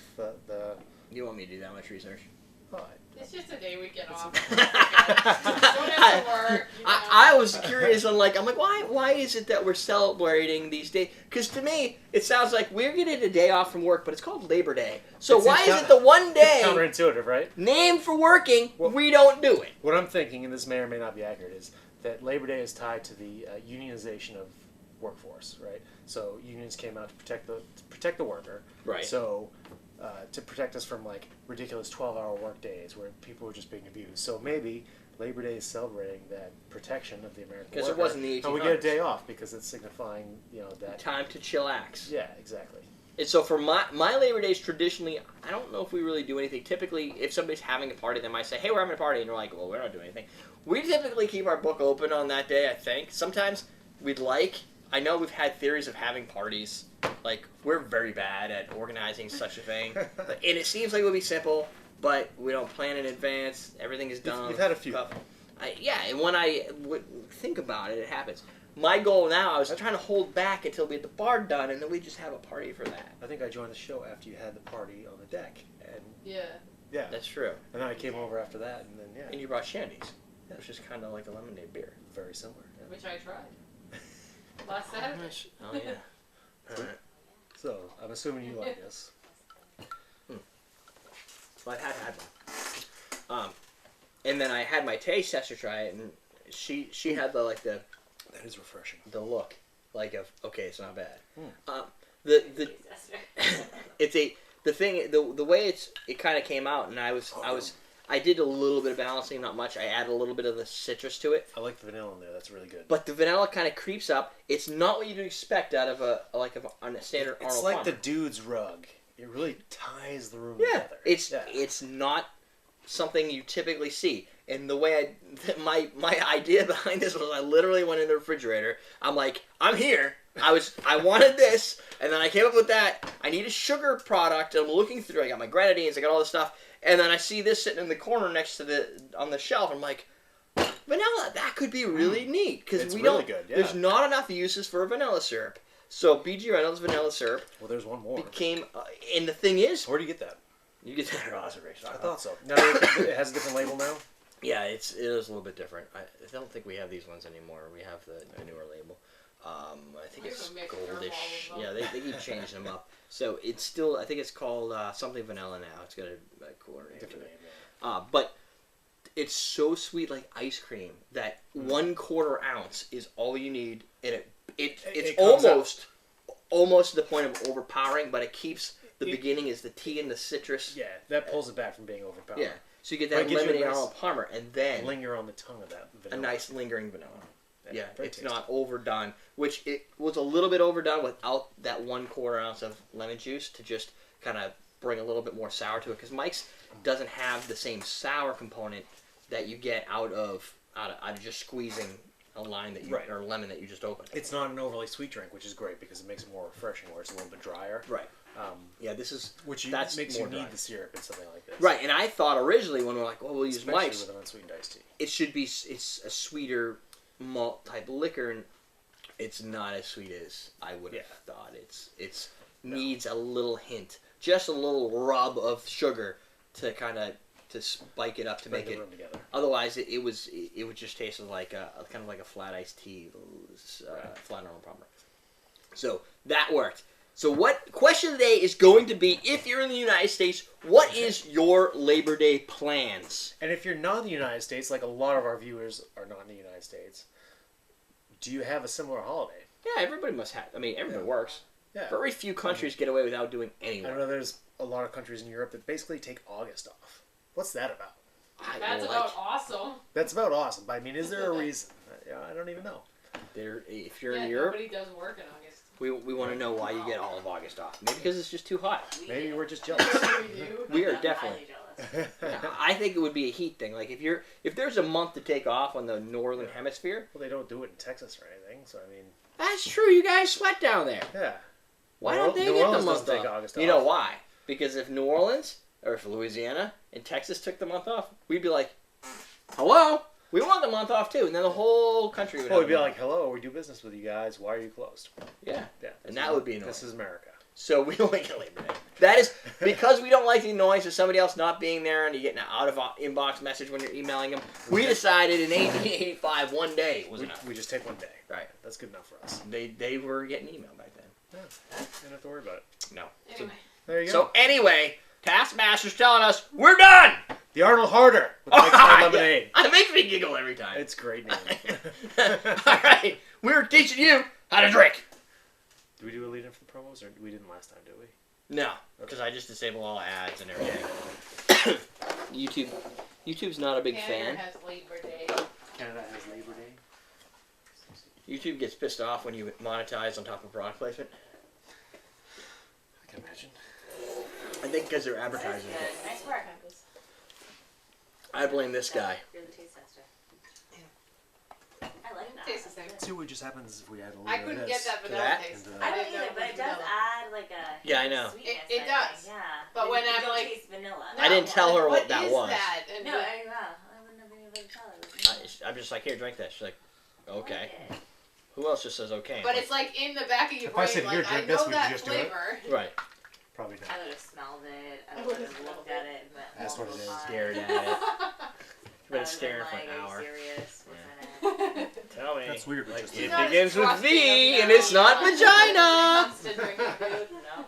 B: the?
C: You want me to do that much research?
B: Oh,
A: It's just a day we get off.
C: I,
A: Don't have to work.
C: I was curious on I'm like, why is it that we're celebrating these days? Because to me, it sounds like we're getting a day off from work, but it's called Labor Day. So
B: It's
C: why is it the one day
B: counterintuitive, right?
C: named for working,
B: Well-
C: we don't do it?
B: What I'm thinking, and this may or may not be accurate, is that Labor Day is tied to the unionization of workforce, right? So unions came out to protect the worker.
C: Right.
B: So to protect us from ridiculous 12-hour work days where people were just being abused. So maybe Labor Day is celebrating that protection of the American worker.
C: Because it wasn't the 1800s.
B: And we get a day off because it's signifying, that.
C: Time to chillax.
B: Yeah, exactly.
C: And so for my Labor Days, traditionally, I don't know if we really do anything. Typically, if somebody's having a party, they might say, hey, we're having a party. And we're like, well, we're not doing anything. We typically keep our book open on that day, I think. Sometimes I know we've had theories of having parties. We're very bad at organizing such a thing. And it seems like it would be simple, but we don't plan in advance. Everything is done.
B: You've had a few.
C: Yeah, and when I would think about it, it happens. My goal now, I was trying to hold back until we had the bar done, and then we just have a party for that.
B: I think I joined the show after you had the party on the deck. And
A: Yeah.
B: yeah.
C: That's true.
B: And then I came over after that, and then, yeah.
C: And you brought shandies, which is kind of like a lemonade beer.
B: Very similar. Yeah.
A: Which I tried. Last Saturday.
C: Oh, yeah. Alright.
B: So, I'm assuming you like this.
C: Well, I had one. And then I had my taste tester try it, and she had the
B: That is refreshing.
C: the look. okay, it's not bad.
B: Hmm.
C: The
D: Disaster.
C: the way it kind of came out, and I did a little bit of balancing, not much. I added a little bit of the citrus to it.
B: I like the vanilla in there. That's really good.
C: But the vanilla kind of creeps up. It's not what you'd expect out of on a standard
B: It's
C: Arnold
B: like
C: Palmer.
B: the dude's rug. It really ties the room
C: Yeah,
B: together.
C: it's not something you typically see. And the way my idea behind this was, I literally went in the refrigerator. I'm like, I'm here. I wanted this, and then I came up with that. I need a sugar product. I'm looking through. I got my grenadines. I got all this stuff, and then I see this sitting in the corner next to on the shelf. I'm like, vanilla. That could be really neat because
B: It's
C: we
B: really
C: don't.
B: good, yeah.
C: There's not enough uses for a vanilla syrup. So B.G. Reynolds vanilla syrup
B: Well, there's one more.
C: became, and the thing is,
B: Where do you get that?
C: you get that at observation.
B: I thought so. Now it has a different label now.
C: Yeah, it is a little bit different. I don't think we have these ones anymore. We have the newer label. I think it's
A: There's a mixture of
C: goldish.
A: all of
C: Yeah,
A: them.
C: they keep changing them up. So it's still, I think it's called something vanilla now. It's got a cooler name.
B: Different
C: to
B: name.
C: it.
B: Yeah.
C: But it's so sweet, like ice cream, that 1/4 ounce is all you need, and it's
B: It comes
C: almost to the point of overpowering, but it keeps the
B: It-
C: beginning is the tea and the citrus.
B: Yeah, that pulls it back from being overpowered.
C: Yeah. So you get
B: But
C: that
B: it gives you a
C: lemonade
B: nice
C: Arnold Palmer, and then
B: Linger on the tongue of that
C: a
B: vanilla.
C: nice lingering vanilla. Yeah,
B: very
C: it's
B: tasty.
C: not overdone, which it was a little bit overdone without that 1/4 ounce of lemon juice to just kind of bring a little bit more sour to it. Because Mike's doesn't have the same sour component that you get out of just squeezing a lime that you
B: Right.
C: or lemon that you just opened.
B: It's not an overly sweet drink, which is great because it makes it more refreshing, where it's a little bit drier.
C: Right. Yeah, this is
B: Which
C: that's
B: makes you
C: more dry.
B: need the syrup in something like this.
C: Right. And I thought originally when we're like, well, we'll use
B: Especially
C: Mike's,
B: with an unsweetened iced tea.
C: it should be it's a sweeter malt type liquor, and it's not as sweet as I would have thought. It's needs a little hint, just a little rub of sugar to kind of to spike it up to
B: Bring
C: make
B: the
C: it.
B: room together.
C: Otherwise, it would just taste like a kind of like a flat iced tea, flat Arnold Palmer. So that worked. So what question of the day is going to be: if you're in the United States, what is your Labor Day plans?
B: And if you're not in the United States, like a lot of our viewers are not in the United States, do you have a similar holiday?
C: Yeah, everybody must have. I mean, everybody works.
B: Yeah.
C: Very few countries get away without doing any
B: I
C: work.
B: know there's a lot of countries in Europe that basically take August off. What's that about?
A: That's about awesome.
B: That's about awesome. But I mean, is there a reason? I don't even know.
C: If you're
A: Yeah,
C: in Europe,
A: nobody does work in August.
C: we want to know why you get all of August off. Maybe because it's just too hot.
B: Maybe we're just jealous.
A: We do.
C: We are
D: I'm
C: definitely.
D: highly jealous.
C: I think it would be a heat thing. Like if there's a month to take off on the northern hemisphere,
B: Well, they don't do it in Texas or anything, so I mean,
C: that's true. You guys sweat down there.
B: yeah.
C: Why don't they
B: New
C: get the
B: Orleans
C: month
B: doesn't take
C: off?
B: August
C: You know
B: off.
C: why? Because if New Orleans or if Louisiana and Texas took the month off, we'd be like, hello, we want the month off too, and then the whole country would.
B: Well,
C: have
B: we'd be
C: a month
B: like, hello, we do business with you guys. Why are you closed?
C: off. Yeah.
B: Yeah.
C: And that would be annoying.
B: This is America.
C: So we don't like Labor Day. That is because we don't like the annoyance of somebody else not being there and you get an out of inbox message when you're emailing them. We decided in 1885 one day was enough.
B: We just take one day.
C: Right.
B: That's good enough for us.
C: They were getting email back then.
B: Yeah. You don't have to worry about it.
C: No.
A: Anyway.
B: There you go.
C: So anyway, Taskmaster's telling us we're done.
B: the Arnold Harder with
C: Oh,
B: Mike's Hard Lemonade.
C: Yeah. It makes me giggle every time.
B: It's a great name.
C: All right, we're teaching you how to drink.
B: Do we do a lead-in for the promos, or we didn't last time, did we?
C: No, because I just disable all ads and everything. YouTube's not a big
A: Canada
C: fan.
A: has Labor Day.
B: Canada has Labor Day.
C: YouTube gets pissed off when you monetize on top of product placement.
B: I can imagine.
C: I think because they're
D: That's
C: advertising
D: good.
C: it.
D: Nice work.
C: I blame this guy.
D: You're the taste tester. I like that.
A: Tastes the same.
B: See what just happens if we add a little
A: I
B: bit of
A: couldn't
B: this.
A: get that vanilla
C: that?
A: taste.
B: And,
D: I don't
A: didn't know
D: either, but it
A: was
D: does
A: vanilla.
D: add like a
C: Yeah, I know.
D: sweetness,
A: It
D: I
A: does.
D: think, Yeah.
A: But when
D: you
A: I'm
D: don't
A: like-
D: taste vanilla.
C: I didn't tell her what that
A: is
C: was.
A: That? And
D: No,
A: the-
D: I wouldn't have been able to tell. It was
C: I'm just like, here, drink that. She's like,
D: I
C: okay.
D: like it.
C: Who else just says okay?
A: but it's like in the back of your
B: If I
A: brain,
B: said,
A: like
B: "Here,
A: I
B: drink
A: know
B: this," would you
A: that
B: just do it?
A: flavor.
C: right.
B: Probably not.
D: I would have smelled it. I
A: I
D: would
A: would've
D: have looked
A: smelled
D: at it and went,
B: That's what it
D: oh
B: is.
D: my.
C: Stared at it. Been
D: I would've
C: staring for
D: like,
C: an
D: are
C: hour.
D: you serious? What's in it?
C: Tell me.
B: That's weird, but just
C: it
A: Not
C: begins with
A: trusting
C: V,
A: of
C: and
A: them.
C: it's not vagina.
A: Wants to drink food.
D: No.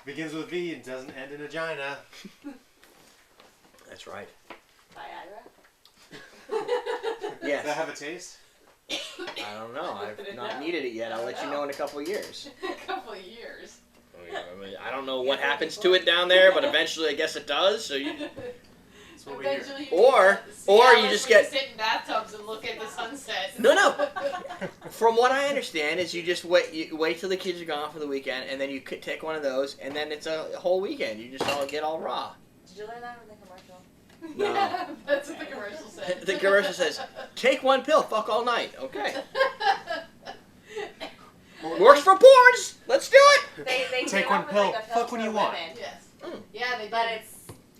B: Begins with V and doesn't end in vagina.
C: That's right.
D: Viagra?
B: Does that
C: Yes.
B: have a taste?
C: I don't know. I've not needed it yet. I'll let you know in a couple of years.
A: A couple of years.
C: I don't know what happens to it down there, but eventually I guess it does. So you,
B: That's what we hear.
A: Eventually,
C: Or you just get-
A: sit in bathtubs and look at the sunset.
C: No. From what I understand, is you just wait till the kids are gone for the weekend, and then you could take one of those, and then it's a whole weekend. You just all get all raw.
D: Did you learn that from the commercial?
C: No.
A: Yeah, that's what the commercial said.
C: The commercial says, "Take one pill, fuck all night." Okay. Works for porns. Let's do it.
D: They
B: Take
D: came
B: one
D: up with,
B: pill,
D: like, a pill
B: fuck when
D: for
B: you want.
D: women,
A: Yes.
C: Mm.
A: Yeah, they did.
D: but it's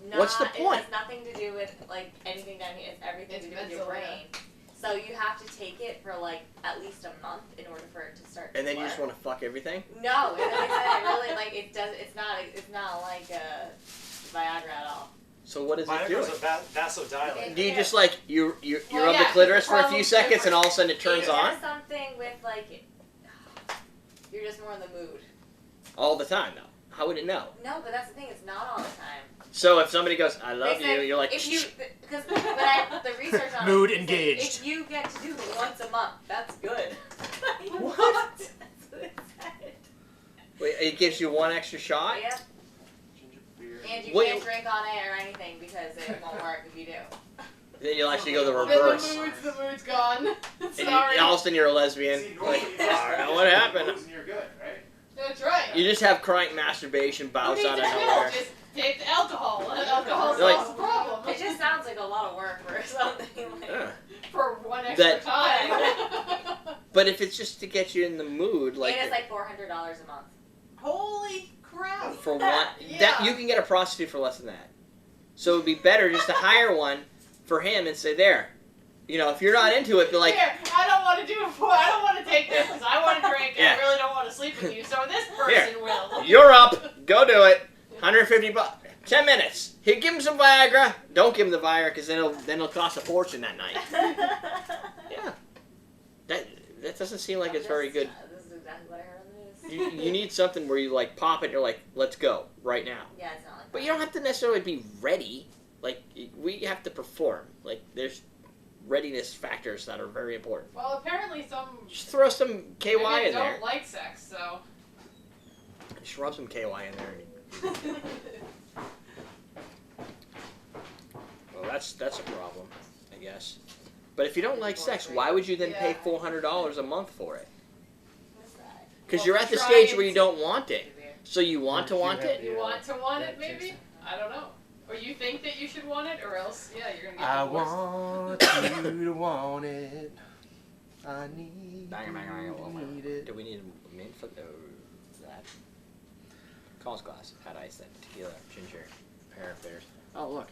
D: not.
C: What's the point?
D: It has nothing to do with like anything down here. It's everything
A: It's
D: to do with your
A: mental,
D: brain. So you have to take it for like at least a month in order for it to start.
C: And
D: to
C: then you just
D: work.
C: want to fuck everything.
D: No, it really like it does. It's not like Viagra at all.
C: So what is it doing?
B: Viagra's a vasodilator.
C: Do you just like you
A: Well,
C: rub
A: yeah,
C: the clitoris
A: the
C: for a few
A: problem's
C: seconds and
A: different.
C: all of a sudden it turns
D: It
C: on
D: does something with like you're just more in the mood.
C: all the time though? How would it know?
D: No, but that's the thing. It's not all the time.
C: So if somebody goes, "I love
D: They
C: you,"
D: said
C: you're like,
D: if you
C: "Shh."
D: because the research on
B: Mood
D: it, they said
B: engaged.
D: If you get to do it once a month, that's good.
C: What?
D: That's what it said.
C: Wait, it gives you one extra shot.
D: Yeah,
B: Ginger beer.
D: and you
C: Wait.
D: can't drink on it or anything because it won't work if you do.
C: Then you'll actually go the
A: Then
C: reverse.
A: the mood's gone.
C: And
A: Sorry.
C: all of a sudden you're a lesbian.
B: See,
C: Like,
B: normally
C: I don't know what happened.
B: And you're good, right?
A: That's right.
C: You just have chronic masturbation
A: Who
C: bouts
A: needs
C: out
A: a
C: of
A: pill?
C: nowhere.
A: Just take the alcohol. Alcohol
C: Like-
A: solves the problem.
D: It just sounds like a lot of work for something. Like,
C: Yeah.
A: For one extra
C: That-
A: time.
C: But if it's just to get you in the mood,
D: and
C: like
D: it's like $400 a month.
A: Holy crap.
C: for one, that
A: Yeah.
C: you can get a prostitute for less than that. So it'd be better just to hire one for him and say, "There, you know, if you're not into it, be like,
A: Here, I don't want to do it for. I don't want to take this because I want to drink and
C: Yeah.
A: I really don't want to sleep with you. So this person will.
C: you're up, go do it, $150, 10 minutes. Here, give him some Viagra. Don't give him the Viagra because then it'll cost a fortune that night. Yeah, that doesn't seem like it's very good.
D: This is exactly what I heard on the news.
C: You need something where you like pop it and you're like, let's go right now.
D: Yeah, it's not like
C: But
D: that.
C: you don't have to necessarily be ready. Like, we have to perform. Like, there's readiness factors that are very important.
A: Well, apparently some
C: Just throw some KY
A: women
C: in there.
A: don't like sex, so.
C: Just rub some KY in there. Well, that's a problem, I guess. But if you don't like sex, why would you then pay $400 a month for it?
D: What's that?
C: Because
A: Well,
C: you're at the
A: try
C: stage
A: it.
C: were you don't want it. So you want to want it?
A: You want to want it,
B: Yeah,
A: maybe?
B: Jason.
A: I don't know. Or you think that you should want it, or else, yeah, you're gonna get
B: I
A: divorced.
B: want you to want it. I need it.
C: Do we need a mint for that? Collins glass, had ice, that tequila, ginger, pear of pears. Oh, look.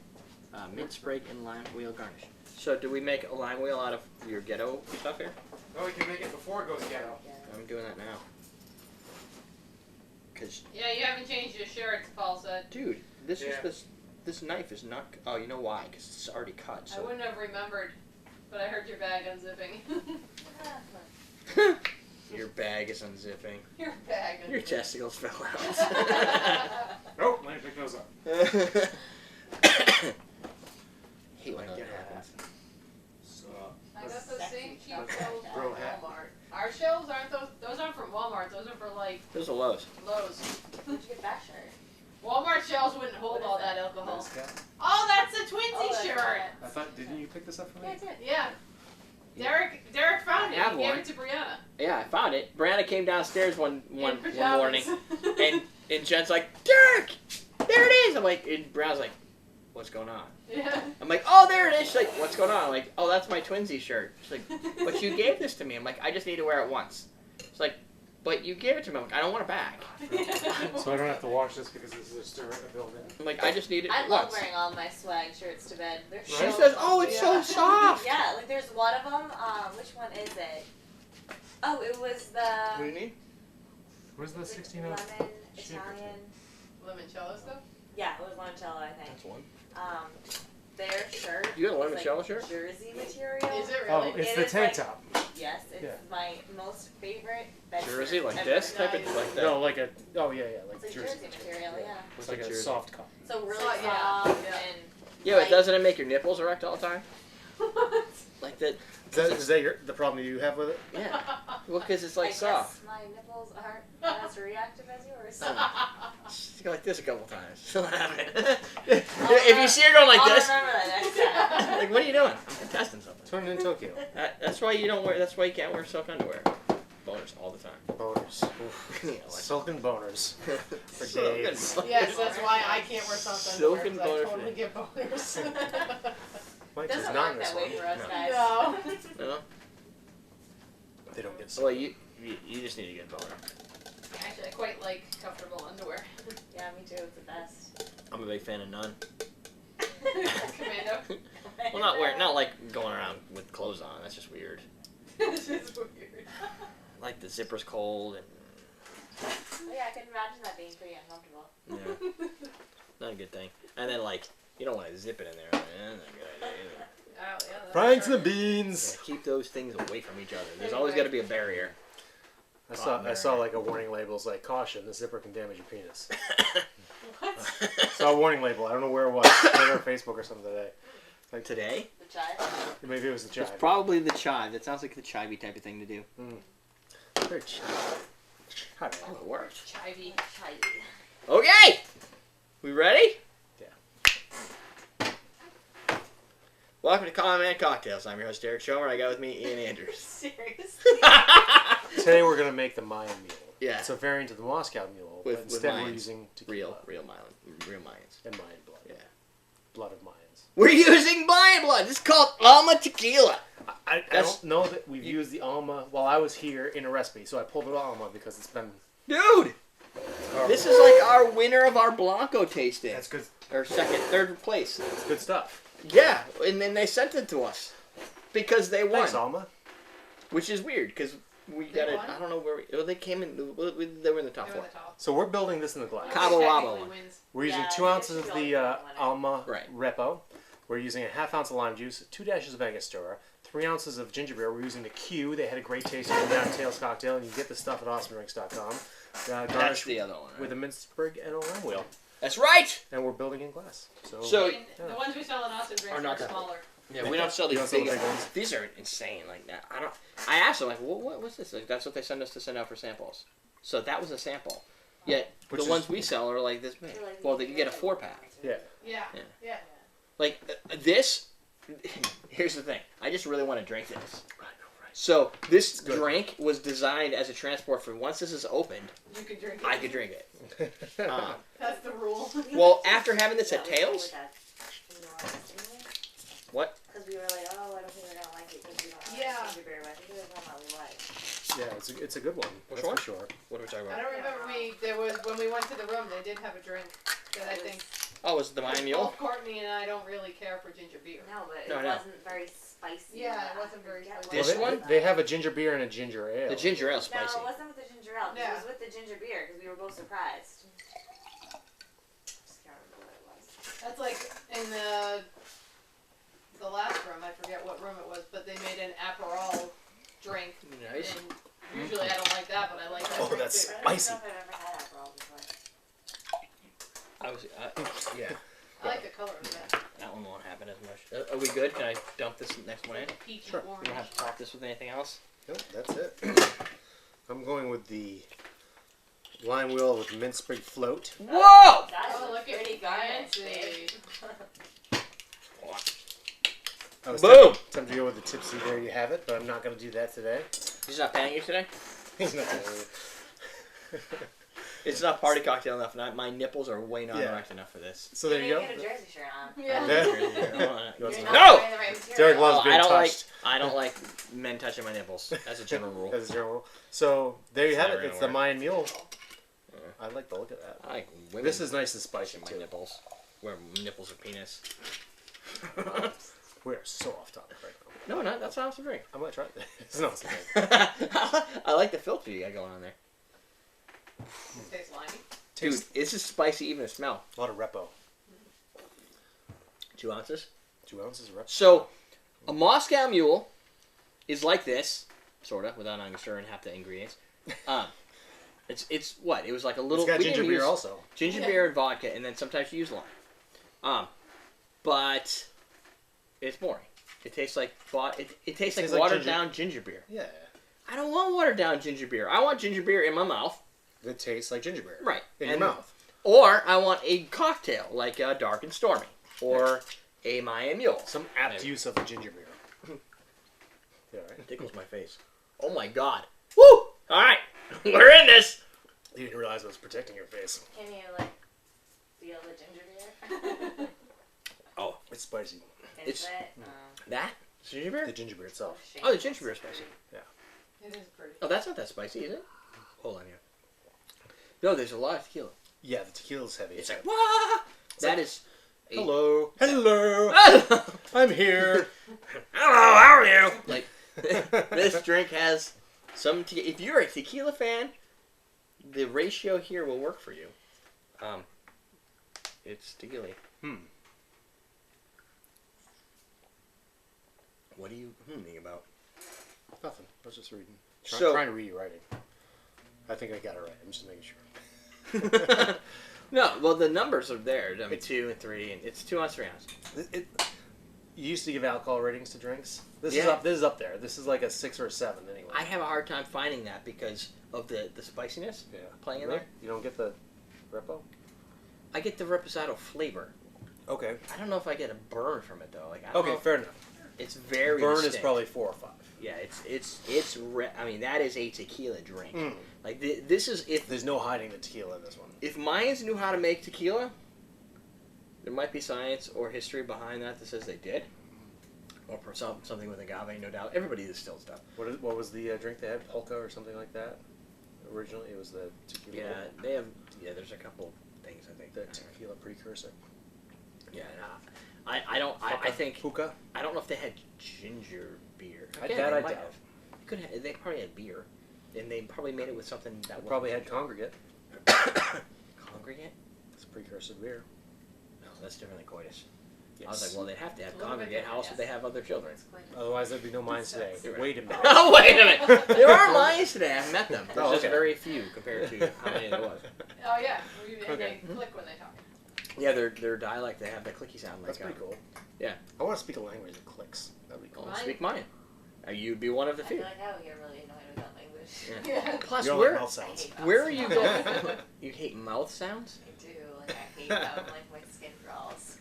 C: Mint sprig and lime wheel garnish. So do we make a lime wheel out of your ghetto stuff here?
B: Oh, we can make it before it goes ghetto.
C: I'm doing that now. Cause,
A: Yeah, you haven't changed your shirts, Paul said.
C: dude, this
B: Yeah.
C: this knife is not. Oh, you know why? Because it's already cut.
A: I
C: So.
A: wouldn't have remembered, but I heard your bag unzipping.
C: Your bag is unzipping.
A: Your bag
C: Your
A: unzipping.
C: testicles fell out.
B: Nope, let me pick those up.
C: Hate when that happens.
B: So,
A: I got those same cheap
D: Sexy
A: shelves
B: Bro
A: from
B: hat.
A: Walmart. Our shelves aren't those aren't from Walmart, those are for like
C: Those are Lowe's.
A: Lowe's.
D: Where'd you get that shirt?
A: Walmart shelves wouldn't hold
D: What is
A: all
D: that?
A: that alcohol.
B: nice cat.
A: Oh, that's a
D: Oh,
A: twinsy
D: that's
A: shirt.
D: right.
B: I thought, didn't you pick this up for me?
D: Yeah, I did.
A: Yeah. Derrick found
C: I
A: it.
C: have
A: He gave
C: one.
A: it to Brianna.
C: Yeah, I found it. Brianna came downstairs one
A: In
C: morning,
A: pajamas.
C: and Jen's like, "Derrick, there it is." I'm like, and Brianna's like, "What's going on?"
A: Yeah.
C: I'm like, "Oh, there it is." She's like, "What's going on?" I'm like, "Oh, that's my twinsy shirt." She's like, "But you gave this to me." I'm like, "I just need to wear it once." She's like, "But you gave it to me." I'm like, "I don't want it back."
B: So I don't have to wash this because this is just a built-in.
C: I'm like, "I just need it
D: I love
C: once."
D: wearing all my swag shirts to bed. They're
C: She
D: so
C: says, "Oh, it's so
A: Yeah.
C: soft."
D: Yeah, like there's one of them. Which one is it? Oh, it was
C: What do
D: the
C: you need?
B: Where's the 16
D: lemon
B: shaker
D: Italian.
A: Limoncello stuff?
D: Yeah, it was limoncello, I think.
C: That's one.
D: Their shirt.
C: You got a
D: is
C: limoncello
D: like
C: shirt?
D: Jersey material.
A: Is it
B: Oh,
A: really?
B: it's
D: It
B: the
D: is
B: tank
D: like-
B: top.
D: Yes, it's
B: Yeah.
D: my most favorite bed
C: Jersey,
D: shirt
C: like
D: ever.
C: this type of
A: Nice.
C: like that.
B: No, like a, oh yeah, like
D: It's like
B: jersey.
D: Jersey material, yeah.
B: It's like a
C: Jersey.
B: soft cotton.
D: So really
A: So, yeah,
D: soft
A: yeah.
D: and
C: Yeah, but
D: like,
C: doesn't it make your nipples erect all the time?
A: What?
C: Like that.
B: Is that the problem you have with it?
C: Yeah. Well, because it's like
D: I
C: soft.
D: guess my nipples aren't as reactive as yours.
C: Just go like this a couple times. If you see her going like
D: I'll
C: this,
D: remember that next time.
C: like, what are you doing? I'm testing something.
B: Turn it in Tokyo.
C: That's why you don't wear. That's why you can't wear silk underwear. Boners all the time.
B: Boners. Oof.
C: Yeah, like-
B: Silken boners. For
C: Silken
B: days.
C: boners.
A: Yes, that's why I can't wear something.
C: Silken
A: I
C: boners.
A: totally get boners.
B: Mike
D: Doesn't
B: is not
D: work
B: in this
D: that way
B: one.
D: for us
B: No.
D: guys.
A: No.
C: No.
B: They don't get
C: Well,
B: silken.
C: you just need a good boner.
A: Actually, I quite like comfortable underwear.
D: Yeah, me too. It's the best.
C: I'm a big fan of none.
A: Commando.
C: Well, not like going around with clothes on. That's just weird.
A: This is weird.
C: Like the zipper's cold and
D: Yeah, I can imagine that being pretty uncomfortable.
C: yeah, not a good thing. And then like you don't want to zip it in there. That's not a good idea either.
A: Oh, yeah, that's
B: Franks
A: true.
B: and beans.
C: Yeah, keep those things away from each other. There's always got to be a barrier.
B: I saw like a warning label's like caution, the zipper can damage your penis.
A: What?
B: Saw a warning label. I don't know where it was. Maybe on Facebook or something today. Like
C: Today?
D: The chive.
B: maybe it was the
C: It's
B: chive.
C: probably the chive. That sounds like the chivey type of thing to do.
B: Very chive. Chive.
C: Oh, it works.
A: Chivey.
D: Chive.
C: Okay! We ready?
B: Yeah.
C: Welcome to Common Man Cocktails. I'm your host, Derrick Schommer. I got with me Ian Andrews.
D: Seriously.
B: Today we're gonna make the Mayan mule.
C: Yeah.
B: It's a variant of the Moscow mule,
C: With
B: but instead we're
C: Mayans.
B: using tequila
C: Real Mayans.
B: and Mayan blood.
C: Yeah.
B: Blood of Mayans.
C: We're using Mayan blood. This is called Alma Tequila.
B: I
C: That's-
B: don't know that we've used the Alma while I was here in a recipe, so I pulled it Alma because it's been.
C: Dude! This is like our winner of our Blanco tasting.
B: That's good.
C: Or third place.
B: It's good stuff.
C: Yeah, and then they sent it to us. Because they won.
B: Thanks, Alma.
C: Which is weird, because we
A: They
C: got it.
A: won?
C: I don't know where they came in. They were in the top
A: They were
C: four.
A: the top.
B: So we're building this in the glass.
C: Cabo Wabo
A: Technically
C: one.
A: wins.
B: We're using
D: Yeah,
B: 2
D: you
B: ounces
D: should
B: of
D: be
B: the
D: able to win it.
B: Alma
C: Right.
B: Repo. We're using a half ounce of lime juice, 2 dashes of Angostura, 3 ounces of ginger beer. We're using the Q. They had a great taste of the Down Tails cocktail, and you can get the stuff at awesomerings.com.
C: That's
B: Garnished
C: the other one. Right?
B: with a minced sprig and a lime wheel.
C: That's right!
B: And we're building in glass. So,
C: So-
A: I mean, the ones we sell in Austin drinks
C: Are not
A: are
C: that
A: smaller.
C: Yeah, we don't sell these
B: You don't sell
C: big,
B: the big ones?
C: These are insane. Like that. I asked them like, what's this? Like, that's what they send us to send out for samples. So that was a sample. Yet
B: Which
C: the
B: is-
C: ones we sell are like this big.
D: They're like
C: Well, they can get a 4-pack.
A: Yeah.
C: Yeah.
A: Yeah.
C: Like this. Here's the thing. I just really want to drink this.
B: Right.
C: So this
B: good.
C: drink was designed as a transport for once this is opened,
A: You could drink it.
C: I could drink it.
A: That's the rule.
C: Well, after having this at
D: Yeah, we went
C: Tails,
D: with that in New Orleans, didn't we?
C: what?
D: Because we were like, oh, I don't think we're gonna like it because we don't have
A: Yeah.
D: ginger beer, but I think it was one that we liked.
B: Yeah, it's a good one.
C: Which
B: that's
C: one?
B: for sure.
C: What are we talking
A: I
C: about?
A: don't remember there was when we went to the room they did have a drink that I think
C: Oh, was it the Mayan Mule?
A: both Courtney and I don't really care for ginger beer.
D: No, but
C: No,
D: it
C: no.
D: wasn't very spicy.
A: Yeah, it
D: enough.
A: wasn't very
D: I forget
A: spicy.
C: This
B: Well,
C: one?
B: they have a ginger beer and a ginger ale.
C: The ginger ale
D: No,
C: spicy.
D: it wasn't with the ginger ale.
A: Yeah.
D: It was with the ginger beer because we were both surprised. Just can't remember what it was.
A: That's like in the last room, I forget what room it was, but they made an Aperol drink.
C: Nice.
A: And usually I don't like that, but I like that
B: Oh,
A: drink
B: that's
A: too.
D: I don't
B: spicy.
D: know if I've ever had Aperol before.
C: Yeah.
A: I like the color of that.
C: That one won't happen as much. Are we good? Can I dump this next one in?
A: Peach
B: Sure.
A: and
C: We
A: orange.
C: don't have to top this with anything else.
B: Nope, that's it. I'm going with the lime wheel with mint sprig float.
C: Whoa!
D: That
A: Oh,
D: is
A: look at
D: pretty garnish,
A: fancy.
D: babe.
B: I was
C: Boom!
B: tempted to go with the tipsy. There you have it, but I'm not going to do that today.
C: He's not paying you today?
B: He's not gonna-
C: It's not party cocktail enough. My nipples are way not
B: Yeah.
C: erect enough for this.
B: So there you go.
D: Get a jersey shirt on.
A: Yeah.
B: Yeah.
C: You
B: You
C: want
B: want
C: some-
B: some-
C: No!
D: Wearing the right material.
B: Derek loves
C: Oh,
B: being touched.
C: I don't like men touching my nipples. That's a general rule.
B: That's a general rule. So there you
C: It's
B: have
C: never
B: it.
C: gonna
B: It's the
C: work.
B: Mayan mule.
C: Yeah.
B: I like the look of that.
C: I like women
B: This is nice and spicy
C: touching my
B: too.
C: nipples. Where nipples are penis.
B: We're so off topic right now.
C: No, not. That's how it's a drink.
B: I might try that. It's not so
C: I like the filter you got going on there.
A: It tastes limey.
C: Dude, this is spicy even to smell.
B: A lot of repo.
C: 2 ounces.
B: 2 ounces of repo.
C: So, a Moscow Mule is like this, sorta, without Angostura and half the ingredients. It's what? It was like a little.
B: It's got
C: we
B: ginger
C: didn't
B: beer
C: use
B: also.
C: Ginger
A: Yeah.
C: beer and vodka, and then sometimes you use lime. But it's boring. It tastes like it tastes like
B: Tastes like
C: watered
B: ginger.
C: down ginger beer.
B: Yeah.
C: I don't want watered down ginger beer. I want ginger beer in my mouth.
B: It tastes like ginger beer.
C: Right.
B: In your
C: And-
B: mouth.
C: Or I want a cocktail like a Dark and Stormy or a Mayan Mule.
B: Some apt
C: Maybe.
B: use of a ginger beer. Yeah, right.
C: It tickles my face. Oh my god. Woo! All right, we're in this.
B: You didn't realize it was protecting your face.
D: Can you like feel the ginger beer?
C: Oh,
B: It's spicy.
C: It's-
D: Is it?
C: that ginger beer?
B: The ginger beer itself.
C: Oh, the ginger beer is spicy.
A: It is pretty.
C: Oh, that's not that spicy, is it? Hold on here. No, there's a lot of tequila.
B: Yeah, the tequila's heavy.
C: It's like wah. That is. a-
B: hello. Hello.
C: Hello,
B: I'm here.
C: how are you? Like this drink has some. If you're a tequila fan, the ratio here will work for you. It's tequila. What are you humming about?
B: Nothing. I was just reading.
C: So-
B: Trying to read your writing. I think I got it right. I'm just making sure.
C: No, well the numbers are there. I mean, 2 and 3, and it's 2 ounce, 3 ounce.
B: You used to give alcohol ratings to drinks. This is
C: Yeah.
B: up. This is up there. This is like a 6 or a 7 anyway.
C: I have a hard time finding that because of the spiciness
B: yeah.
C: playing in
B: Really?
C: there.
B: You don't get the repo?
C: I get the reposado flavor.
B: Okay.
C: I don't know if I get a burn from it though. Like I don't
B: Okay,
C: know.
B: fair enough.
C: It's very
B: Burn
C: distinct.
B: is probably 4 or 5.
C: Yeah, I mean, that is a tequila drink.
B: Mm.
C: Like this is
B: There's no hiding the tequila in this one.
C: if Mayans knew how to make tequila, there might be science or history behind that says they did, or something with agave, no doubt. Everybody distills stuff.
B: What was the drink they had? Polka or something like that? Originally, it was the tequila.
C: Yeah, they have. Yeah, there's a couple things I think.
B: The tequila precursor.
C: Yeah, no, I don't. I think
B: Hookah.
C: I don't know if they had ginger beer.
B: I
C: Again,
B: doubt
C: they
B: I
C: might
B: doubt.
C: have. They probably had beer, and they probably made it with something that wasn't
B: Probably had
C: ginger.
B: congregate.
C: Congregate.
B: It's a precursor beer.
C: No, that's different than coitus.
B: Yes.
C: I was like, well, they'd have to have
A: It's a little bit
C: congregate. How else would
A: different,
C: they have other children?
D: It's quite
B: Otherwise, there'd be no minds today.
C: You're right.
B: Wait a minute.
C: Oh, wait a minute. There are Mayans today. I've met them. There's
B: Oh,
C: just
B: okay.
C: very few compared to how many there was.
A: Oh yeah, and
B: Okay.
A: they click when they talk.
C: Yeah, their dialect, they have that clicky sound.
B: That's
C: like,
B: pretty cool.
C: yeah.
B: I want to speak a language that clicks. That'd be cool.
C: Well,
A: Mine-
C: speak Mayan. You'd be one of the
D: I
C: few.
D: feel like I would get really annoyed with that language.
C: Yeah.
A: Yeah.
C: Plus,
B: You don't
C: where
B: like mouth
D: I
B: sounds.
D: hate
C: where
D: mouth
C: are you
D: sounds.
C: going? You hate mouth sounds?
D: I do. Like I hate how like my skin crawls.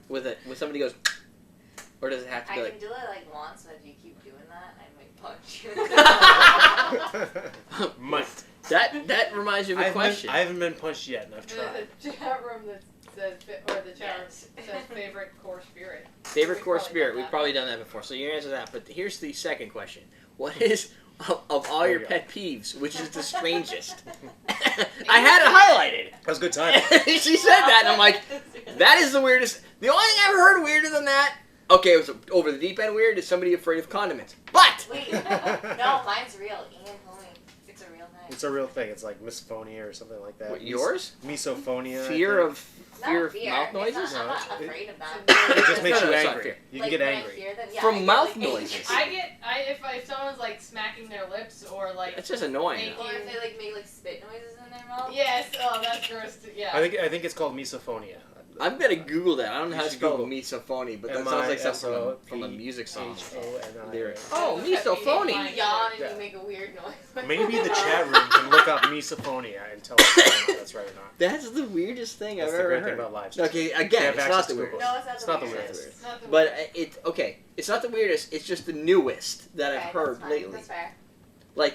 C: When somebody goes, or does it have to
D: I
C: be
D: can
C: like?
D: do it like once, but if you keep doing that, I might punch you.
B: Might.
C: That reminds me of a question.
B: I haven't been punched yet, and I've tried.
A: The chat room that says, or the chat room says favorite core spirit.
C: Favorite
A: We've
C: core
A: probably
C: spirit.
A: done
C: We've
A: that.
C: probably done that before, so you answer that. But here's the second question: what is of all
B: There
C: your
B: you go.
C: pet peeves, which is the strangest? I had it highlighted.
B: That was a good time.
C: She said that, and I'm like, that is the weirdest. The only thing I've ever heard weirder than that. Okay, it was over the deep end weird. Is somebody afraid of condiments? But
D: Wait, no, mine's real. Ian told me it's a real name.
B: It's a real thing. It's like misophonia or something like that.
C: what, yours?
B: Misophonia. I
C: Fear
B: think.
C: of
D: Not
C: fear of
D: fear.
C: mouth
D: It's
C: noises?
D: Not, I'm not
B: No,
D: afraid of them.
B: It just makes
C: No,
B: you
C: no, it's not
B: angry.
C: fear.
B: You can
D: Like,
B: get
D: when I
B: angry.
D: hear them, yeah,
C: From
D: I get,
C: mouth
D: like,
C: noises.
A: If someone's like smacking their lips or like
C: It's just annoying.
A: Make-
D: Or if they like make like spit noises in their mouth.
A: yes, oh that's gross. Yeah.
B: I think it's called misophonia.
C: I'm gonna Google that. I don't know
B: You
C: how to
B: should
C: spell
B: Google.
C: misophonia, but that sounds like something
B: M-I-S-O-P-H-O-N-I.
C: from a music song.
B: Lyric.
C: Lyric.
A: It
C: Oh,
A: doesn't have to be
C: misophonia.
A: mine.
D: You yawn and
B: Yeah.
D: you make a weird noise.
B: Maybe the chat room can look up misophonia and tell us whether that's right or not.
C: That's the weirdest thing
B: That's
C: I've
B: the
C: ever
B: great
C: heard.
B: thing about live streams.
C: Okay,
B: You
C: again,
B: have
C: it's
B: access
C: not
B: to
C: the
B: Google.
C: weirdest.
D: No, it's not
B: It's
D: the
B: not the
D: weirdest.
B: weirdest.
A: It's not the
C: But
A: weirdest.
C: it's not the weirdest. It's just the newest that
D: Okay,
C: I've heard
D: that's fine.
C: lately.
D: That's fair.
C: Like,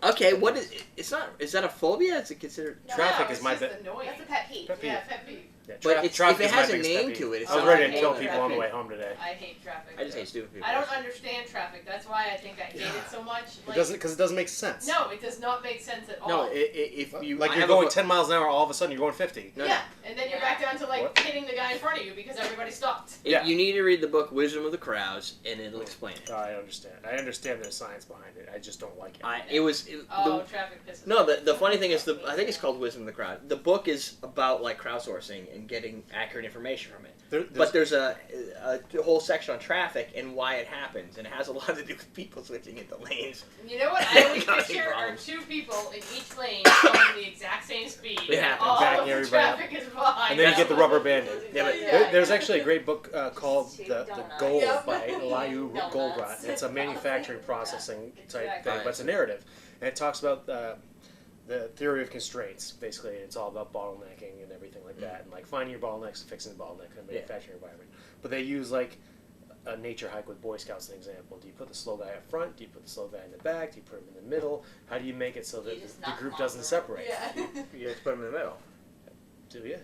C: okay, what is? It's not. Is that a phobia? Is it considered?
D: No,
B: Traffic
A: no,
B: is
A: it's
B: my
A: just
B: bit.
A: annoying.
D: That's a pet peeve.
B: Pet peeve.
A: Yeah, pet peeve.
B: Yeah,
C: But it's-
B: traffic
C: if it
B: is my
C: has a
B: biggest pet
C: name
B: peeve.
C: to it, it's
B: I was
A: not
B: ready
A: a
B: to kill
A: name.
B: people on the way home today.
A: I hate traffic.
C: I just hate stupid people.
A: I don't understand traffic. That's why I think I hate it so much.
B: It
A: Like,
B: doesn't because it doesn't make sense.
A: No, it does not make sense at all.
C: No, if you
B: Like
C: I
B: you're
C: have a
B: going
C: book-
B: 10 miles an hour, all of a sudden you're going 50.
C: No,
A: yeah, and then you're
D: Yeah.
A: back down to like
B: What?
A: hitting the guy in front of you because everybody stopped.
B: Yeah.
C: You need to read the book Wisdom of the Crowds, and it'll explain it.
B: I understand. I understand there's science behind it. I just don't like it.
A: Oh,
C: the,
A: traffic pisses.
C: no. The funny thing is I think it's called Wisdom of the Crowd. The book is about like crowdsourcing and getting accurate information from it.
B: There's,
C: But there's a whole section on traffic and why it happens, and it has a lot to do with people switching into lanes.
A: You know what I always
C: Got any
A: picture are
C: problems.
A: 2 people in each lane going the exact same speed.
C: It happens.
A: All
B: Backing
A: of the
B: everybody up.
A: traffic is behind.
B: and then you get the
A: them.
B: rubber banded.
C: Yeah, but
B: There's actually a great book called
D: Two
B: the
D: donuts.
B: Gold
A: Yep.
B: by Elihu
D: Donuts.
B: Goldratt. It's a manufacturing processing type
A: Exactly.
B: thing, but it's a narrative, and it talks about the theory of constraints. Basically, it's all about bottlenecking and everything like that, and like finding your bottlenecks and fixing the bottleneck in a manufacturing environment. But they use like a nature hike with Boy Scouts as an example. Do you put the slow guy up front? Do you put the slow guy in the back? Do you put him in the middle? How do you make it so that
D: You just
B: the
D: knock
B: group
D: them
B: doesn't
D: off.
B: separate?
A: Yeah.
C: You just put them in the middle.
B: Do you?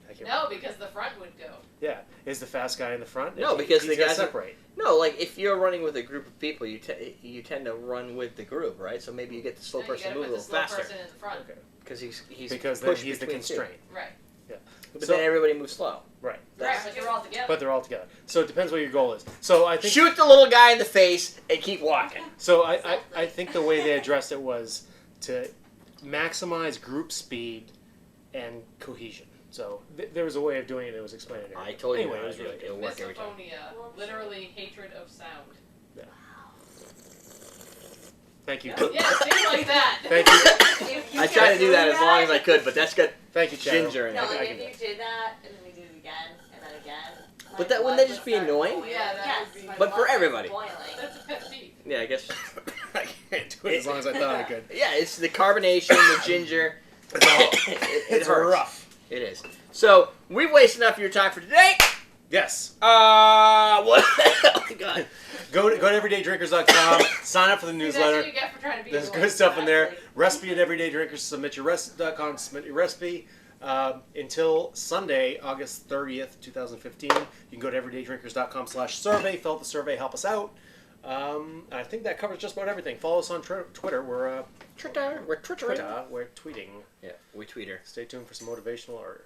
B: I can't
A: No, because the front would go.
B: Yeah, is the fast guy in the front?
C: No, because
B: he's
C: the
B: gotta
C: guys are-
B: separate.
C: No, like if you're running with a group of people, you tend to run with the group, right? So maybe you get the slow
A: Then you
C: person to
A: gotta
C: move a
A: put
C: little
A: the slow
C: faster
A: person in the front.
B: Okay.
C: because he's
B: Because then
C: pushed
B: he's the
C: between two.
B: constraint.
A: Right.
C: But
B: So-
C: then everybody moves slow.
B: Right.
A: Right, but they're all together.
B: But they're all together. So it depends what your goal is. So I think
C: Shoot the little guy in the face and keep walking.
B: so I think the way they addressed it was to maximize group speed and cohesion. So there was a way of doing it that was explained in there.
C: I told you
B: anyway,
C: that
B: it was really
C: it'll
B: good.
C: work every time.
A: Misophonia, literally hatred of sound.
B: Thank you.
A: Yeah, things like that.
B: Thank you.
C: I tried to do that as long as I could, but that's got
B: Thank you, Chad.
C: ginger in
D: No,
C: it.
D: like
B: I
D: if
B: can
D: you did that and then we did it again and then again.
C: But that- wouldn't that just be annoying?
A: Yeah, that
D: yes,
A: would be-
D: my
C: But for
D: blood is
C: everybody.
D: Boiling.
A: That's a pet peeve.
C: Yeah, I guess.
B: I can't do it as long as I thought I could.
C: Yeah, it's the carbonation, the ginger.
B: It's
C: hurts.
B: rough.
C: It is. So we've wasted enough of your time for today.
B: Yes.
C: What? Oh my God.
B: Go to everydaydrinkers.com. Sign up for the
A: See, that's
B: newsletter.
A: what you get for trying to be
B: There's
A: annoying.
B: good stuff in there.
A: Like,
B: Recipe at Everyday Drinkers. Submit your recipe.com. Submit your recipe. Until Sunday, August 30th, 2015, you can go to everydaydrinkers.com/survey. Fill out the survey. Help us out. I think that covers just about everything. Follow us on Twitter. We're
C: Twitter. We're Twittering.
B: We're tweeting.
C: Yeah, we tweet her.
B: Stay tuned for some motivational or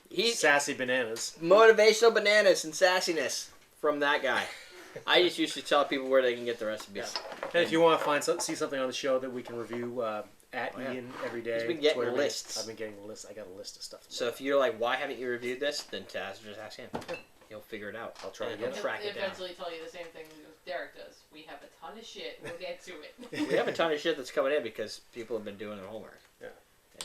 C: He's
B: sassy bananas.
C: motivational bananas and sassiness from that guy. I just used to tell people where they can get the recipes.
B: And if you want to see something on the show that we can review, at
C: Oh, yeah.
B: Ian every day.
C: He's been getting
B: Twitter.
C: lists.
B: I've been getting lists. I got a list of stuff.
C: So if you're like, why haven't you reviewed this? Then Taz, just ask him. He'll figure it out.
B: I'll try
C: And
B: again.
C: he'll track it
A: He'll
C: down.
A: eventually tell you the same thing Derrick does. We have a ton of shit. We'll get to it.
C: We have a ton of shit that's coming in because people have been doing their homework.
B: Yeah.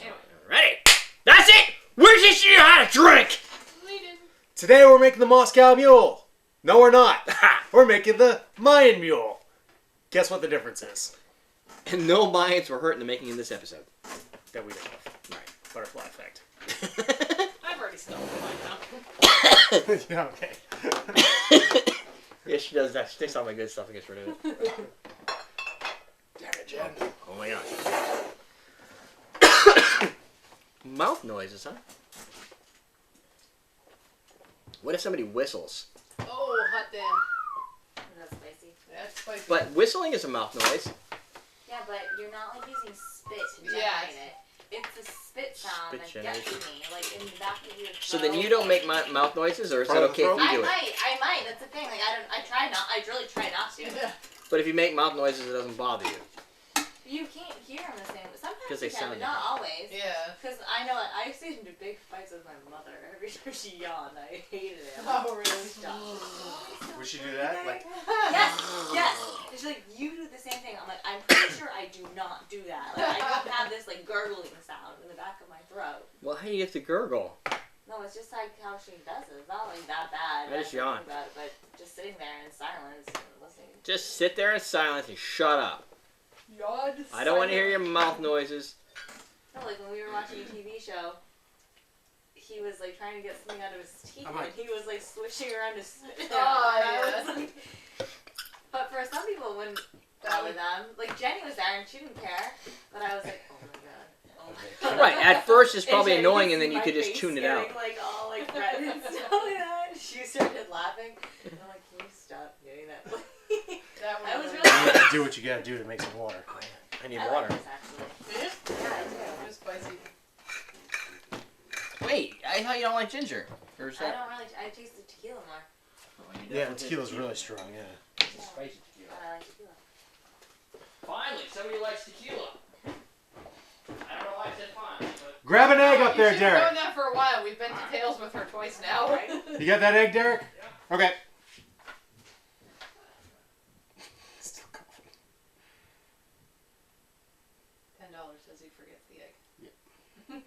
A: Anyway.
C: Ready? That's it! We're teaching you how to drink!
A: Leading.
B: Today we're making the Moscow Mule. No, we're not. We're making the Mayan Mule. Guess what the difference is?
C: And no Mayans were hurt in the making of this episode.
B: That we know of.
C: Right.
B: Butterfly effect.
A: I've already stolen mine now.
B: Yeah, okay.
C: Yeah, she does that. She takes all my good stuff and gets rid of it.
B: Damn it, Jen.
C: Oh my gosh. Mouth noises, huh? What if somebody whistles?
A: Oh, hot damn.
D: That's spicy.
A: That's spicy.
C: But whistling is a mouth noise.
D: Yeah, but you're not like using spit to generate
A: Yeah.
D: it. It's the spit sound
C: Spit
D: that gets
C: generation.
D: me, like in the back of your throat.
C: So then you don't make mouth noises, or is it
B: Front of
C: okay
B: the
C: if you
D: I
C: do it?
D: might. That's the thing. Like I try not. I really try not to.
A: Yeah.
C: But if you make mouth noises, it doesn't bother you.
D: You can't hear them the same. Sometimes
C: 'Cause
D: you
C: they
D: can,
C: sound
D: but not always.
A: Yeah.
D: Because I know I used to get into big fights with my mother every time she yawned. I hated it.
A: Oh, really?
D: Stop.
B: Would she do that? Like,
D: Yes. And she's like, you do the same thing. I'm like, I'm pretty sure I do not do that. Like, I don't have this like gurgling sound in the back of my throat.
C: Well, how do you have to gurgle?
D: No, it's just like how she does it. It's not like that bad.
C: I just
D: think
C: yawn.
D: about it, but just sitting there in silence and listening.
C: Just sit there in silence and shut up.
A: Yawn.
C: I don't want to hear your mouth noises.
D: No, like when we were watching a TV show, he was like trying to get something out of his teeth,
B: I'm like-
D: and he was like swishing around his spit.
A: Oh,
D: And I
A: yeah.
D: was like, but for some people, when bother them, like Jenny was there and she didn't care, but I was like, oh my god. Oh my god.
C: Right, at first it's probably
D: Jenny
C: annoying,
D: could
C: and then
D: see
C: you
D: my
C: could just
D: face
C: tune it
D: getting,
C: out.
D: Like all like red and stuff like that. She started laughing, and I'm like, can you stop doing that?
A: That
D: I
A: one
D: was
A: was
D: really.
B: do what you gotta do to make some water.
C: I need
D: I
C: water.
D: like this actually.
A: Yeah,
D: Yeah, I do.
A: it was spicy.
C: Wait, I thought you don't like ginger. Or is
D: I
C: that?
D: don't really. I taste the tequila more.
C: Oh, you
B: Yeah,
C: definitely
B: tequila's
C: did.
B: really strong, yeah.
C: It's spicy tequila.
D: But I like tequila.
C: Finally, somebody likes tequila. I don't know why I said finally, but
B: Grab an egg up
A: You
B: there,
A: should have
B: Derek.
A: known that for a while. We've been to tails with her twice now.
D: Right.
B: You got that egg, Derek? Okay. Still coughing.
A: $10 says he forgets the egg.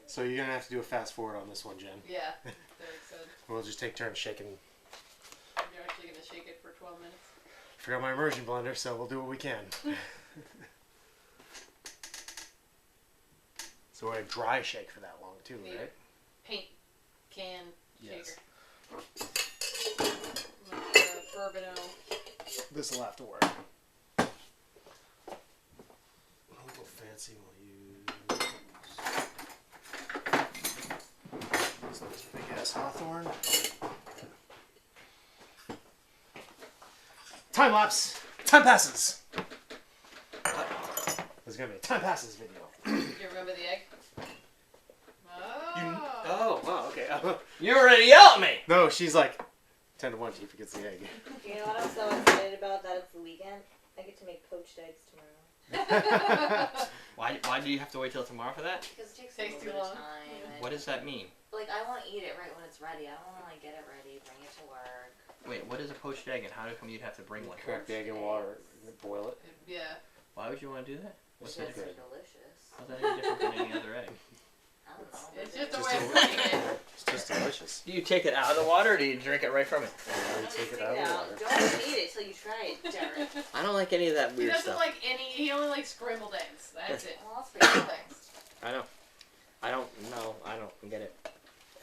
B: So you're gonna have to do a fast forward on this one, Jen.
A: Yeah, Derek said.
B: We'll just take turns shaking.
A: You're actually going to shake it for 12 minutes.
B: Forgot my immersion blender, so we'll do what we can. So we're gonna dry shake for that long too,
A: Need
B: right?
A: Paint can
B: Yes.
A: shaker. Bourbon.
B: This will have to work. A little fancy we'll use. This nice big ass Hawthorne. Time lapse. Time passes. There's gonna be a time passes video.
A: You remember the egg? Oh.
B: Oh wow. Okay.
C: You already yelled at me.
B: No, she's like 10 to 1. She forgets the egg.
F: You know what I'm so excited about? That it's the weekend. I get to make poached eggs tomorrow.
C: Why do you have to wait till tomorrow for that?
D: Because it takes
A: Takes
D: a
A: too
D: little bit
A: long.
D: of time. And,
C: What does that mean?
D: like, I want to eat it right when it's ready. I don't want to, like, get it ready, bring it to work.
C: Wait, what is a poached egg, and how come you'd have to bring one?
B: Crack the egg in water, boil it.
A: Yeah.
C: Why would you want to do that? What's
D: Because
C: that?
D: they're delicious.
C: How's that any different than any other egg?
D: I don't know.
A: It's
D: but
A: just a
B: Just
A: way
B: a
A: of cooking it.
B: It's just delicious.
C: Do you take it out of the water, or do you drink it right from it?
B: You take it out of the water.
F: Don't eat it till you try it, Derek.
C: I don't like any of that
A: He
C: weird
A: doesn't
C: stuff.
A: like any. He only likes scrambled eggs. That's it.
D: Well, that's pretty
A: Scrambled
D: good.
A: eggs.
C: I know. I don't get it.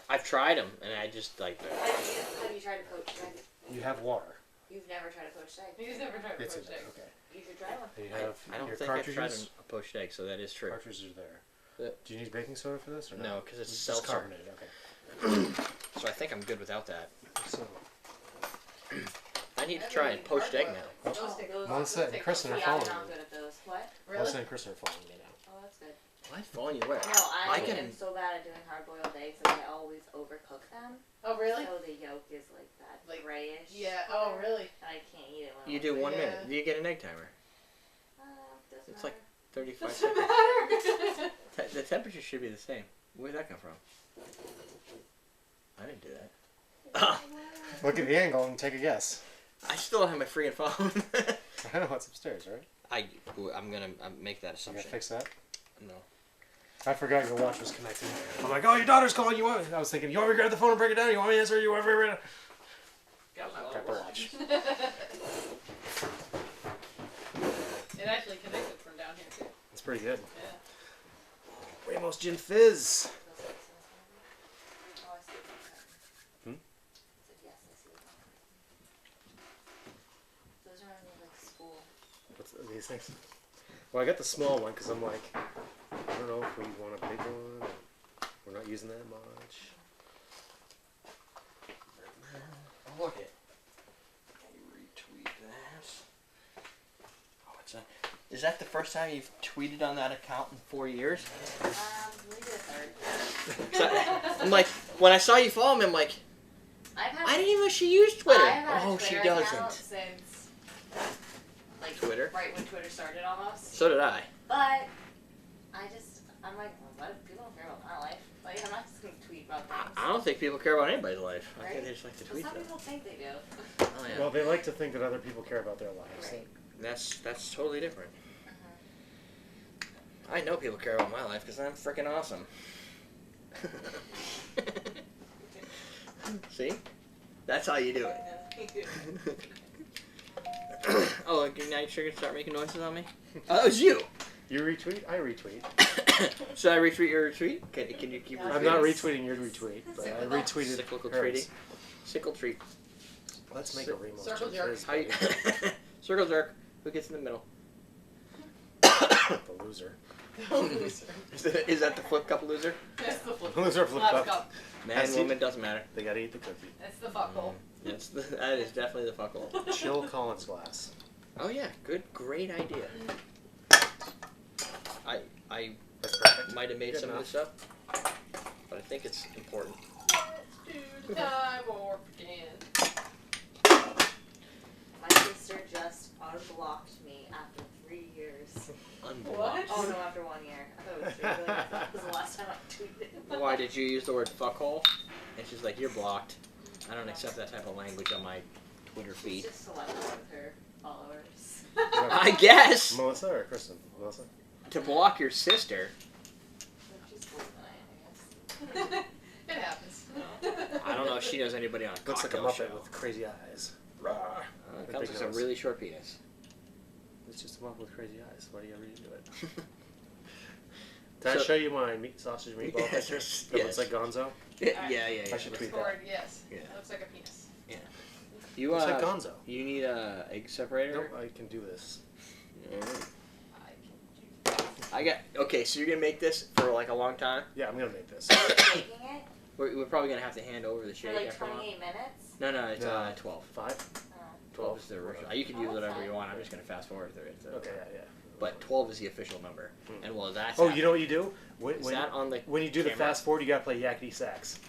C: I've tried them, and I just like them.
D: Have you tried a poached egg?
B: You have water.
D: You've never tried a poached egg.
A: He's never tried
B: It's in
A: poached
B: there.
A: eggs.
B: Okay.
D: You should try one.
B: And you have
C: I don't
B: your
C: think I've tried
B: cartridges.
C: a poached egg, so that is true.
B: Cartridges are there.
C: Yeah.
B: Do you need baking soda for this or
C: No, because it's
B: Just
C: seltzer.
B: carbonated. Okay.
C: So I think I'm good without that.
B: So
C: I need to try a poached egg now.
A: Those take-
B: Melissa
A: those
B: and
A: take-
B: Kristen are
D: Yeah,
B: following
D: I'm not
B: me.
D: good at those. What?
B: Melissa
A: Really?
B: and Kristen are following me now.
D: Oh, that's good.
C: Why falling your way?
D: No, I
C: can-
D: am so bad at doing hard-boiled eggs that I always overcook them.
A: Oh, really?
D: So the yolk is like that
A: Like,
D: grayish.
A: Yeah. Oh,
D: color,
A: really?
D: And I can't eat it when
C: You
D: I'm
C: do
D: like,
C: 1
A: Yeah.
C: minute. Do you get an egg timer?
D: doesn't
C: It's like
D: matter.
C: 35
A: Doesn't
C: seconds.
A: matter.
C: The temperature should be the same. Where'd that come from? I didn't do that.
B: Look at the angle and take a guess.
C: I still don't have my freaking phone.
B: I know what's upstairs, right?
C: I'm gonna make that
B: You
C: assumption.
B: gotta fix that.
C: No.
B: I forgot your watch was connected. I'm like, oh, your daughter's calling you. I was thinking, you want me to grab the phone and break it down? You want me to answer? You want me to...
A: Got my
B: Grab
A: little
B: her watch.
A: It actually connected from down here too.
B: It's pretty good.
A: Yeah.
B: Ramos Gin Fizz.
D: Oh, I see it.
B: Hmm?
D: I said yes, I see it. Those remind me of like school.
B: What's these things? Well, I got the small one because I'm like, I don't know if we want a big one. We're not using that much.
C: Look it. Retweet that. Oh, what's that? Is that the first time you've tweeted on that account in 4 years?
D: Maybe the third.
C: I'm like, when I saw you follow me, I'm like,
D: I've had
C: I didn't even know she used Twitter.
D: I've had a
C: Oh,
D: Twitter
C: she
D: account
C: doesn't.
D: since like
C: Twitter?
D: right when Twitter started almost.
C: So did I.
D: But I'm like, well, what if people don't care about my life? Like, I'm not just gonna tweet about things.
C: I don't think people care about anybody's life. I think
D: Right?
C: they just like to
D: But
C: tweet
D: some
C: stuff.
D: people think they do.
C: Oh yeah.
B: Well, they like to think that other people care about their lives.
D: Right.
C: That's totally different. I know people care about my life because I'm freaking awesome. See? That's how you do it. Oh, okay, now you're sure gonna start making noises on me? Oh, that was you!
B: You retweet, I retweet.
C: Should I retweet your retweet? Can you keep
B: I'm
C: retweeting?
B: not retweeting your retweet, but I
D: Cyclical.
B: retweeted
C: Cyclical
B: hers.
C: treaty. Sickle treat.
B: Let's make a Ramos
A: Circle
B: Gin
A: jerk.
B: Fizz,
C: How you...
B: buddy.
C: Circle jerk. Who gets in the middle?
B: The loser.
C: Is that the flip cup loser?
A: That's the flip.
B: Loser flip
A: Last
B: cup.
A: cup.
C: Man,
B: Has he-
C: woman, doesn't matter.
B: They gotta eat the cookie.
A: That's the fuck hole.
C: Yes, that is definitely the fuck hole.
B: Chill Collins glass.
C: Oh yeah, great idea. I
B: That's perfect.
C: might have made
B: Good
C: some
B: enough.
C: of this up, but I think it's important.
A: Let's do the time warp again.
D: My sister just unblocked me after 3 years.
C: Unblocked.
D: Oh no, after 1 year. I thought it was 3. Really, I thought it was the last time I tweeted.
C: Why did you use the word fuckhole? And she's like, you're blocked. I don't accept that type of language on my Twitter
D: She's
C: feed.
D: just selective with her followers.
C: I guess!
B: Melissa or Kristen? Melissa?
C: To block your sister.
D: She's cooler than I am, I guess.
A: It happens.
C: I don't know if she knows anybody on a
B: Looks like a
C: cocktail
B: Muppet
C: show.
B: with crazy eyes.
C: It comes with a really short penis.
B: It's just a Muppet with crazy eyes. Why do you ever do it? Did I
C: So-
B: show you my sausage meatball picture?
C: Yes.
B: That looks like Gonzo.
C: Yeah.
B: I should tweet
A: Forward, yes.
C: Yeah.
A: That looks like a penis.
C: You
B: Looks like Gonzo.
C: you need a egg separator.
B: Nope, I can do this.
C: I got okay. So you're gonna make this for like a long time.
B: Yeah, I'm gonna make this.
D: Making it
C: We're probably gonna have to hand over the
D: for
C: shake
D: like
C: after a while.
D: 28 minutes.
C: No, it's
B: No.
C: 12.
B: 5?
C: 12 is the original. You can use whatever you want. I'm just gonna fast forward through it. So.
B: Okay, yeah.
C: But 12 is the official number.
B: Hmm.
C: And well, that's
B: Oh, you know what you do? When,
C: is that on the
B: when you do the
C: camera?
B: fast forward, you gotta play yakety sax.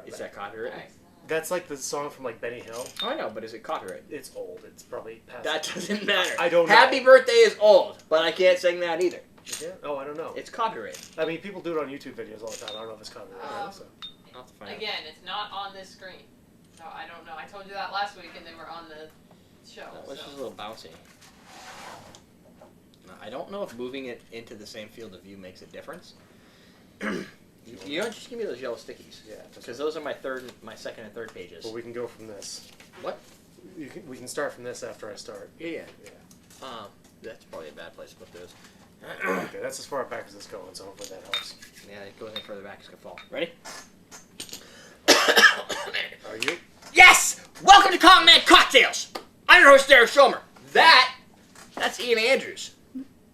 C: Is that copyright?
B: That's like the song from like Benny Hill.
C: Oh, I know, but is it copyright?
B: It's old. It's probably past.
C: That doesn't matter.
B: I don't know.
C: Happy birthday is old, but I can't sing that either.
B: Yeah? Oh, I don't know.
C: It's copyright.
B: I mean, people do it on YouTube videos all the time. I don't know if it's copyright. So.
C: I'll have to find out.
A: Again, it's not on this screen. So I don't know. I told you that last week and they were on the show.
C: This
A: so.
C: is a little bouncy. I don't know if moving it into the same field of view makes a difference. You don't just give me those yellow stickies.
B: Yeah.
C: Because those are my second and third pages.
B: Well, we can go from this.
C: What?
B: We can start from this after I start.
C: Yeah.
B: Yeah.
C: That's probably a bad place to put those.
B: Okay, that's as far back as it's going, so hopefully that helps.
C: Yeah, it goes any further back, it's gonna fall. Ready?
B: Are you?
C: Yes! Welcome to Common Man Cocktails! I'm your host, Derrick Schommer. That's Ian Andrews.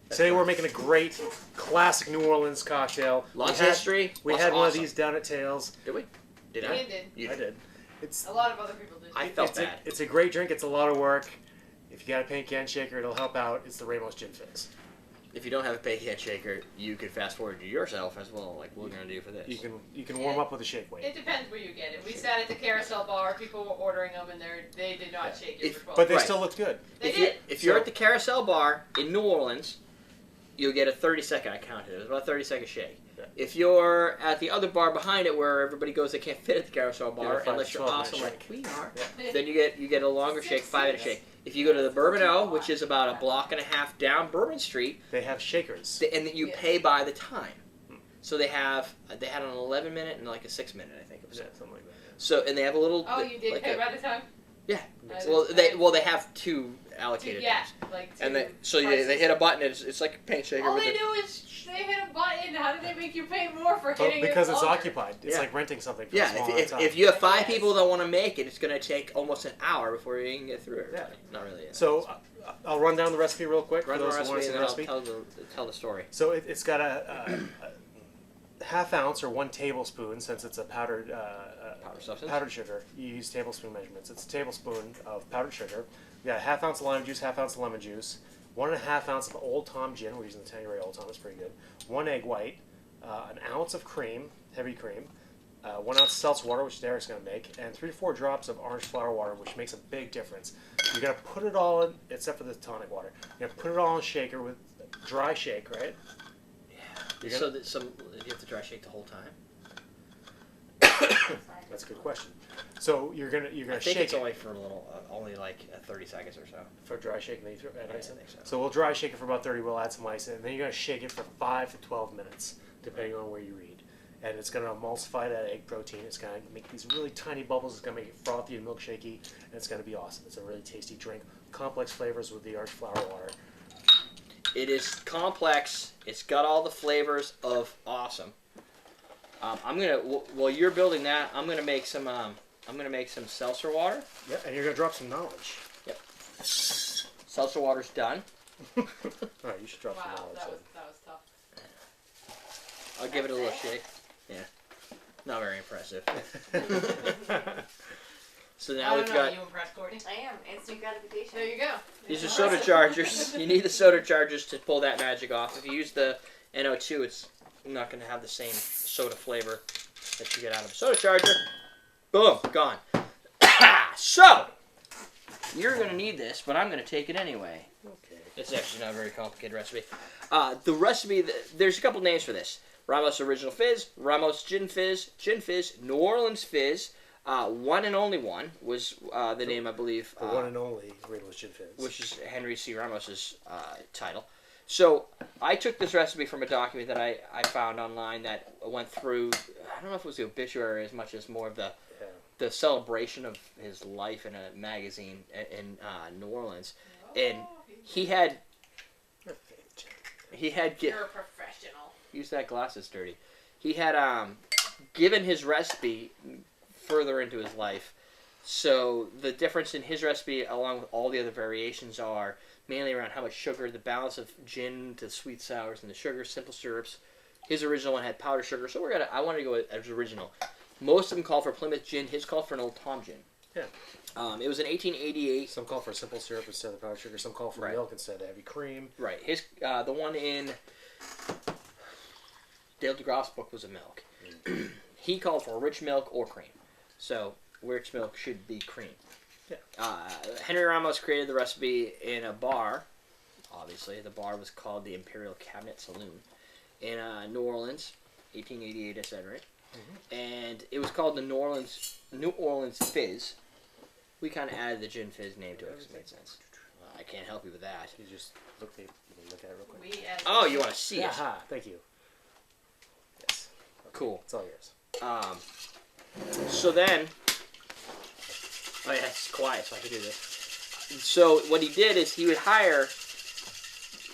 B: Today we're making a great classic New Orleans cocktail.
C: Lots of history.
B: We
C: lots
B: had
C: of
B: one
C: awesome.
B: of these down at Tails.
C: Did we? Did
A: Ian
C: I?
A: did.
C: You
B: I did. It's
A: A lot of other people did.
C: I felt
B: it's
C: bad.
B: it's a great drink. It's a lot of work. If you got a paint can shaker, it'll help out. It's the Ramos Gin Fizz.
C: If you don't have a pancake shaker, you could fast forward to yourself as well, like we're gonna do for this.
B: You can warm up with a shake weight.
A: It depends where you get it. We sat at the carousel bar. People were ordering them, and they did not shake it
C: If-
A: for 12.
B: But they
C: Right.
B: still looked good.
A: They
C: if
A: did.
C: if you're
B: So-
C: at the Carousel Bar in New Orleans, you'll get a 30-second. I counted it. It was about a 30-second shake.
B: Yeah.
C: If you're at the other bar behind it, where everybody goes, they can't fit at the Carousel Bar,
B: Yeah,
C: unless you're
B: 12-minute
C: awesome like
B: shake.
C: we are.
B: Yeah.
C: Then you get a longer shake, 5-minute shake. If you go to the Bourbon O, which is about a block and a half down Bourbon Street,
B: They have shakers.
C: and you
A: Yeah.
C: pay by the time. So they had an 11-minute and like a 6-minute, I think it was.
B: Yeah, something like that.
C: So and they have a little.
A: Oh, you did
C: like
A: pay
C: a-
A: by the time?
C: Yeah.
B: Makes
C: Well,
B: sense.
C: they have two allocated.
A: Yeah,
C: things.
A: like two
C: And they
A: prices.
C: hit a button. It's like a paint shaker.
A: All
C: with
A: they
C: a-
A: do is they hit a button. How do they make you pay more for
B: Oh,
A: hitting it
B: because it's
A: longer?
B: occupied. It's
C: Yeah.
B: like renting something for a
C: Yeah,
B: small amount of time.
C: if you have 5
A: Yes.
C: people that want to make it, it's going to take almost an hour before you can get through it.
B: Yeah.
C: Not really.
B: So I'll run down the recipe real quick
C: Run
B: for
C: the
B: those who want to
C: recipe
B: see
C: and
B: the
C: then I'll
B: recipe.
C: tell the story.
B: So it's got a half ounce or 1 tablespoon, since it's a powdered
C: Powder substance.
B: powdered sugar. You use tablespoon measurements. It's a tablespoon of powdered sugar. We got a half ounce of lime juice, half ounce of lemon juice, 1.5 ounce of Old Tom gin. We're using the Tanqueray Old Tom. It's pretty good. 1 egg white, an ounce of cream, heavy cream, 1 ounce of seltzer water, which Derek's going to make, and 3 to 4 drops of orange flower water, which makes a big difference. You're going to put it all in, except for the tonic water. You're going to put it all in a shaker with dry shake, right? You're
C: So
B: gonna-
C: you have to dry shake the whole time.
B: That's a good question. So you're gonna
C: I think
B: shake
C: it's
B: it
C: only for a little, only like 30 seconds or so.
B: for dry shake, and then you throw add
C: Yeah,
B: ice
C: I
B: in.
C: think so.
B: So we'll dry shake it for about 30. We'll add some ice in, and then you're gonna shake it for 5 to 12 minutes, depending on where you read. And it's gonna emulsify that egg protein. It's gonna make these really tiny bubbles. It's gonna make it frothy and milkshakey, and it's gonna be awesome. It's a really tasty drink. Complex flavors with the orange flower water.
C: It is complex. It's got all the flavors of awesome. I'm gonna while you're building that, I'm gonna make some seltzer water.
B: Yeah, and you're gonna drop some knowledge.
C: Seltzer water's done.
B: All right, you should drop some
A: Wow,
B: knowledge.
A: that was tough.
C: I'll give it a little shake. Yeah, not very impressive. So now
A: I
C: we've
A: don't know.
C: got
A: You impressed, Courtney?
D: I am. Instant gratification.
A: There you go.
C: these are soda chargers. You need the soda chargers to pull that magic off. If you use the NO2, it's not going to have the same soda flavor that you get out of a soda charger. Boom, gone. So, You're going to need this, but I'm going to take it anyway.
B: Okay.
C: It's actually not a very complicated recipe. The recipe, there's a couple names for this. Ramos Original Fizz, Ramos Gin Fizz, New Orleans Fizz, One and Only One was the name, I believe.
B: The one and only Ramos Gin Fizz.
C: Which is Henry C. Ramos's title. So I took this recipe from a document that I found online that went through, I don't know if it was the obituary as much as more of the celebration of his life in a magazine in New Orleans. And he had
A: You're a professional.
C: use that glass is dirty. He had given his recipe further into his life. So the difference in his recipe along with all the other variations are mainly around how much sugar, the balance of gin to sweet sours and the sugar, simple syrups. His original one had powdered sugar, so I wanted to go as original. Most of them call for Plymouth gin. His called for an Old Tom gin.
B: Yeah.
C: It was in 1888.
B: Some call for simple syrup instead of powdered sugar. Some call for milk instead of heavy cream.
C: Right. His the one in Dale DeGrauff's book was a milk. He called for rich milk or cream. So rich milk should be cream.
B: Yeah.
C: Henry Ramos created the recipe in a bar. Obviously, the bar was called the Imperial Cabinet Saloon in New Orleans, 1888. I said right. Mm-hmm. And it was called the New Orleans Fizz. We kind of added the gin fizz name to it because it made sense. I can't help you with that.
B: You just look at it real quick.
C: Oh, you want to see it?
B: Aha, thank you. Yes. Okay.
C: Cool.
B: It's all yours.
C: So then, oh yeah, it's quiet, so I can do this. So what he did is he would hire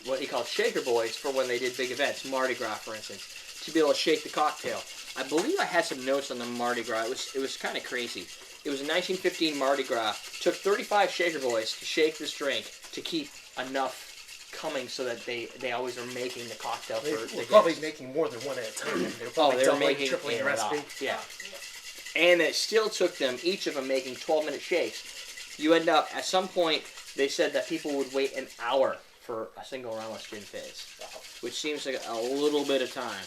C: what he called shaker boys for when they did big events, Mardi Gras, for instance, to be able to shake the cocktail. I believe I had some notes on the Mardi Gras. It was kind of crazy. It was a 1915 Mardi Gras. Took 35 shaker boys to shake this drink to keep enough coming so that they always were making the cocktail
B: They
C: for
B: were
C: the
B: probably
C: guests.
B: making more than one at a time. They were
C: Oh,
B: probably
C: they were
B: doubling,
C: making
B: tripling the recipe.
C: Yeah. And it still took them, each of them making 12-minute shakes. You end up, at some point, they said that people would wait an hour for a single Ramos Gin Fizz, which seems like a little bit of time.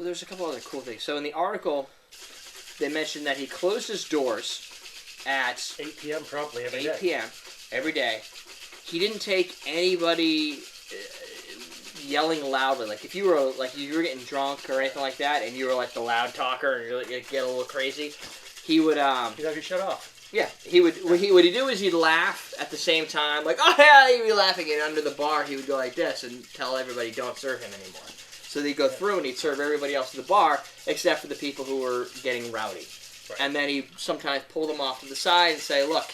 C: There's a couple other cool things. So in the article, they mentioned that he closed his doors at
B: 8 p.m. promptly every
C: 8
B: day.
C: p.m. every day. He didn't take anybody yelling loudly. Like if you were getting drunk or anything like that, and you were like the loud talker and you get a little crazy, he would
B: You'd have you shut off.
C: yeah, he would. What he'd do is he'd laugh at the same time, like oh yeah, he'd be laughing, and under the bar he would go like this and tell everybody don't serve him anymore. So they'd go through and he'd serve everybody else at the bar except for the people who were getting rowdy.
B: Right.
C: And then he'd sometimes pull them off to the side and say, look,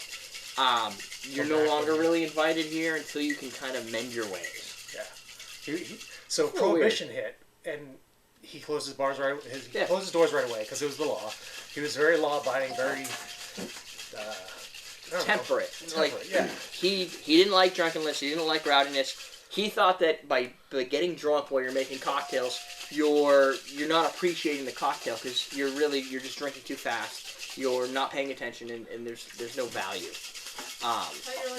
C: you're no longer really invited here until you can kind of mend your ways.
B: Yeah. So Prohibition hit, and he closed his bars right. He closed his doors right away because it was the law. He was very law-abiding, very
C: temperate. Like
B: yeah.
C: he didn't like drunkenness. He didn't like rowdiness. He thought that by getting drunk while you're making cocktails, you're not appreciating the cocktail because you're just drinking too fast. You're not paying attention, and there's no value.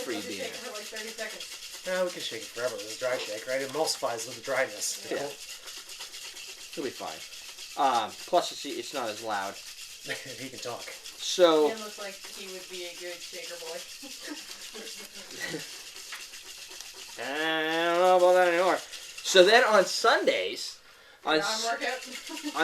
C: For you being there.
A: For like 30 seconds.
B: No, we can shake it forever. It's a dry shake, right? It emulsifies with the dryness.
C: Yeah. It'll be fine. Plus, it's not as loud.
B: He can talk.
C: So.
A: Ian looks like he would be a good shaker boy.
C: I don't know about that anymore. So then on Sundays, on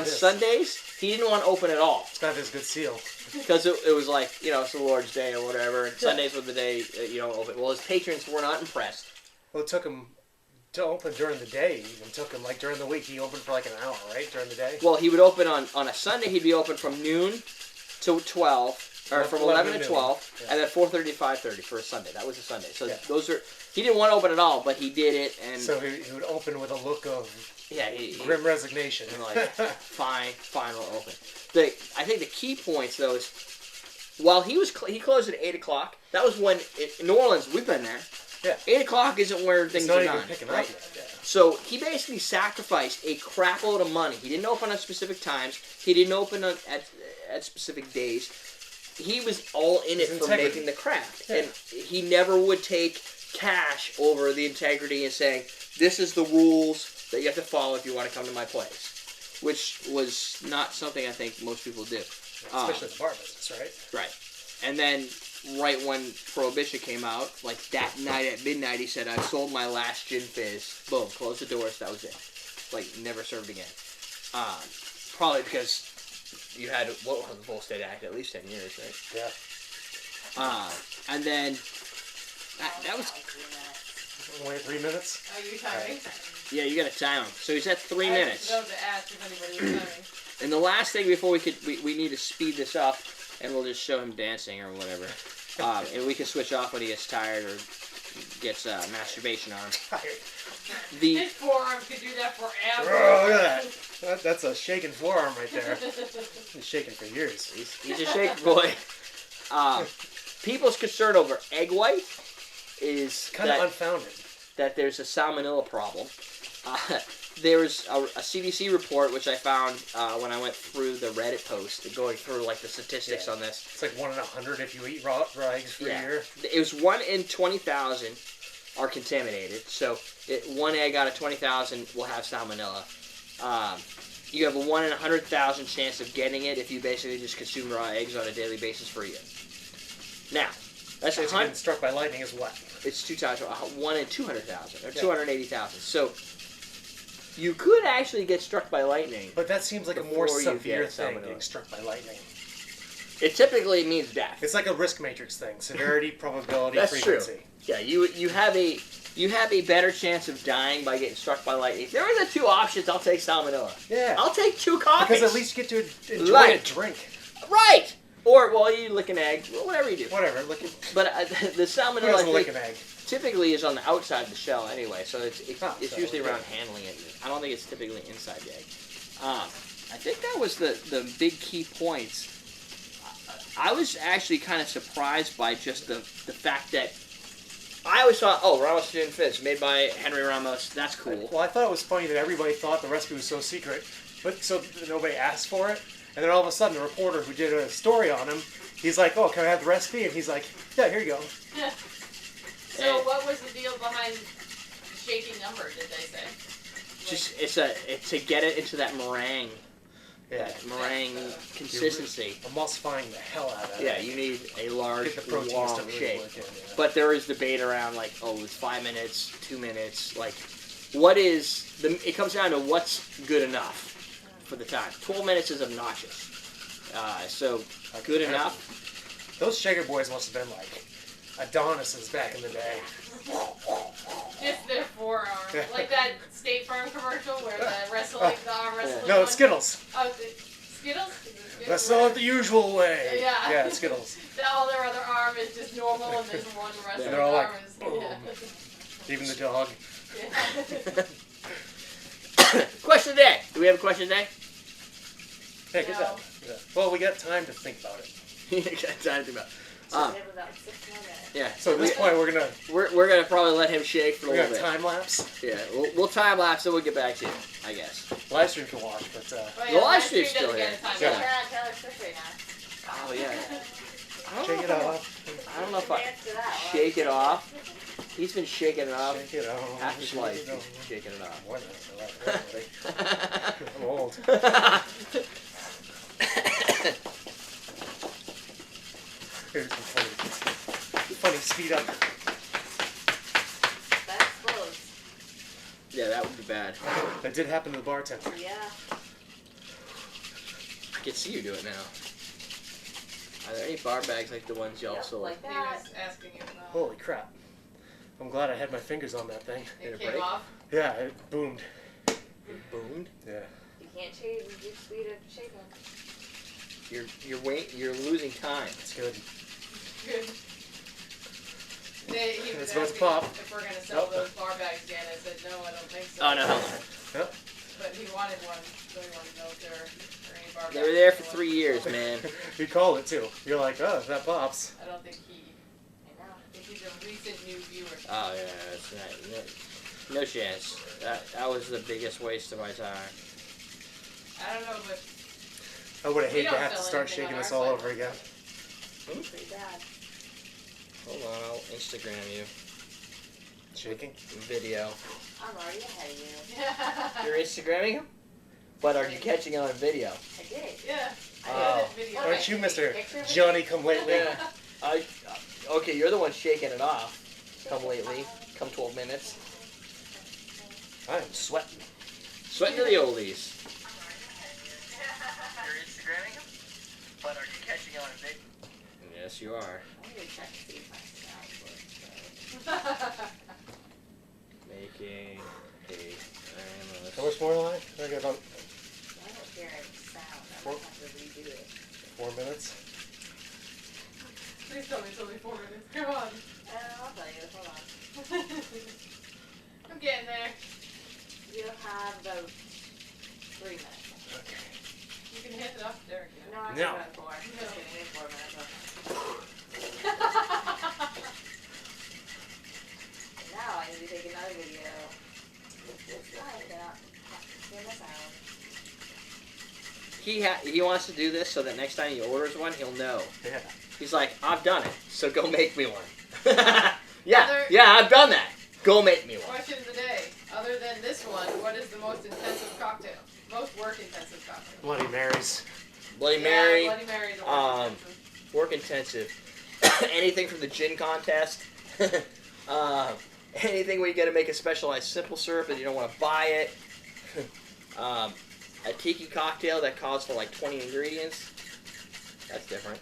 C: Sundays, he didn't want to open at all.
B: It's not his good seal.
C: Because it was like, it's the Lord's Day or whatever, and Sundays were the day you don't open. Well, his patrons were not impressed.
B: Well, it took him to open during the day. Even took him like during the week. He opened for like an hour, right? During the day.
C: Well, he would open on a Sunday. He'd be open from noon to 12, or from 11 to 12, and then 4:30 to 5:30 for a Sunday. That was a Sunday. So those are. He didn't want to open at all, but he did it, and
B: so he would open with a look of grim resignation,
C: and like fine, we'll open. I think the key points though is while he closed at 8 o'clock. That was when in New Orleans we've been there.
B: Yeah,
C: 8 o'clock isn't where things are done, right?
B: Yeah.
C: So he basically sacrificed a crap load of money. He didn't open on specific times. He didn't open at specific days. He was all in it for making the craft, and he never would take cash over the integrity and saying, this is the rules that you have to follow if you want to come to my place, which was not something I think most people do.
B: Especially the bar business, right?
C: Right. And then right when Prohibition came out, like that night at midnight, he said, "I've sold my last gin fizz." Boom, closed the doors. That was it. Like never served again. Probably because you had what was the full state act at least 10 years, right?
B: Yeah.
C: And then that was
B: Only 3 minutes.
A: Oh, you timing?
C: yeah. You got to time him. So he's at 3
A: I
C: minutes.
A: was about to ask if anybody was timing.
C: And the last thing before we need to speed this up, and we'll just show him dancing or whatever. And we can switch off when he gets tired or gets masturbation on.
A: His forearm could do that forever.
B: Oh, look at that. That's a shaking forearm right there. He's shaking for years.
C: He's a shaker boy. People's concern over egg white is
B: Kind of unfounded.
C: that there's a salmonella problem. There was a CDC report which I found when I went through the Reddit post, going through like the statistics on this.
B: It's like 1 in 100 if you eat raw eggs for a year.
C: It was 1 in 20,000 are contaminated. So 1 egg out of 20,000 will have salmonella. You have a 1 in 100,000 chance of getting it if you basically just consume raw eggs on a daily basis for a year. Now, that's
B: Chance of getting struck by lightning is what?
C: It's 2 times 1 in 200,000 or
B: Yeah.
C: 280,000. So you could actually get struck by lightning.
B: But that seems like a more
C: Before you
B: severe
C: get
B: thing,
C: salmonella.
B: getting struck by lightning.
C: It typically means death.
B: It's like a risk matrix thing. Severity, probability,
C: That's true.
B: frequency.
C: Yeah, you have a better chance of dying by getting struck by lightning. If there are the 2 options, I'll take salmonella.
B: Yeah.
C: I'll take 2 coffees.
B: Because at least you get to enjoy
C: Light.
B: a drink.
C: Right. Or well, you lick an egg, whatever you do.
B: Whatever. Look at
C: But the
B: who
C: salmonella I
B: doesn't lick
C: think,
B: an egg.
C: typically is on the outside of the shell anyway, so it's
B: Oh,
C: it's
B: so,
C: usually
B: yeah.
C: around handling it. I don't think it's typically inside the egg. I think that was the big key points. I was actually kind of surprised by just the fact that I always thought, oh, Ramos Gin Fizz, made by Henry Ramos, that's cool.
B: Well, I thought it was funny that everybody thought the recipe was so secret, but so nobody asked for it. And then all of a sudden, the reporter who did a story on him, he's like, "Oh, can I have the recipe?" And he's like, "Yeah, here you go."
A: So what was the deal behind the shaking number, did they say?
C: Just it's to get it into that meringue,
B: Yeah.
C: that meringue consistency.
B: Emulsifying the hell out of it.
C: Yeah, you need a large,
B: Get the proteins to
C: long
B: really
C: shake.
B: work in. Yeah.
C: But there is debate around like, oh, it's 5 minutes, 2 minutes. Like, what is the? It comes down to what's good enough for the time. 12 minutes is obnoxious. So good enough.
B: Those Shaker boys must have been like Adonises back in the day.
A: Just their forearm.
B: Yeah.
A: Like that State Farm commercial where the wrestling, the arm wrestling.
B: No,
A: one-
B: it's Skittles.
A: Oh, Skittles? Is it Skittles?
B: That's not the usual way.
A: Yeah.
B: Yeah, it's Skittles.
A: All their other arm is just normal and this one wrestling
B: They're all like,
A: arm is...
B: boom.
A: Yeah.
B: Even the dog.
A: Yeah.
C: Question of the day. Do we have a question of the day?
B: Hey, good
A: No.
B: job. Yeah. Well, we got time to think about it.
C: Got time to think about.
D: So
C: Um,
D: we have about 6 more minutes.
C: Yeah.
B: So at this point,
C: We're gonna probably let him shake for a
B: we're
C: little
B: gonna
C: bit.
B: time lapse.
C: Yeah, we'll time lapse and we'll get back to you, I guess.
B: Live stream can watch, but
A: Oh,
C: The live
A: live
C: stream's
A: stream
C: still
A: doesn't
C: here.
A: get a time
B: Yeah.
D: Turn
A: limit.
D: on Taylor Swift right now.
C: Oh yeah. I don't
B: shake
C: know
B: it
C: if I-
B: off.
C: I don't know if I
D: Dance to that.
C: shake it off. He's been shaking it off.
B: Shake it off.
C: Half his
B: shake
C: life,
B: it off.
C: he's shaking it off.
B: What is I'm old. Here's some funny speed up.
D: That explodes.
C: Yeah, that would be bad.
B: That did happen to the bartender.
D: Yeah.
C: I can see you do it now. Are there any bar bags like the ones y'all
D: Yep,
C: sold?
D: like
A: He
D: that.
A: was asking if
B: Holy crap. I'm glad I had my fingers on that thing.
C: Did
A: it
C: it
A: came
C: break?
A: off.
B: Yeah, it boomed.
C: It boomed.
B: Yeah.
D: You can't change the deep speed of shaking.
C: You're losing time.
B: It's good.
A: Good. He was
B: It's about to
A: asking
B: pop.
A: if we're going to sell
B: Nope.
A: those bar bags again. I said, no, I don't think so.
C: Oh no.
A: But he wanted one, so he wanted to know if there are any bar bags.
C: They were there for
A: still
C: 3 years, man.
B: You called it too. You're like, oh, that pops.
A: I don't think he.
D: I know.
A: I think he's a recent new viewer.
C: Oh yeah, that's not, no chance. That was the biggest waste of my time.
A: I don't know, but
B: I would have
A: We
B: hated to
A: don't
B: have to
A: sell
B: start
A: anything on
B: shaking this
A: our
B: all
A: site.
B: over again.
D: Pretty bad.
C: Hold on, I'll Instagram you.
B: Shaking?
C: Video.
D: I'm already ahead of you.
C: You're Instagramming him? But are you catching it on video?
D: I did.
A: Yeah.
B: Oh,
A: Video.
B: aren't you Mr.
F: Picture of it?
B: Johnny Come Lately?
C: Yeah. Okay, you're the one shaking it off. Come lately. Come 12 minutes.
B: I'm sweating.
C: Sweating to the oldies.
G: You're Instagramming him? But are you catching on a big?
C: Yes, you are.
D: I need to check to see if my sound works.
C: Making a
B: How much more line? I got about
D: I don't hear any sound. I
B: Four.
D: might have to redo it.
B: 4 minutes.
A: Please tell me it's only 4 minutes. Come on.
D: I'll tell you. Hold on.
A: I'm getting there.
D: You have about 3 minutes.
B: Okay.
A: You can hand it off to Derrick.
D: No,
A: You
D: I'm
B: No.
D: about 4. Just kidding. It's 4 minutes. Okay.
A: know?
D: Now I need to take another video. This line cannot hear the sound.
C: He wants to do this so that next time he orders one, he'll know.
B: Yeah.
C: He's like, I've done it, so go make me one. yeah,
A: Other-
C: yeah, I've done that. Go make me one.
A: Question of the day. Other than this one, what is the most intensive cocktail? Most work-intensive cocktail?
B: Bloody Marys.
C: Bloody Mary,
A: Yeah, Bloody Mary's a
C: um,
A: work-intensive.
C: work intensive. Anything from the gin contest. Anything where you got to make a specialized simple syrup and you don't want to buy it. A tiki cocktail that calls for like 20 ingredients. That's different.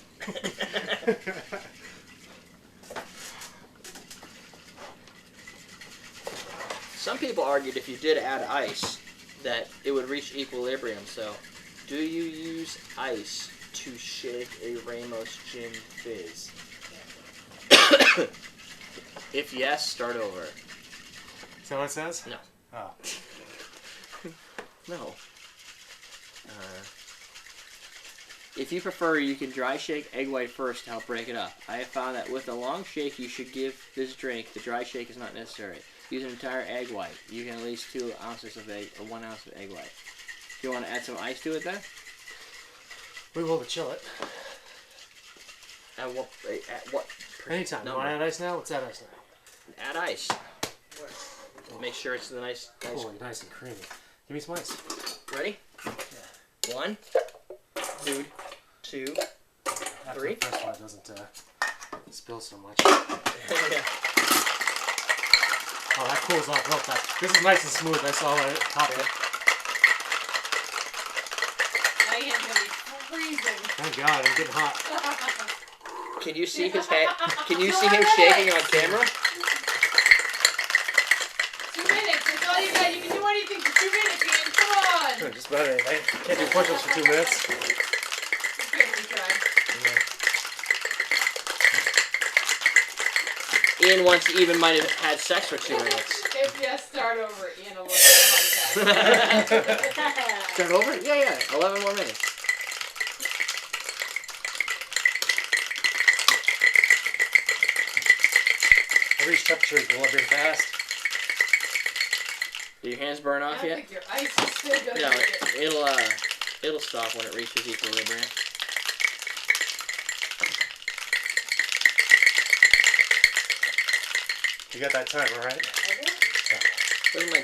C: Some people argued if you did add ice, that it would reach equilibrium. So, do you use ice to shake a Ramos Gin Fizz? If yes, start over.
B: Is that what it says?
C: No.
B: Oh.
C: No. If you prefer, you can dry shake egg white first to help break it up. I have found that with a long shake you should give this drink, the dry shake is not necessary. Use an entire egg white. You can at least 2 ounces of egg, or 1 ounce of egg white. Do you want to add some ice to it then?
B: We will to chill it.
C: At what
B: Anytime. You
C: number?
B: want to add ice now? Let's add ice now.
C: Add ice. Make sure it's the nice.
B: Oh, nice and creamy. Give me some ice.
C: Ready? 1, 2, 2.
B: After
C: 3.
B: the first one doesn't spill so much.
C: Yeah.
B: Oh, that cools off real fast. This is nice and smooth. I saw it top it.
A: My hand's gonna be freezing.
B: Thank God, I'm getting hot.
C: Can you see his head? Can you see him shaking on camera?
A: 2 minutes. That's all you got. You can do anything for 2 minutes, Ian. Come on.
B: Just about anything. Can't do push-ups for 2 minutes.
A: It's good. We tried.
C: Ian once even might have had sex for 2 minutes.
A: If yes, start over. Ian will look at a heart attack.
C: Start over? Yeah. 11 more minutes.
B: I reach temperature equilibrium fast.
C: Do your hands burn
A: I
C: off
A: don't
C: yet?
A: think your ice is still gonna
C: No,
A: make it.
C: it'll stop when it reaches equilibrium.
B: You got that timer, right?
C: Where's my?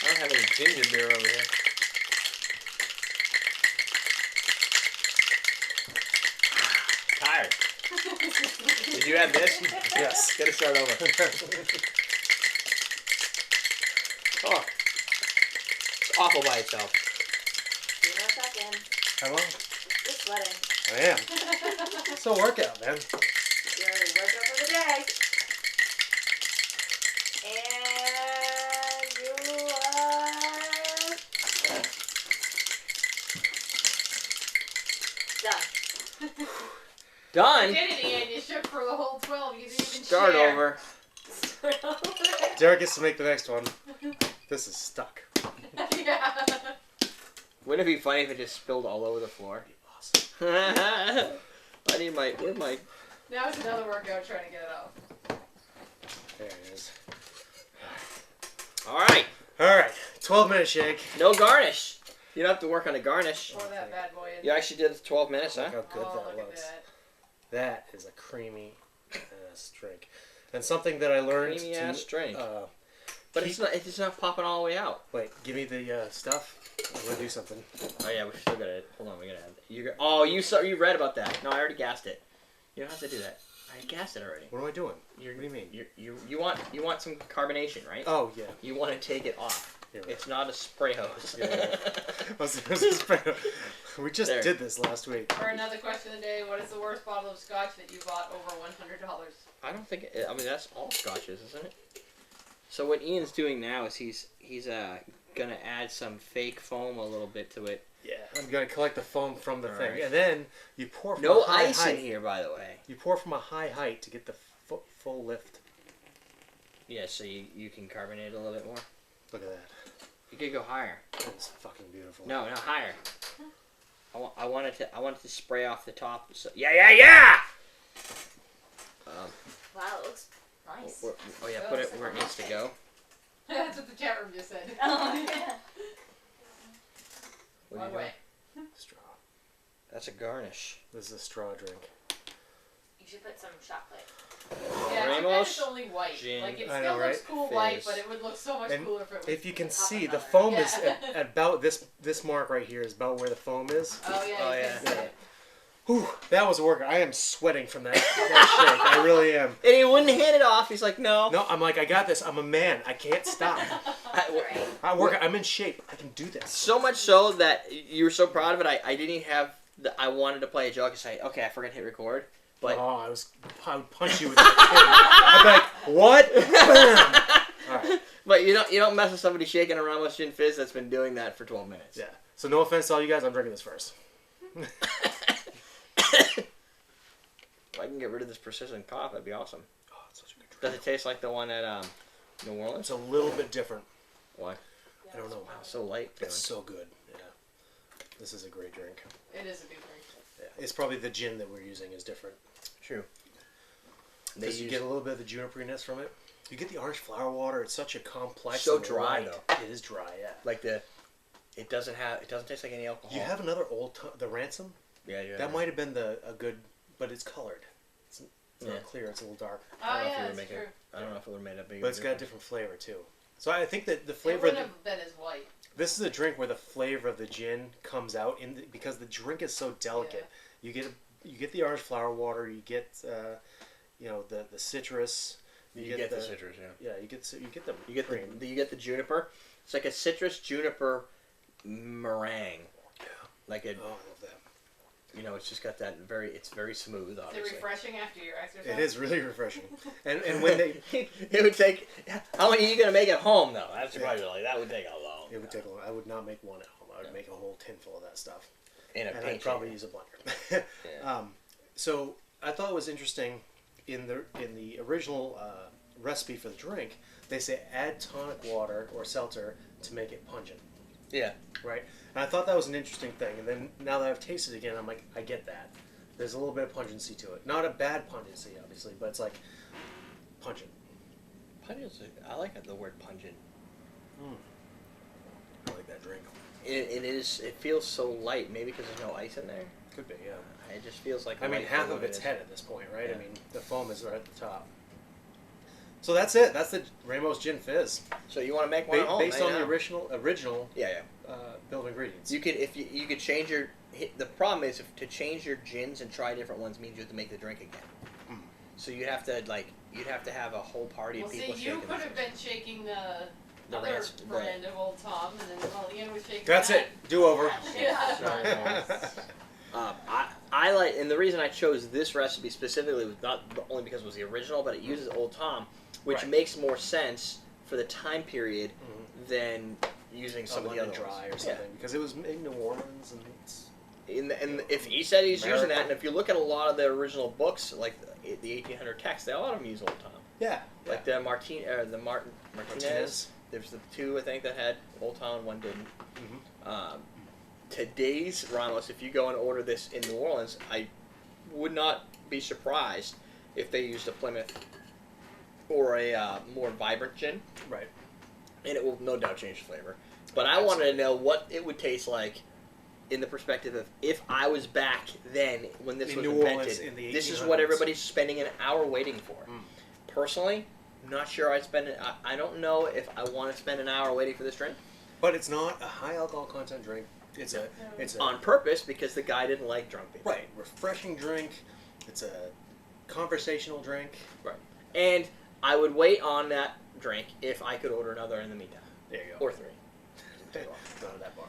C: I don't have any ginger beer over here. Tired. Did you have this?
B: Yes.
C: Gotta start over. Oh, it's awful by itself.
F: Give me a second.
B: How long?
F: You're sweating.
B: I am. It's a workout, man.
F: You're workout for the day. And you are done.
C: Done.
A: You did it, Ian. You shook for the whole 12. You didn't even
C: Start
A: share.
C: over.
B: Derek gets to make the next one. This is stuck.
A: Yeah.
C: Wouldn't it be funny if it just spilled all over the floor?
B: Awesome.
C: I need my. Where's my?
A: Now it's another workout trying to get it off.
B: There it is.
C: All right.
B: Alright, 12-minute shake.
C: No garnish. You don't have to work on a garnish.
A: Pour that bad boy in.
C: You actually did 12 minutes, huh?
B: Look how good
A: Oh,
B: that
A: look
B: looks.
A: at
B: That is a creamy ass drink. And something that I learned
C: Creamy
B: to
C: ass drink. But it's not popping all the way out.
B: Wait, give me the stuff. I'm gonna do something.
C: Oh yeah, we still got it. Hold on, we gotta add. You read about that? No, I already gassed it. You don't have to do that. I gassed it already.
B: What am I doing? What do you mean?
C: You want some carbonation, right?
B: Oh yeah.
C: You want to take it off.
B: Yeah, right.
C: It's not a spray hose.
B: We just
C: There.
B: did this last week.
A: For another question of the day, what is the worst bottle of scotch that you bought over $100?
C: I don't think. I mean, that's all scotches, isn't it? So what Ian's doing now is he's gonna add some fake foam a little bit to it.
B: Yeah, I'm gonna collect the foam from the thing,
C: Alright.
B: and then you pour from
C: No
B: a high
C: ice
B: height.
C: in here, by the way.
B: You pour from a high height to get the full lift.
C: Yeah, so you can carbonate a little bit more.
B: Look at that.
C: You could go higher.
B: That is fucking beautiful.
C: No, higher. I wanted to spray off the top. So, yeah.
D: Wow, it looks nice.
C: Put it where it needs to go.
A: That's what the chat room just said.
D: Oh, yeah.
C: What are
A: One
C: you doing?
A: way.
B: Straw.
C: That's a garnish.
B: This is a straw drink.
D: You should put some chocolate.
A: Yeah, too bad
C: Ramos
A: it's only white.
C: gin.
A: Like, it
B: I
A: still
B: know,
A: looks
B: right?
A: cool
C: Fizz.
A: white, but it would look so much
B: And
A: cooler if it was.
B: If you can
D: Top
B: see,
D: of
B: the
D: color.
B: foam is
A: Yeah.
B: at about this mark right here is about where the foam is.
A: Oh, yeah,
C: Oh,
A: you
C: yeah.
A: can see it.
B: Whew, that was a worker. I am sweating from that shake. I really am.
C: And he wouldn't hand it off. He's like, no.
B: No, I'm like, I got this. I'm a man. I can't stop. I'm in shape. I can do this.
C: So much so that you were so proud of it. I didn't even have. I wanted to play a joke and say, okay, I forgot to hit record. But
B: I would punch you with the pin. I'd be like, what? Bam! All right.
C: But you don't mess with somebody shaking a Ramos Gin Fizz that's been doing that for 12 minutes.
B: Yeah. So no offense to all you guys, I'm drinking this first.
C: If I can get rid of this persistent cough, that'd be awesome.
B: Oh, it's such a good drink.
C: Does it taste like the one at New Orleans?
B: It's a little bit different.
C: Why?
B: I don't know.
C: It's so light.
B: It's so good. Yeah. This is a great drink.
A: It is a good drink.
B: Yeah. It's probably the gin that we're using is different.
C: True.
B: Because you get a little bit of the juniperiness from it. You get the orange flower water. It's such a complex.
C: So
B: and
C: dry,
B: light.
C: though.
B: It is dry. Yeah.
C: Like it doesn't taste like any alcohol.
B: You have another the ransom.
C: Yeah, yeah.
B: That might have been a good, but it's colored. It's
C: Yeah.
B: not clear. It's a little dark.
A: Oh, yeah, that's true.
C: I don't know if it would have made a big.
B: But it's got a different flavor too. So I think that the
A: It
B: flavor.
A: wouldn't have been as white.
B: This is a drink where the flavor of the gin comes out because the drink is so delicate. You get the orange flower water. You get the citrus.
C: You get the citrus, yeah.
B: Yeah, you get the cream.
C: You get the juniper. It's like a citrus juniper meringue.
B: Yeah.
C: Like
B: Oh, I love that.
C: It's just got that it's very smooth,
A: Is it
C: obviously.
A: refreshing after your exercise?
B: It is really refreshing. And when they
C: It would take. How many are you gonna make at home though? That's probably like that would take a long.
B: it would take a long. I would not make one at home. I would make a whole tin full of that stuff.
C: In a
B: And
C: pinch
B: I'd probably
C: shaker.
B: use a blender.
C: Yeah.
B: So I thought it was interesting in the original recipe for the drink. They say add tonic water or seltzer to make it pungent.
C: Yeah.
B: Right. And I thought that was an interesting thing. And then now that I've tasted it again, I'm like, I get that. There's a little bit of pungency to it. Not a bad pungency, obviously, but it's like pungent.
C: Pungent. I like the word pungent.
B: I like that drink.
C: It is. It feels so light. Maybe because there's no ice in there.
B: Could be, yeah.
C: It just feels like.
B: I mean,
C: light
B: half
C: for
B: of
C: what
B: it's
C: it is.
B: head at this point, right?
C: Yeah.
B: I mean, the foam is right at the top. So that's it. That's the Ramos Gin Fizz.
C: So you want to make one at home?
B: Based on
C: right
B: the
C: now?
B: original
C: Yeah.
B: bill of ingredients.
C: You could you could change your. The problem is to change your gins and try different ones means you have to make the drink again.
B: Mm.
C: So you'd have to have a whole party
A: Well,
C: of
A: see,
C: people
A: you
C: shaking.
A: could
C: this
A: have been shaking the other
C: ranch- the-
A: brand of Old Tom, and then Ian was shaking
B: That's
A: that.
B: it. Do over.
A: Yeah.
C: I like, and the reason I chose this recipe specifically was not only because it was the original, but it uses Old Tom, which
B: Right.
C: makes more sense for the time period
B: Mhm.
C: than using some of the other
B: Dry
C: ones.
B: or something because it was in New Orleans and it's.
C: And if he said he's using
B: America.
C: that, and if you look at a lot of the original books, like the 1800 texts, a lot of them use Old Tom.
B: Yeah.
C: Like the Martinez. There's the two I think that had Old Tom, one didn't. Today's Ramos, if you go and order this in New Orleans, I would not be surprised if they used a Plymouth or a more vibrant gin,
B: Right.
C: and it will no doubt change the flavor. But I wanted to know what it would taste like in the perspective of if I was back then when this
B: In
C: was
B: New
C: invented.
B: Orleans in the
C: This is
B: 1800s.
C: what everybody's spending an hour waiting for.
B: Mm.
C: Personally, not sure I'd spend it. I don't know if I want to spend an hour waiting for this drink.
B: But it's not a high alcohol content drink. It's a
C: On purpose, because the guy didn't like drunk people.
B: right, refreshing drink. It's a conversational drink.
C: And I would wait on that drink if I could order another in the meantime.
B: There you go.
C: Or 3.
B: Go to that bar.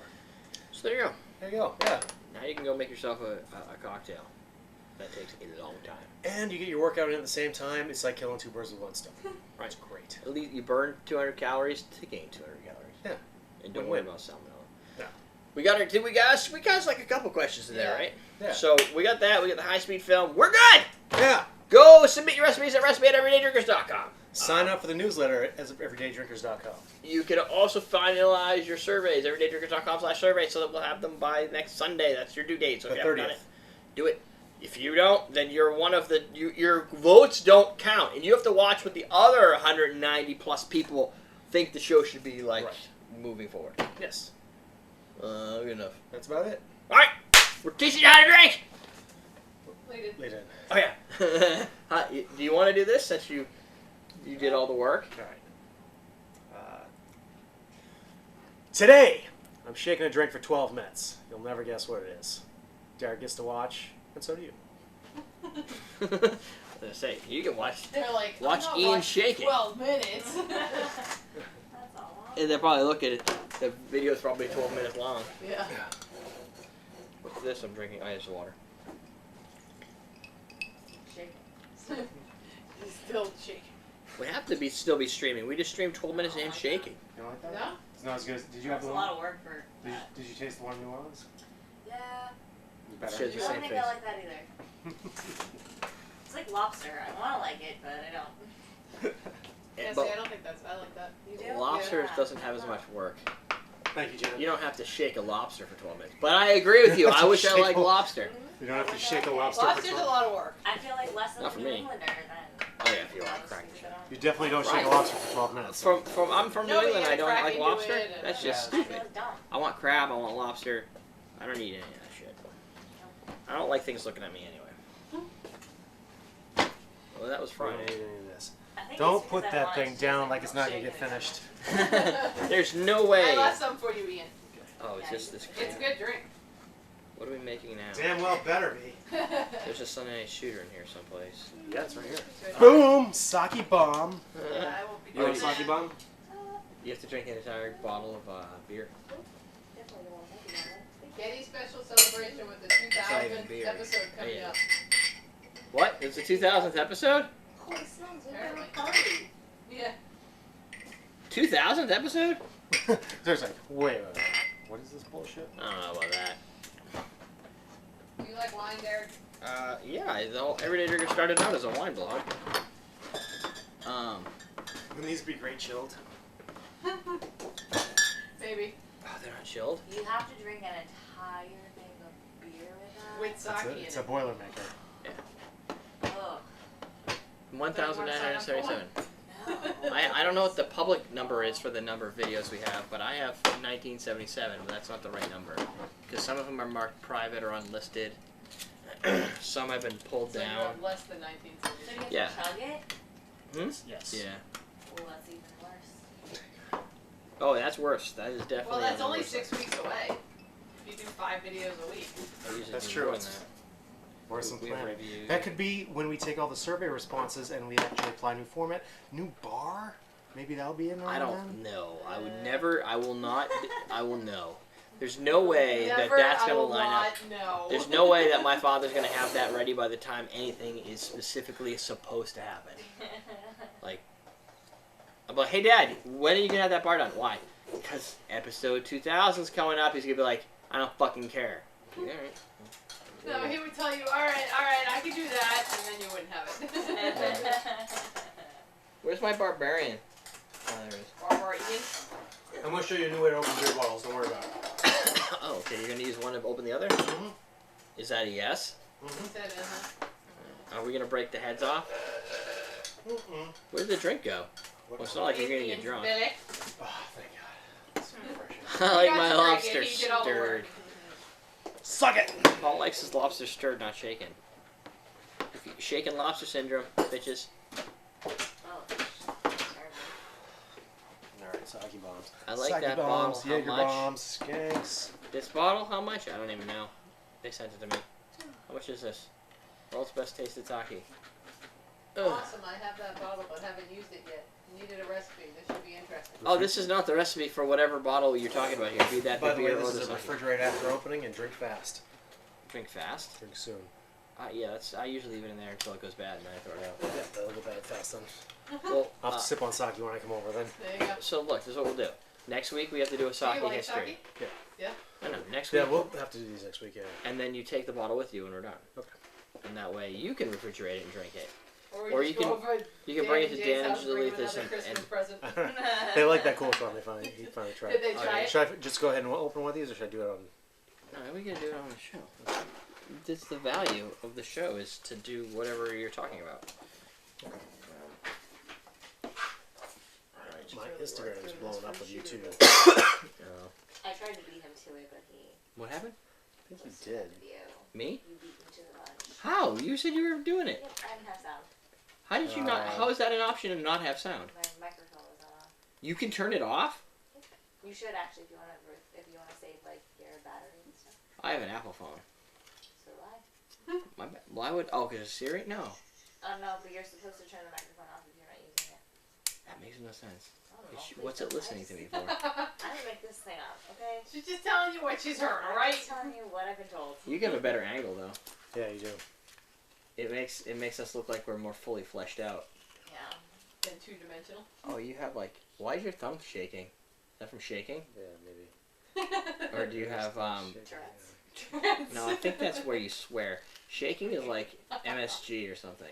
C: So there you go.
B: There you go. Yeah.
C: Now you can go make yourself a cocktail. That takes a long time.
B: And you get your workout in at the same time. It's like killing 2 birds with 1 stone.
C: Right.
B: It's great.
C: At least you burn 200 calories to gain 200 calories.
B: Yeah.
C: And don't worry
B: Win-win.
C: about salmonella.
B: Yeah.
C: We got our. Did we guys? We got like a couple questions in there,
A: Yeah.
C: right?
B: Yeah.
C: So we got that. We got the high speed film. We're good.
B: Yeah.
C: Go submit your recipes at recipe@everydaydrinkers.com.
B: Sign up for the newsletter at everydaydrinkers.com.
C: You can also finalize your surveys, everydaydrinkers.com/survey, so that we'll have them by next Sunday. That's your due date. So if
B: The
C: you haven't done
B: 30th.
C: it, do it. If you don't, then you're one of the your votes don't count, and you have to watch what the other 190 plus people think the show should be like moving forward.
B: Yes.
C: Good enough.
B: That's about it.
C: All right, we're teaching you how to drink.
A: Later.
B: Later.
C: Oh yeah. Do you want to do this since you did all the work?
B: All right. Today, I'm shaking a drink for 12 minutes. You'll never guess what it is. Derrick gets to watch, and so do you.
C: I was gonna say you can watch,
A: They're like,
C: Watch
A: I'm not
C: Ian
A: watching
C: shake it.
A: 12 minutes.
D: That's all.
C: and they'll probably look at it. The video's probably 12 minutes long.
A: Yeah.
C: What's this I'm drinking? Oh, it's water.
D: Shake.
A: He's still shaking.
C: We have to still be streaming. We just streamed 12 minutes of him shaking.
B: You don't like that?
A: No?
B: It's not as good as... Did you have
D: That's
B: the
D: a
B: one?
D: lot of work for that.
B: Did you taste the one in New Orleans?
D: Yeah.
B: Better.
C: Shit. It's the
D: I don't
C: same
D: think
C: face.
D: I like that either. It's like lobster. I want to like it, but I don't.
A: Yeah,
C: But
A: see, I don't think that's. I like that.
D: You do?
C: lobster
D: Yeah.
C: doesn't have as much work.
B: Thank you, Jen.
C: You don't have to shake a lobster for 12 minutes. But I agree with you. I wish I liked lobster.
B: You don't have to shake a lobster for
A: Lobster's a
B: 12.
A: lot of work.
D: I feel like less of
C: Not
D: a
C: for
D: New
C: me.
D: Englander than.
C: Oh yeah, if you want to crack the shit.
B: You definitely don't shake
C: Right.
B: a lobster for 12 minutes.
C: I'm from New
A: No, but you
C: England.
A: gotta
C: I don't
A: crack
C: like
A: into
C: lobster.
A: it and-
C: That's
B: Yeah.
C: just
D: I feel
C: stupid.
D: dumb.
C: I want crab. I want lobster. I don't need any of that shit. I don't like things looking at me anyway. Well, that was
B: Friday.
C: Friday.
D: I think
B: Don't
D: it's
B: put
D: because I
B: that
D: want
B: thing
D: to
B: down
D: taste
B: like it's not going to
D: shake
B: get
D: it.
B: finished.
C: There's no
A: I
C: way.
A: left some for you, Ian.
C: Oh, it's just this.
A: It's a good drink.
C: What are we making now?
B: Damn well better be.
C: There's a Sunday night shooter in here someplace.
B: Yeah, it's right here.
A: Good.
B: Boom! Sake bomb.
A: Yeah, I won't be
B: You want a
A: doing
B: sake
A: that.
B: bomb?
C: You have to drink an entire bottle of beer.
F: Definitely the one I'm thinking of.
A: Getty special celebration with the
C: not even
A: 2000th
C: beer.
A: episode coming
C: Yeah.
A: up.
C: What? It's the 2000th episode?
F: Holy smokes, we're
A: Apparently.
F: gonna party.
A: Yeah.
C: 2000th episode?
B: There's like, wait. What is this bullshit?
C: I don't know about that.
A: Do you like wine, Derek?
C: Yeah, the whole Everyday Drinker started out as a wine blog.
B: It needs to be great chilled.
A: Maybe.
C: Oh, they're not chilled.
D: You have to drink an entire thing of beer with that.
A: With
B: It's
A: sake
B: a,
A: in
B: it's
A: it.
B: a Boilermaker.
D: Ugh.
C: 1,977.
D: No.
C: I don't know what the public number is for the number of videos we have, but I have 1977, but that's not the right number. Because some of them are marked private or unlisted. Some have been pulled
A: So you
C: down.
A: have less than
D: So
A: 1970.
D: you have
C: Yeah.
D: to chug it?
C: Hmm?
B: Yes.
C: Yeah.
D: Well, that's even worse.
C: Oh, that's worse. That is definitely.
A: Well, that's
C: on the
A: only
C: worse
A: 6
C: side.
A: weeks away. If you do 5 videos a week.
C: I usually
B: That's
C: do
B: true.
C: more than
B: It's
C: that.
B: worse than
C: We have
B: planning.
C: reviews.
B: That could be when we take all the survey responses and we actually apply new format. New bar? Maybe that'll be in there
C: I
B: then?
C: don't know. I would never. I will not. I will know. There's no way
A: Never,
C: that's
A: I
C: gonna
A: will
C: line
A: not
C: up.
A: know.
C: There's no way that my father's gonna have that ready by the time anything is specifically supposed to happen. I'm like, hey Dad, when are you gonna have that bar done? Why? Because episode 2000's coming up. He's gonna be like, I don't fucking care. All right.
A: No, he would tell you, all right, I can do that, and then you wouldn't have it.
C: Where's my barbarian? Oh, there it is.
A: Barbara Ian.
B: I'm going to show you a new way to open beer bottles. Don't worry about it.
C: Oh, okay. You're gonna use one to open the other.
B: Mhm.
C: Is that a yes?
A: He said,
C: Are we gonna break the heads off?
B: Mm-mm.
C: Where did the drink go? Well, it's not like you're gonna get
A: Ian's
C: drunk.
A: belly.
B: Oh, thank God. It's refreshing.
C: I like
A: You got
C: my
A: to drink it,
C: lobster
A: he did all the
C: stirred.
A: work.
B: Suck it!
C: Paul likes his lobster stirred, not shaken. Shaken lobster syndrome, bitches.
D: Oh.
B: Sake bombs.
C: I like
B: Sake
C: that
B: bombs,
C: bottle. How
B: Jaeger
C: much?
B: bombs, skanks.
C: This bottle, how much? I don't even know. They sent it to me. How much is this? World's best tasted sake. Ugh.
A: Awesome, I have that bottle but haven't used it yet. Needed a recipe. This should be interesting.
C: Oh, this is not the recipe for whatever bottle you're talking about here. Be that
B: By
C: the
B: the way,
C: beer or
B: this
C: the
B: is a
C: sake.
B: refrigerate after opening and drink fast.
C: Drink fast.
B: Drink soon.
C: Yeah, that's. I usually leave it in there until it goes bad and then I throw it out.
B: Yeah, that'll go bad fast then.
C: Well,
B: I'll have to sip on sake when I come over then.
A: There you go.
C: so look, this is what we'll do. Next week we have to do a
A: Do
C: sake
A: you like
C: history.
A: sake?
C: I know. Next week.
B: Yeah, we'll have to do these next week, yeah.
C: And then you take the bottle with you when we're done.
B: Okay.
C: And that way you can refrigerate it and drink it.
A: Or
C: you
A: you
C: can-
A: can go over
C: You can bring it to
A: Jay's
C: Dan
A: house,
C: and
A: bring him
C: Delethus
A: another Christmas
C: and
A: present.
B: They like that coleslaw. He finally tried.
A: Did they try it?
B: Should I just go ahead and open one of these, or should I do it on?
C: no, we gotta do it on the show. That's the value of the show is to do whatever you're talking about. Alright.
B: My Instagram is blowing up with YouTube.
D: I tried to beat him to it, but he
C: What happened?
B: I think you did.
D: you.
C: Me?
D: You beat me to the punch.
C: How? You said you were doing it.
D: Yep, I didn't have sound.
C: How did you not? How is that an option to not have sound?
D: My microphone was on.
C: You can turn it off.
D: You should actually if you want to save like your battery and stuff.
C: I have an Apple phone.
D: So do I.
C: Why would? Oh, because Siri? No.
D: No, but you're supposed to turn the microphone off if you're not using it.
C: That makes no sense.
D: I don't know. Please
C: What's it
D: don't.
C: listening to me for?
D: I didn't make this thing up, okay?
A: She's just telling you what she's heard,
D: I'm
A: alright?
D: just telling you what I've been told.
C: You give a better angle though.
B: Yeah, you do.
C: It makes us look like we're more fully fleshed out.
D: Yeah.
A: Then two-dimensional.
C: Oh, you have like. Why is your thumb shaking? Is that from shaking?
B: Yeah, maybe.
C: Or do you have
D: Tourette's.
C: No, I think that's where you swear. Shaking is like MSG or something.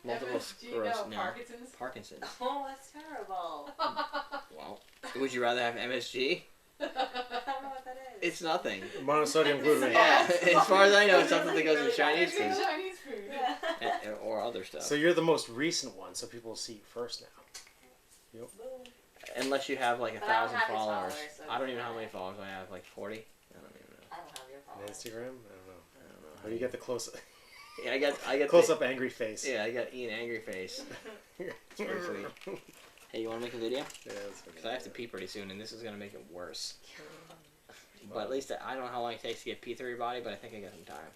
C: Multiple sclerosis.
A: No,
C: No.
A: Parkinson's.
C: Parkinson's.
D: Oh, that's terrible.
C: Well, would you rather have MSG?
D: I don't know what that is.
C: It's nothing.
B: Monosodium glutamate.
C: Yeah, as far as I know, it's something that goes in
D: Really
C: Chinese
A: It's
C: food
A: Chinese food.
D: Yeah.
C: or other stuff.
B: So you're the most recent one, so people will see you first now.
C: Unless you have like
D: But I don't
C: 1,000
D: have his
C: followers.
D: followers, so
C: I don't even know
D: it's
C: how many
D: fine.
C: followers I have. Like 40? I don't even know.
D: I don't have your
B: On
D: phone.
B: Instagram? I don't know.
C: I don't know.
B: How do you get the close
C: Yeah, I got
B: close
C: the-
B: up angry face?
C: Yeah, I got Ian Angry Face. It's pretty sweet. Hey, you want to make a video?
B: Yeah, that's
C: Because I have to pee pretty soon, and this is gonna make it worse. But at least I don't know how long it takes to get pee through your body, but I think I got some time.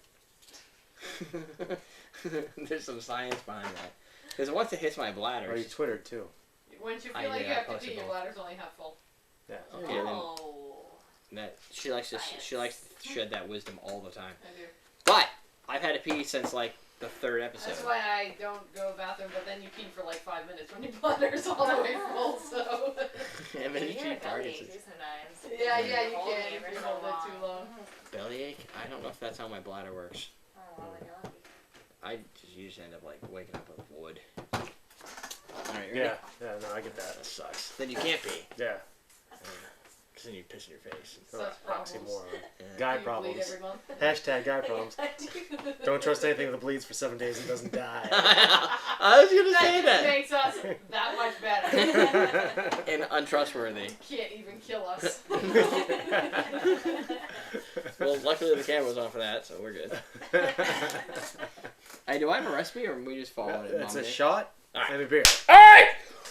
C: There's some science behind that. Because once it hits my bladder,
B: Or you
C: it's just-
B: Twittered too.
A: Once you
C: I
A: feel like
C: did,
A: you
C: I
A: have to
C: posted
A: pee, your
C: both.
A: bladder's only half full.
B: Yeah.
C: Okay, then
D: Oh.
C: that she likes to shed that wisdom all the time.
A: I do.
C: But I've had to pee since like the third episode.
A: That's why I don't go bathroom, but then you pee for like 5 minutes when your bladder's all the way full, so.
C: And then
D: You
C: you
D: hear
C: keep
D: a bellyache
C: Parkinson's.
D: too sometimes.
A: Yeah, you
D: Holding
A: can
D: it
A: if
D: for
A: you
D: so
A: hold it too long.
C: Bellyache? I don't know if that's how my bladder works.
D: Oh, well, then you're lucky.
C: I just usually end up like waking up with wood. Alright, ready?
B: Yeah. Yeah. No, I get that.
C: That sucks. Then you can't pee.
B: Yeah.
C: Because then you piss in your face.
A: Such problems.
B: Oxymoron.
C: Yeah.
B: Guy
A: You bleed
B: problems.
A: every month.
B: Hashtag guy problems.
A: I do.
B: Don't trust anything that bleeds for 7 days and doesn't die.
C: I was gonna say
A: That
C: that.
A: makes us that much better.
C: And untrustworthy.
A: Can't even kill us.
C: Well, luckily the camera was on for that, so we're good. Hey, do I have a recipe, or are we just following it?
B: It's a
C: Mom?
B: shot
C: Alright.
B: and a beer.
C: Alright!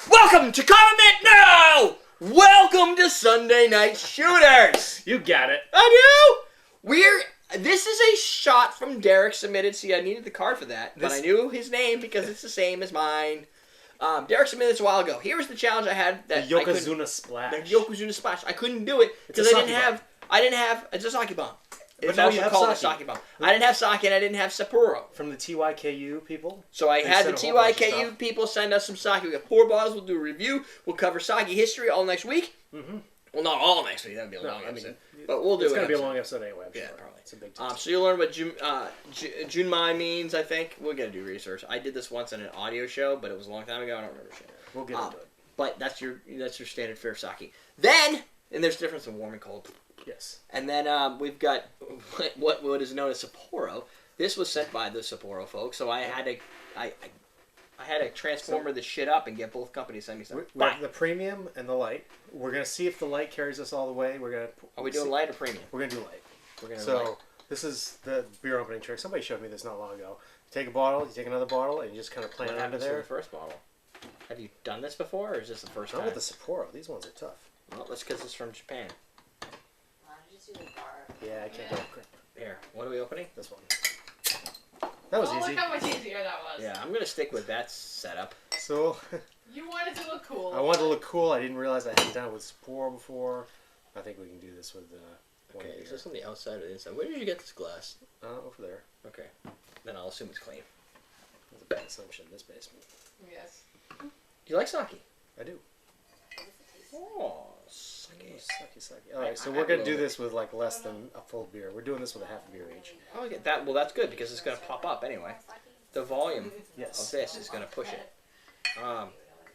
C: Welcome to Comment Now! Welcome to Sunday Night Shooters!
B: You got it.
C: I do! This is a shot from Derrick submitted. See, I needed the card for that, but I knew his name because it's the same as mine. Derrick submitted this a while ago. Here was the challenge I had
B: The
C: that I couldn't.
B: Yokozuna Splash.
C: The Yokozuna Splash. I couldn't do it
B: It's a
C: because I
B: sake
C: didn't have. It's a sake bomb. It's
B: now
C: also
B: you have
C: called
B: sake.
C: a sake bomb. I didn't have sake and I didn't have Sapporo.
B: From the TYKU people.
C: So I
B: They
C: had the
B: sent a whole bunch of
C: TYKU
B: stuff.
C: people send us some sake. We got 4 bottles. We'll do a review. We'll cover sake history all next week.
B: Mm-hmm.
C: Well, not all next week. That would be a
B: No,
C: long
B: I mean,
C: episode. But we'll do
B: It's
C: an
B: going to be a
C: episode.
B: long episode anyway, I'm
C: Yeah,
B: sure.
C: probably.
B: It's a big text.
C: So you'll learn what Junmai means, I think. We're going to do research. I did this once in an audio show, but it was a long time ago. I don't remember shit.
B: We'll get into it.
C: But that's your standard fare sake. Then, and there's a difference in warm and cold.
B: Yes.
C: And then we've got what is known as Sapporo. This was sent by the Sapporo folks, so I had to I had to transformer this shit up and get both companies to send me
B: We
C: something.
B: have the premium and the light. We're going to see if the light carries us all the way.
C: Are we doing light or premium?
B: We're going to do light.
C: We're gonna
B: So,
C: light.
B: this is the beer opening trick. Somebody showed me this not long ago. You take a bottle, you take another bottle, and you just kind of plant
C: What
B: it under
C: happens to the
B: there.
C: first bottle? Have you done this before, or is this the first
B: Not
C: time?
B: with the Sapporo. These ones are tough.
C: Well, that's because it's from Japan.
D: Why don't you just do the bar?
B: Yeah, I can't
A: Yeah.
B: go quick.
C: Here, what are we opening?
B: This one. That was
A: Oh,
B: easy.
A: look how much easier that was.
C: Yeah, I'm gonna stick with that setup.
B: So,
A: You wanted to look cool.
B: I wanted to look cool. I didn't realize I hadn't done it with Sapporo before. I think we can do this with one
C: Okay,
B: here.
C: is this on the outside or the inside? Where did you get this glass?
B: Over there.
C: Okay, then I'll assume it's clean.
B: That's a bad assumption in this basement.
A: Yes.
C: Do you like sake?
B: I do.
C: Oh, sake.
B: Sucky. Alright, so
C: I
B: we're
C: have a
B: going to do
C: little
B: this with like less than a full beer. We're doing this with a half a beer each.
C: Oh, okay. Well, that's good because it's gonna pop up anyway. The volume of
B: Yes.
C: this is gonna push it.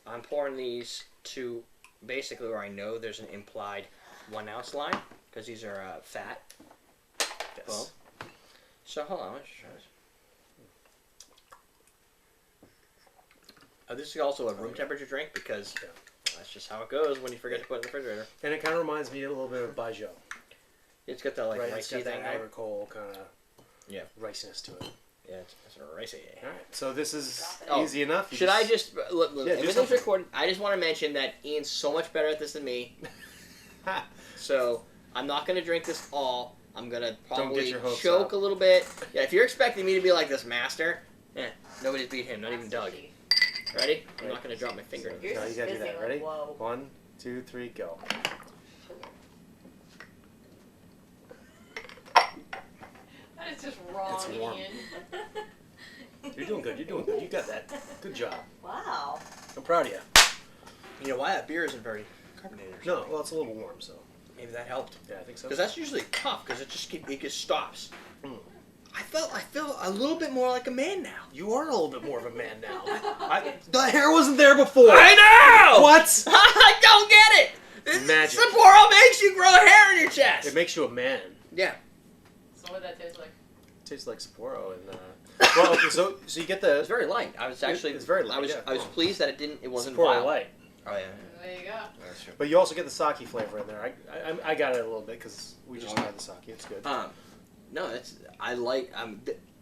C: I'm pouring these to basically where I know there's an implied 1 ounce line because these are fat.
B: Yes.
C: Well, so hold on, let's try this. This is also a room temperature drink because that's just how it goes when you forget to put it in the refrigerator.
B: And it kind of reminds me a little bit of Baijiu.
C: It's got that like
B: Right? It's
C: ricey
B: got that
C: thing. Right?
B: agricole kind of
C: Yeah.
B: riciness to it.
C: Yeah, it's ricey.
B: Alright, so this is
C: Oh,
B: easy enough. You
C: Should I just look?
B: Yeah, do
C: Everything's
B: something.
C: recorded. I just want to mention that Ian's so much better at this than me. So I'm not gonna drink this all. I'm gonna probably
B: your hopes
C: choke
B: up.
C: a little bit. Yeah, if you're expecting me to be like this master, nobody's beat him, not even Doug. Ready? I'm not gonna drop my finger.
D: You're
B: No, you gotta do
D: fizzing
B: that.
D: like,
B: Ready?
D: whoa.
B: 1, 2, 3, go.
A: That is just wrong,
B: It's warm.
A: Ian.
B: You're doing good. You got that. Good job.
D: Wow.
B: I'm proud of you.
C: You know why that beer isn't very carbonated? Or
B: No,
C: something?
B: well, it's a little warm, so
C: Maybe that helped.
B: yeah, I think so.
C: Because that's usually tough. Because it just stops.
B: Mm.
C: I feel a little bit more like a man now.
B: You are a little bit more of a man now. The hair wasn't there before.
C: I know.
B: What?
C: I don't get it. This
B: Magic.
C: Sapporo makes you grow hair in your chest.
B: It makes you a man.
C: Yeah.
A: So what that tastes like?
B: It tastes like Sapporo and. Well, okay, so you get
C: It's
B: the
C: very light. I was actually.
B: It's very light,
C: I was.
B: yeah.
C: I was pleased that it wasn't
B: Sapporo
C: wild.
B: light,
C: Oh yeah.
A: There you go.
C: That's true.
B: but you also get the sake flavor in there. I got it a little bit because we just tried the sake. It's good.
C: No, I like.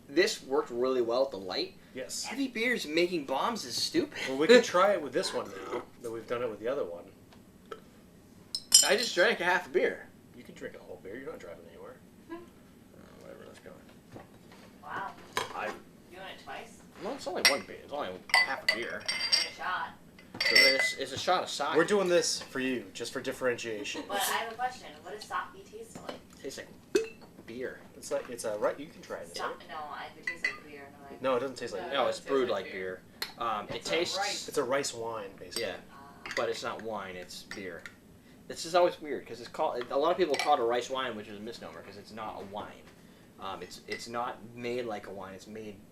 C: This worked really well with the light.
B: Yes.
C: Heavy beers making bombs is stupid.
B: Well, we can try it with this one now that we've done it with the other one.
C: I just drank a half a beer.
B: You can drink a whole beer. You're not driving anywhere.
C: Whatever. Let's go.
D: Wow.
C: I.
D: You want it twice?
C: Well, it's only one beer. It's only half a beer.
D: In a shot.
C: So it's a shot of sake.
B: We're doing this for you, just for differentiation.
D: But I have a question. What does sake taste like?
C: Tastes like beer.
B: It's a right. You can try it. In a second.
D: No, it tastes like beer. No,
B: No, it doesn't taste like.
A: No.
B: that.
C: No, it's
A: It tastes
C: brewed
A: like
C: like
A: beer.
C: beer. It
A: It's a
C: tastes.
A: rice.
B: It's a rice wine, basically.
C: Yeah, but it's not wine. It's beer. This is always weird because it's called. A lot of people call it a rice wine, which is a misnomer because it's not a wine. It's not made like a wine.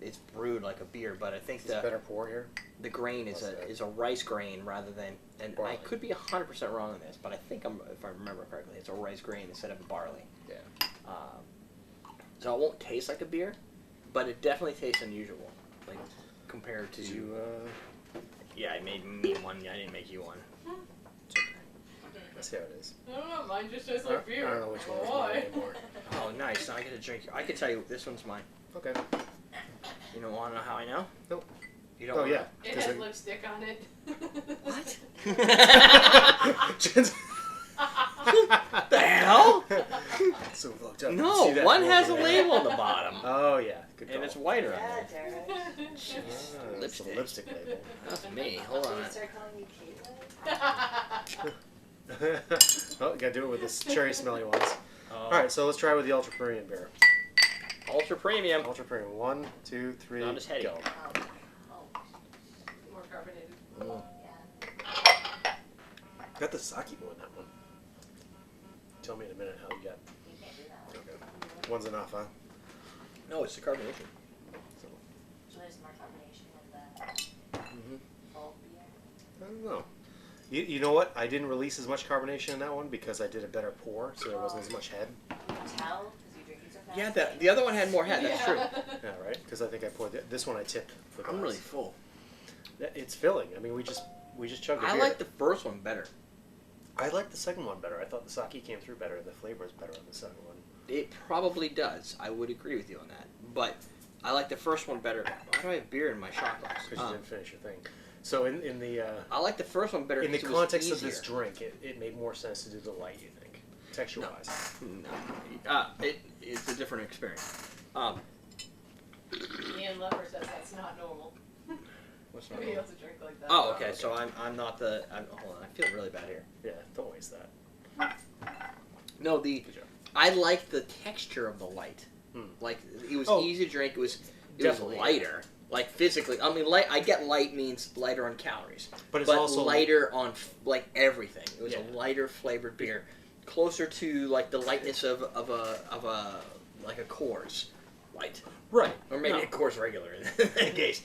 C: It's brewed like a beer. But I think
B: It's better pour here.
C: the grain is a rice grain rather than. And I
B: Barley.
C: could be 100% wrong on this, but I think if I remember correctly, it's a rice grain instead of a barley.
B: Yeah.
C: So it won't taste like a beer, but it definitely tastes unusual, like compared to.
B: Did you?
C: Yeah, I made me one. I didn't make you one.
B: That's how it is.
A: I don't know. Mine just tastes
B: I
A: like beer.
B: don't know which one is
A: Why?
B: mine anymore.
C: Oh, nice. Now I get to drink. I can tell you this one's mine.
B: Okay.
C: You don't want to know how I know?
B: Nope.
C: You don't.
B: Oh
C: wanna
B: yeah.
A: It has lipstick on it.
C: What?
B: What?
C: The hell?
B: So fucked up.
C: No,
B: See that
C: one
B: logo
C: has a
B: there?
C: label on the bottom,
B: Oh yeah, good call.
C: and it's whiter on
F: Yeah,
C: there.
F: Derek.
B: Ah, it's the
C: Lipstick.
B: lipstick label.
C: That's me. Hold on.
F: Did you start calling me Caitlin?
B: Oh, you gotta do it with this cherry smelly ones.
C: Oh.
B: All right, so let's try with the ultra premium beer.
C: Ultra premium.
B: Ultra premium. 1, 2, 3,
C: Not as heady.
B: go.
A: More carbonated.
C: Mm.
B: Got the sake in that one. Tell me in a minute how you got.
D: You can't do that.
B: Okay. One's enough, huh?
C: No, it's the carbonation.
D: So there's more carbonation in the
B: Mm-hmm.
D: full beer.
B: I don't know. You know what? I didn't release as much carbonation in that one because I did a better pour, so there wasn't as much head.
D: You can tell because you're drinking so fast.
C: Yeah, the other one had more head. That's true.
B: Yeah, right? Because I think I poured this one. I tipped. The
C: I'm
B: glass.
C: really full.
B: It's filling. I mean, we just chugged the
C: I
B: beer.
C: like the first one better.
B: I like the second one better. I thought the sake came through better. The flavor is better on the second one.
C: It probably does. I would agree with you on that. But I like the first one better. Why do I have beer in my shot glass?
B: Because you didn't finish your thing. So in the
C: I like the first one better.
B: in the
C: 'cause it was
B: context of this
C: easier.
B: drink, it made more sense to do the light. You think, texture wise?
C: It's a different experience.
A: Ian Leper says that's not normal.
C: What's
A: To
C: not
A: be
C: wrong?
A: able to drink like that.
C: Oh, okay. So I'm not the. Hold on. I feel really bad here.
B: Yeah, don't waste that.
C: No,
B: Good job.
C: I like the texture of the light.
B: Hmm.
C: Like it was
B: Oh,
C: easy to drink. It was
B: definitely.
C: lighter. Like physically, I mean, light. I get light means lighter on calories,
B: But it's
C: but
B: also
C: lighter on like everything. It was
B: Yeah.
C: a lighter flavored beer, closer to like the lightness of a like a Coors Light,
B: right.
C: or maybe
B: No.
C: a Coors Regular in that case.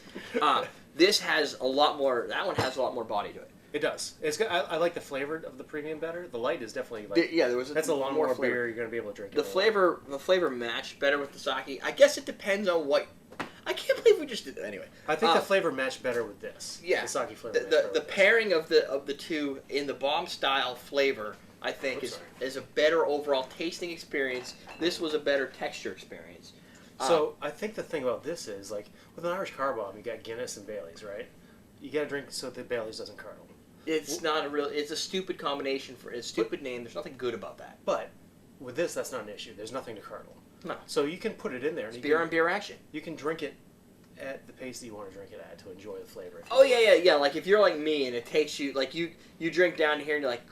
C: This has a lot more. That one has a lot more body to it.
B: It does. It's good. I like the flavor of the premium better. The light is definitely like
C: Yeah, there was
B: that's a lot more
C: flavor.
B: beer you're gonna be able to drink.
C: The
B: in a lot.
C: flavor matched better with the sake. I guess it depends on what. I can't believe we just did that anyway.
B: I think the flavor matched better with this.
C: Yeah.
B: the sake flavor.
C: The,
B: matched better
C: the
B: with this.
C: pairing of the two in the bomb style flavor, I think,
B: Oops,
C: is a better overall tasting experience. This was a better texture experience.
B: So I think the thing about this is like with an Irish car bomb, you got Guinness and Bailey's, right? You got to drink so that Bailey's doesn't curdle.
C: It's not a real. It's a stupid combination for a stupid name. There's nothing good about that.
B: But with this, that's not an issue. There's nothing to curdle.
C: No.
B: So you can put it in there. And
C: It's
B: you
C: beer
B: can,
C: on beer action.
B: You can drink it at the pace that you want to drink it at to enjoy the flavor.
C: Oh yeah. Like if you're like me and it takes you like you drink down here and you're like.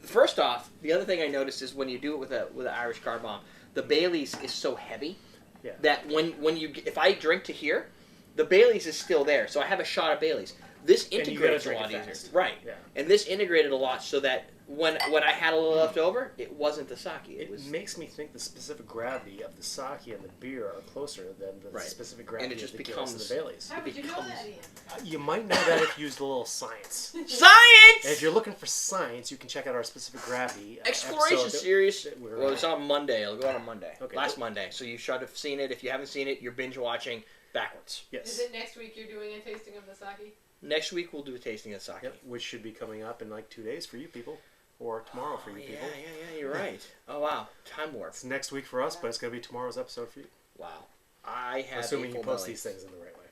C: First off, the other thing I noticed is when you do it with an Irish car bomb, the Bailey's is so heavy
B: Yeah.
C: that if I drink to here, the Bailey's is still there. So I have a shot of Bailey's. This
B: And you
C: integrates a
B: gotta
C: lot
B: drink it
C: easier,
B: fast.
C: right?
B: Yeah.
C: And this integrated a lot so that when I had a little left over, it wasn't the sake. It
B: It
C: was,
B: makes me think the specific gravity of the sake and the beer are closer than the
C: Right.
B: specific gravity
C: And it just
B: of the Guinness and
C: becomes-
B: the Bailey's.
A: How would you know
C: becomes-
A: that, Ian?
B: You might know that if you used a little science.
C: science.
B: And if you're looking for science, you can check out our specific gravity
C: Exploration
B: episode that-
C: series.
B: that we're
C: Well,
B: on.
C: it's on Monday. It'll go out on Monday.
B: Okay.
C: Last Monday. So you should have seen it. If you haven't seen it, you're binge watching backwards.
B: Yes.
A: Is it next week you're doing a tasting of the sake?
C: Next week we'll do a tasting of sake.
B: Yep, which should be coming up in like 2 days for you people, or tomorrow for you
C: yeah,
B: people.
C: yeah, you're right. Oh wow, time warp.
B: It's next week for us, but it's going to be tomorrow's episode for you.
C: Wow, I have
B: Assuming
C: a
B: you
C: full
B: post
C: belly.
B: these things in the right way.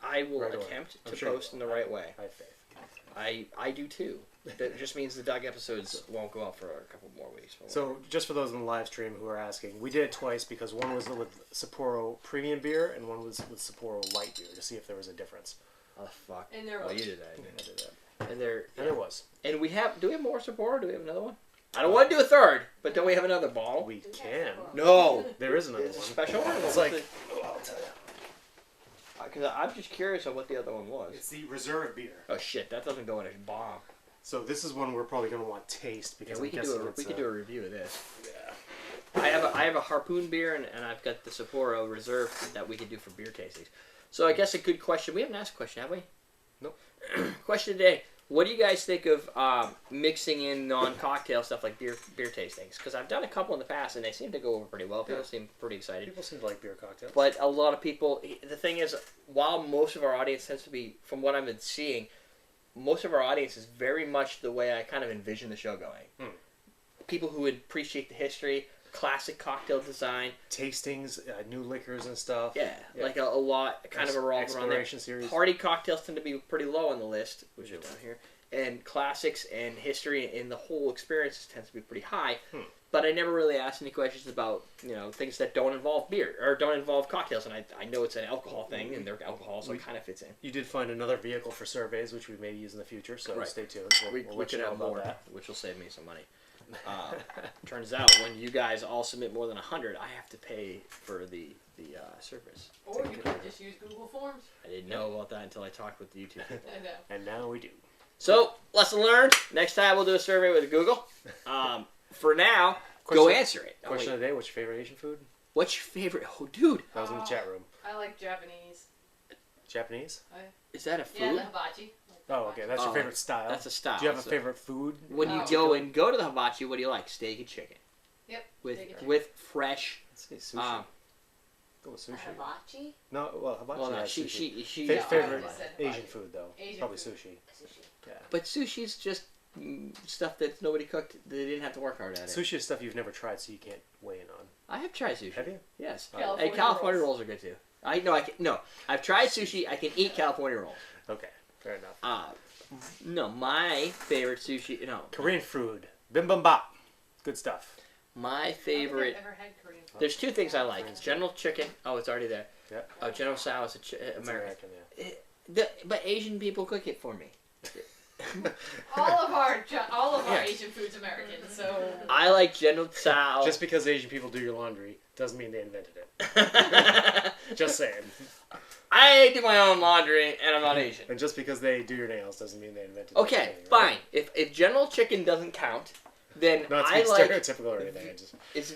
C: I will
B: right away.
C: attempt
B: I'm
C: to
B: sure you
C: post in
B: will.
C: the right way.
B: I have faith.
C: I do too. That just means the Doug episodes won't go out for a couple more weeks.
B: So, just for those in the live stream who are asking, we did it twice because one was with Sapporo premium beer and one was with Sapporo light beer to see if there was a difference.
C: oh fuck.
A: And there
C: Oh,
A: was.
C: you did that.
B: And I did that.
C: And there.
B: And it was.
C: And we have. Do we have more Sapporo? Do we have another one? I don't want to do a third, but don't we have another bottle?
B: We can.
C: No.
B: There is another
C: Is it
B: one.
C: special? Or
B: It's
C: what's
B: like,
C: the-
B: oh, I'll tell you.
C: Because I'm just curious on what the other one was.
B: It's the reserve beer.
C: Oh shit, that doesn't go in a bomb.
B: So this is one we're probably going to want to taste because
C: Yeah, we
B: I'm
C: could
B: guessing
C: do a
B: it's,
C: we could do a review of this.
B: Yeah.
C: I have a harpoon beer and I've got the Sapporo Reserve that we could do for beer tastings. So I guess a good question. We haven't asked a question, have we?
B: Nope.
C: Question today: what do you guys think of mixing in non-cocktail stuff like beer tastings? Because I've done a couple in the past and they seem to go over pretty well. People
B: Yeah.
C: seem pretty excited.
B: People seem to like beer cocktails.
C: But a lot of people, the thing is, while most of our audience tends to be, from what I've been seeing, most of our audience is very much the way I kind of envision the show going. People who would appreciate the history, classic cocktail design.
B: Tastings, new liquors and stuff.
C: Yeah, like a lot, kind of a revolve around there.
B: Exploration series.
C: Party cocktails tend to be pretty low on the list, which is down here. And classics and history and the whole experience tends to be pretty high. But I never really asked any questions about, things that don't involve beer or don't involve cocktails. And I know it's an alcohol thing and they're alcohol, so it kind of fits in.
B: You did find another vehicle for surveys, which we may use in the future, so
C: Right.
B: stay tuned. We'll
C: We
B: let
C: could
B: you know
C: have
B: about
C: more,
B: that.
C: which will save me some money. Turns out when you guys all submit more than 100, I have to pay for the service.
A: Or you could just use Google Forms.
C: I didn't know about that until I talked with the YouTube people.
A: I know.
B: And now we do.
C: So, lesson learned. Next time we'll do a survey with Google. For now, go
B: Question-
C: answer it. Oh,
B: Question
C: wait.
B: of the day, what's your favorite Asian food?
C: What's your favorite? Oh, dude.
B: That was in the chat room.
A: I like Japanese.
B: Japanese?
C: Is that a food?
A: Yeah, the hibachi.
B: Oh, okay. That's your
C: Oh,
B: favorite style.
C: That's a style.
B: Do you have a
C: So
B: favorite food?
C: When you
A: Oh.
C: go to the hibachi, what do you like? Steak and chicken.
A: Yep.
C: With
A: steak and chicken.
C: with fresh.
B: Let's say sushi. Go with sushi.
D: Hibachi?
B: No, well, hibachi
C: Well, no,
B: has
C: she
B: sushi.
C: she.
B: Fa-
A: Yeah,
B: favorite
A: I said
B: Asian
A: hibachi.
B: food, though.
A: Asian
B: Probably
A: food.
B: sushi.
D: Sushi.
B: Yeah.
C: But sushi's just stuff that nobody cooked. They didn't have to work hard at it.
B: Sushi is stuff you've never tried, so you can't weigh in on.
C: I have tried sushi.
B: Have you?
C: Yes.
A: California
C: And California
A: rolls.
C: rolls are good too. I can, no. I've tried sushi. I can eat California rolls.
B: Okay. Fair enough.
C: No, my favorite sushi. No,
B: Korean food. Bibimbap. Good stuff.
C: my
A: I don't
C: favorite.
A: think I've ever had Korean food.
C: There's two things I like. General chicken. Oh, it's already there.
B: Yeah.
C: Oh, General Tso is
B: It's
C: American.
B: yeah.
C: But Asian people cook it for me.
A: All of our
C: Yeah.
A: Asian food's American, so
C: I like General Tso.
B: Just because Asian people do your laundry doesn't mean they invented it. Just saying.
C: I do my own laundry, and I'm not Asian.
B: And just because they do your nails doesn't mean they invented
C: Okay,
B: it.
C: fine. If General Chicken doesn't count, then
B: Not to
C: I
B: be
C: like
B: stereotypical or anything. I just
C: it's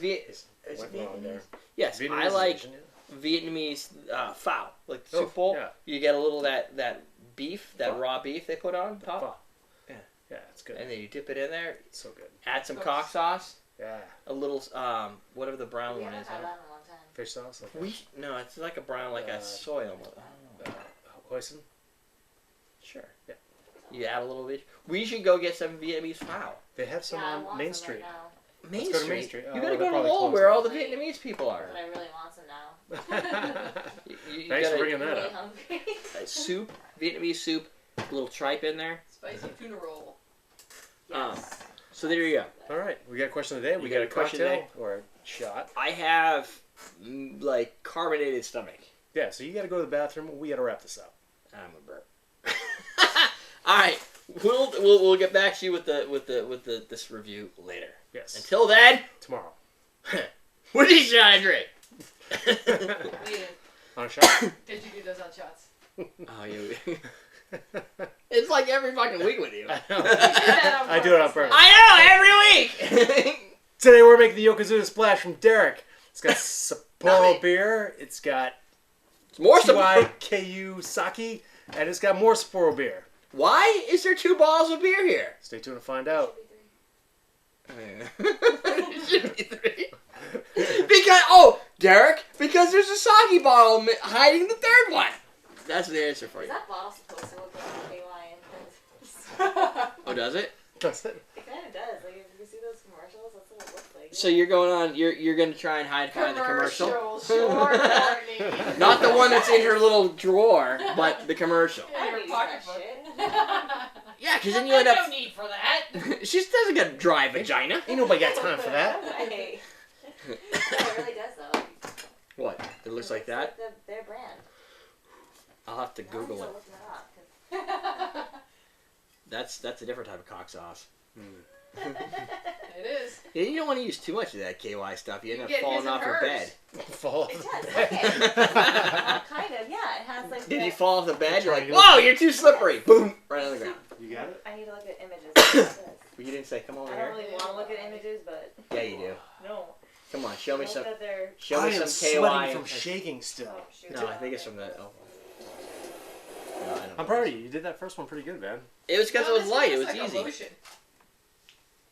B: went wrong there.
C: Yes,
B: Vietnamese
C: I
B: is
C: like
B: Asian,
C: Vietnamese pho, like the
B: Oh,
C: soup bowl.
B: yeah.
C: You get a little that beef, that
B: Pho.
C: raw beef they put on top,
B: Pho.
C: Yeah.
B: Yeah, it's good.
C: and then you dip it in there.
B: It's so good.
C: Add some
A: Oops.
C: cock sauce,
B: Yeah.
C: a little whatever the brown
D: We
C: one
D: haven't
C: is.
D: had that in a long time.
B: Fish sauce. Like
C: We no, it's like a brown, like a soy almost. I don't know.
B: Hoisin.
C: Sure.
B: Yeah.
C: You add a little bit. We should go get some Vietnamese pho.
B: They have some
D: Yeah, I
B: on
D: want
B: Main
D: some
B: Street.
D: right now.
C: Main
B: Let's go to
C: Street.
B: Main Street.
C: You
B: Oh,
C: gotta
B: they're
C: go to
B: probably
C: Lowell
B: closed
C: where
B: now.
C: all the Vietnamese people are.
D: But I really want some now.
C: You
B: Thanks for
C: gotta-
B: bringing that
D: Really
B: up.
D: hungry.
C: Soup, Vietnamese soup, a little tripe in there.
A: spicy tuna roll.
D: Yes.
C: So there you go.
B: All right, we got a question of the day. We
C: You
B: got
C: got
B: a
C: a question
B: cocktail or a shot.
C: I have like carbonated stomach.
B: Yeah, so you got to go to the bathroom. We got to wrap this up.
C: I'm a burp. All right, we'll get back to you with this review later.
B: Yes.
C: Until then,
B: Tomorrow.
C: what is you trying to drink?
A: We did.
B: On a shot.
A: Did you do those on shots?
C: Oh, you. It's like every fucking week with you.
B: I do it on purpose.
C: I know every week.
B: Today we're making the Yokozuna Splash from Derrick. It's got Sapporo
C: me.
B: beer. It's got
C: It's more Sapporo.
B: TYKU sake. And it's got more Sapporo beer.
C: Why is there 2 bottles of beer here?
B: Stay tuned to find out.
C: It should be 3. Because Derek, because there's a sake bottle hiding the 3rd one. That's the answer for
D: Is
C: you.
D: that bottle supposed to look like KY?
C: Oh, does it?
B: That's it.
D: It kind of does. Like, if you see those commercials, that's what it looks like.
C: So you're going on. You're going to try and hide behind the commercial.
A: Sure, Courtney.
C: Not the one that's in her little drawer, but the commercial.
A: In
D: I
A: your
D: don't use that
A: pocketbook.
D: shit.
C: Yeah, because then you
A: There's
C: end
A: no
C: up.
A: need for that.
C: She doesn't get a dry vagina.
B: Ain't nobody got time for that.
D: No way. No, it really does, though.
C: What? It looks like that.
D: Their brand.
C: I'll have to
D: Now
C: Google
D: I'm
C: it.
D: still looking it up.
C: That's a different type of cock sauce.
A: It is.
C: Yeah, you don't want to use too much of that KY stuff. You end
A: You
C: up
A: get
C: falling
A: his and
C: off your
A: hers.
C: bed.
B: Fall off
D: It
B: the
D: does,
B: bed.
D: Kind of, yeah. It has like.
C: Did
D: the-
C: you fall off the bed? You're like,
B: Trying to-
C: whoa, you're too slippery. Boom, right on the ground.
B: You got it?
D: I need to look at images.
C: You didn't say, come over
D: I
C: here.
D: don't really want to look at images, but
C: Yeah, you do.
D: no.
C: Come on, show me
D: Look
C: some.
D: at their.
C: Show
B: I
C: me
B: am
C: some
B: sweating
C: KY.
B: from shaking still.
D: Oh, shoot.
C: No, I think it's from the. Oh. No, I don't
B: I'm
C: know.
B: proud of you. You did that first one pretty good, man.
C: It was because
A: No,
C: it was
A: this one
C: light. It
A: looks
C: was
A: like a
C: easy.
A: lotion.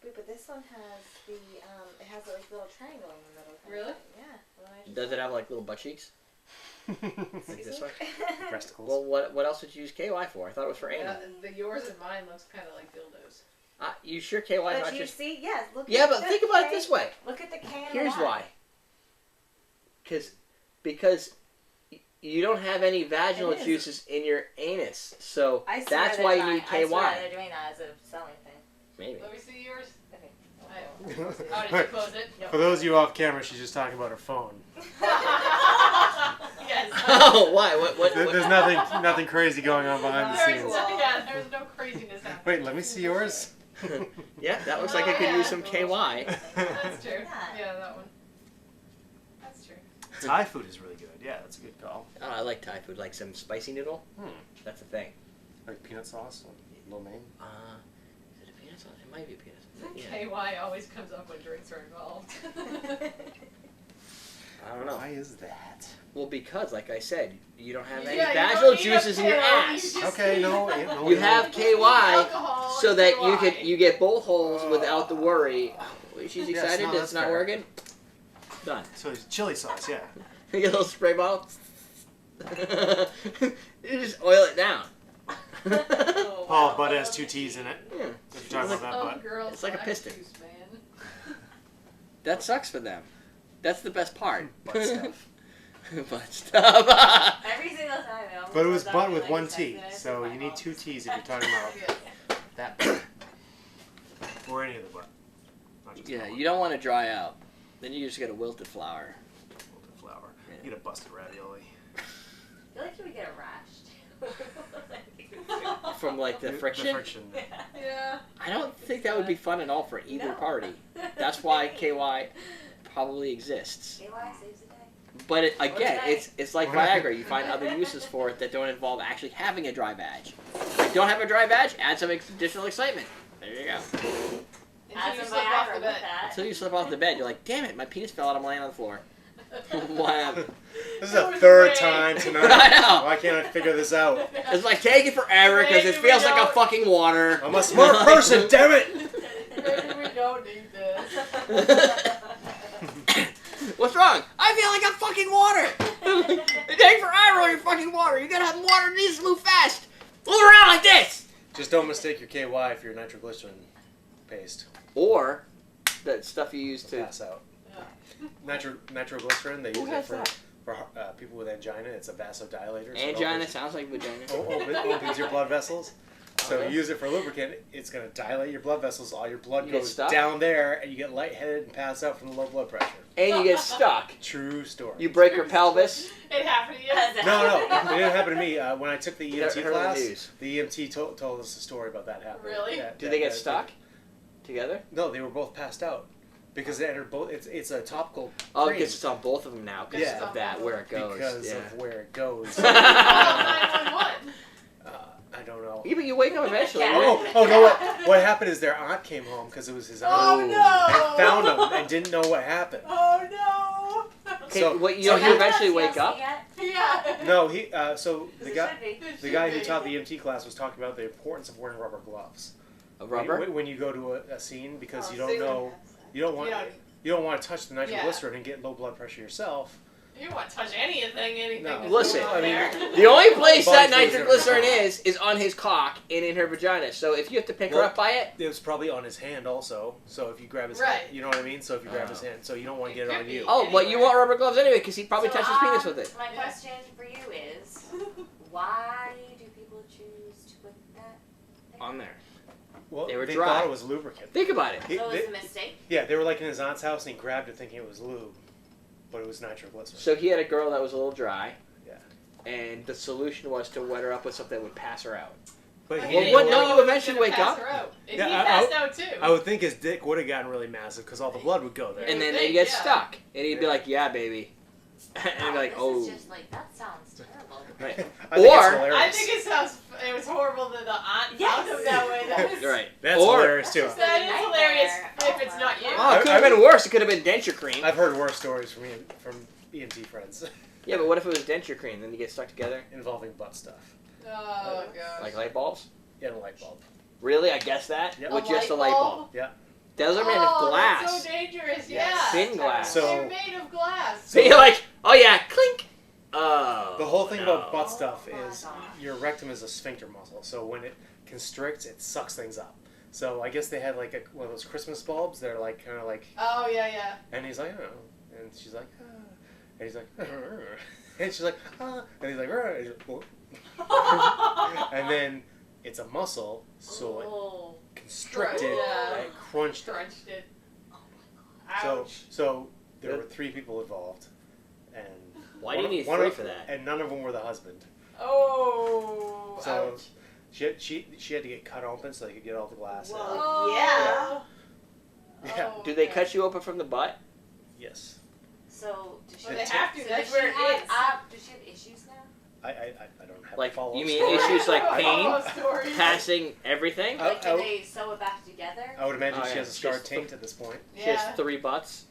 F: Wait, but this one has the it has like little triangle in the middle. kind of
A: Really?
F: thing. Yeah. Well, I just-
C: Does it have like little butt cheeks? Like this one?
B: Breasticles.
C: Well, what else would you use KY for? I thought it was for anal.
A: The yours and mine looks kind of like dildos.
C: You sure KY is
F: But
C: not
F: you
C: just?
F: see, yes. Look.
C: Yeah,
F: at
C: but
F: the
C: think about it
F: K-
C: this way.
F: Look at the K. and the
C: Here's
F: Y.
C: why. Because you don't have any vaginal
F: It is.
C: juices in your anus, so
F: I swear
C: that's
F: they're
C: why you
F: not-
C: need
F: I swear
C: KY.
F: they're doing that as a selling thing.
C: Maybe.
A: Let me see yours.
F: Okay.
A: Oh, did you close it?
B: For those of you off camera, she's just talking about her phone.
A: Yes.
C: Oh, why? What?
B: There's nothing crazy going on behind the
A: There's
B: scenes.
A: there's no craziness happening.
B: Wait, let me see yours.
C: Yeah, that looks like it could use some KY.
A: That's true. Yeah, that one. That's true.
B: Thai food is really good. Yeah, that's a good call.
C: Oh, I like Thai food, like some spicy noodle. That's a thing.
B: Like peanut sauce, lo mein.
C: Is it a peanut sauce? It might be a peanut sauce. Yeah.
A: KY always comes up when drinks are involved.
C: I don't know.
B: Why is that?
C: Well, because, like I said, you don't have any
A: Yeah, you
C: vaginal
A: don't need a
C: juices in your
A: pill,
C: ass.
A: you just
B: Okay,
A: need-
B: no.
C: You have KY,
A: Alcohol
C: so
A: and
C: that
A: KY.
C: you get both holes without the worry. She's
B: Yes,
C: excited.
B: no,
C: It's
B: that's
C: not
B: fair.
C: working. Done.
B: So it's chili sauce, yeah.
C: You get a little spray bottle. You just oil it down.
B: Oh, butt has 2 T's in it.
C: Yeah.
B: If you're talking about that
A: Oh,
B: butt.
A: girls,
C: It's like a
A: black
C: piston.
A: juice, man.
C: That sucks for them. That's the best part.
B: Butt stuff.
C: Butt stuff.
D: Every single time. almost
B: But it was
D: goes
B: butt
D: on
B: with
D: like
B: one
D: a
B: T,
D: second, I
B: so
D: put
B: you
D: my
B: need 2
D: mom's-
B: T's if you're talking about
A: Yeah.
B: that. Or any of the butt. Not just
C: Yeah,
B: the one.
C: you don't want to dry out. Then you just get a wilted flower.
B: Wilted flour.
C: Yeah.
B: You get a busted ravioli.
D: I feel like you would get a rash too.
C: From like the friction.
B: The friction.
A: Yeah.
C: I don't think that would be fun at all for either
D: No.
C: party. That's why KY probably exists.
D: KY saves the day.
C: But again,
D: nice.
C: it's like Viagra. You find other uses for it that don't involve actually having a dry badge. If you don't have a dry badge, add some additional excitement. There you go.
D: Add
A: Until you
D: some
A: slip off
D: Viagra
A: the
D: with
A: bed.
D: that.
C: Until you slip off the bed, you're like, damn it, my penis fell out. I'm laying on the floor. Why?
B: This is
A: It
B: the
A: was
B: 3rd
A: great.
B: time
C: I
B: tonight.
C: know.
B: Why can't I figure this out?
C: It's like taking forever because it
A: Maybe we
C: feels like a
A: don't-
C: fucking water.
B: I'm a smart person, damn it!
A: Maybe we don't need this.
C: What's wrong? I feel like I'm fucking water. It takes forever on your fucking water. You gotta have water that needs to move fast. Move around like this.
B: Just don't mistake your KY for your nitroglycerin paste.
C: Or the stuff you use to.
B: Pass out. Nitroglycerin, they
C: Who
B: use it
C: has
B: for,
C: that?
B: for people with angina. It's a vasodilator. So it
C: Angina
B: opens-
C: sounds like vagina.
B: opens your blood vessels. So
C: Okay.
B: you use it for lubricant, it's going to dilate your blood vessels. All your blood
C: You get
B: goes
C: stuck?
B: down there, and you get lightheaded and pass out from the low blood pressure.
C: And you get stuck.
B: True story.
C: You break your pelvis.
A: It happened to you.
B: No, it didn't happen to me. When I took the EMT
C: Heard the
B: class,
C: news.
B: the EMT told us a story about that happening.
A: Really?
B: Yeah,
C: Did they get stuck together?
B: No, they were both passed out because they entered both. It's a topical.
C: Oh,
B: cream
C: because it's on both of them now. Because
B: Yeah.
C: of that, where it goes.
B: because
C: yeah.
B: of where it goes.
A: Call 911.
B: I don't know.
C: Yeah, but you wake up eventually.
D: Yeah.
C: right?
B: Oh no! What happened is their aunt came home because it was his aunt.
A: Oh
B: And
A: no!
B: found him and didn't know what happened.
A: Oh
C: Okay,
B: So-
C: what, you
B: so
C: know,
B: he-
C: you eventually wake up.
A: no! Yeah.
B: No, he. So the
D: It
B: guy,
D: should be.
B: the guy who taught the EMT class was talking about the importance of wearing rubber gloves.
C: A rubber?
B: When you go to a scene because
A: Oh,
B: you don't
A: see,
B: know, you don't want,
A: You don't,
B: you don't want to touch the nitroglycerin and get low blood pressure yourself.
A: you don't want to touch anything.
B: No.
A: that's
C: Listen,
A: going on
B: I mean,
A: there.
C: The only place that
B: Body fluid's
C: nitroglycerin
B: everywhere.
C: is on his cock and in her vagina. So if you have to pick her
B: Well,
C: up by it,
B: It was probably on his hand also. So if you grab his
A: Right.
B: hand, you know what I mean. So if you grab his
C: Oh.
B: hand, so you don't want to
A: It
B: get it
A: could
B: on you.
A: be.
C: oh, but you want rubber gloves anyway because he probably
D: So,
C: touched his penis with it.
D: My
A: Yeah.
D: question for you is, why do people choose to put that there?
C: On there.
B: Well,
C: They were
B: they
C: dry.
B: thought it was lubricant.
C: Think about it.
B: He-
D: So
B: they-
D: it's a mistake?
B: yeah, they were like in his aunt's house and he grabbed it thinking it was lube, but it was nitroglycerin.
C: So he had a girl that was a little dry.
B: Yeah.
C: And the solution was to wet her up with something that would pass her out.
B: But
A: Well,
B: he
C: Well,
B: didn't
C: what-
B: know
C: don't
B: what-
C: you
A: He's
C: eventually
A: gonna
C: wake
A: pass
C: up?
A: her out. And
B: Yeah,
A: he
B: I-
A: passed out too.
B: I would think his dick would have gotten really massive because all the blood would go there.
C: And then
A: think,
C: they'd get
A: yeah.
C: stuck. And he'd be
B: Yeah.
C: like, yeah, baby. And he'd be like,
D: this
C: oh.
D: is just like, that sounds terrible.
C: Right.
B: I think it's
C: Or-
B: hilarious.
A: I think it was horrible that the aunt
D: Yes.
A: found him that way. That's,
C: Right.
B: That's
C: Or-
B: hilarious too.
A: That is hilarious if it's
D: Oh,
A: not you.
C: Oh, it could have been worse. It could have been denture cream.
B: I've heard worse stories from EMT friends
C: Yeah, but what if it was denture cream? Then you get stuck together?
B: involving butt stuff
A: Oh gosh.
C: Like light bulbs?
B: and a light bulb.
C: Really? I guess that?
B: Yep.
C: With
A: A
C: just a
A: light
C: light
A: bulb?
C: bulb?
B: Yeah.
C: Those are made
A: Oh,
C: of glass.
A: That's so dangerous.
B: Yes.
A: Yeah.
C: Thin glass.
B: So-
A: They're made of glass.
C: So you're like, oh yeah, clink. Oh.
B: The whole thing about
C: no.
B: butt stuff
D: Oh my
B: is
D: gosh.
B: your rectum is a sphincter muscle, so when it constricts, it sucks things up. So I guess they had like one of those Christmas bulbs. They're like kind of like,
A: Oh yeah.
B: and he's like, oh, and she's like, and he's like, and she's like, and he's like, and, he's like, "Oh." And then it's a muscle, so it
D: Oh.
B: constricted
A: Yeah.
B: and crunched it.
A: Crunched it.
D: Oh my
B: So,
A: Ouch.
B: so there were 3 people involved, and
C: Why do you need
B: one
C: 3
B: of-
C: for that?
B: And none of them were the husband.
A: Oh.
B: So
A: ouch.
B: she had to get cut open so they could get all the glass
D: Whoa.
B: out.
A: Oh.
D: Yeah.
B: Yeah.
A: Oh,
C: Do they
A: okay.
C: cut you open from the butt?
B: Yes.
D: So, does she,
A: Well, they have to.
D: so
A: That's
D: does
A: where
D: she
A: it
D: have,
A: is.
D: does she have issues now?
B: I don't have
C: Like,
B: a follow-up
C: you mean
B: story.
C: issues like pain?
A: Oh, stories.
C: Passing everything?
B: Oh.
D: Like, do they sew it back together?
B: I would imagine
C: Oh,
B: she
C: yeah.
B: has a scarred
C: She's-
B: taint at this point.
C: She has
A: Yeah.
C: 3 butts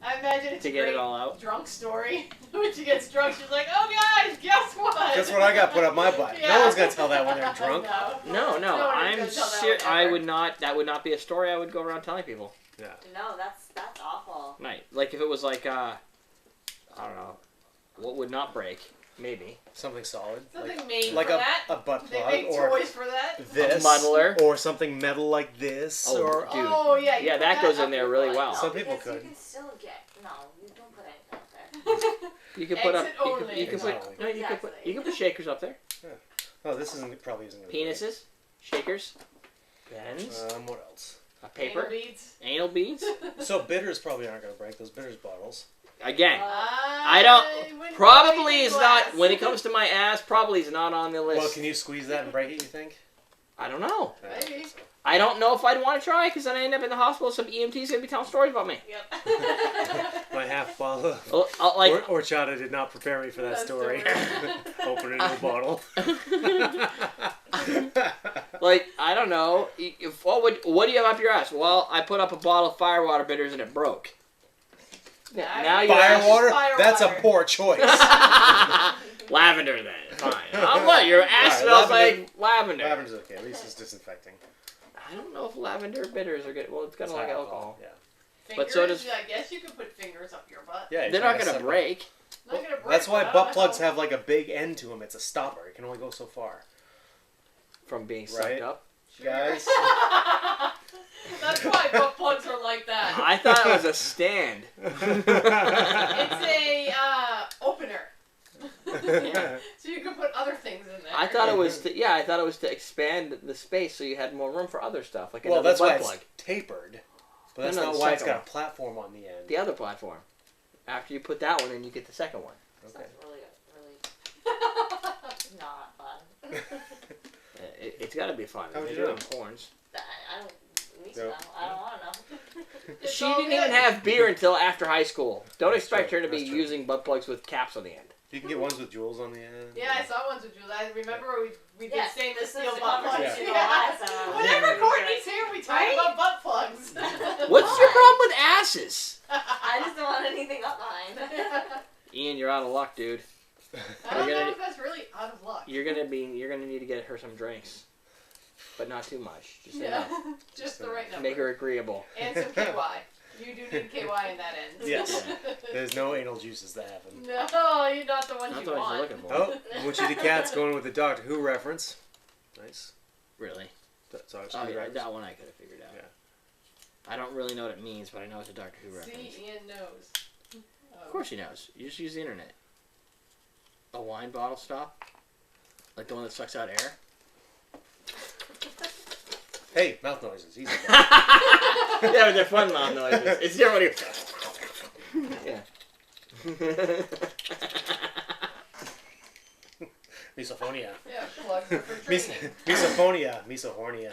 A: I imagine it's
C: to
A: a
C: get
A: great
C: it all out.
A: drunk story. When she gets drunk, she's like, "Oh guys, guess what?
B: That's what I got put up my butt.
A: Yeah.
B: No one's gonna tell that when they're drunk.
A: No.
C: No,
A: one is
C: I'm
A: gonna tell that
C: serious.
A: one
C: I
A: ever.
C: would not. That would not be a story I would go around telling people.
D: No, that's awful.
C: Right. Like if it was like I don't know, what would not break? Maybe
B: Something solid.
A: Something made
B: like
A: for
B: a,
A: that.
B: a butt
A: They
B: plug
A: make
B: or
A: toys for that.
B: this.
C: A muddler.
B: Or something metal like this.
C: Oh,
B: or
C: dude.
A: Oh yeah. you
C: Yeah,
A: put
C: that goes in
A: up
C: there
A: your
C: really
A: butt.
C: well.
B: Some people
D: because
B: could.
D: You can still get, no, you don't put anything up there.
C: You can put up.
A: Exit
C: You can,
A: only.
C: you can put.
B: Exit
C: No, you can put.
D: Exactly.
C: You can put shakers up there.
B: Oh, this probably isn't gonna be
C: Penises, shakers, pens,
B: great. What else?
C: paper,
A: Anal beads.
C: anal beads.
B: So bitters probably aren't gonna break those bitters bottles.
C: Again,
A: I
C: don't. Probably is not. When it comes to my ass, probably is not on the list.
B: Well, can you squeeze that and break it? You think?
C: I don't know.
B: I don't
A: Maybe.
B: think so.
C: I don't know if I'd want to try because then I end up in the hospital. Some EMT's gonna be telling stories about me.
D: Yep.
B: My half bottle of
C: Like
B: horchata did not prepare me for that story. Open a new bottle.
C: Like, I don't know. What do you have up your ass? Well, I put up a bottle of firewater bitters and it broke. Now you're
B: Firewater?
A: Firewater.
B: That's a poor choice.
C: lavender then. Fine. Oh, what? Your ass
B: Alright,
C: smells like lavender.
B: Lavender's okay. At least it's disinfecting.
C: I don't know if lavender bitters are good. Well, it's kind of like
B: high
C: alcohol.
B: Yeah.
A: Fingers,
C: But so does-
A: I guess you could put fingers up your butt.
B: Yeah.
C: They're not gonna break.
A: Not gonna break,
B: That's why
A: but I
B: butt
A: don't
B: plugs
A: know.
B: have like a big end to them. It's a stopper. It can only go so far.
C: From being sucked
B: Right.
C: up.
B: Guys.
A: That's why butt plugs are like that.
C: I thought it was a stand.
A: It's a opener.
C: Yeah.
A: So you can put other things in there.
C: I thought it was to, I thought it was to expand the space so you had more room for other stuff, like
B: Well,
C: another
B: that's why
C: butt
B: it's
C: plug.
B: tapered. But
C: No,
B: that's
C: no,
B: not
C: the
B: why it's
C: second
B: got
C: one.
B: a platform on the end.
C: The other platform. After you put that one in, you get the second one.
B: Okay.
D: Sounds really not fun.
C: It's got to be fun.
B: How would
C: They're
B: you
C: doing
B: know?
C: horns.
D: I don't need to
B: No.
D: know. I don't want to know.
A: It's
C: She
A: all
C: didn't
A: good.
C: even have beer until after high school. Don't
B: That's
C: expect
B: true.
C: her to be
B: That's true.
C: using butt plugs with caps on the end.
B: You can get ones with jewels on the end.
A: Yeah, I saw ones with Julie. I remember we did
D: Yes,
A: stainless
D: this is
A: steel
D: the
A: butt plugs.
D: conversation
A: Yeah.
D: last time.
A: Whenever Courtney's here, we talk
D: Right?
A: about butt plugs.
C: What's your problem with asses?
D: I just don't want anything up mine.
C: Ian, you're out of luck, dude.
A: I don't
C: You're
A: know
C: gonna-
A: if that's really out of luck.
C: You're gonna need to get her some drinks, but not too much. Just
A: Yeah,
C: enough.
A: just the right
C: To
A: number.
C: make her agreeable.
A: And some KY. You do need KY in that end.
B: Yes. There's no anal juices that happen.
A: No, you're not the ones
C: Not
A: you
C: the ones
A: want.
C: you're looking for.
B: Oh, Moochie the Cat's going with the Doctor Who reference. Nice.
C: Really?
B: That's our
C: Oh yeah,
B: screwdrivers.
C: that one I could have figured out.
B: Yeah.
C: I don't really know what it means, but I know it's a Doctor Who reference.
A: See, Ian knows.
C: Of course he knows. You just use the internet. A wine bottle stop? Like the one that sucks out air?
B: Hey, mouth noises. Easy.
C: Yeah, but they're fun mouth noises. It's different when you... Yeah.
B: Misophonia.
A: Yeah, plugs are for training.
B: Misophonia. Misohornia.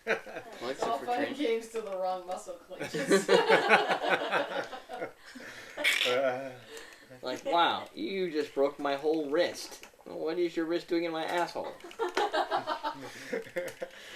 C: Plugs
A: It's all
C: are for
A: fun and
C: training.
A: games to the wrong muscle clenches.
C: Like, wow, you just broke my whole wrist. Well, what is your wrist doing in my asshole?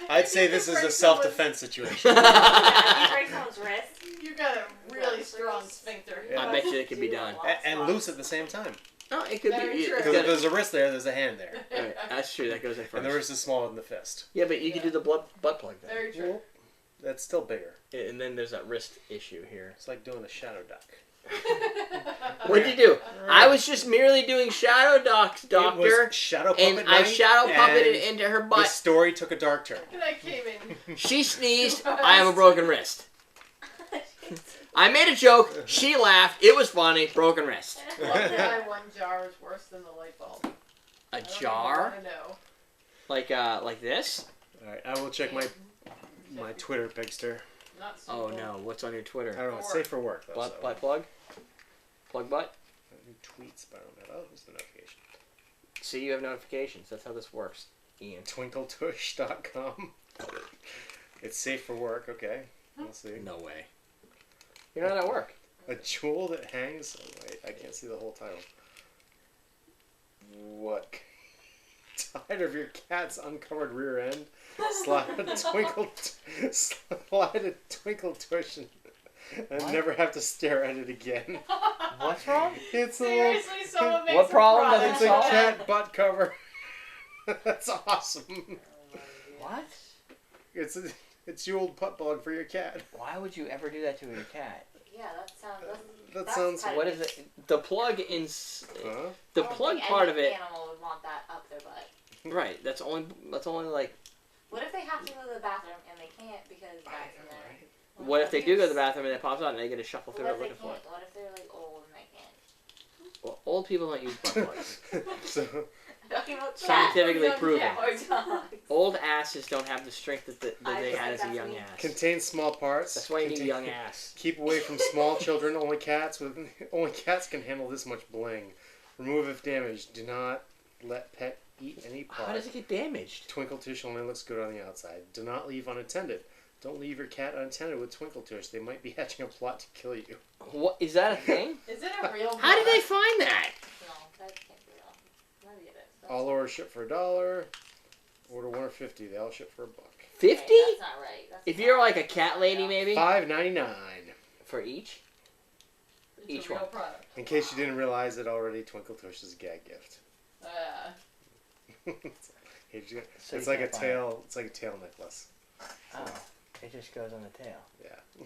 B: I'd say this is a self-defense situation.
D: If you break someone's wrist,
A: You got a really strong sphincter.
B: Yeah.
C: I bet you it could be done.
B: And loose at the same time.
C: No, it could
A: Very
C: be.
A: true.
C: It's
B: Because if
C: got,
B: there's a wrist there, there's a hand there.
C: alright, that's true. That goes in
B: And the
C: first.
B: wrist is smaller than the fist.
C: Yeah, but you could do the butt plug then.
A: Very true.
B: That's still bigger.
C: Yeah, and then there's that wrist issue here.
B: It's like doing a shadow duck.
C: What'd you do? I was just merely doing shadow docs,
B: It
C: doctor,
B: was shadow puppet
C: and I
B: night,
C: shadow puppeted
B: and
C: into her
B: the
C: butt.
B: story took a dark turn.
A: And I came in.
C: She sneezed. I have a broken wrist. I made a joke. She laughed. It was funny. Broken wrist.
A: Why one jar is worse than the light bulb?
C: A
A: I don't
C: jar?
A: even wanna know.
C: Like this?
B: Alright, I will check my Twitter pigster.
A: Not
C: Oh
A: simple.
C: no! What's on your Twitter?
B: I don't know, it's safe for work though.
C: Butt
B: so.
C: plug? Plug butt?
B: New tweets, but I don't know. Oh, there's the notification.
C: See, you have notifications. That's how this works, Ian.
B: Twinkletush.com. It's safe for work, okay. We'll see.
C: No way. You're not at work.
B: A jewel that hangs. Oh, wait, I can't see the whole title. What? Tired of your cat's uncovered rear end? Slide a twinkle tush and
C: What?
B: never have to stare at it again.
C: What's wrong?
B: It's a little,
A: Seriously, someone makes
C: What
A: a
C: problem does it
A: product
B: it's a
C: solve?
A: like that?
B: cat butt cover. That's awesome.
C: What?
B: It's a jeweled butt plug for your cat.
C: Why would you ever do that to your cat?
D: yeah, that sounds.
B: That
D: that's
B: sounds.
D: kind
C: What is it? The plug in.
B: Huh?
C: The plug part of it.
D: Animal would want that up their butt.
C: Right. That's only like.
D: What if they have to go to the bathroom and they can't because that's in there?
C: What if they do go to the bathroom and it pops out and they get to shuffle through
D: What
C: it
D: if they
C: looking for
D: can't?
C: it?
D: What if they're like old and they can't?
C: Well, old people don't use butt plugs.
B: So
D: Talking about cats.
C: Scientifically proven.
D: Or dogs.
C: Old asses don't have the strength that
D: I
C: they
D: was
C: had
D: like,
C: as a
D: that's
C: young
D: me.
C: ass.
B: contains small parts.
C: That's why you need a
B: Contain-
C: young ass.
B: Keep away from small children. Only cats can handle this much bling. Remove if damaged. Do not let pet eat any part.
C: How does it get damaged?
B: Twinkle Tush only looks good on the outside. Do not leave unattended. Don't leave your cat unattended with Twinkle Tush. They might be hatching a plot to kill you.
C: What is that a thing?
A: Is it a real?
C: How did they
A: product?
C: find that?
D: No, that can't be real. Maybe it is.
B: All orders ship for $1. Order 1 or 50. They all ship for $1.
C: 50?
D: Okay, that's not right. That's
C: If
D: not
C: you're
D: right.
C: like a cat lady, maybe
B: $5.99.
C: for each.
A: It's
C: Each
A: a real
C: one.
A: product.
B: In case you didn't realize it already, Twinkle Tush is a gag gift.
C: So
B: It's
C: you
B: like a
C: can't buy
B: tail. It's like a tail necklace.
C: Oh, it just goes on the tail.
B: Yeah.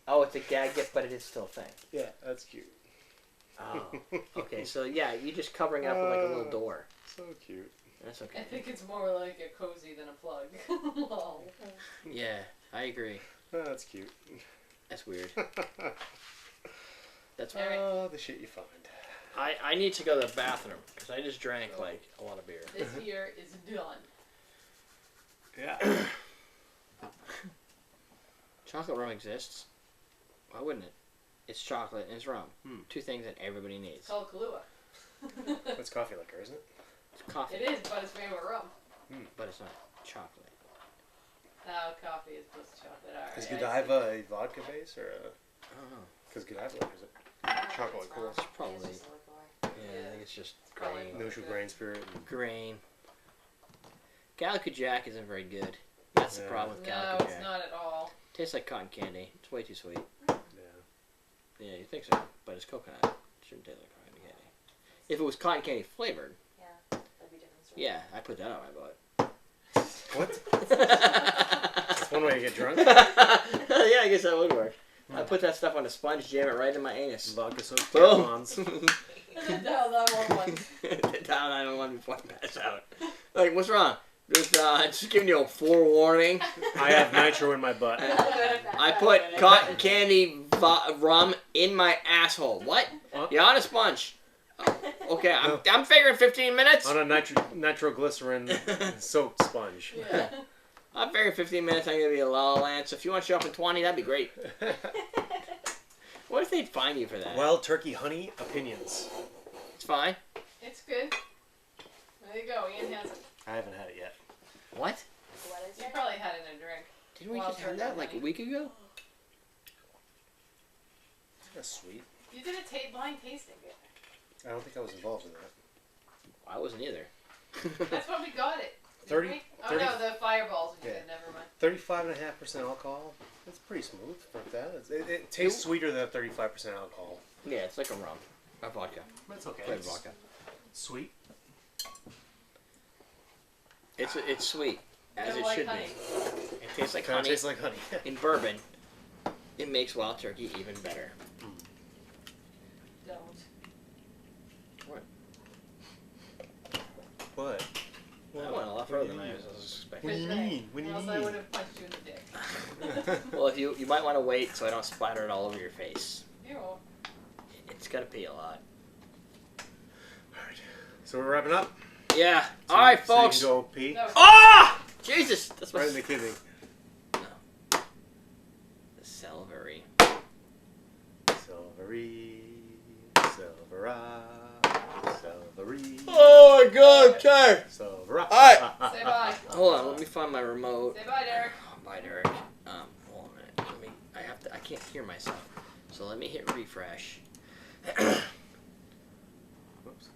C: Oh, it's a gag gift, but it is still a thing.
B: Yeah, that's cute.
C: Oh, okay. So yeah, you're just covering it up with like a little door.
B: So cute.
C: That's
A: I
C: okay.
A: think it's more like a cozy than a plug. Lol.
C: Yeah, I agree.
B: Oh, that's cute.
C: That's weird. That's
B: Oh, the shit you find.
C: I need to go to the bathroom because I just drank like a lot of beer.
A: This year is done.
B: Yeah.
C: Chocolate rum exists. Why wouldn't it? It's chocolate and it's rum. Two things that everybody
A: It's
C: needs.
A: called Kahlua.
B: It's coffee liquor, isn't it?
C: It's coffee,
A: It is, but it's made with rum.
C: but it's not chocolate.
A: Now coffee is plus chocolate. All right.
B: Is
A: I
B: Godiva a vodka base or a?
C: I don't know.
B: Because Godiva liquor is a chocolate cool.
C: It's probably.
D: It's just a liqueur.
C: Yeah, I think it's just
A: It's probably
C: grain.
B: Neutral grain spirit. And
C: Grain. Calico Jack isn't very good. That's the
B: Yeah.
C: problem with
A: No,
C: Calico
A: it's
C: Jack.
A: not at all.
C: Tastes like cotton candy. It's way too sweet.
B: yeah.
C: Yeah, you think so, but it's coconut. It shouldn't taste like cotton candy. If it was cotton candy flavored,
D: Yeah, that'd be different story.
C: yeah, I put that on my butt.
B: What? That's one way to get drunk.
C: Yeah, I guess that would work. I put that stuff on a sponge, jam it right in my anus.
B: Vodka soaked
C: Boom.
B: tampons.
A: No, that one.
C: Down 911 before I pass out. Like, what's wrong? Just giving you a forewarning.
B: I have nitro in my butt.
C: I put cotton candy rum in my asshole. What?
B: What?
C: You're on a sponge. Oh, okay, I'm figuring 15 minutes.
B: On a nitroglycerin soaked sponge.
A: Yeah.
C: I'm figuring 15 minutes. I'm gonna be a La La Land. So if you want to show up in 20, that'd be great. What if they'd fine you for that?
B: Wild turkey honey opinions.
C: It's fine.
A: It's good. There you go. Ian has it.
B: I haven't had it yet.
C: What?
D: What is
A: You
D: it?
A: probably had it in a drink.
C: Didn't we
A: Wild
C: just have
A: turkey
C: that like a
A: honey.
C: week ago?
B: That's sweet.
A: You did a blind tasting.
B: I don't think I was involved in that.
C: I wasn't either.
A: That's when we got it. didn't
B: 30
A: we? Oh
B: 30
A: no, the fireballs we
B: Yeah.
A: did. Never mind.
B: 35.5% alcohol. That's pretty smooth like that. It tastes sweeter than 35% alcohol.
C: Yeah, it's like a rum. A vodka.
B: That's okay.
C: Flavored vodka.
B: Sweet.
C: It's sweet, as
A: Kinda
C: it
A: like
C: should
A: honey.
C: be. It tastes like
B: Kind of
C: honey.
B: tastes like honey.
C: In bourbon, it makes wild turkey even better.
A: Don't.
B: But
C: I went a lot further than I was expecting.
B: What do you mean? What do you
A: Else I
B: mean?
A: would have punched you in the dick.
C: Well, if you might want to wait so I don't splatter it all over your face.
A: You won't.
C: It's gonna pee a lot.
B: Alright. So we're wrapping up.
C: Yeah.
B: So-
C: All right,
B: so you
C: folks.
B: can go pee.
A: No.
C: Ah! Jesus, that's
B: Right
C: my
B: in the kidney.
C: the salivary.
B: Silvery. Silvera. Silvery.
C: Oh my God, okay.
B: Silvera.
C: Alright.
A: Say bye.
C: Hold on, let me find my remote.
A: Say bye, Derek.
C: Bye, Derek. Hold on a minute. I can't hear myself. So let me hit refresh.
B: Whoops.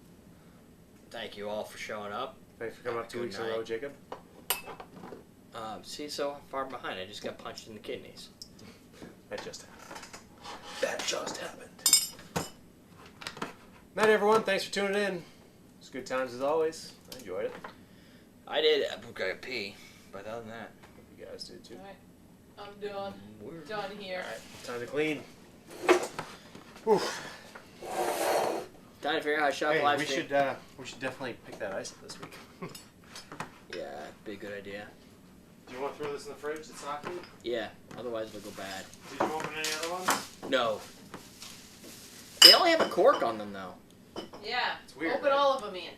C: Thank you all for showing up.
B: Thanks for coming up 2
C: Good
B: weeks in a
C: night.
B: row, Jacob.
C: See, so far behind. I just got punched in the kidneys.
B: That just happened. That just happened. Night, everyone. Thanks for tuning in. It's good times as always. I enjoyed it.
C: I did. I'm gonna pee. But other than that,
B: Hope you guys did too.
A: Alright. I'm done.
C: we're
A: Done here.
B: Alright, time to clean. Whew.
C: time to figure out how to shop
B: Hey,
C: live
B: we
C: stream.
B: should definitely pick that ice up this week.
C: Yeah, be a good idea.
B: Do you want to throw this in the fridge? It's not good.
C: Yeah, otherwise it'll go bad.
B: Did you open any other ones?
C: No. They only have a cork on them though.
A: Yeah.
B: It's weird,
A: Open
B: right?
A: all of them, Ian.